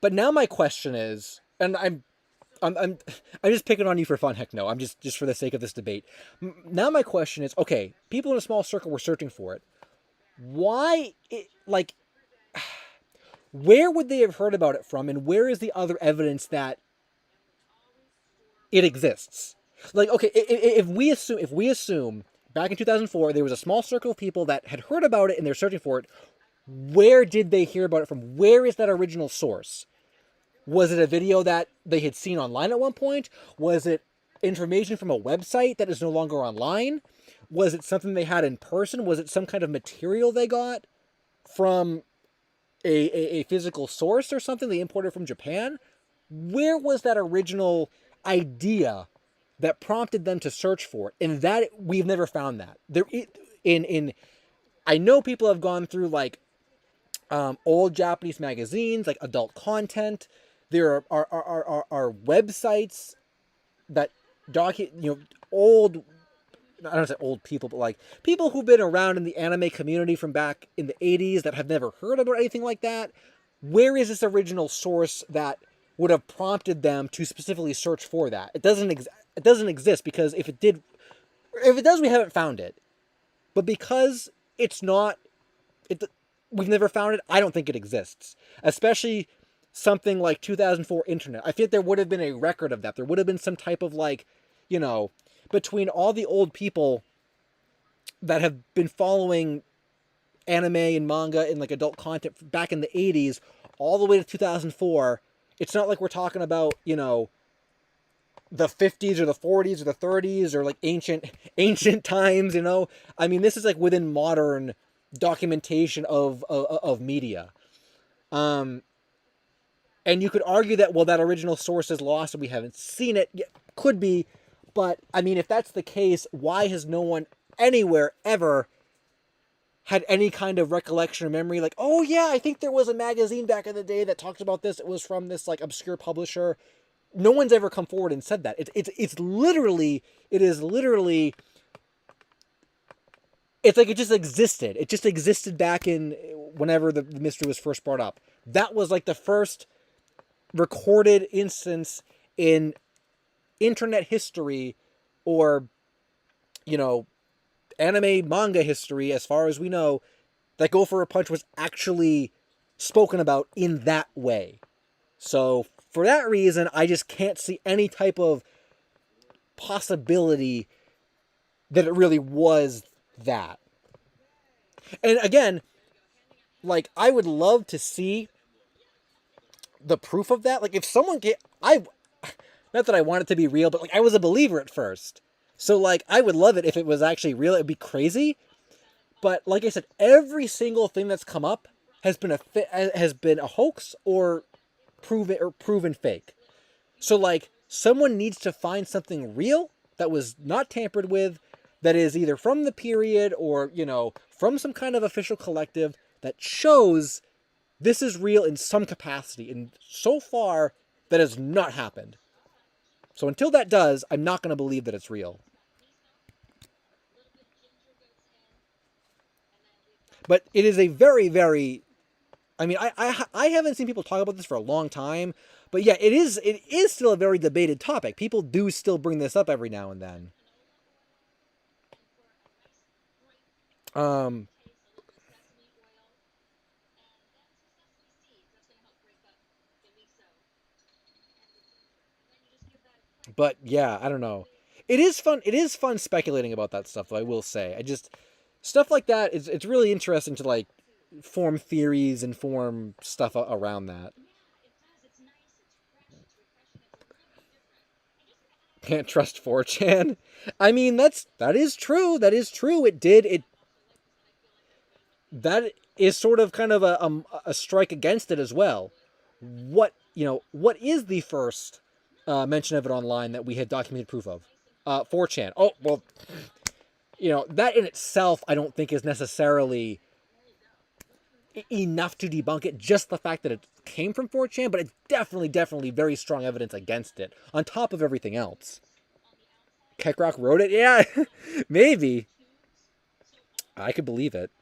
But now my question is... And I'm just picking on you for fun, Heckno. I'm just for the sake of this debate. Now my question is, okay, people in a small circle were searching for it. Why... where would they have heard about it from, and where is the other evidence that it exists? Like, okay, if we assume back in 2004 there was a small circle of people that had heard about it and they're searching for it, where did they hear about it from? Where is that original source? Was it a video that they had seen online at one point? Was it information from a website that is no longer online? Was it something they had in person? Was it some kind of material they got from a physical source or something they imported from Japan? Where was that original idea that prompted them to search for it? And that we've never found that. I know people have gone through like old Japanese magazines, like adult content. There are websites that old... I don't say old people, but like people who've been around in the anime community from back in the 80s that have never heard about anything like that. Where is this original source that would have prompted them to specifically search for that? It doesn't exist, because if it does, we haven't found it. But because we've never found it, I don't think it exists. Especially something like 2004 internet. I think there would have been a record of that. There would have been some type of between all the old people that have been following anime and manga and like adult content back in the 80s all the way to 2004. It's not like we're talking about, the 50s or the 40s or the 30s or like ancient times, I mean, this is like within modern documentation of media. And you could argue that, well, that original source is lost and we haven't seen it. Yeah, could be. But I mean, if that's the case, why has no one anywhere ever had any kind of recollection or memory like, oh yeah, I think there was a magazine back in the day that talked about this. It was from this like obscure publisher. No one's ever come forward and said that. It's literally, it is literally, it's like it just existed. It just existed back in whenever the mystery was first brought up. That was like the first recorded instance in internet history, or anime manga history, as far as we know, that Go for a Punch was actually spoken about in that way. So for that reason, I just can't see any type of possibility that it really was that. And again, like, I would love to see the proof of that. Like, if someone not that I want it to be real, but like, I was a believer at first. So like, I would love it if it was actually real. It'd be crazy. But like I said, every single thing that's come up has been a hoax or proven fake. So like, someone needs to find something real that was not tampered with, that is either from the period or from some kind of official collective that shows this is real in some capacity. And so far, that has not happened. So until that does, I'm not going to believe that it's real. But it is a very, very, I mean, I haven't seen people talk about this for a long time, but yeah, it is still a very debated topic. People do still bring this up every now and then. Um, but yeah, I don't know. It is fun. It is fun speculating about that stuff, though. I will say, I just stuff like that. It's really interesting to like form theories and form stuff around that. Can't trust 4chan. I mean, that is true. That is true. It that is sort of kind of a strike against it as well. What is the first mention of it online that we had documented proof of? 4chan. Oh well, that in itself I don't think is necessarily enough to debunk it. Just the fact that it came from 4chan, but it's definitely very strong evidence against it. On top of everything else, Keckrock wrote it. Yeah, maybe. I could believe it.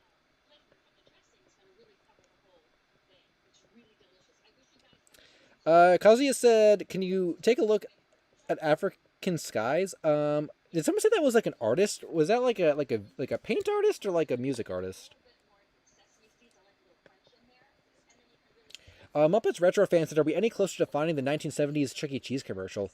Kazuya said, "Can you take a look at African skies?" Did someone say that was like an artist? Was that like a paint artist or like a music artist? Muppets Retro fan said, "Are we any closer to finding the 1970s Chuck E. Cheese commercial?"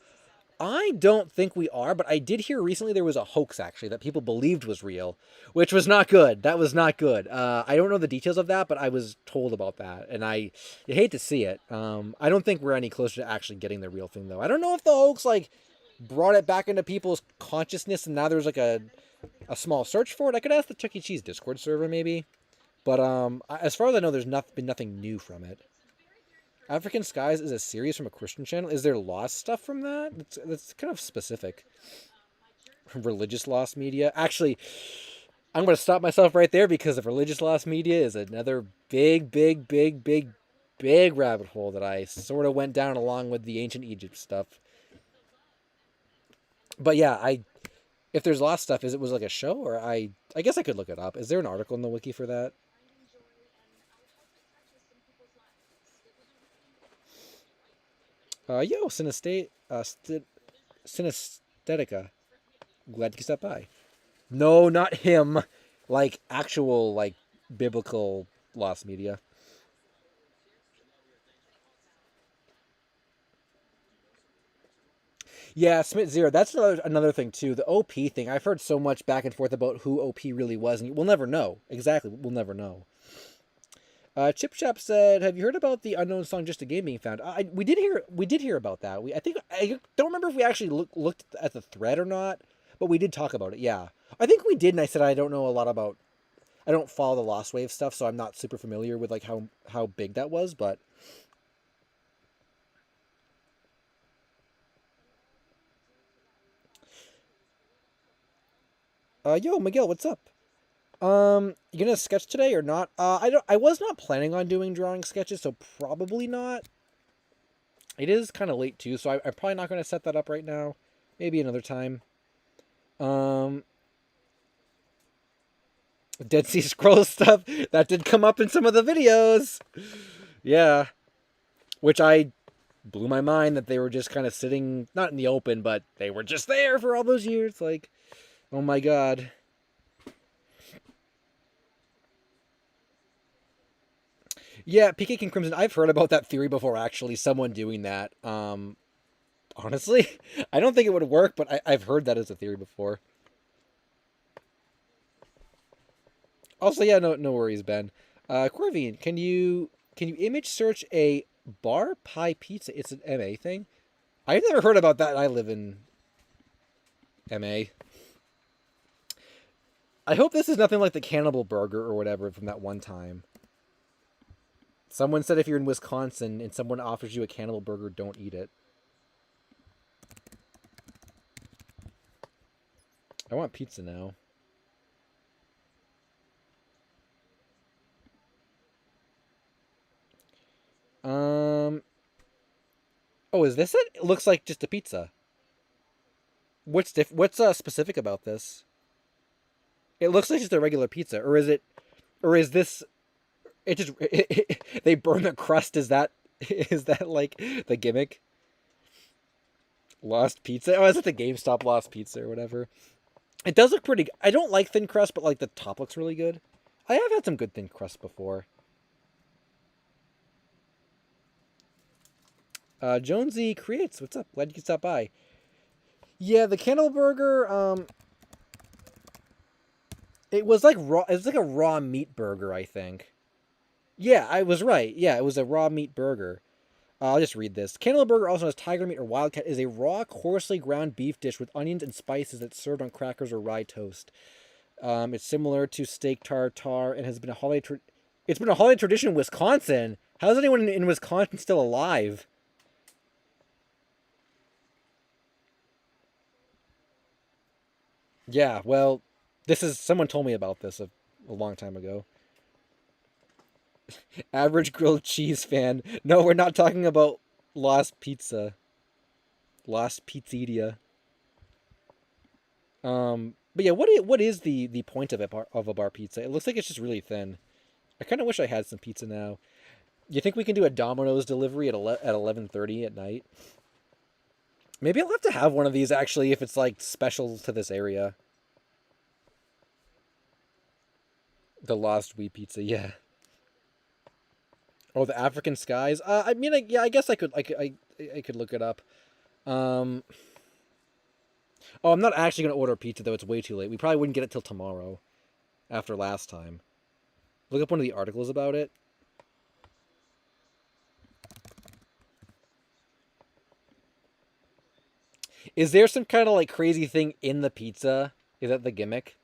I don't think we are, but I did hear recently there was a hoax actually that people believed was real, which was not good. That was not good. I don't know the details of that, but I was told about that, and I hate to see it. I don't think we're any closer to actually getting the real thing though. I don't know if the hoax like brought it back into people's consciousness, and now there's like a small search for it. I could ask the Chuck E. Cheese Discord server maybe, but as far as I know, there's been nothing new from it. African Skies is a series from a Christian channel. Is there lost stuff from that? That's kind of specific. Religious lost media. Actually, I'm going to stop myself right there because of religious lost media is another big rabbit hole that I sort of went down along with the ancient Egypt stuff. But yeah, if there's lost stuff, was like a show, or I guess I could look it up. Is there an article in the wiki for that? Yo, Synesthetica. Glad you stopped by. No, not him. Like actual, like biblical lost media. Yeah, Smith Zero. That's another thing too. The OP thing. I've heard so much back and forth about who OP really was, and we'll never know. Exactly, we'll never know. Chip Chap said, "Have you heard about the unknown song 'Just a Game' being found?" We did hear about that. I think I don't remember if we actually looked at the thread or not, but we did talk about it. Yeah, I think we did, and I said I don't know a lot about. I don't follow the Lost Wave stuff, so I'm not super familiar with like how big that was. But yo, Miguel, what's up? You gonna sketch today or not? I don't. I was not planning on doing drawing sketches, so probably not. It is kind of late too, so I'm probably not going to set that up right now. Maybe another time. Um, Dead Sea Scrolls stuff that did come up in some of the videos. Yeah, which I blew my mind that they were just kind of sitting not in the open, but they were just there for all those years. Like, oh my god. Yeah, PK King Crimson. I've heard about that theory before. Actually, someone doing that. Honestly, I don't think it would work, but I've heard that as a theory before. Also, yeah, no worries, Ben. Corvine, can you image search a bar pie pizza? It's an MA thing. I've never heard about that. I live in MA. I hope this is nothing like the Cannibal Burger or whatever from that one time. Someone said if you're in Wisconsin and someone offers you a Cannibal Burger, don't eat it. I want pizza now. Um. Oh, is this it? It looks like just a pizza. What's specific about this? It looks like just a regular pizza, or is it? Or is this? It just they burn the crust. Is that like the gimmick? Lost pizza. Oh, is it the GameStop lost pizza or whatever? It does look pretty. I don't like thin crust, but like the top looks really good. I have had some good thin crust before. Jonesy creates. What's up? Glad you could stop by. Yeah, the Candle Burger. It was like raw. It was like a raw meat burger, I think. Yeah, I was right. Yeah, it was a raw meat burger. I'll just read this. Candle Burger, also known as Tiger Meat or Wildcat, is a raw, coarsely ground beef dish with onions and spices that's served on crackers or rye toast. It's similar to steak tartare and has been a holiday. It's been a holiday tradition in Wisconsin. How is anyone in Wisconsin still alive? Yeah, well, this is someone told me about this a long time ago. Average grilled cheese fan. No, we're not talking about Lost Pizza. Lost Pizzeria. But yeah, what is the point of a bar pizza? It looks like it's just really thin. I kind of wish I had some pizza now. You think we can do a Domino's delivery at 11:30 at night? Maybe I'll have to have one of these actually if it's like special to this area. The Lost Wheat Pizza, yeah. Oh, the African skies. I mean, yeah, I guess I could look it up. Um, oh, I'm not actually gonna order pizza though. It's way too late. We probably wouldn't get it till tomorrow, after last time. Look up one of the articles about it. Is there some kind of like crazy thing in the pizza? Is that the gimmick?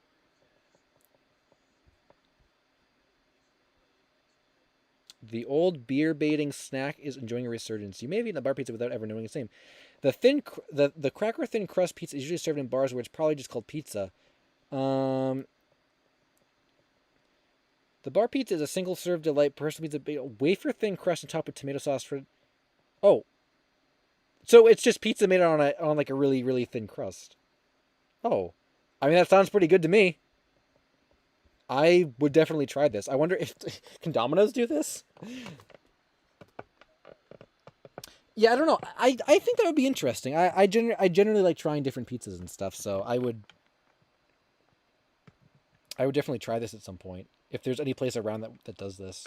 The old beer baiting snack is enjoying a resurgence. You may have eaten a bar pizza without ever knowing its name. The cracker thin crust pizza is usually served in bars where it's probably just called pizza. Um, the bar pizza is a single serve delight. Personal pizza, wafer thin crust and topped with tomato sauce for. Oh, so it's just pizza made on like a really thin crust. Oh, I mean that sounds pretty good to me. I would definitely try this. I wonder if can Domino's do this? Yeah, I don't know. I think that would be interesting. I generally like trying different pizzas and stuff, so I would definitely try this at some point if there's any place around that does this.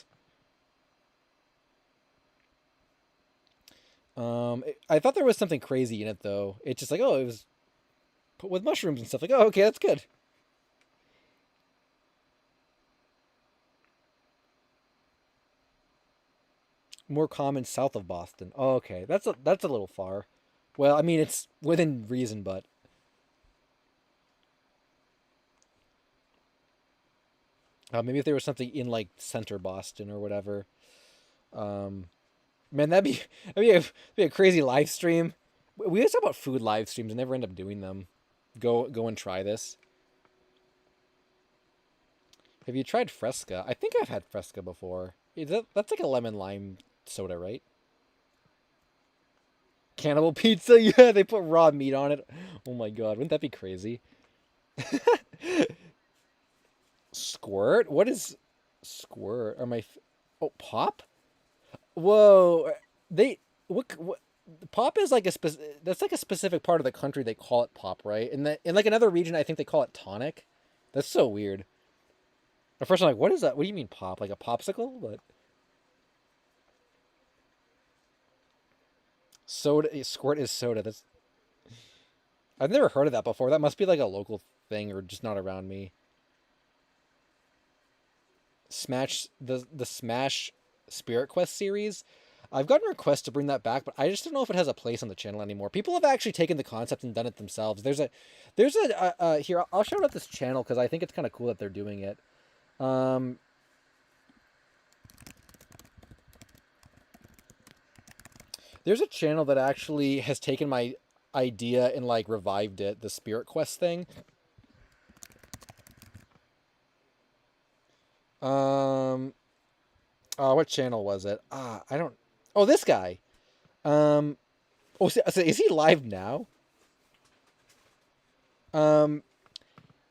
I thought there was something crazy in it though. It's just like, oh, it was put with mushrooms and stuff. Like, oh, okay, that's good. More common south of Boston. Oh, okay, that's a little far. Well, I mean, it's within reason, but maybe if there was something in like center Boston or whatever. Um, Man, that'd be a crazy live stream. We always talk about food live streams and never end up doing them. Go and try this. Have you tried Fresca? I think I've had Fresca before. That's like a lemon lime soda, right? Cannibal pizza, yeah, they put raw meat on it. Oh my god, wouldn't that be crazy? Squirt? What is squirt? Oh, pop? Whoa, they what pop is like that's like a specific part of the country they call it pop, right? In like another region I think they call it tonic. That's so weird. At first I'm like, what is that? What do you mean pop? Like a popsicle? But soda squirt is soda. That's I've never heard of that before. That must be like a local thing or just not around me. Smash the Smash Spirit Quest series. I've gotten requests to bring that back, but I just don't know if it has a place on the channel anymore. People have actually taken the concept and done it themselves. There's a here I'll shout out this channel because I think it's kind of cool that they're doing it. Um, there's a channel that actually has taken my idea and like revived it, the Spirit Quest thing. Um, what channel was it? I don't. Oh, this guy. Um, so is he live now? Um,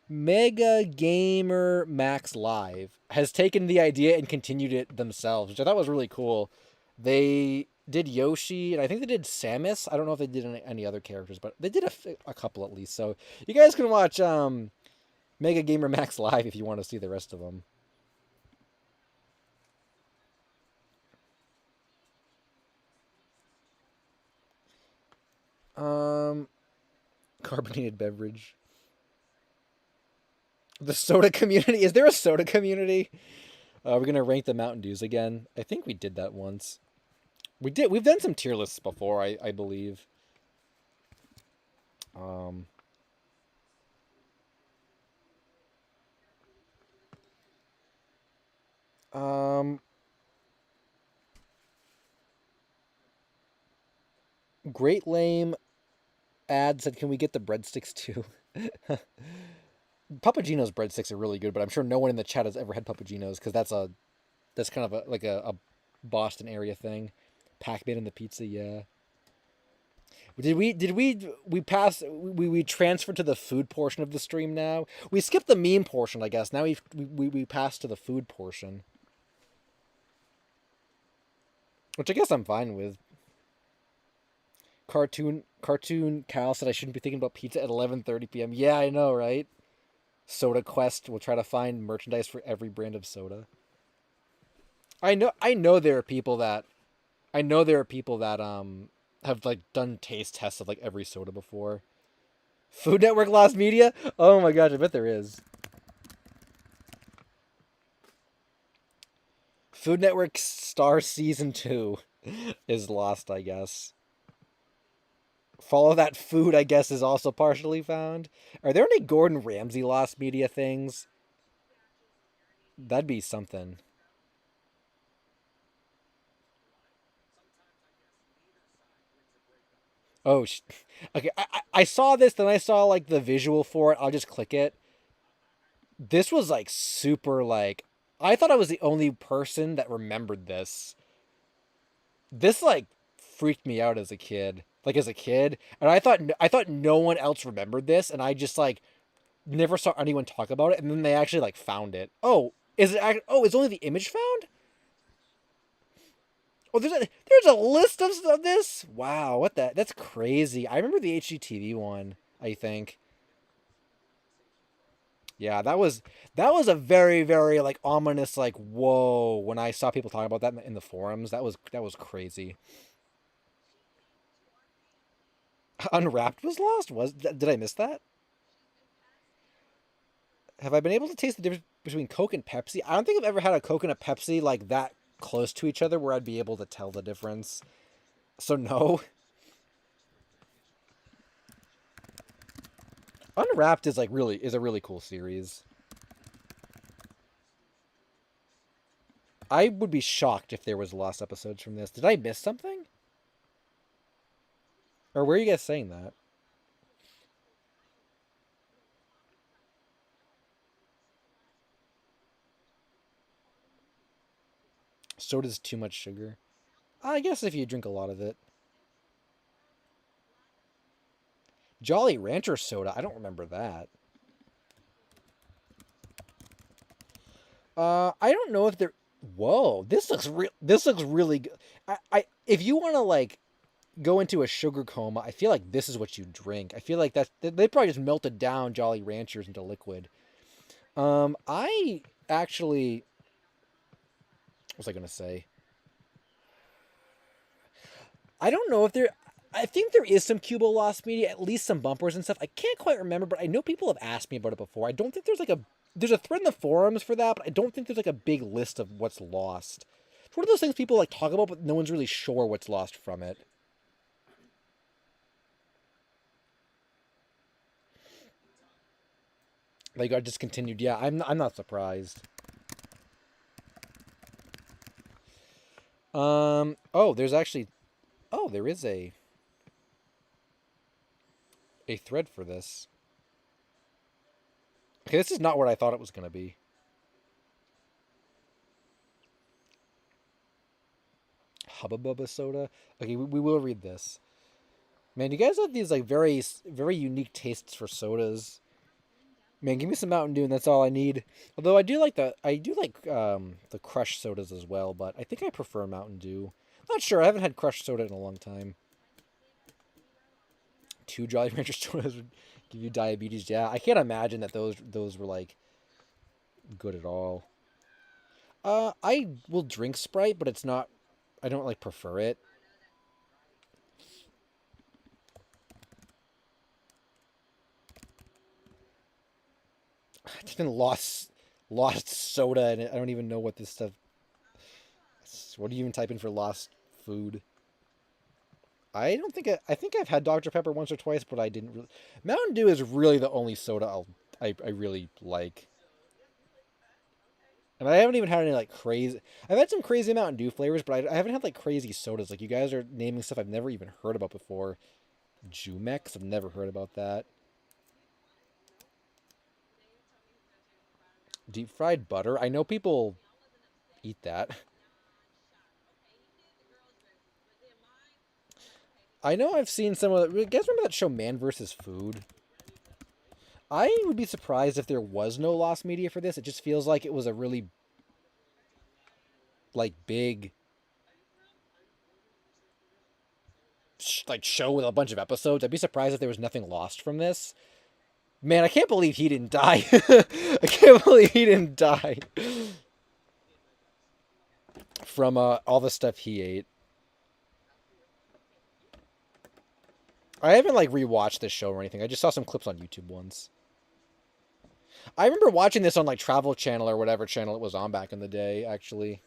Mega Gamer Max Live has taken the idea and continued it themselves, which I thought was really cool. They did Yoshi, and I think they did Samus. I don't know if they did any other characters, but they did a couple at least. So you guys can watch Mega Gamer Max Live if you want to see the rest of them. Um, Carbonated beverage. The soda community. Is there a soda community? We're gonna rank the Mountain Dews again. I think we did that once. We did. We've done some tier lists before, I believe. Um, um, Great Lame ad said, "Can we get the breadsticks too?" Papagino's breadsticks are really good, but I'm sure no one in the chat has ever had Papagino's because that's kind of a Boston area thing. Pac-Man and the pizza, yeah. We pass we transferred to the food portion of the stream now? We skipped the meme portion, I guess. Now we passed to the food portion. Which I guess I'm fine with. Cartoon Cal said I shouldn't be thinking about pizza at 11:30 p.m. Yeah, I know, right? Soda Quest will try to find merchandise for every brand of soda. I know there are people that have like done taste tests of like every soda before. Food Network lost media? Oh my gosh, I bet there is. Food Network Star Season 2 is lost, I guess. Follow That Food, I guess, is also partially found. Are there any Gordon Ramsay lost media things? That'd be something. Oh, okay. I saw this, then I saw like the visual for it. I'll just click it. This was like super like. I thought I was the only person that remembered this. This like freaked me out as a kid. Like as a kid, and I thought no one else remembered this, and I just like never saw anyone talk about it, and then they actually like found it. Oh, is it? Oh, is only the image found? Oh, there's a list of this. Wow, what the? That's crazy. I remember the HGTV one. I think. Yeah, that was a very very like ominous like whoa when I saw people talking about that in the forums. That was crazy. Unwrapped was lost? Did I miss that? Have I been able to taste the difference between Coke and Pepsi? I don't think I've ever had a Coke and a Pepsi like that close to each other where I'd be able to tell the difference. So no. Unwrapped is a really cool series. I would be shocked if there was lost episodes from this. Did I miss something? Or were you guys saying that? Soda's too much sugar. I guess if you drink a lot of it. Jolly Rancher soda. I don't remember that. I don't know if there. Whoa, this looks real. This looks really good. If you want to like go into a sugar coma, I feel like this is what you drink. I feel like they probably just melted down Jolly Ranchers into liquid. I actually, what was I gonna say? I don't know if there. I think there is some Cubo Lost media, at least some bumpers and stuff. I can't quite remember, but I know people have asked me about it before. I don't think there's a thread in the forums for that, but I don't think there's like a big list of what's lost. It's one of those things people like talk about, but no one's really sure what's lost from it. They got discontinued. Yeah, I'm not surprised. Oh, there's actually there is a thread for this. Okay, this is not what I thought it was going to be. Hubba Bubba soda. Okay, we will read this. Man, you guys have these like very unique tastes for sodas. Man, give me some Mountain Dew and that's all I need. Although I do like the crushed sodas as well, but I think I prefer Mountain Dew. Not sure. I haven't had crushed soda in a long time. Two Jolly Rancher sodas would give you diabetes. Yeah, I can't imagine that those were like good at all. I will drink Sprite, but it's not. I don't like prefer it. It's been lost soda, and I don't even know what this stuff. What do you even type in for lost food? I don't think I think I've had Dr Pepper once or twice, but I didn't really. Mountain Dew is really the only soda I really like. And I haven't even had any like crazy. I've had some crazy Mountain Dew flavors, but I haven't had like crazy sodas. Like you guys are naming stuff I've never even heard about before. Jumex, I've never heard about that. Deep fried butter. I know people eat that. I know I've seen some of the. You guys remember that show Man vs. Food? I would be surprised if there was no lost media for this. It just feels like it was a really like big like show with a bunch of episodes. I'd be surprised if there was nothing lost from this. Man, I can't believe he didn't die. I can't believe he didn't die from all the stuff he ate. I haven't like rewatched this show or anything. I just saw some clips on YouTube once. I remember watching this on like Travel Channel or whatever channel it was on back in the day, actually.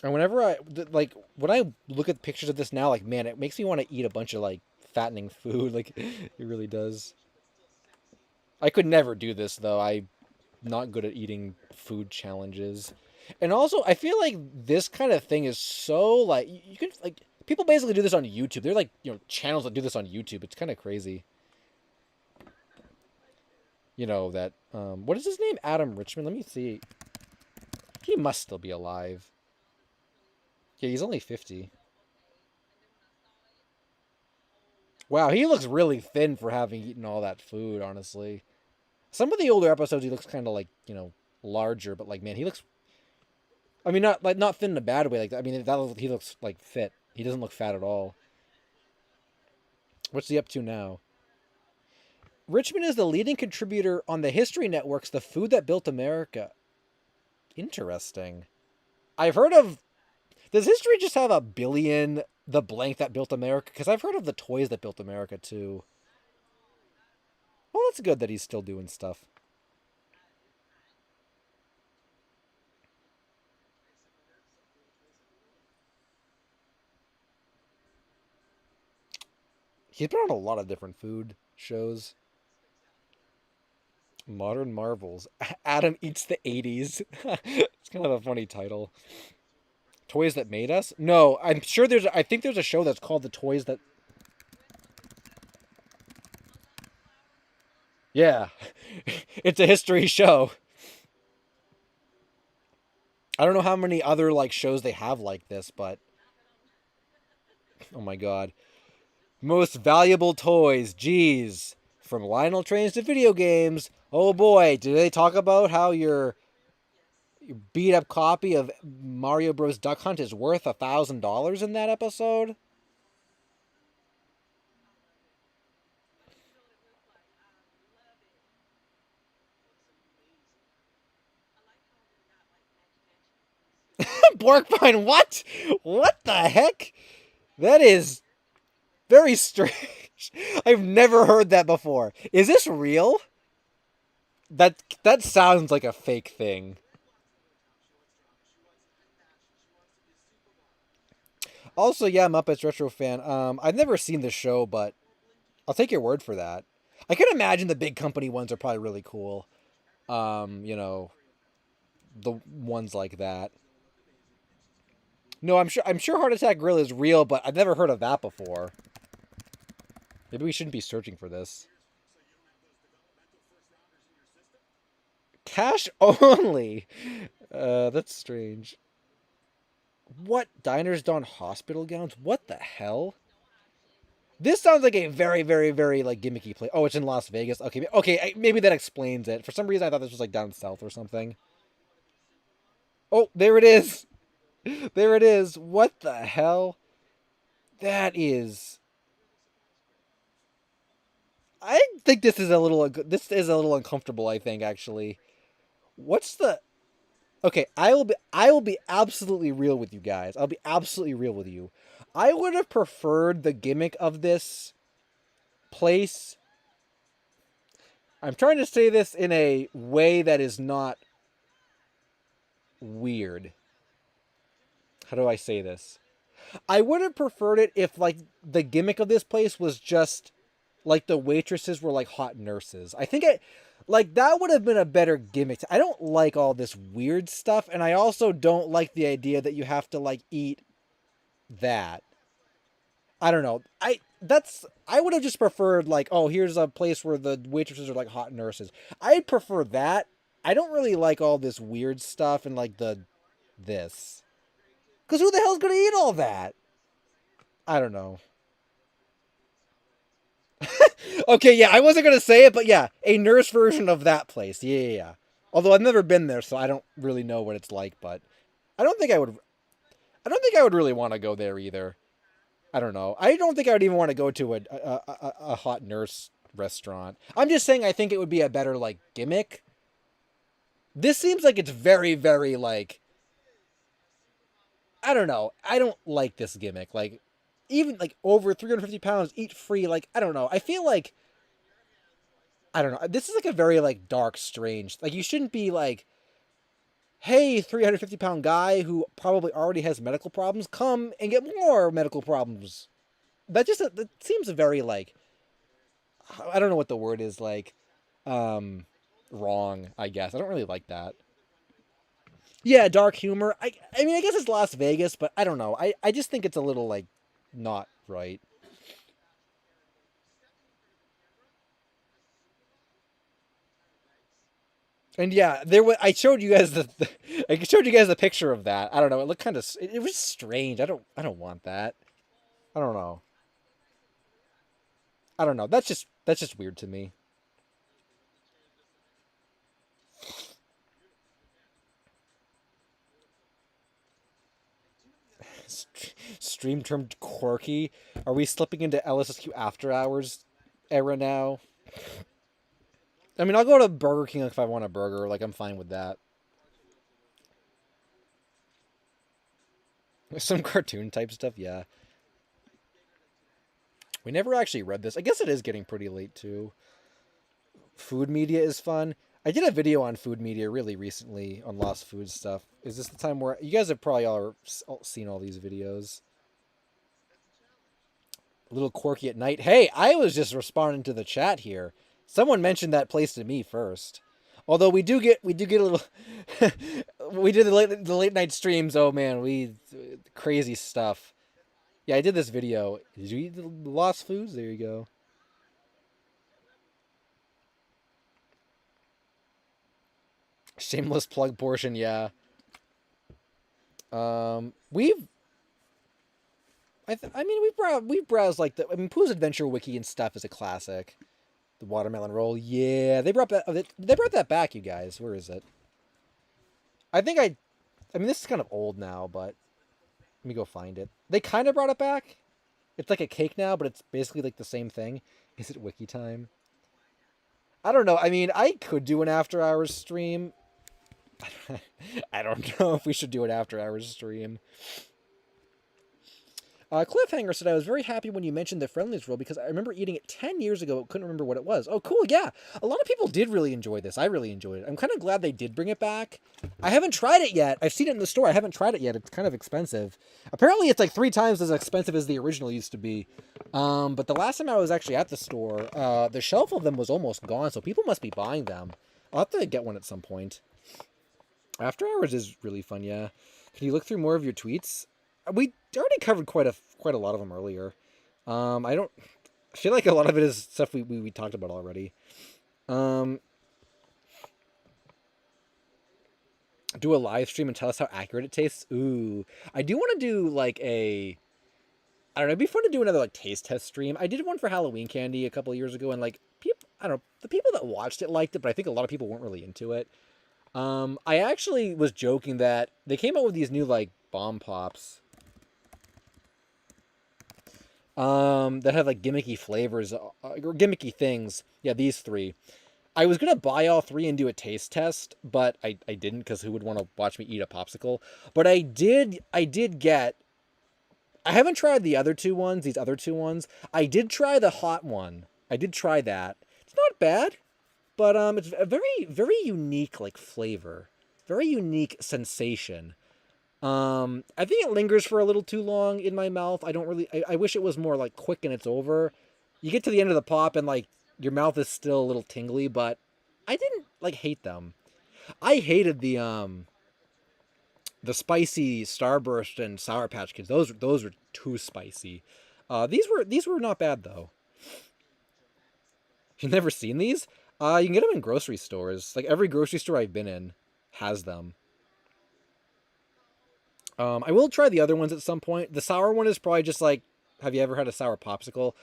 And whenever like when I look at pictures of this now, like man, it makes me want to eat a bunch of like fattening food. Like it really does. I could never do this though. I'm not good at eating food challenges. And also, I feel like this kind of thing is so like you can like people basically do this on YouTube. They're like channels that do this on YouTube. It's kind of crazy. That what is his name? Adam Richman. Let me see. He must still be alive. Yeah, he's only 50. Wow, he looks really thin for having eaten all that food, honestly. Some of the older episodes, he looks kind of like, larger, but like, man, he looks. I mean, not thin in a bad way. Like, I mean, he looks like fit. He doesn't look fat at all. What's he up to now? Richmond is the leading contributor on the History Network's The Food That Built America. Interesting. I've heard of. Does history just have a billion the blank that built America? Because I've heard of the toys that built America too. Well, it's good that he's still doing stuff. He's been on a lot of different food shows. Modern Marvels. Adam eats the 80s. It's kind of a funny title. Toys that made us? No, I'm sure there's. I think there's a show that's called The Toys That. Yeah, it's a history show. I don't know how many other like shows they have like this, but oh my god, most valuable toys. Geez, from Lionel trains to video games. Oh boy, do they talk about how your beat up copy of Mario Bros. Duck Hunt is worth $1,000 in that episode? Borkpine, what? What the heck? That is very strange. I've never heard that before. Is this real? That sounds like a fake thing. Also, yeah, Muppets Retro fan. I've never seen the show, but I'll take your word for that. I can imagine the big company ones are probably really cool. You know, the ones like that. No, I'm sure Heart Attack Grill is real, but I've never heard of that before. Maybe we shouldn't be searching for this. Cash only. That's strange. What? Diners, Dawn hospital gowns? What the hell? This sounds like a very, very, very like gimmicky place. Oh, it's in Las Vegas. Okay, okay, maybe that explains it. For some reason, I thought this was like down south or something. Oh, there it is. There it is. What the hell? That is. I think this is a little. This is a little uncomfortable. I think actually. What's the? Okay, I will be absolutely real with you guys. I'll be absolutely real with you. I would have preferred the gimmick of this place. I'm trying to say this in a way that is not weird. How do I say this? I would have preferred it if like the gimmick of this place was just like the waitresses were like hot nurses. I think it like that would have been a better gimmick. I don't like all this weird stuff, and I also don't like the idea that you have to like eat that. I don't know. I would have just preferred like, oh, here's a place where the waitresses are like hot nurses. I'd prefer that. I don't really like all this weird stuff and like the this. Cause who the hell's gonna eat all that? I don't know. Okay, yeah, I wasn't gonna say it, but yeah, a nurse version of that place. Yeah, yeah, yeah. Although I've never been there, so I don't really know what it's like. But I don't think I would. I don't think I would really want to go there either. I don't know. I don't think I would even want to go to a hot nurse restaurant. I'm just saying I think it would be a better like gimmick. This seems like it's very, very like I don't know. I don't like this gimmick. Like even like over 350 pounds, eat free. Like I don't know. I feel like I don't know. This is like a very like dark, strange. Like you shouldn't be like, hey, 350-pound guy who probably already has medical problems, come and get more medical problems. That seems very like I don't know what the word is like um wrong, I guess. I don't really like that. Yeah, dark humor. I mean I guess it's Las Vegas, but I don't know. I just think it's a little like not right. And yeah, there was I showed you guys the I showed you guys the picture of that. I don't know. It looked kind of it was strange. I don't want that. I don't know. I don't know. That's just weird to me. Stream termed quirky. Are we slipping into LSSQ after hours era now? I mean, I'll go to Burger King if I want a burger. Like, I'm fine with that. Some cartoon type stuff, yeah. We never actually read this. I guess it is getting pretty late too. Food media is fun. I did a video on food media really recently on lost food stuff. Is this the time where you guys have probably all seen all these videos? A little quirky at night. Hey, I was just responding to the chat here. Someone mentioned that place to me first. Although we do get a little. We did the late night streams. Oh man, we crazy stuff. Yeah, I did this video. Did you eat the lost foods? There you go. Shameless plug portion, yeah. We've I mean we've browsed like the Pooh's Adventure Wiki and stuff is a classic. The watermelon roll, yeah. They brought that back, you guys. Where is it? I mean this is kind of old now, but let me go find it. They kind of brought it back. It's like a cake now, but it's basically like the same thing. Is it wiki time? I don't know. I mean, I could do an after hours stream. I don't know if we should do an after hours stream. Cliffhanger said, I was very happy when you mentioned the friendlies roll because I remember eating it 10 years ago. Couldn't remember what it was. Oh, cool. Yeah. A lot of people did really enjoy this. I really enjoyed it. I'm kind of glad they did bring it back. I haven't tried it yet. I've seen it in the store. I haven't tried it yet. It's kind of expensive. Apparently, it's like 3 times as expensive as the original used to be. But the last time I was actually at the store, the shelf of them was almost gone, so people must be buying them. I'll have to get one at some point. After Hours is really fun, yeah. Can you look through more of your tweets? We already covered quite a lot of them earlier. I feel like a lot of it is stuff we talked about already. Do a live stream and tell us how accurate it tastes. Ooh, I do want to do like I don't know. It'd be fun to do another like taste test stream. I did one for Halloween candy a couple of years ago, and like people, I don't know, the people that watched it liked it, but I think a lot of people weren't really into it. I actually was joking that they came out with these new like bomb pops. That have like gimmicky flavors or gimmicky things. Yeah, these 3. I was gonna buy all 3 and do a taste test, but I didn't because who would want to watch me eat a popsicle? But I did get. I haven't tried the other 2 ones. These other 2 ones. I did try the hot one. I did try that. It's not bad, but it's a very unique like flavor, very unique sensation. I think it lingers for a little too long in my mouth. I don't really. I wish it was more like quick and it's over. You get to the end of the pop and like your mouth is still a little tingly, but I didn't like hate them. I hated the spicy Starburst and Sour Patch Kids. Those were too spicy. These were not bad though. You've never seen these? You can get them in grocery stores. Like every grocery store I've been in has them. I will try the other ones at some point. The sour one is probably just like, have you ever had a sour popsicle?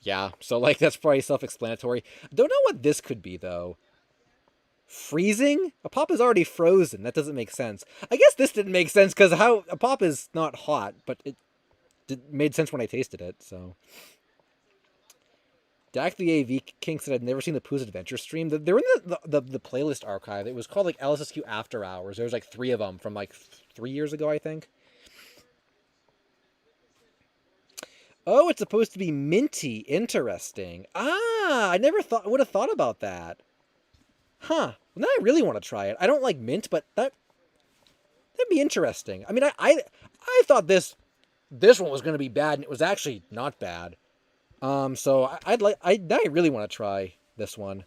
Yeah, so like that's probably self-explanatory. Don't know what this could be though. Freezing? A pop is already frozen. That doesn't make sense. I guess this didn't make sense because how a pop is not hot, but it made sense when I tasted it. So, Dak the AV King said I'd never seen the Pooh's Adventure stream. They're in the playlist archive. It was called like LSSQ After Hours. There was like 3 of them from like 3 years ago, I think. Oh, it's supposed to be minty. Interesting. Ah, I never would have thought about that. Huh. Well, now I really want to try it. I don't like mint, but that'd be interesting. I mean, I thought this one was going to be bad, and it was actually not bad. So now I really want to try this one.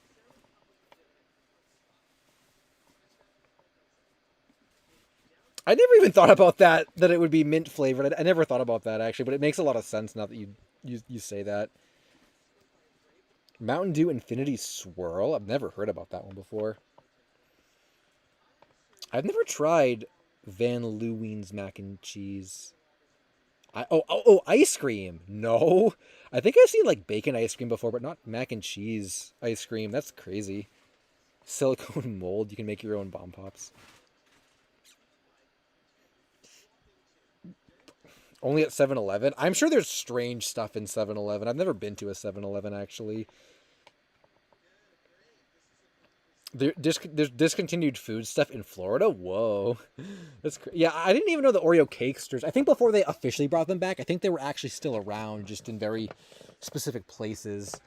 I never even thought about that it would be mint flavored. I never thought about that actually, but it makes a lot of sense now that you say that. Mountain Dew Infinity Swirl. I've never heard about that one before. I've never tried Van Leeuwen's mac and cheese. Ice cream. No. I think I've seen like bacon ice cream before, but not mac and cheese ice cream. That's crazy. Silicone mold. You can make your own bomb pops. Only at 7-Eleven? I'm sure there's strange stuff in 7-Eleven. I've never been to a 7-Eleven, actually. There's discontinued food stuff in Florida. Whoa, yeah. I didn't even know the Oreo cakesters. I think before they officially brought them back, I think they were actually still around, just in very specific places.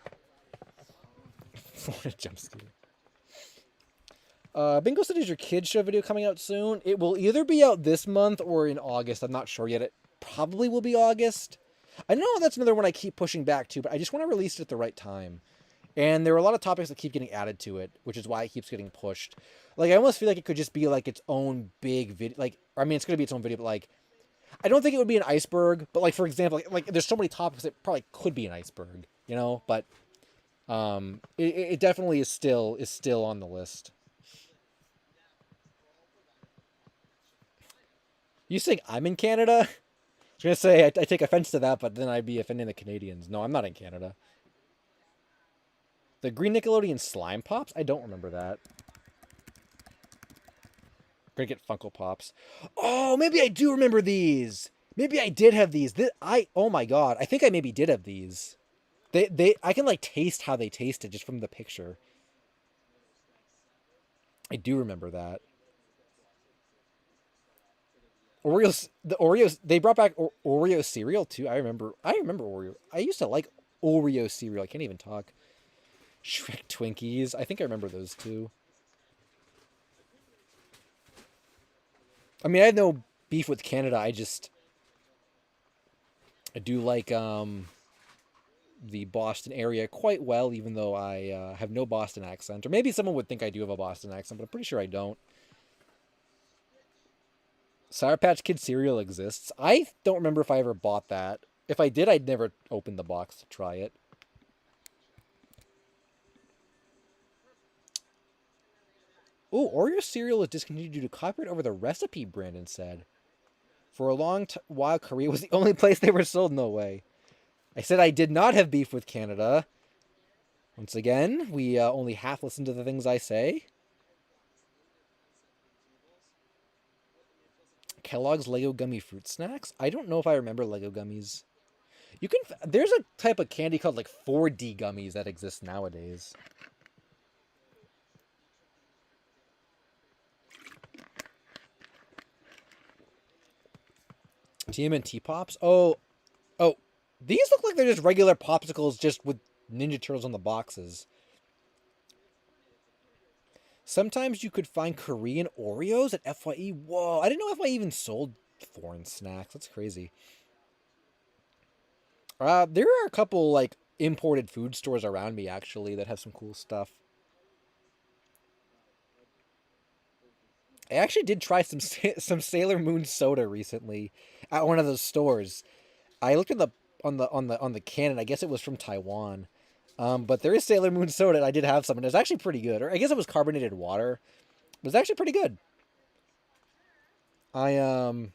Florida jump scare. Bingo said, "Is your kids show video coming out soon? It will either be out this month or in August. I'm not sure yet. It probably will be August. I know that's another one I keep pushing back to, but I just want to release it at the right time. And there are a lot of topics that keep getting added to it, which is why it keeps getting pushed. Like, I almost feel like it could just be like its own big video. Like, I mean, it's going to be its own video, but like, I don't think it would be an iceberg. But like, for example, like there's so many topics that probably could be an iceberg, you know. But it definitely is still on the list. You think I'm in Canada? I was gonna say I take offense to that, but then I'd be offending the Canadians. No, I'm not in Canada. The Green Nickelodeon Slime Pops? I don't remember that. Gonna get Funko Pops. Oh, maybe I do remember these. Maybe I did have these. Oh my god, I think I maybe did have these. I can like taste how they tasted just from the picture. I do remember that. Oreos, they brought back Oreo cereal too. I remember Oreo. I used to like Oreo cereal. I can't even talk. Shrek Twinkies. I think I remember those too. I mean, I have no beef with Canada. I do like the Boston area quite well, even though I have no Boston accent. Or maybe someone would think I do have a Boston accent, but I'm pretty sure I don't. Sour Patch Kid cereal exists. I don't remember if I ever bought that. If I did, I'd never open the box to try it. Oh, Oreo cereal is discontinued due to copyright over the recipe, Brandon said. For a long while, Korea was the only place they were sold. No way. I said I did not have beef with Canada. Once again, we only half listen to the things I say. Kellogg's Lego Gummy Fruit Snacks? I don't know if I remember Lego Gummies. There's a type of candy called like 4D gummies that exist nowadays. TMNT Pops? Oh, these look like they're just regular popsicles just with Ninja Turtles on the boxes. Sometimes you could find Korean Oreos at FYE. Whoa, I didn't know FYE even sold foreign snacks. That's crazy. There are a couple like imported food stores around me actually that have some cool stuff. I actually did try some Sailor Moon soda recently at one of those stores. I looked at the can, and I guess it was from Taiwan. But there is Sailor Moon soda, and I did have some, and it was actually pretty good. Or I guess it was carbonated water. It was actually pretty good. I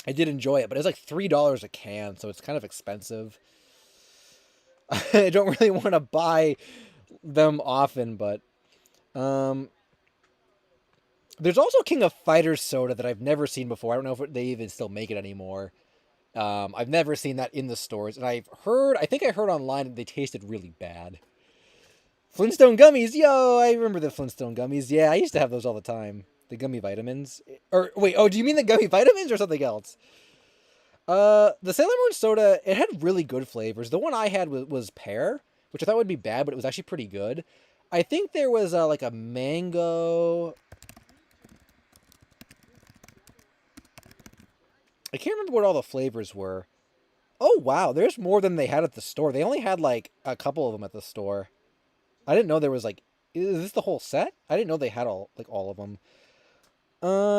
did enjoy it, but it was like $3 a can, so it's kind of expensive. I don't really want to buy them often, but there's also King of Fighters soda that I've never seen before. I don't know if they even still make it anymore. I've never seen that in the stores, and I think I heard online that they tasted really bad. Flintstone gummies, yo! I remember the Flintstone gummies. Yeah, I used to have those all the time. The gummy vitamins. Or wait, do you mean the gummy vitamins or something else? The Sailor Moon soda, it had really good flavors. The one I had was pear, which I thought would be bad, but it was actually pretty good. I think there was like a mango. I can't remember what all the flavors were. Oh, wow. There's more than they had at the store. They only had like a couple of them at the store. I didn't know there was like, is this the whole set? I didn't know they had all of them.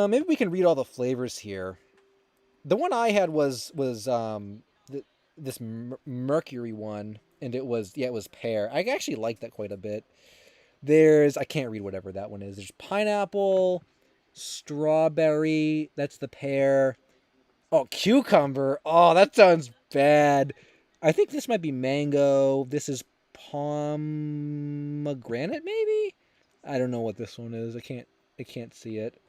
Maybe we can read all the flavors here. The one I had was this Mercury one, and it was pear. I actually liked that quite a bit. I can't read whatever that one is. There's pineapple, strawberry, that's the pear. Oh, cucumber. Oh, that sounds bad. I think this might be mango. This is pomegranate, maybe? I don't know what this one is. I can't see it.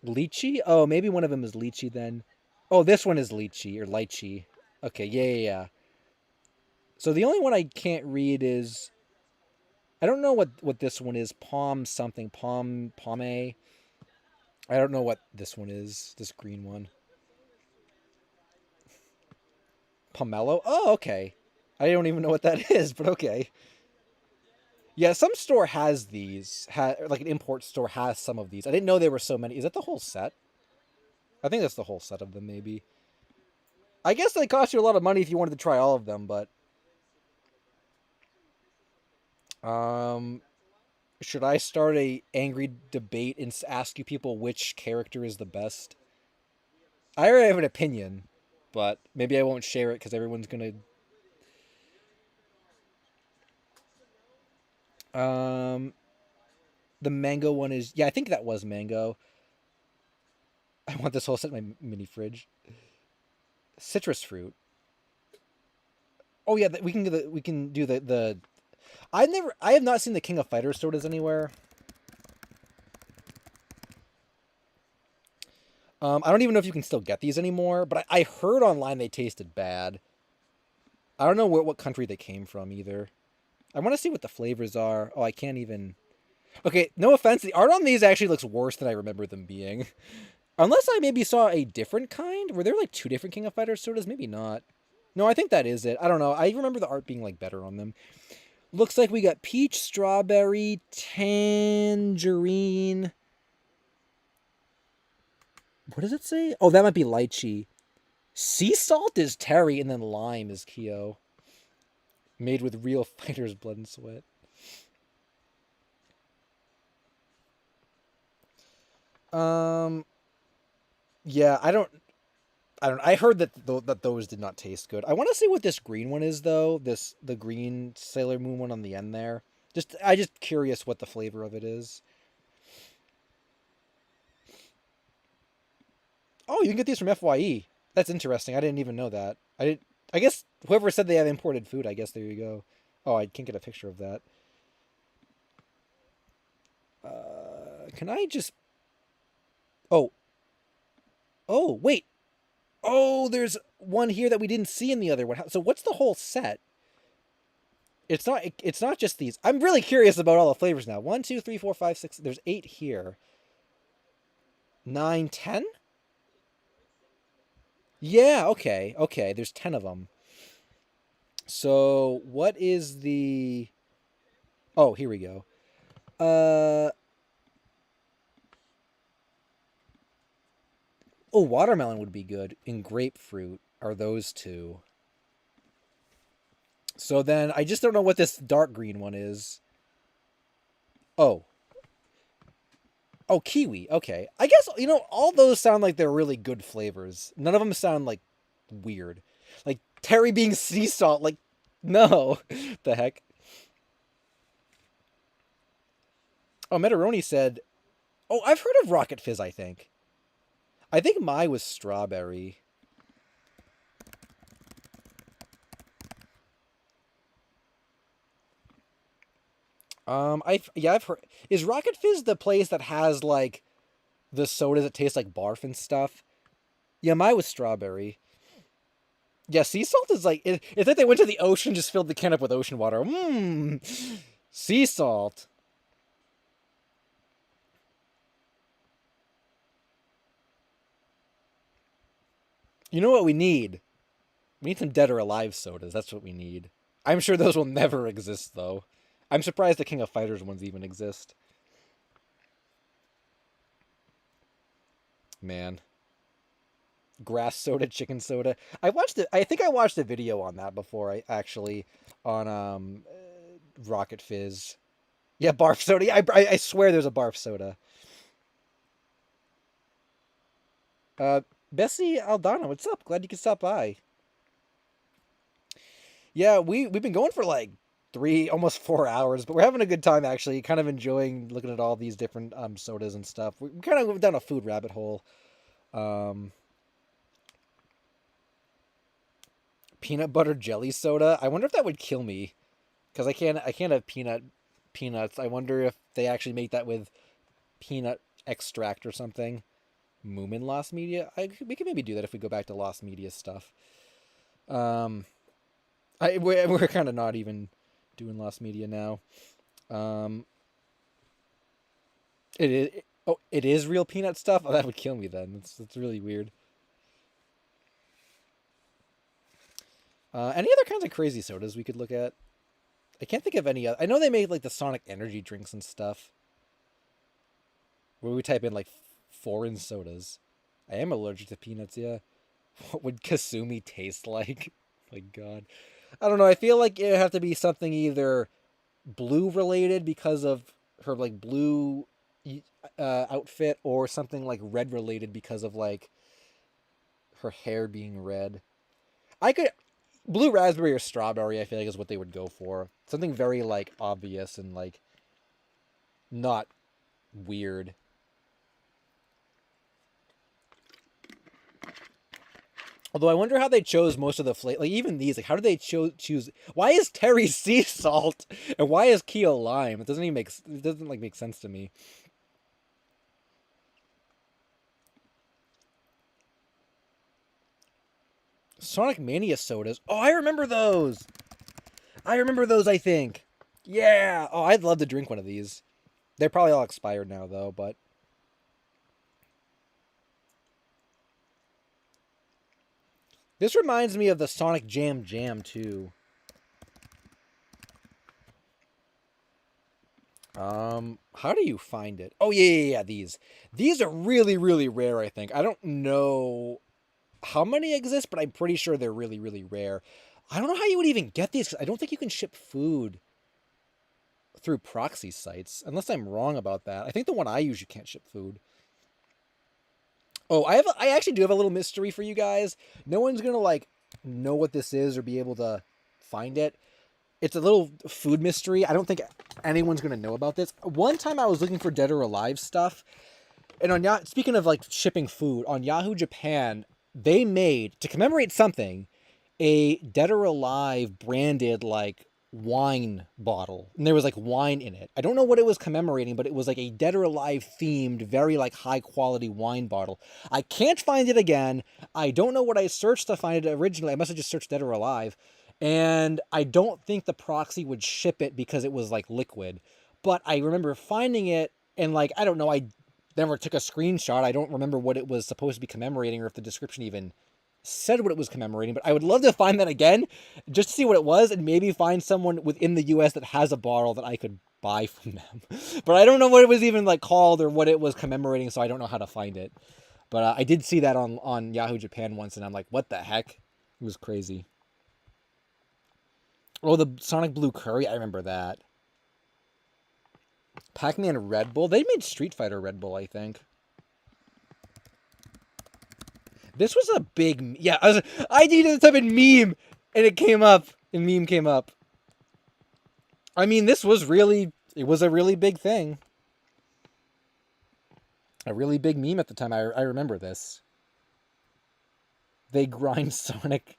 Lychee? Oh, maybe one of them is lychee then. Oh, this one is lychee or lychee. Okay, yeah. So the only one I can't read is I don't know what this one is. Palm something. Palme. I don't know what this one is. This green one. Pomelo? Oh, okay. I don't even know what that is, but okay. Yeah, some store has these. Like an import store has some of these. I didn't know there were so many. Is that the whole set? I think that's the whole set of them, maybe. I guess they cost you a lot of money if you wanted to try all of them, but um, should I start a angry debate and ask you people which character is the best? I already have an opinion, but maybe I won't share it because everyone's gonna. Um, the mango one is, yeah, I think that was mango. I want this whole set in my mini fridge. Citrus fruit. Oh yeah, we can do the. I have not seen the King of Fighters sodas anywhere. I don't even know if you can still get these anymore, but I heard online they tasted bad. I don't know what country they came from either. I want to see what the flavors are. Oh, I can't even. Okay, no offense. The art on these actually looks worse than I remember them being. Unless I maybe saw a different kind. Were there like two different King of Fighters sodas? Maybe not. No, I think that is it. I don't know. I remember the art being like better on them. Looks like we got peach, strawberry, tangerine. What does it say? Oh, that might be lychee. Sea salt is Terry, and then lime is Kyo. Made with real fighters' blood and sweat. Um, yeah, I heard that that those did not taste good. I want to see what this green one is though. The green Sailor Moon one on the end there. I just curious what the flavor of it is. Oh, you can get these from FYE. That's interesting. I didn't even know that. I guess whoever said they have imported food. I guess there you go. Oh, I can't get a picture of that. Can I just? Oh, oh, wait. Oh, there's one here that we didn't see in the other one. So what's the whole set? It's not just these. I'm really curious about all the flavors now. 1, 2, 3, 4, 5, 6. There's 8 here. 9, 10? Yeah, okay. Okay, there's 10 of them. So, what is the Oh, here we go. Uh Oh, watermelon would be good. And grapefruit are those two. So then I just don't know what this dark green one is. Oh. Oh, kiwi. Okay. I guess, all those sound like they're really good flavors. None of them sound like weird. Like Terry being sea salt. Like, no. The heck? Oh, Metaroni said, oh, I've heard of Rocket Fizz, I think. I think mine was strawberry. I've heard. Is Rocket Fizz the place that has like the sodas that taste like barf and stuff? Yeah, mine was strawberry. Yeah, sea salt is like it's like they went to the ocean, just filled the can up with ocean water. Mmm, sea salt. You know what we need? We need some dead or alive sodas. That's what we need. I'm sure those will never exist though. I'm surprised the King of Fighters ones even exist. Man. Grass soda, chicken soda. I watched it. I think I watched a video on that before. I actually on Rocket Fizz. Yeah, barf soda. Yeah, I swear there's a barf soda. Uh, Bessie Aldana, what's up? Glad you could stop by. Yeah, we've been going for like 3, almost 4 hours, but we're having a good time actually. Kind of enjoying looking at all these different sodas and stuff. We kind of went down a food rabbit hole. Um, Peanut butter jelly soda. I wonder if that would kill me because I can't have peanuts. I wonder if they actually make that with peanut extract or something. Moomin Lost Media. We could maybe do that if we go back to Lost Media stuff. Um, we're kind of not even doing Lost Media now. Um, it is. Oh, it is real peanut stuff. Oh, that would kill me then. That's really weird. Any other kinds of crazy sodas we could look at? I can't think of any other. I know they make like the Sonic energy drinks and stuff. Where we type in like foreign sodas. I am allergic to peanuts. Yeah. What would Kasumi taste like? My God. I don't know. I feel like it would have to be something either blue related because of her like blue outfit, or something like red related because of like her hair being red. I could blue raspberry or strawberry. I feel like is what they would go for. Something very like obvious and like not weird. Although I wonder how they chose most of the flavor. Like even these, like how did they choose? Why is Terry sea salt and why is Keo lime? It doesn't even make it doesn't like make sense to me. Sonic Mania sodas. Oh, I remember those. I remember those. I think. Yeah. Oh, I'd love to drink one of these. They're probably all expired now though. But this reminds me of the Sonic Jam too. How do you find it? Oh yeah. These are really rare. I think I don't know how many exist, but I'm pretty sure they're really rare. I don't know how you would even get these. 'Cause I don't think you can ship food through proxy sites, unless I'm wrong about that. I think the one I use you can't ship food. Oh, I actually do have a little mystery for you guys. No one's gonna like know what this is or be able to find it. It's a little food mystery. I don't think anyone's gonna know about this. One time I was looking for Dead or Alive stuff, and speaking of like shipping food on Yahoo Japan, they made to commemorate something a Dead or Alive branded like wine bottle, and there was like wine in it. I don't know what it was commemorating, but it was like a Dead or Alive themed, very like high quality wine bottle. I can't find it again. I don't know what I searched to find it originally. I must have just searched Dead or Alive, and I don't think the proxy would ship it because it was like liquid. But I remember finding it, and like I don't know, I never took a screenshot. I don't remember what it was supposed to be commemorating, or if the description even said what it was commemorating, but I would love to find that again just to see what it was, and maybe find someone within the US that has a bottle that I could buy from them. But I don't know what it was even like called or what it was commemorating, so I don't know how to find it. But I did see that on Yahoo Japan once, and I'm like, what the heck? It was crazy. Oh, the Sonic Blue Curry, I remember that. Pac-Man Red Bull, they made Street Fighter Red Bull, I think. This was a big... Yeah, I needed to type in meme, and it came up. And meme came up. I mean, this was really... It was a really big thing. A really big meme at the time. I remember this. They grind Sonic...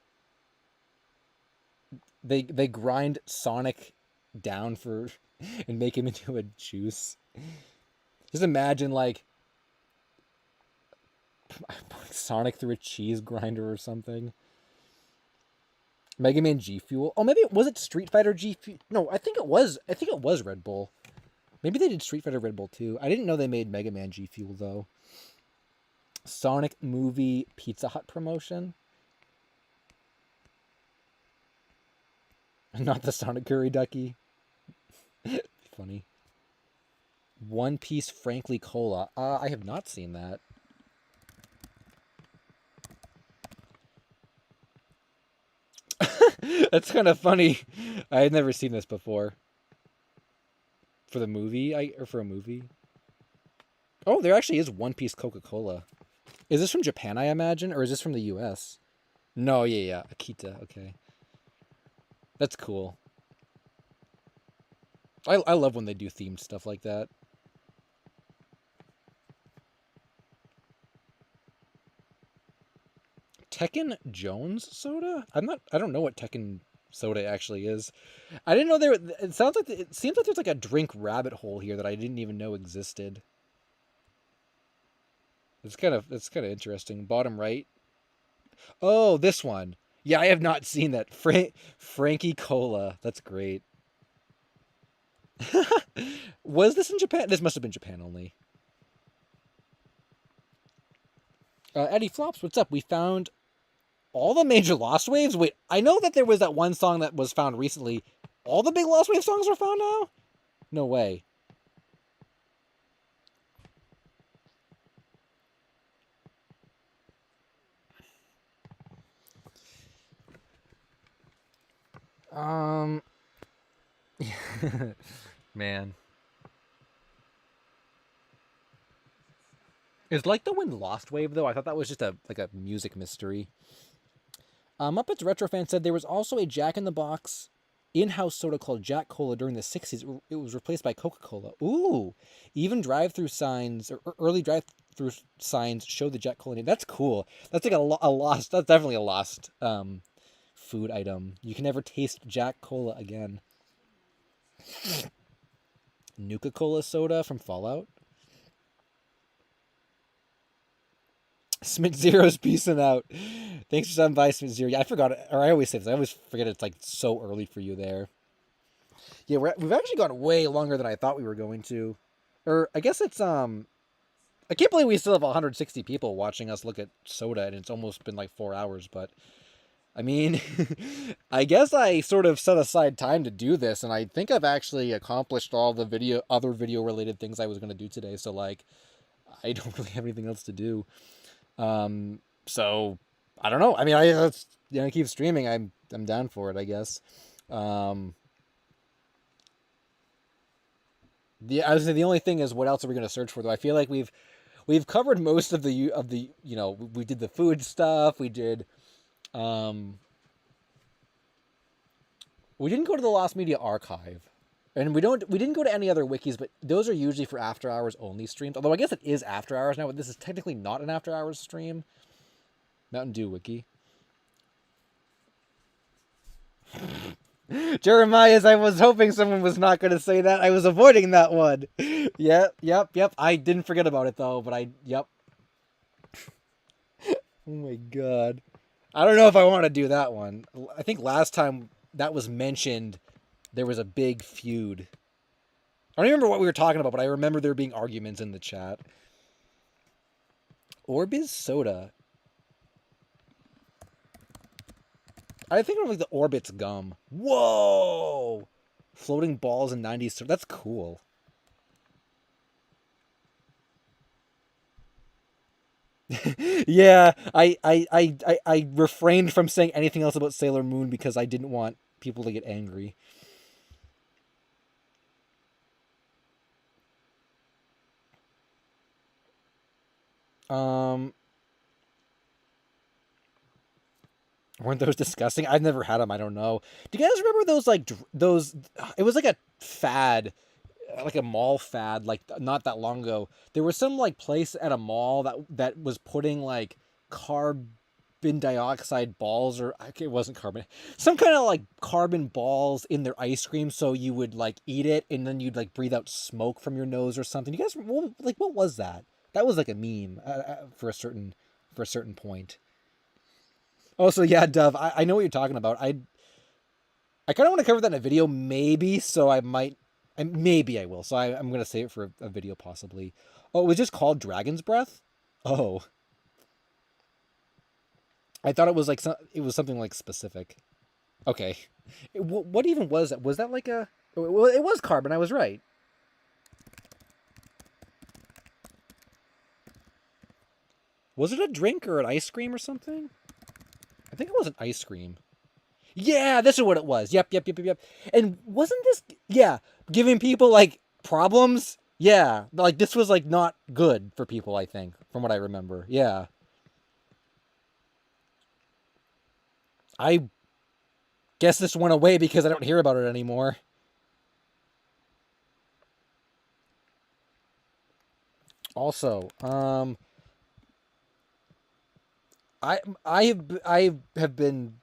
They grind Sonic down for... and make him into a juice. Just imagine, like... Sonic through a cheese grinder or something. Mega Man G Fuel. Oh, maybe was it Street Fighter G Fuel? No, I think it was Red Bull. Maybe they did Street Fighter Red Bull too. I didn't know they made Mega Man G Fuel though. Sonic movie Pizza Hut promotion. Not the Sonic Curry Ducky. Funny. One Piece Frankly Cola. I have not seen that. That's kind of funny. I had never seen this before. For the movie, or for a movie. Oh, there actually is One Piece Coca-Cola. Is this from Japan, I imagine, or is this from the US? No, yeah. Akita, okay. That's cool. I love when they do themed stuff like that. Tekken Jones soda? I don't know what Tekken soda actually is. I didn't know it seems like there's like a drink rabbit hole here that I didn't even know existed. It's kind of interesting. Bottom right. Oh, this one. Yeah, I have not seen that. Frankie Cola. That's great. Was this in Japan? This must have been Japan only. Eddie Flops, what's up? We found all the major Lost Waves? Wait, I know that there was that one song that was found recently. All the big Lost Wave songs are found now? No way. Um... Man. Is Like the Wind Lost Wave, though? I thought that was just a music mystery. Muppets Retro Fan said there was also a Jack in the Box in-house soda called Jack Cola during the 60s. It was replaced by Coca-Cola. Ooh! Even drive-through signs, or early drive-through signs show the Jack Cola name. That's cool. That's like a lost, that's definitely a lost food item. You can never taste Jack Cola again. Nuka-Cola soda from Fallout. Smith Zero's peacing out. Thanks for stopping by, Smith Zero. Yeah, I forgot it, or I always say this. I always forget it's like so early for you there. Yeah, we've actually gone way longer than I thought we were going to. Or I guess it's I can't believe we still have 160 people watching us look at soda, and it's almost been like 4 hours. But I mean, I guess I sort of set aside time to do this, and I think I've actually accomplished all the other video related things I was going to do today. So like, I don't really have anything else to do. So I don't know. I mean, let's keep streaming. I'm down for it, I guess. I would say the only thing is, what else are we going to search for? Though I feel like we've covered most of the we did the food stuff. We did. We didn't go to the Lost Media Archive, and we didn't go to any other wikis, but those are usually for after hours only streams. Although I guess it is after hours now, but this is technically not an after hours stream. Mountain Dew wiki. Jeremiah, I was hoping someone was not going to say that. I was avoiding that one. Yep. I didn't forget about it though, but yep. Oh my god. I don't know if I want to do that one. I think last time that was mentioned, there was a big feud. I don't remember what we were talking about, but I remember there being arguments in the chat. Orbiz soda. I think of like the Orbit's gum. Whoa! Floating balls in 90s. That's cool. Yeah, I refrained from saying anything else about Sailor Moon because I didn't want people to get angry. Weren't those disgusting? I've never had them. I don't know. Do you guys remember those those? It was like a fad, like a mall fad, like not that long ago. There was some like place at a mall that was putting like carbon dioxide balls, or it wasn't carbon, some kind of like carbon balls in their ice cream, so you would like eat it and then you'd like breathe out smoke from your nose or something. You guys like, what was that? That was like a meme for a certain point. Oh, so yeah, Dove, I know what you're talking about. I kind of want to cover that in a video, maybe, so maybe I will. So I'm going to save it for a video, possibly. Oh, it was just called Dragon's Breath? Oh. I thought it was like, it was something like specific. Okay. What even was that? Was that like a... Well, it was carbon, I was right. Was it a drink or an ice cream or something? I think it was an ice cream. Yeah, this is what it was. Yep. And wasn't this... Yeah, giving people, like, problems? Yeah, like, this was, like, not good for people, I think, from what I remember. Yeah. I guess this went away because I don't hear about it anymore. Also, I have been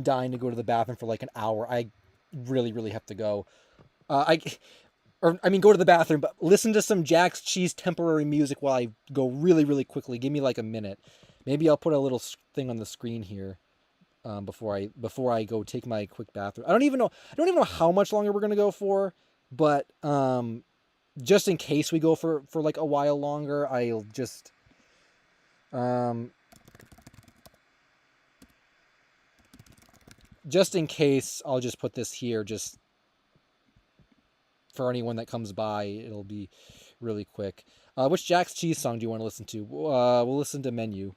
dying to go to the bathroom for like an hour. I really have to go. Go to the bathroom, but listen to some Jack's Cheese temporary music while I go really quickly. Give me like a minute. Maybe I'll put a little thing on the screen here. before I go take my quick bathroom. I don't even know how much longer we're gonna go for, but just in case we go for like a while longer, I'll just just in case, I'll just put this here just for anyone that comes by. It'll be really quick. Which Jack's Cheese song do you want to listen to? We'll listen to Menu.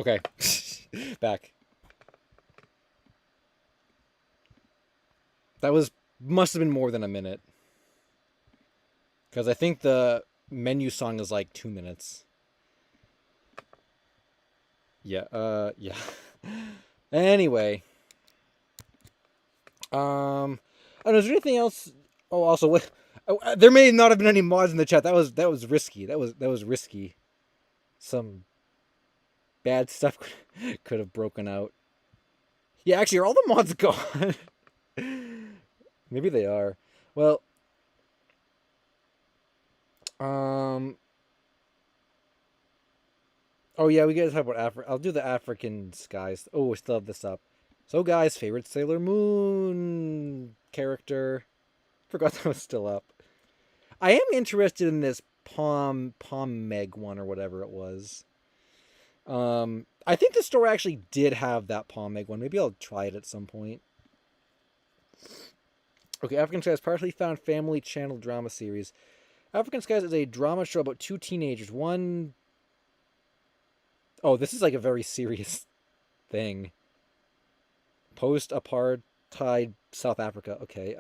Okay, back. That must have been more than a minute, because I think the Menu song is like 2 minutes. Yeah. Yeah. Anyway. I don't know. Is there anything else? Oh, also, what? There may not have been any mods in the chat. That was risky. That was risky. Some bad stuff could have broken out. Yeah, actually, are all the mods gone? Maybe they are. Well, oh yeah, we gotta talk about Africa. I'll do the African skies. Oh, we still have this up. So, guys, favorite Sailor Moon character. Forgot that was still up. I am interested in this Pom Meg one or whatever it was. I think the store actually did have that Pom Meg one. Maybe I'll try it at some point. Okay, African Skies, partially found family channel drama series. African Skies is a drama show about two teenagers. One... Oh, this is like a very serious thing. Post-apartheid South Africa. Okay.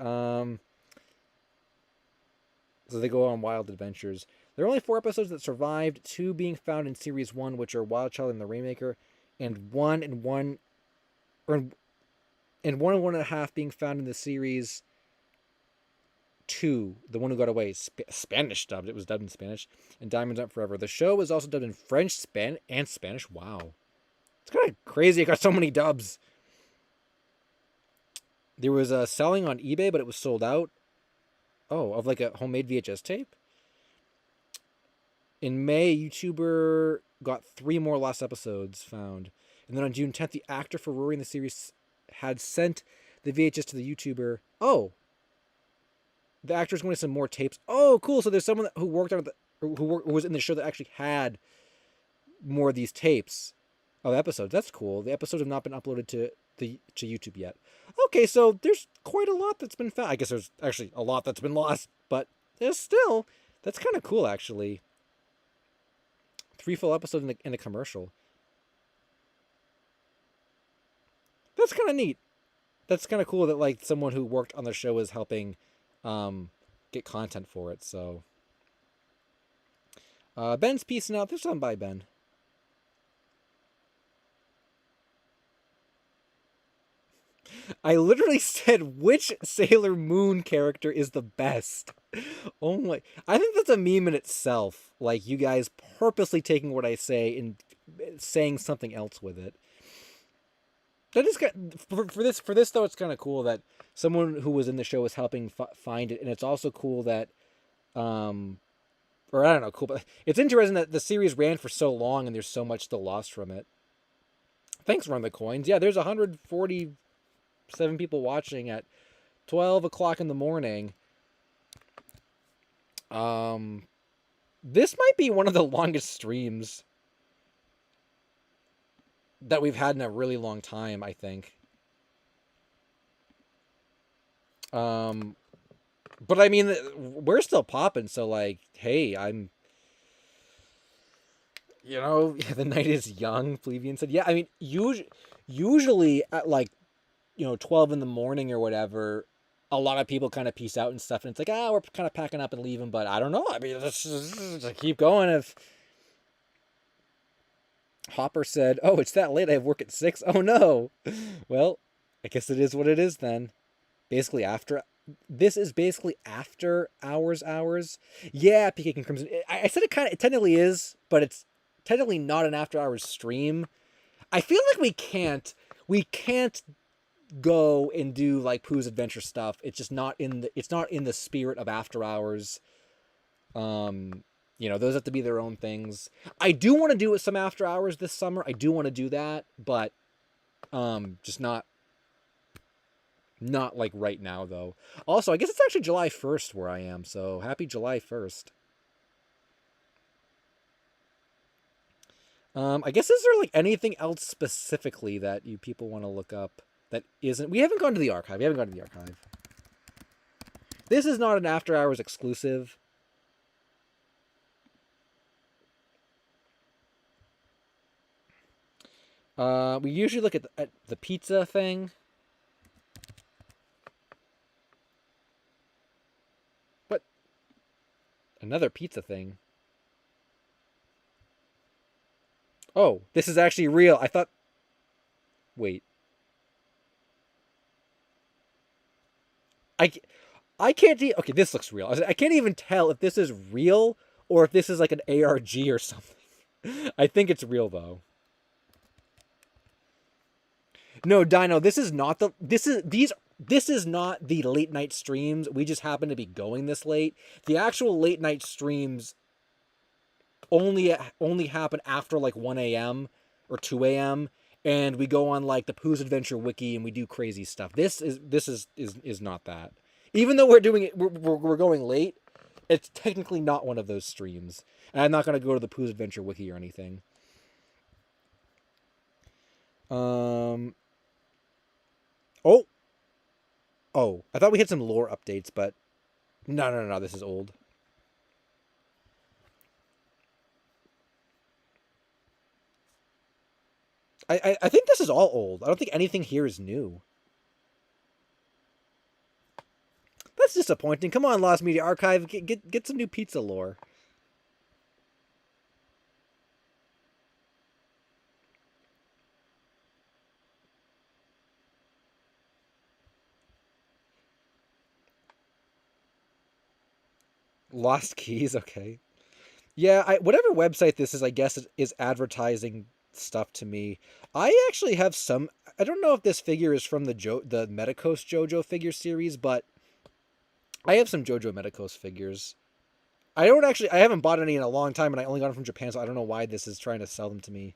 So they go on wild adventures. There are only 4 episodes that survived, 2 being found in Series 1, which are Wild Child and the Rainmaker, and 1 and 1.5 being found in the Series 2, the one who got away, Spanish dubbed. It was dubbed in Spanish, and Diamonds Aren't Forever. The show was also dubbed in French, and Spanish. Wow. It's kind of crazy. It got so many dubs. There was a selling on eBay, but it was sold out. Oh, of like a homemade VHS tape? In May, YouTuber got 3 more lost episodes found. And then on June 10th, the actor for Rory in the series had sent the VHS to the YouTuber. Oh, the actor's going to send more tapes. Oh, cool. So there's someone who worked on who was in the show that actually had more of these tapes of episodes. That's cool. The episodes have not been uploaded to to YouTube yet. Okay, so there's quite a lot that's been found. I guess there's actually a lot that's been lost, but there's still that's kind of cool actually. 3 full episodes in a commercial. That's kind of neat. That's kind of cool that like someone who worked on the show is helping get content for it. So Ben's piecing out. This one by Ben. I literally said which Sailor Moon character is the best. Oh my! I think that's a meme in itself. Like you guys purposely taking what I say and saying something else with it. That is for this though. It's kind of cool that someone who was in the show is helping find it, and it's also cool that, or I don't know, cool. But it's interesting that the series ran for so long and there's so much still lost from it. Thanks, Run the Coins. Yeah, there's 147 people watching at 12 o'clock in the morning. This might be one of the longest streams that we've had in a really long time, I think. But I mean, we're still popping, so like, hey, I'm, the night is young, Plebeian said. Yeah, I mean, usually at like, 12 in the morning or whatever, a lot of people kind of peace out and stuff, and it's like, we're kind of packing up and leaving, but I don't know. I mean, let's just keep going. If Hopper said, "Oh, it's that late. I have work at 6." Oh no. Well, I guess it is what it is then. Basically this is basically after hours. Yeah, PK and Crimson. I said it technically is, but it's technically not an after hours stream. I feel like we can't go and do like Pooh's Adventure stuff. It's just not in the spirit of after hours. Those have to be their own things. I do want to do some after hours this summer. I do want to do that, but just not like right now though. Also, I guess it's actually July 1st where I am, so happy July 1st. I guess is there like anything else specifically that you people want to look up that isn't? We haven't gone to the archive. This is not an after hours exclusive. We usually look at the pizza thing. What? Another pizza thing. Oh, this is actually real. I thought... Wait. I can't... Okay, this looks real. I can't even tell if this is real or if this is like an ARG or something. I think it's real, though. No, Dino, this is not the... This is not the late night streams. We just happen to be going this late. The actual late night streams only happen after like 1 a.m. or 2 a.m. and we go on like the Pooh's Adventure wiki and we do crazy stuff. This is not that. Even though we're doing it, we're going late. It's technically not one of those streams. And I'm not going to go to the Pooh's Adventure wiki or anything. Oh, I thought we had some lore updates, but no, this is old. I think this is all old. I don't think anything here is new. That's disappointing. Come on, Lost Media Archive, get some new pizza lore. Lost Keys, okay. Yeah, whatever website this is, I guess, is advertising stuff to me. I actually have some... I don't know if this figure is from the Medicos JoJo figure series, but I have some JoJo Medicos figures. I haven't bought any in a long time, and I only got them from Japan, so I don't know why this is trying to sell them to me.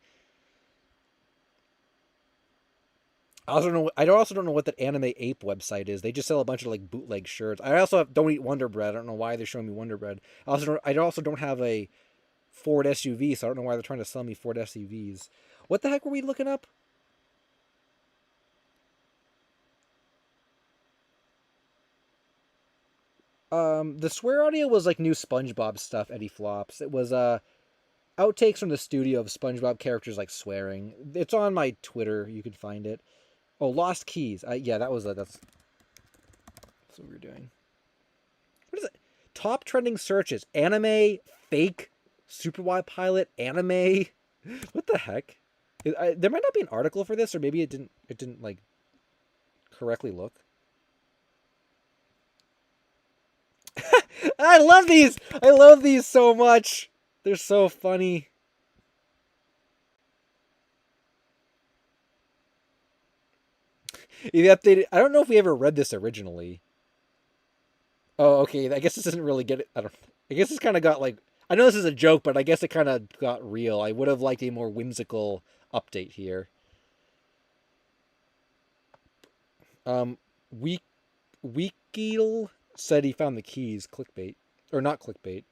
I also don't know what that Anime Ape website is. They just sell a bunch of like bootleg shirts. I also don't eat Wonder Bread. I don't know why they're showing me Wonder Bread. I also don't have a Ford SUV, so I don't know why they're trying to sell me Ford SUVs. What the heck were we looking up? The swear audio was like new SpongeBob stuff, Eddie Flops. It was outtakes from the studio of SpongeBob characters like swearing. It's on my Twitter. You can find it. Oh, Lost Keys. Yeah, that's what we were doing. What is it? Top trending searches: anime, fake, Super Y pilot, anime. What the heck? There might not be an article for this, or maybe it didn't. It didn't like correctly look. I love these. I love these so much. They're so funny. The updated. I don't know if we ever read this originally. Oh, okay. I guess this doesn't really get it. I don't. I guess this kind of got like. I know this is a joke, but I guess it kind of got real. I would have liked a more whimsical update here. Week Weekeel said he found the keys. Clickbait or not clickbait?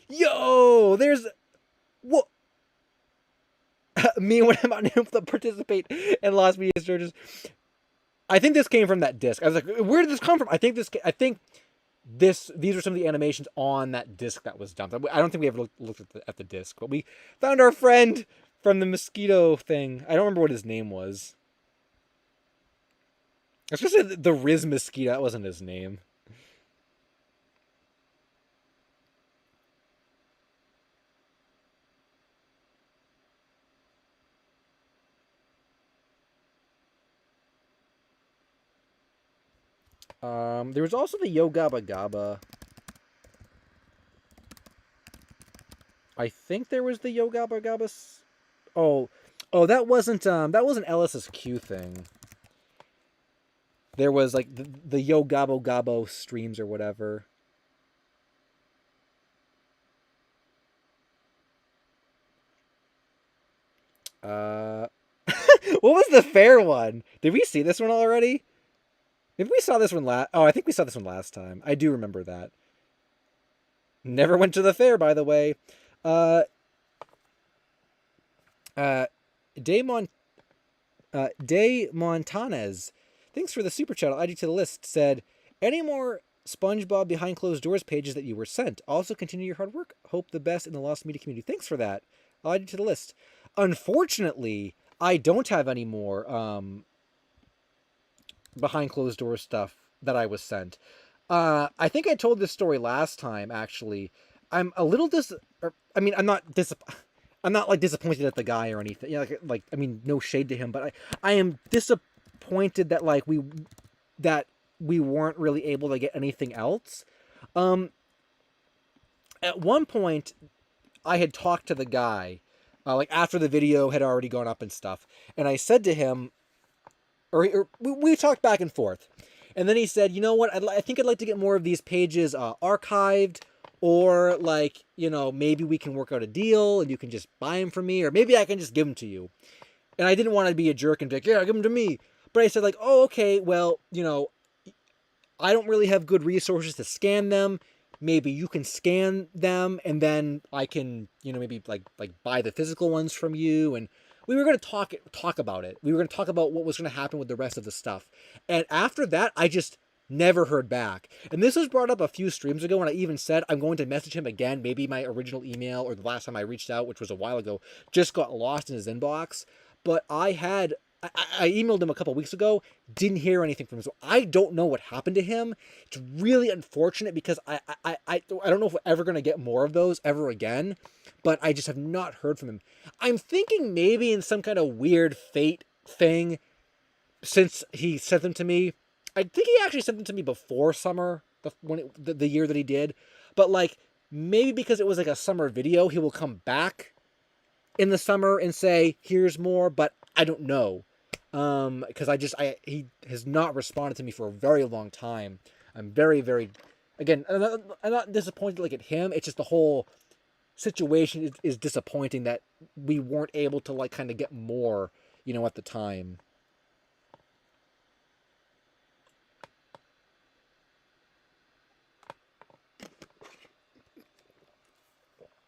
Yo, there's what. Me when I'm unable to participate in Lost Media searches. I think this came from that disc. I was like, where did this come from? I think these are some of the animations on that disc that was dumped. I don't think we ever looked at the disc, but we found our friend from the mosquito thing. I don't remember what his name was. I was gonna say the Riz mosquito. That wasn't his name. There was also the Yo Gabba Gabba. I think there was the Yo Gabba Gabba. Oh, that wasn't Ellis's Q thing. There was like the Yo Gabbo Gabbo streams or whatever. Uh, what was the fair one? Did we see this one already? Maybe we saw this one last. Oh, I think we saw this one last time. I do remember that. Never went to the fair, by the way. Uh, uh, Damon, De Montanez, thanks for the super chat. I'll add you to the list. Said, any more SpongeBob behind closed doors pages that you were sent? Also, continue your hard work. Hope the best in the Lost Media community. Thanks for that. I'll add you to the list. Unfortunately, I don't have any more behind closed doors stuff that I was sent. I think I told this story last time. Actually, I'm a little I mean, I'm not like disappointed at the guy or anything. Yeah, like I mean, no shade to him, but I am disappointed that that we weren't really able to get anything else. Um, at one point, I had talked to the guy, like after the video had already gone up and stuff, and I said to him, or we talked back and forth, and then he said, you know what, I think I'd like to get more of these pages archived, or like, you know, maybe we can work out a deal and you can just buy them from me, or maybe I can just give them to you. And I didn't want to be a jerk and be like, yeah, give them to me. But I said like, oh, okay, well, you know, I don't really have good resources to scan them. Maybe you can scan them, and then I can, you know, maybe like buy the physical ones from you. And we were going to talk about it. We were going to talk about what was going to happen with the rest of the stuff. And after that, I just never heard back. And this was brought up a few streams ago, and I even said I'm going to message him again. Maybe my original email or the last time I reached out, which was a while ago, just got lost in his inbox. But I emailed him a couple weeks ago, didn't hear anything from him. So I don't know what happened to him. It's really unfortunate because I don't know if we're ever going to get more of those ever again, but I just have not heard from him. I'm thinking maybe in some kind of weird fate thing, since he sent them to me. I think he actually sent them to me before summer, the year that he did. But like, maybe because it was like a summer video, he will come back in the summer and say, here's more, but I don't know. Because he has not responded to me for a very long time. I'm very, very, again, I'm not disappointed like at him. It's just the whole situation is disappointing that we weren't able to like kind of get more, you know, at the time.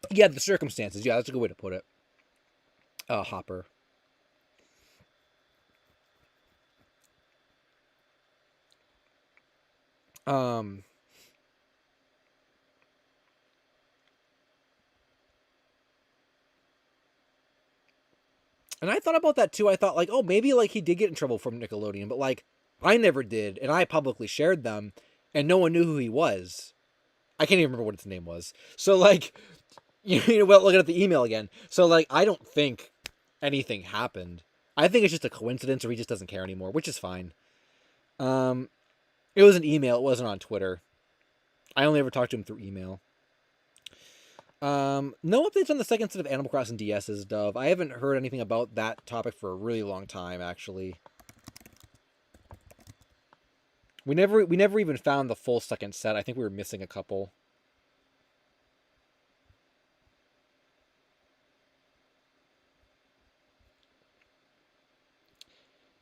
Yeah, the circumstances. Yeah, that's a good way to put it. Hopper. Um, And I thought about that too. I thought like, oh, maybe like he did get in trouble from Nickelodeon, but like I never did, and I publicly shared them, and no one knew who he was. I can't even remember what his name was. So like, you know, well, looking at the email again. So like, I don't think anything happened. I think it's just a coincidence, or he just doesn't care anymore, which is fine. Um, it was an email. It wasn't on Twitter. I only ever talked to him through email. No updates on the second set of Animal Crossing DS's, Dove. I haven't heard anything about that topic for a really long time, actually. We never even found the full second set. I think we were missing a couple.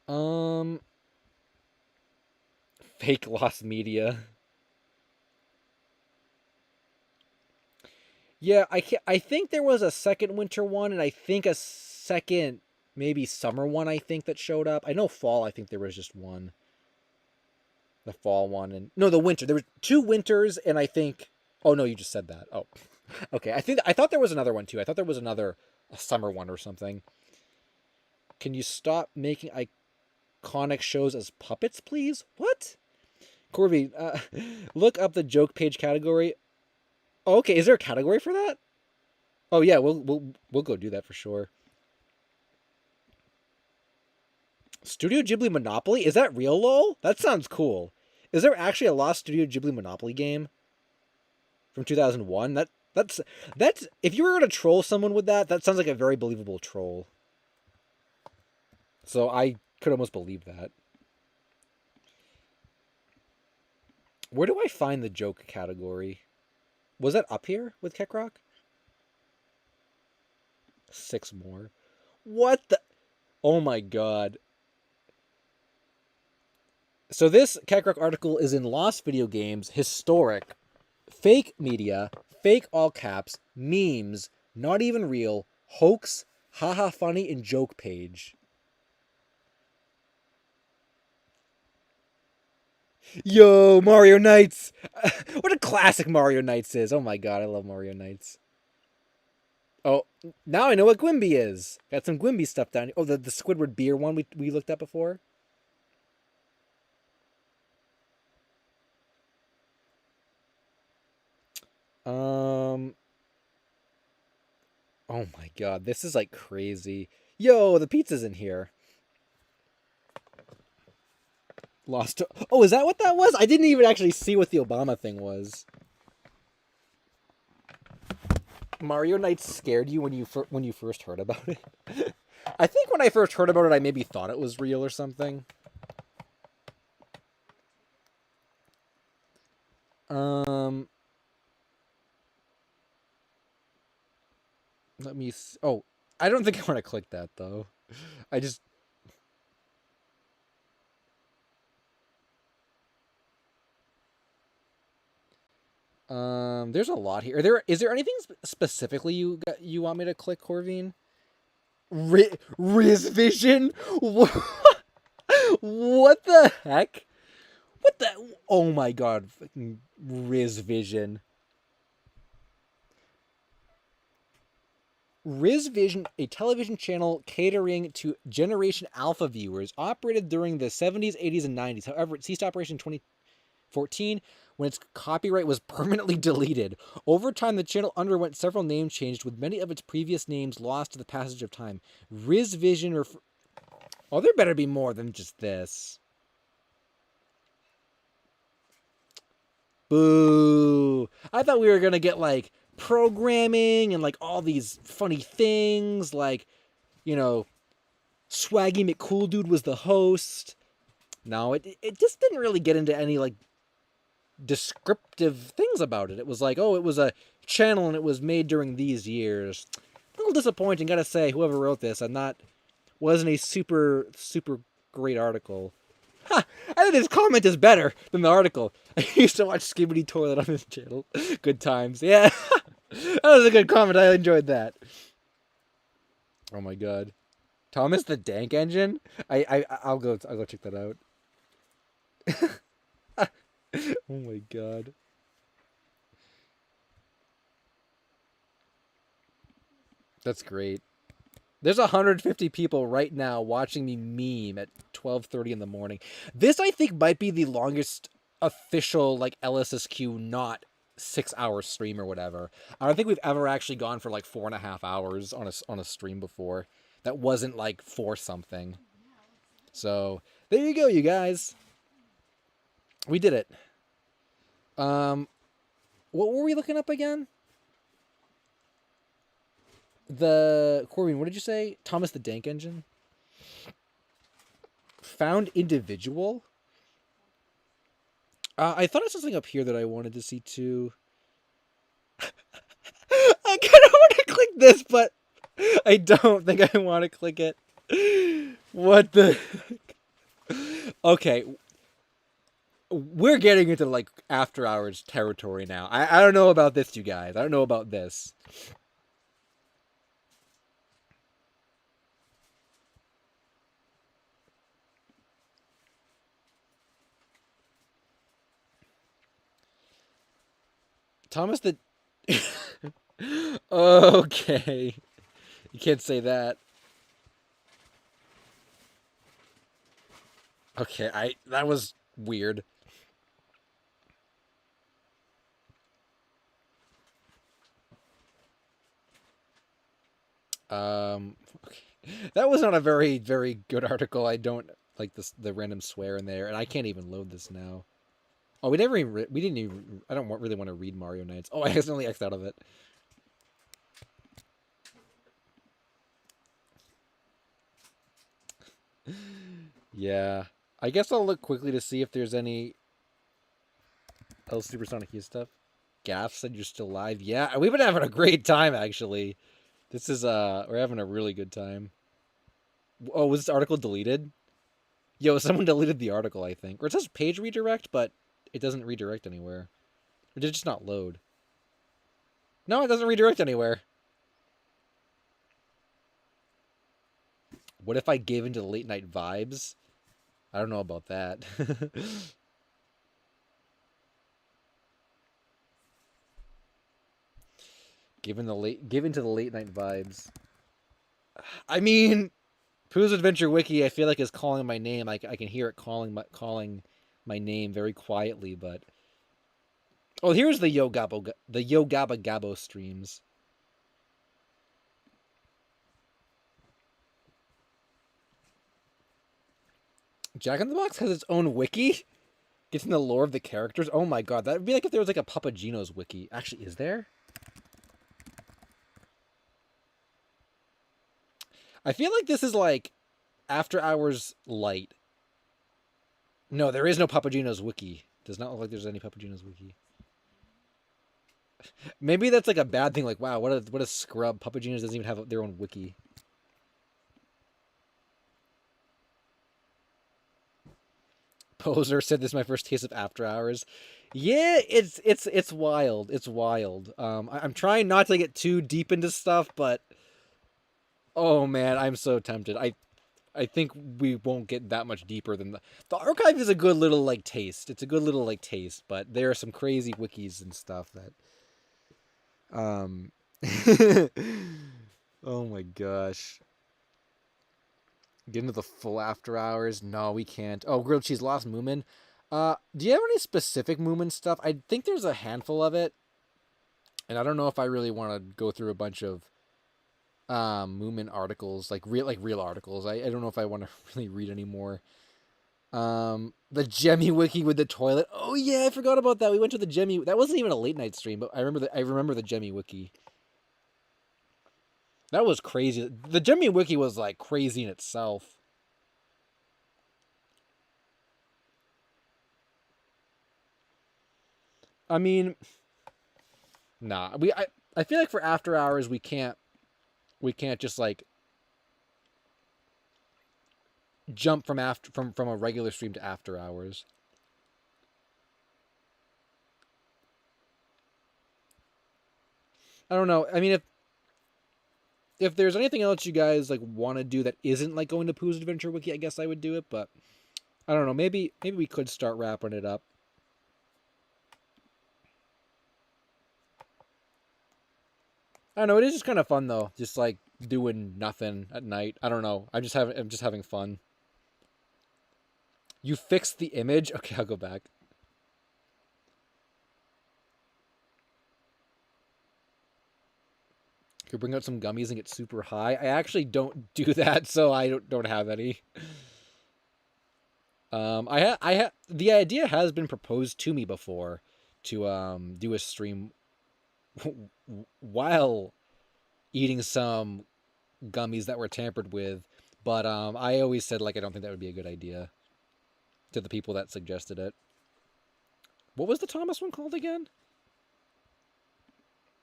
Um, Fake lost media. Yeah, I think there was a second winter one, and I think a second maybe summer one. I think that showed up. I know fall. I think there was just one. The fall one and no, the winter. There were two winters, and I think. Oh no, you just said that. Oh, okay. I thought there was another one too. I thought there was another a summer one or something. Can you stop making iconic shows as puppets, please? What? Corby, look up the joke page category. Oh, okay, is there a category for that? Oh yeah, we'll go do that for sure. Studio Ghibli Monopoly? Is that real, lol? That sounds cool. Is there actually a lost Studio Ghibli Monopoly game from 2001? That's if you were gonna troll someone with that, that sounds like a very believable troll. So I could almost believe that. Where do I find the joke category? Was that up here with Keckrock? 6 more. What the? Oh my god. So this Keckrock article is in Lost Video Games, Historic, Fake Media, Fake All Caps, Memes, Not Even Real, Hoax, Haha Funny, and Joke page. Yo, Mario Knights! What a classic Mario Knights is. Oh my god, I love Mario Knights. Oh, now I know what Gwimby is. Got some Gwimby stuff down here. Oh, the Squidward beer one we looked at before. Um. Oh my god, this is like crazy. Yo, the pizza's in here. Lost. Oh, is that what that was? I didn't even actually see what the Obama thing was. Mario Knights scared you when you first heard about it. I think when I first heard about it, I maybe thought it was real or something. Um, let me. Oh, I don't think I want to click that though. I just. There's a lot here. Is there anything specifically you want me to click, Corvine? Riz Vision? What the heck? What the? Oh my god! Fucking Riz Vision. Riz Vision, a television channel catering to Generation Alpha viewers, operated during the 70s, 80s, and 90s. However, it ceased operation in 2014 when its copyright was permanently deleted. Over time, the channel underwent several name changes, with many of its previous names lost to the passage of time. Riz Vision oh, there better be more than just this. Boo. I thought we were going to get like programming and like all these funny things, like, you know, Swaggy McCool Dude was the host. No, it just didn't really get into any like descriptive things about it. It was like, oh, it was a channel and it was made during these years. A little disappointing, gotta say. Whoever wrote this, wasn't a super great article. Ha! I think this comment is better than the article. I used to watch Skibidi Toilet on this channel. Good times. Yeah. That was a good comment. I enjoyed that. Oh my god. Thomas the Dank Engine? I'll go check that out. Oh my god. That's great. There's 150 people right now watching me meme at 12:30 in the morning. This, I think, might be the longest official, like, LSSQ not 6-hour stream or whatever. I don't think we've ever actually gone for, like, 4.5 hours on a stream before. That wasn't, like, for something. So, there you go, you guys. We did it. What were we looking up again? Corbin, what did you say? Thomas the Dank Engine? Found individual? I thought I saw something up here that I wanted to see too. I kind of want to click this, but I don't think I want to click it. What the heck? Okay. We're getting into, like, after hours territory now. I don't know about this, you guys. I don't know about this. Thomas the... Okay. You can't say that. Okay, that was weird. Okay. That was not a very, very good article. I don't like the random swear in there, and I can't even load this now. Oh, we didn't even, I don't really want to read Mario Nights. Oh, I accidentally X'd out of it. Yeah. I guess I'll look quickly to see if there's any LSuperSonicQ stuff. Gaff said you're still live. Yeah, we've been having a great time, actually. This is, we're having a really good time. Oh, was this article deleted? Yo, someone deleted the article, I think. Or it says page redirect, but it doesn't redirect anywhere. Or did it just not load? No, it doesn't redirect anywhere. What if I gave into the late night vibes? I don't know about that. Give into the late night vibes. I mean, Pooh's Adventure Wiki, I feel like is calling my name. I can hear it calling my name very quietly, but oh, here's the Yo Gabba Gabbo streams. Jack in the Box has its own wiki? Gets in the lore of the characters? Oh my god, that would be like if there was like a Papagino's wiki. Actually, is there? I feel like this is like After Hours Light. No, there is no Papagino's wiki. Does not look like there's any Papagino's wiki. Maybe that's like a bad thing. Like, wow, what a scrub. Papagino's doesn't even have their own wiki. Poser said this is my first taste of After Hours. Yeah, it's wild. It's wild. I'm trying not to get too deep into stuff, but oh man, I'm so tempted. I think we won't get that much deeper than the archive is a good little like taste. It's a good little like taste, but there are some crazy wikis and stuff that oh my gosh. Get into the full After Hours? No, we can't. Oh, grilled cheese lost Moomin. Do you have any specific Moomin stuff? I think there's a handful of it, and I don't know if I really want to go through a bunch of Moomin articles, like real articles. I don't know if I want to really read anymore. The Jemmy Wiki with the toilet. Oh yeah, I forgot about that. We went to the Jemmy. That wasn't even a late night stream, but I remember the Jemmy Wiki. That was crazy. The Jemmy Wiki was like crazy in itself. I mean, nah. I feel like for After Hours we can't just like jump from a regular stream to After Hours. I don't know. I mean, if there's anything else you guys like want to do that isn't like going to Pooh's Adventure Wiki, I guess I would do it, but I don't know. Maybe we could start wrapping it up. I don't know. It is just kind of fun though. Just like doing nothing at night. I don't know. I'm just having fun. You fixed the image? Okay, I'll go back. Could bring out some gummies and get super high. I actually don't do that, so I don't have any. The idea has been proposed to me before to do a stream while eating some gummies that were tampered with, but I always said like I don't think that would be a good idea to the people that suggested it. What was the Thomas one called again?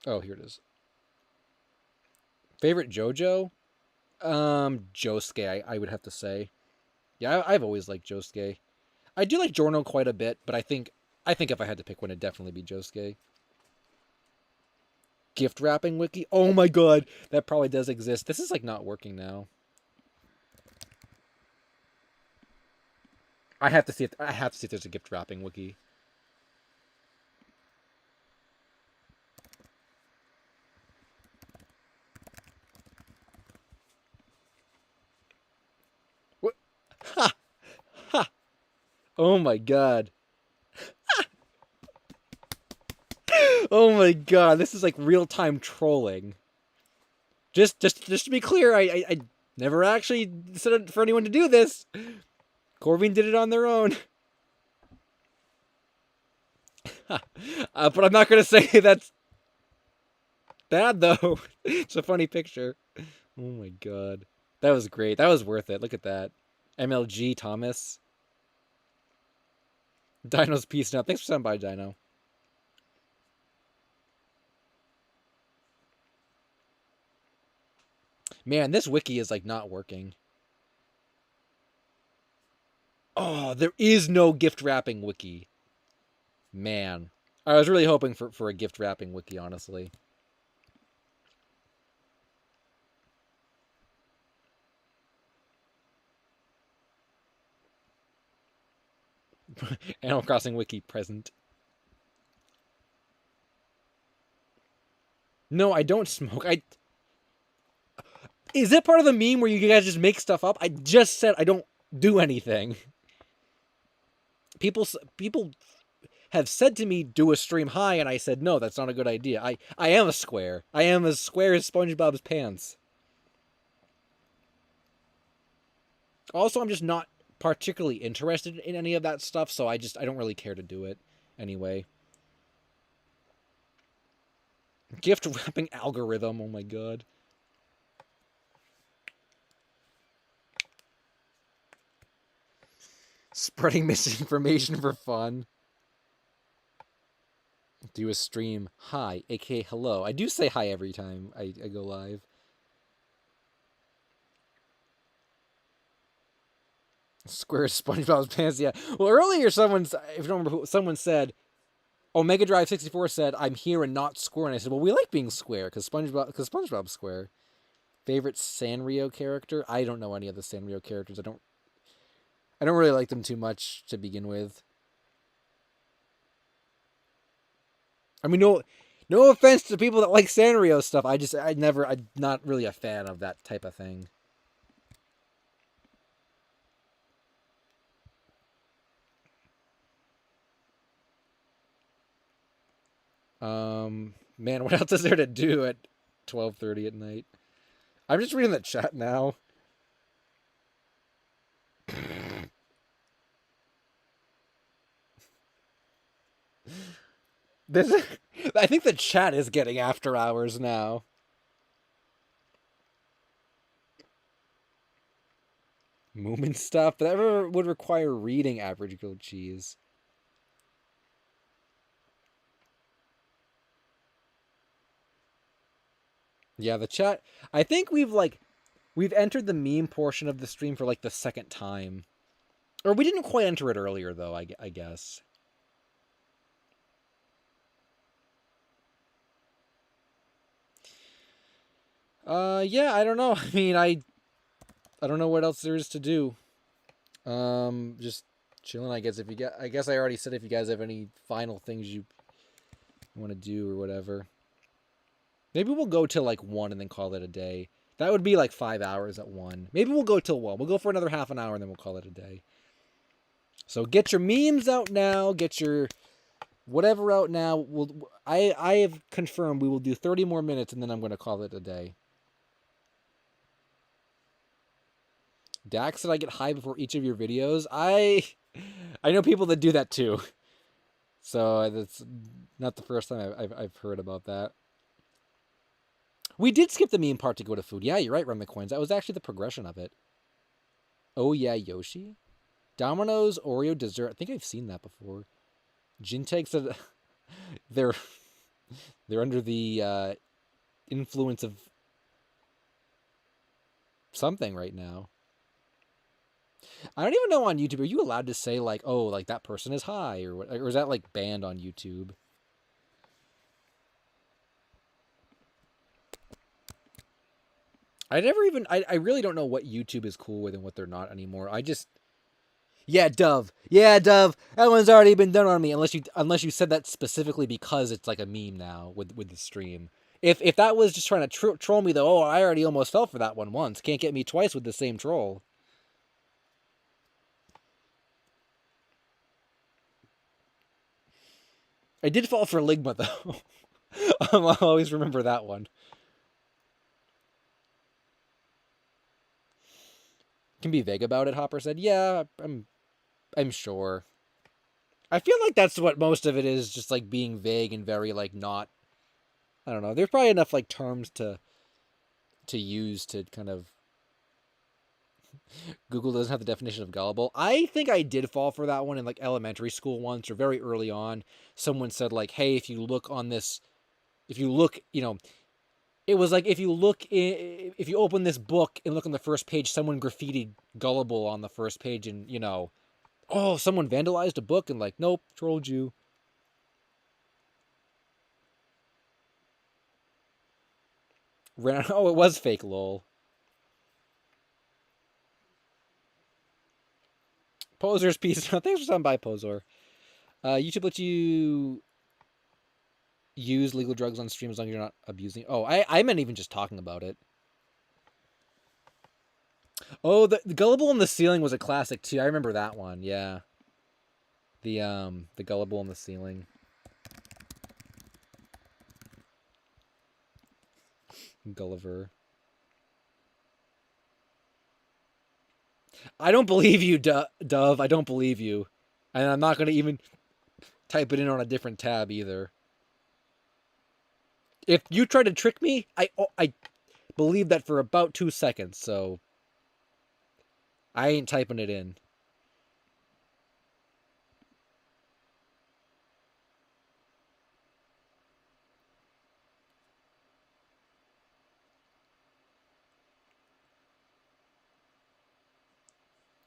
Oh, here it is. Favorite JoJo? Josuke, I would have to say. Yeah, I've always liked Josuke. I do like Giorno quite a bit, but I think if I had to pick one, it'd definitely be Josuke. Gift wrapping wiki? Oh my god, that probably does exist. This is like not working now. I have to see if there's a gift wrapping wiki. What? Ha! Ha! Oh my god. Oh my god, this is like real-time trolling. Just to be clear, I never actually said for anyone to do this. Corvine did it on their own. But I'm not gonna say that's bad though. It's a funny picture. Oh my god, that was great. That was worth it. Look at that. MLG Thomas. Dino's peace now. Thanks for stopping by, Dino. Man, this wiki is like not working. Oh, there is no gift wrapping wiki. Man, I was really hoping for a gift wrapping wiki, honestly. Animal Crossing wiki present. No, I don't smoke. Is it part of the meme where you guys just make stuff up? I just said I don't do anything. People have said to me, do a stream high, and I said, no, that's not a good idea. I am a square. I am as square as SpongeBob's pants. Also, I'm just not particularly interested in any of that stuff, so I don't really care to do it anyway. Gift wrapping algorithm, oh my god. Spreading misinformation for fun. Do a stream hi, aka hello. I do say hi every time I go live. Square SpongeBob's pants, yeah. Well, earlier if you don't remember, someone said, oh, Mega Drive 64 said, I'm here and not square. And I said, well, we like being square because SpongeBob's square. Favorite Sanrio character? I don't know any of the Sanrio characters. I don't really like them too much to begin with. I mean, no offense to people that like Sanrio stuff. I'm not really a fan of that type of thing. Man, what else is there to do at 12:30 at night? I'm just reading the chat now. I think the chat is getting after hours now. Moomin stuff, but that would require reading average grilled cheese. Yeah, the chat. I think we've entered the meme portion of the stream for like the second time. Or we didn't quite enter it earlier though, I guess. Yeah, I don't know. I mean, I don't know what else there is to do. Just chilling, I guess. I guess I already said if you guys have any final things you want to do or whatever. Maybe we'll go till like 1 and then call it a day. That would be like 5 hours at 1. Maybe we'll go till 1. We'll go for another half an hour and then we'll call it a day. So get your memes out now. Get your whatever out now. I have confirmed we will do 30 more minutes and then I'm going to call it a day. Dax said I get high before each of your videos. I know people that do that too. So that's not the first time I've heard about that. We did skip the meme part to go to food. Yeah, you're right, Run the Coins. That was actually the progression of it. Oh yeah, Yoshi? Domino's Oreo dessert. I think I've seen that before. Jinteg said they're under the influence of something right now. I don't even know on YouTube. Are you allowed to say like, oh, like that person is high or what? Or is that like banned on YouTube? I really don't know what YouTube is cool with and what they're not anymore. Yeah, Dove. Yeah, Dove. That one's already been done on me. Unless you said that specifically because it's like a meme now with the stream. If that was just trying to troll me though, oh, I already almost fell for that one once. Can't get me twice with the same troll. I did fall for Ligma though. I'll always remember that one. Can be vague about it, Hopper said. Yeah, I'm sure. I feel like that's what most of it is, just like being vague and very like not. I don't know. There's probably enough like terms to use to kind of. Google doesn't have the definition of gullible. I think I did fall for that one in like elementary school once or very early on. Someone said like, "Hey, if you look on this, if you look, you know." It was like if you open this book and look on the first page, someone graffitied gullible on the first page, and you know, oh, someone vandalized a book, and like, nope, trolled you. Oh, it was fake, lol. Poser's piece. Thanks for stopping by, Poser. YouTube lets you use legal drugs on stream as long as you're not abusing. Oh, I meant even just talking about it. Oh, the Gullible on the Ceiling was a classic too. I remember that one. Yeah. The Gullible on the Ceiling. Gulliver. I don't believe you, Dove. I don't believe you. And I'm not going to even type it in on a different tab either. If you try to trick me, I believe that for about 2 seconds, so I ain't typing it in.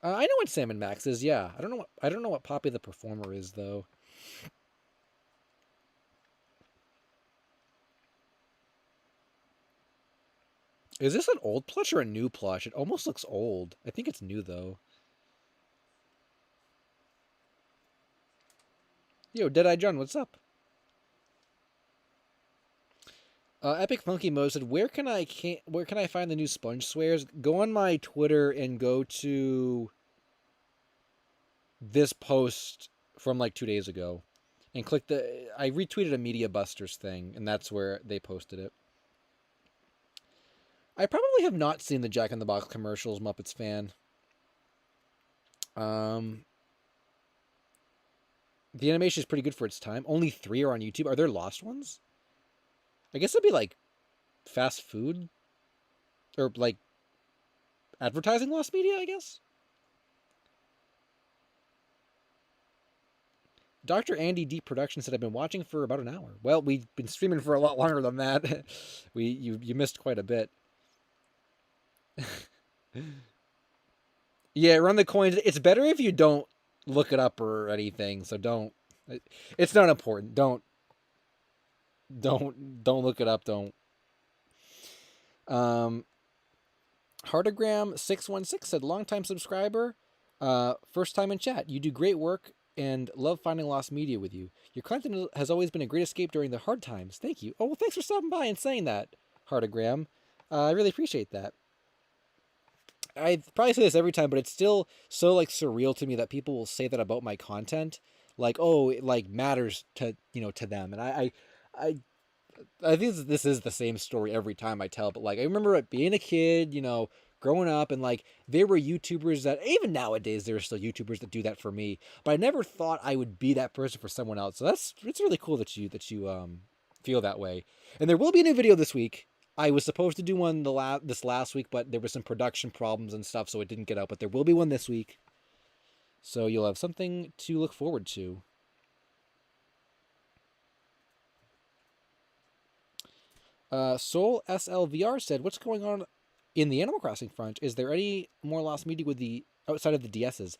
I know what Salmon Max is. Yeah, I don't know what Poppy the Performer is though. Is this an old plush or a new plush? It almost looks old. I think it's new though. Yo, Deadeye John, what's up? Epic Monkey Mo said, where can I find the new sponge swears? Go on my Twitter and go to this post from like 2 days ago, and click I retweeted a Media Busters thing, and that's where they posted it. I probably have not seen the Jack in the Box commercials, Muppets fan. The animation is pretty good for its time. Only 3 are on YouTube. Are there lost ones? I guess it'd be like fast food or like advertising lost media, I guess. Dr. Andy Deep Productions said, I've been watching for about an hour. Well, we've been streaming for a lot longer than that. You missed quite a bit. Yeah, Run the Coins. It's better if you don't look it up or anything, so don't. It's not important. Don't look it up. Don't. Hardogram616 said, longtime subscriber, first time in chat. You do great work and love finding lost media with you. Your content has always been a great escape during the hard times. Thank you. Oh, well, thanks for stopping by and saying that, Hardogram. I really appreciate that. I probably say this every time, but it's still so like surreal to me that people will say that about my content, like, oh, it like matters to to them, and I I think this is the same story every time I tell, but like I remember being a kid, growing up, and like there were YouTubers that even nowadays there are still YouTubers that do that for me, but I never thought I would be that person for someone else. So it's really cool that you feel that way. And there will be a new video this week. I was supposed to do one this last week, but there were some production problems and stuff, so it didn't get out. But there will be one this week, so you'll have something to look forward to. Soul SLVR said, "What's going on in the Animal Crossing front? Is there any more lost media with the outside of the DSs?"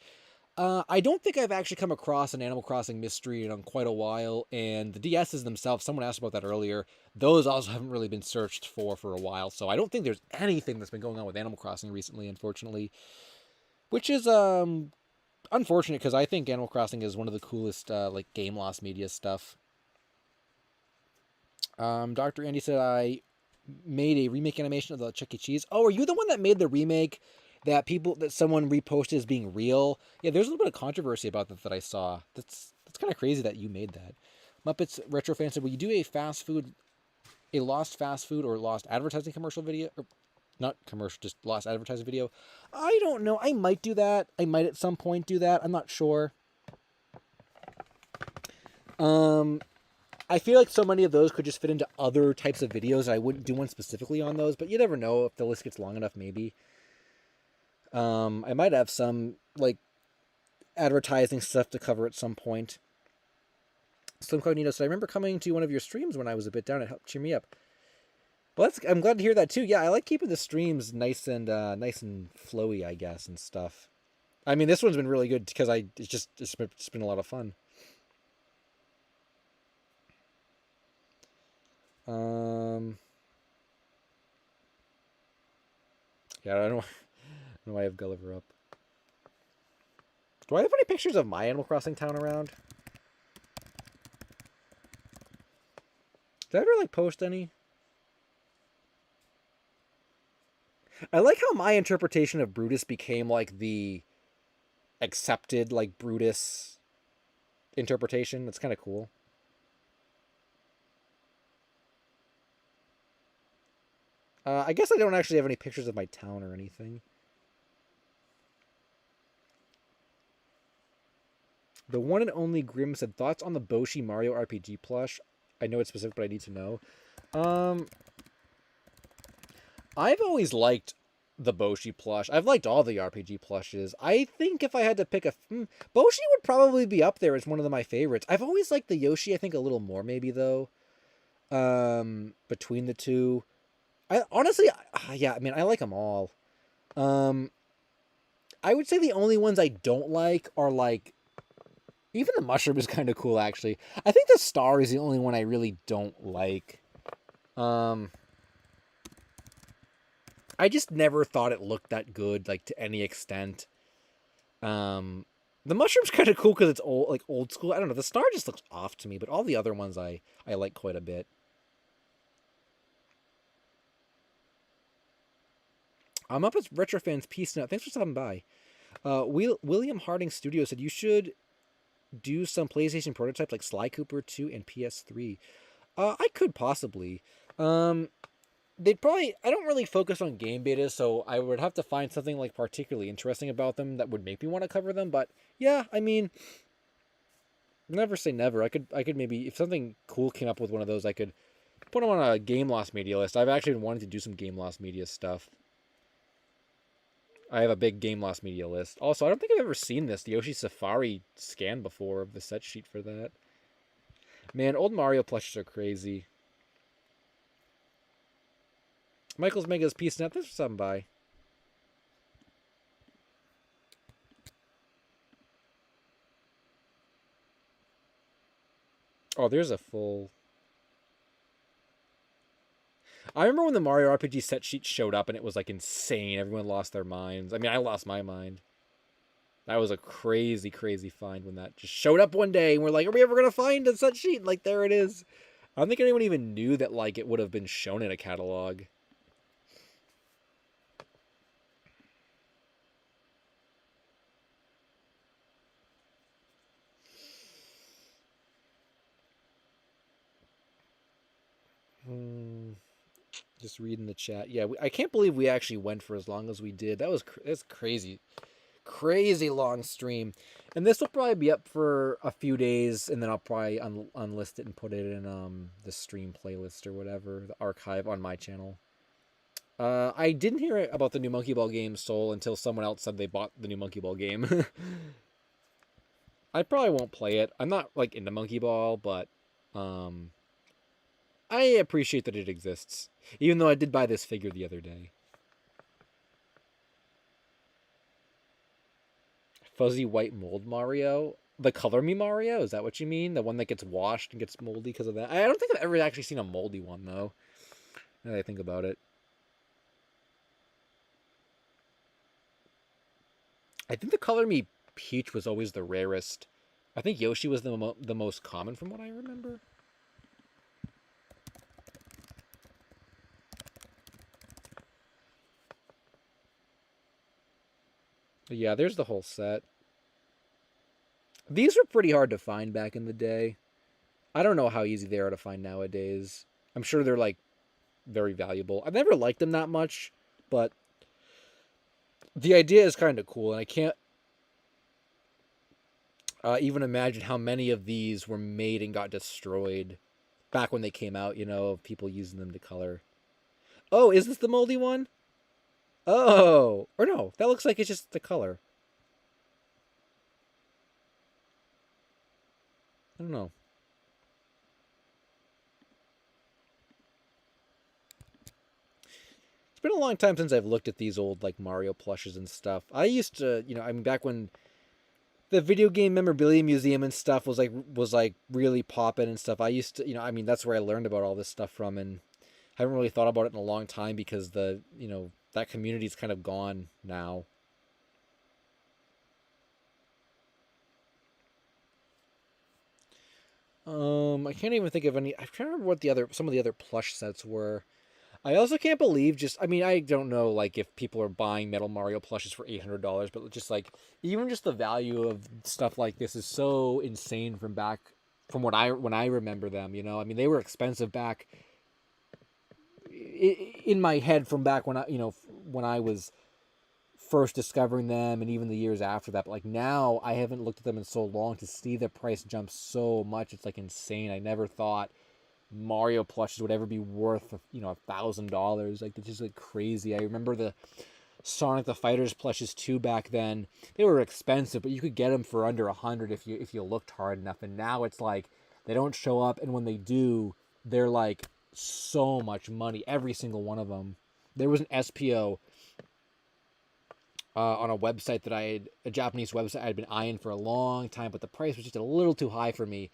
I don't think I've actually come across an Animal Crossing mystery in quite a while, and the DSs themselves, someone asked about that earlier, those also haven't really been searched for a while, so I don't think there's anything that's been going on with Animal Crossing recently, unfortunately, which is unfortunate because I think Animal Crossing is one of the coolest like game lost media stuff. Dr. Andy said I made a remake animation of the Chuck E. Cheese. Oh, are you the one that made the remake that someone reposted as being real? Yeah, there's a little bit of controversy about that I saw. That's kind of crazy that you made that. Muppets Retro Fan said, "Will you do a lost fast food or lost advertising commercial video? Or not commercial, just lost advertising video?" I don't know. I might do that. I might at some point do that. I'm not sure. I feel like so many of those could just fit into other types of videos. I wouldn't do one specifically on those, but you never know if the list gets long enough, maybe. I might have some, like, advertising stuff to cover at some point. Slim Cognito said, "I remember coming to one of your streams when I was a bit down. It helped cheer me up." Well, I'm glad to hear that, too. Yeah, I like keeping the streams nice and flowy, I guess, and stuff. I mean, this one's been really good because it's been a lot of fun. Yeah, I don't know why I have Gulliver up. Do I have any pictures of my Animal Crossing town around? Did I ever, like, post any? I like how my interpretation of Brutus became, like, the accepted, like, Brutus interpretation. That's kind of cool. I guess I don't actually have any pictures of my town or anything. The one and only Grim said, "Thoughts on the Boshi Mario RPG plush?" I know it's specific, but I need to know. I've always liked the Boshi plush. I've liked all the RPG plushes. I think if I had to pick Boshi would probably be up there as one of my favorites. I've always liked the Yoshi, I think, a little more, maybe, though. Between the two. I honestly, yeah, I mean, I like them all. I would say the only ones I don't like are, like, even the mushroom is kind of cool, actually. I think the star is the only one I really don't like. I just never thought it looked that good, like, to any extent. The mushroom's kind of cool because it's old school. I don't know. The star just looks off to me, but all the other ones I like quite a bit. I'm up as retro fans. Peace now. Thanks for stopping by. William Harding Studio said you should do some PlayStation prototypes like Sly Cooper 2 and PS3. I could possibly. They'd probably. I don't really focus on game betas, so I would have to find something like particularly interesting about them that would make me want to cover them. But yeah, I mean, never say never. I could maybe, if something cool came up with one of those, I could put them on a game lost media list. I've actually been wanting to do some game lost media stuff. I have a big game lost media list. Also, I don't think I've ever seen this, the Yoshi Safari scan before of the set sheet for that. Man, old Mario plushes are crazy. Michael's Mega's Peace Net. Thanks for stopping by. Oh, there's a full... I remember when the Mario RPG set sheet showed up and it was, like, insane. Everyone lost their minds. I mean, I lost my mind. That was a crazy, crazy find when that just showed up one day and we're like, are we ever going to find a set sheet? Like, there it is. I don't think anyone even knew that, like, it would have been shown in a catalog. Just reading the chat. Yeah, I can't believe we actually went for as long as we did. That's crazy. Crazy long stream. And this will probably be up for a few days, and then I'll probably unlist it and put it in the stream playlist or whatever, the archive on my channel. I didn't hear about the new Monkey Ball game, Soul, until someone else said they bought the new Monkey Ball game. I probably won't play it. I'm not like into Monkey Ball, but I appreciate that it exists. Even though I did buy this figure the other day. Fuzzy white mold Mario? The Color Me Mario? Is that what you mean? The one that gets washed and gets moldy because of that? I don't think I've ever actually seen a moldy one, though. Now that I think about it. I think the Color Me Peach was always the rarest. I think Yoshi was the most common from what I remember. But yeah, there's the whole set. These were pretty hard to find back in the day. I don't know how easy they are to find nowadays. I'm sure they're like very valuable. I've never liked them that much, but the idea is kind of cool, and I can't even imagine how many of these were made and got destroyed back when they came out, you know, of people using them to color. Oh, is this the moldy one? Oh, or no, that looks like it's just the color. I don't know. It's been a long time since I've looked at these old like Mario plushes and stuff. I used to, you know, I mean back when the video game memorabilia museum and stuff was like really popping and stuff. I used to, you know, I mean that's where I learned about all this stuff from, and haven't really thought about it in a long time because the, you know, that community's kind of gone now. I can't even think of any. I can't remember what some of the other plush sets were. I also can't believe just. I mean, I don't know like if people are buying Metal Mario plushes for $800, but just like even just the value of stuff like this is so insane from back from when I remember them. You know, I mean they were expensive back in my head from back when when I was first discovering them and even the years after that. But like now I haven't looked at them in so long to see the price jump so much. It's like insane. I never thought Mario plushes would ever be worth, you know, $1,000. Like it's just like crazy. I remember the Sonic the Fighters plushes too back then. They were expensive, but you could get them for under $100 if you looked hard enough. And now it's like they don't show up, and when they do, they're like so much money. Every single one of them. There was an SPO on a website that a Japanese website I had been eyeing for a long time, but the price was just a little too high for me.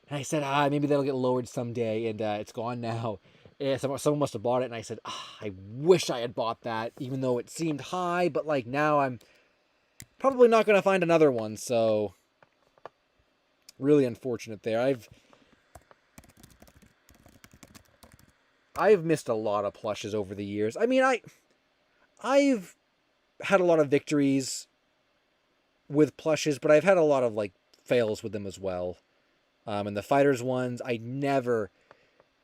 And I said, maybe that'll get lowered someday, and it's gone now. And someone must have bought it, and I said, I wish I had bought that, even though it seemed high, but like now I'm probably not going to find another one, so really unfortunate there. I've missed a lot of plushes over the years. I mean, I've had a lot of victories with plushes, but I've had a lot of like fails with them as well. And the fighters ones, I never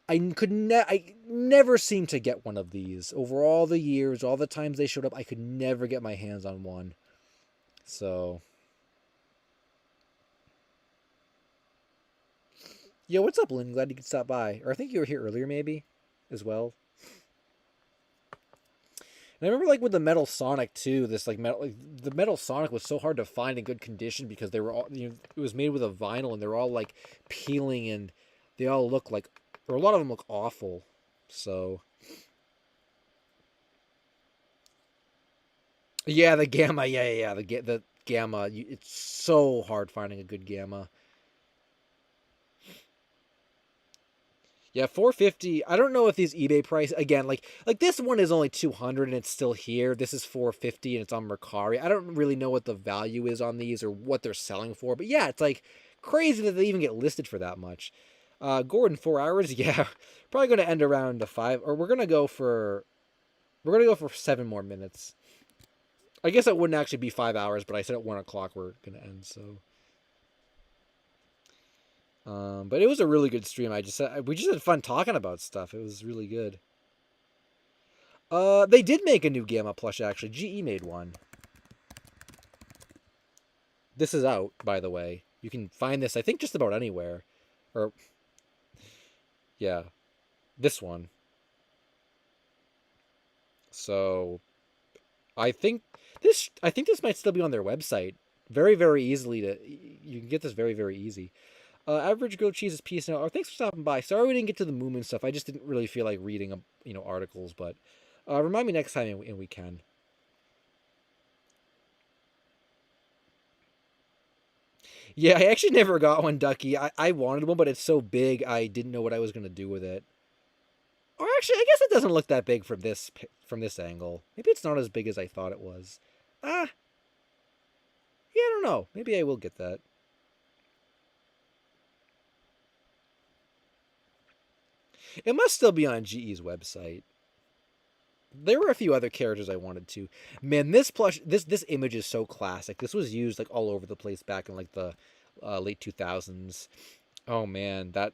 seemed to get one of these over all the years, all the times they showed up. I could never get my hands on one. So, yo, what's up, Lynn? Glad you could stop by. Or I think you were here earlier, maybe, as well. And I remember like with the Metal Sonic too. This like the Metal Sonic was so hard to find in good condition because they were all, you know, it was made with a vinyl and they're all like peeling and they all look like, or a lot of them look awful. So yeah, the Gamma, yeah, the Gamma. It's so hard finding a good Gamma. Yeah, 450. I don't know if these eBay price again, like this one is only 200 and it's still here. This is 450 and it's on Mercari. I don't really know what the value is on these or what they're selling for, but yeah, it's like crazy that they even get listed for that much. Gordon, 4 hours. Yeah, probably going to end around the 5, or we're gonna go for 7 more minutes. I guess it wouldn't actually be 5 hours, but I said at 1 o'clock we're gonna end. So. But it was a really good stream. We just had fun talking about stuff. It was really good. They did make a new Gamma plush, actually. GE made one. This is out, by the way. You can find this, I think, just about anywhere. Or, yeah, this one. So, I think this might still be on their website. Very, very easily to, you can get this very, very easy. Average grilled cheese is peace now. Oh, thanks for stopping by. Sorry we didn't get to the Moomin stuff. I just didn't really feel like reading, articles. But remind me next time, and we can. Yeah, I actually never got one, Ducky. I wanted one, but it's so big, I didn't know what I was gonna do with it. Or actually, I guess it doesn't look that big from this angle. Maybe it's not as big as I thought it was. Ah, yeah, I don't know. Maybe I will get that. It must still be on GE's website. There were a few other characters I wanted to. Man, this plush, this image is so classic. This was used like all over the place back in like the late 2000s. Oh man, that.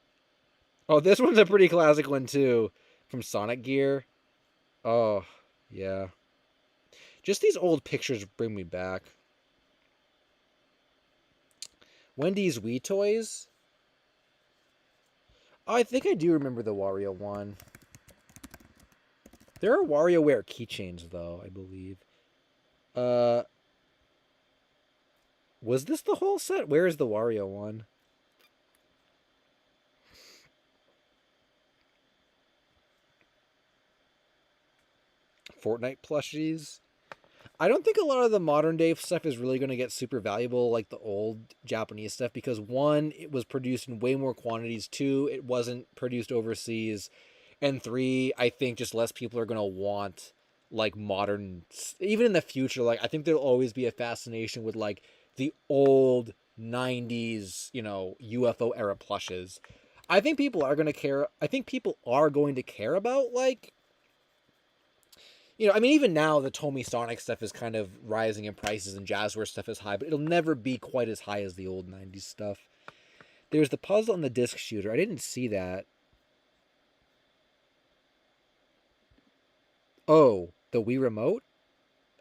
Oh, this one's a pretty classic one too, from Sonic Gear. Oh, yeah. Just these old pictures bring me back. Wendy's Wii Toys. Oh, I think I do remember the Wario one. There are WarioWare keychains though, I believe. Uh, was this the whole set? Where is the Wario one? Fortnite plushies. I don't think a lot of the modern day stuff is really going to get super valuable like the old Japanese stuff because one, it was produced in way more quantities. Two, it wasn't produced overseas. And three, I think just less people are going to want like modern, even in the future. Like, I think there'll always be a fascination with like the old 90s, UFO era plushes. I think people are going to care. I think people are going to care about like I mean, even now the Tomy Sonic stuff is kind of rising in prices and Jazzware stuff is high, but it'll never be quite as high as the old 90s stuff. There's the puzzle and the disc shooter. I didn't see that. Oh, the Wii Remote?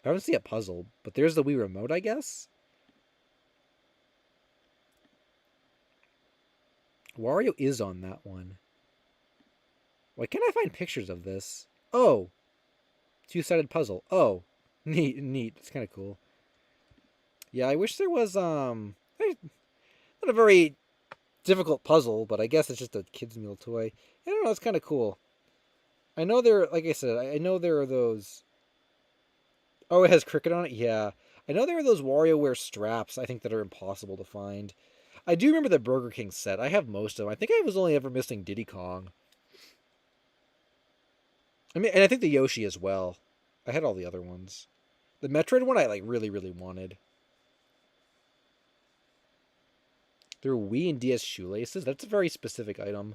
I don't see a puzzle, but there's the Wii Remote, I guess? Wario is on that one. Why can't I find pictures of this? Oh, two-sided puzzle. Oh, neat. It's kind of cool. Yeah, I wish there was not a very difficult puzzle, but I guess it's just a kid's meal toy. I don't know, it's kind of cool. I know there, like I said, I know there are those. Oh, it has cricket on it. Yeah, I know there are those WarioWare straps. I think that are impossible to find. I do remember the Burger King set. I have most of them. I think I was only ever missing Diddy Kong. I mean, and I think the Yoshi as well. I had all the other ones. The Metroid one I like really, really wanted. There were Wii and DS shoelaces. That's a very specific item.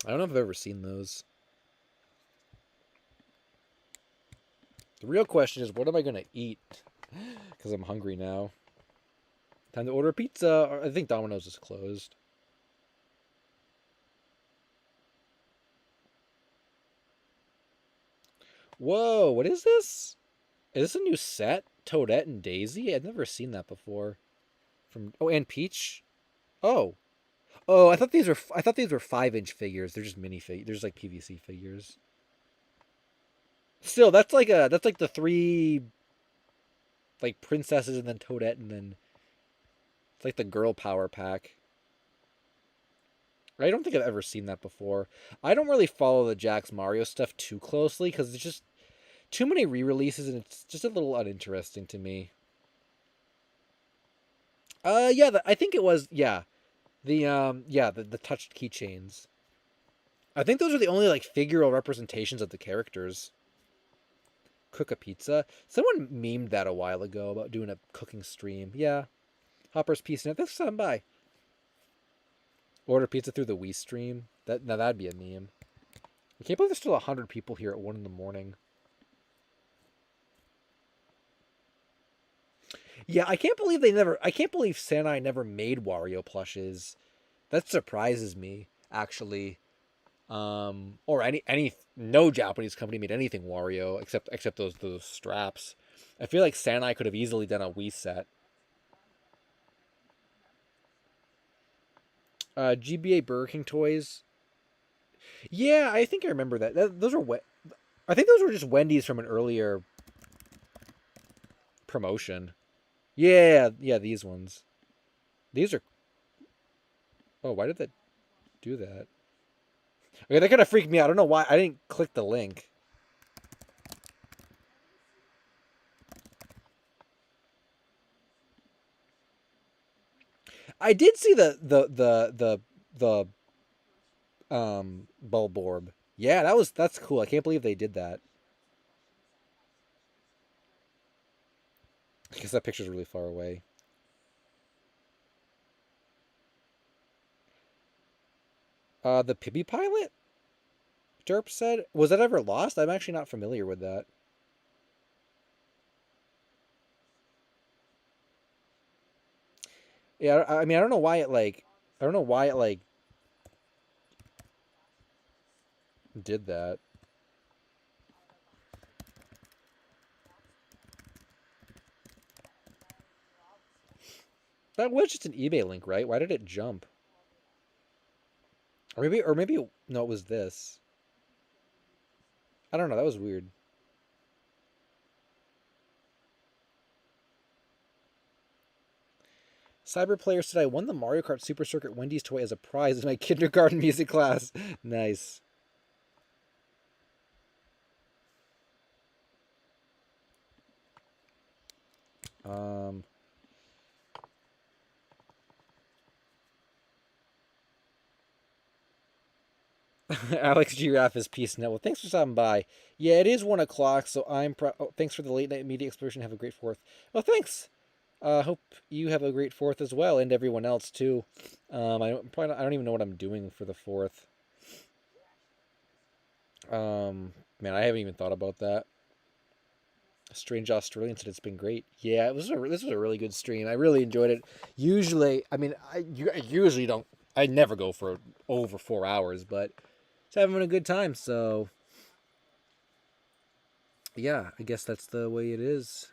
I don't know if I've ever seen those. The real question is, what am I going to eat? Because I'm hungry now. Time to order pizza. I think Domino's is closed. Whoa, what is this? Is this a new set? Toadette and Daisy? I've never seen that before. And Peach. Oh, I thought these were 5-inch figures. They're just mini figures. There's like PVC figures. Still, that's like the three like princesses and then Toadette and then it's like the girl power pack. I don't think I've ever seen that before. I don't really follow the Jax Mario stuff too closely because it's just too many re-releases and it's just a little uninteresting to me. Yeah, I think it was the touched keychains. I think those are the only like figural representations of the characters. Cook a pizza. Someone memed that a while ago about doing a cooking stream. Yeah, Hopper's Pizza. That's something by. Order pizza through the Wii stream. That'd be a meme. I can't believe there's still 100 people here at 1 in the morning. Yeah, I can't believe I can't believe Sanai never made Wario plushes. That surprises me, actually. Or any no Japanese company made anything Wario except those straps. I feel like Sanai could have easily done a Wii set. GBA Burger King toys. Yeah, I think I remember that. Those are what I think those were just Wendy's from an earlier promotion. Yeah, yeah, these ones. These are. Oh, why did that do that? Okay, that kind of freaked me out. I don't know why I didn't click the link. I did see the bulb orb. Yeah, that's cool. I can't believe they did that. Because that picture's really far away. The Pibby pilot? Derp said. Was that ever lost? I'm actually not familiar with that. Yeah, I mean, I don't know why it like, I don't know why it like did that. That was just an eBay link, right? Why did it jump? Or maybe no, it was this. I don't know. That was weird. Cyberplayer said I won the Mario Kart Super Circuit Wendy's toy as a prize in my kindergarten music class. Nice. Um, Alex Giraffe is peace now. Well, thanks for stopping by. Yeah, it is 1 o'clock, so thanks for the late night media explosion. Have a great fourth. Well, thanks. Hope you have a great fourth as well, and everyone else too. I don't even know what I'm doing for the fourth. Man, I haven't even thought about that. Strange Australian said it's been great. Yeah, this was a really good stream. I really enjoyed it. Usually, I mean, I usually don't. I never go for over 4 hours, but it's having a good time. So yeah, I guess that's the way it is.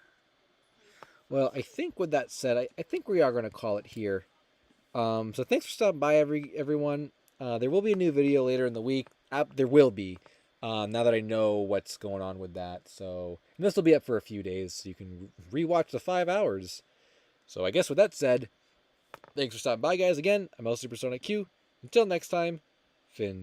Well, I think with that said, I think we are going to call it here. So thanks for stopping by, everyone. There will be a new video later in the week. There will be. Now that I know what's going on with that, so and this will be up for a few days, so you can rewatch the 5 hours. So I guess with that said, thanks for stopping by, guys. Again, I'm LSuperSonicQ. Until next time, Finn.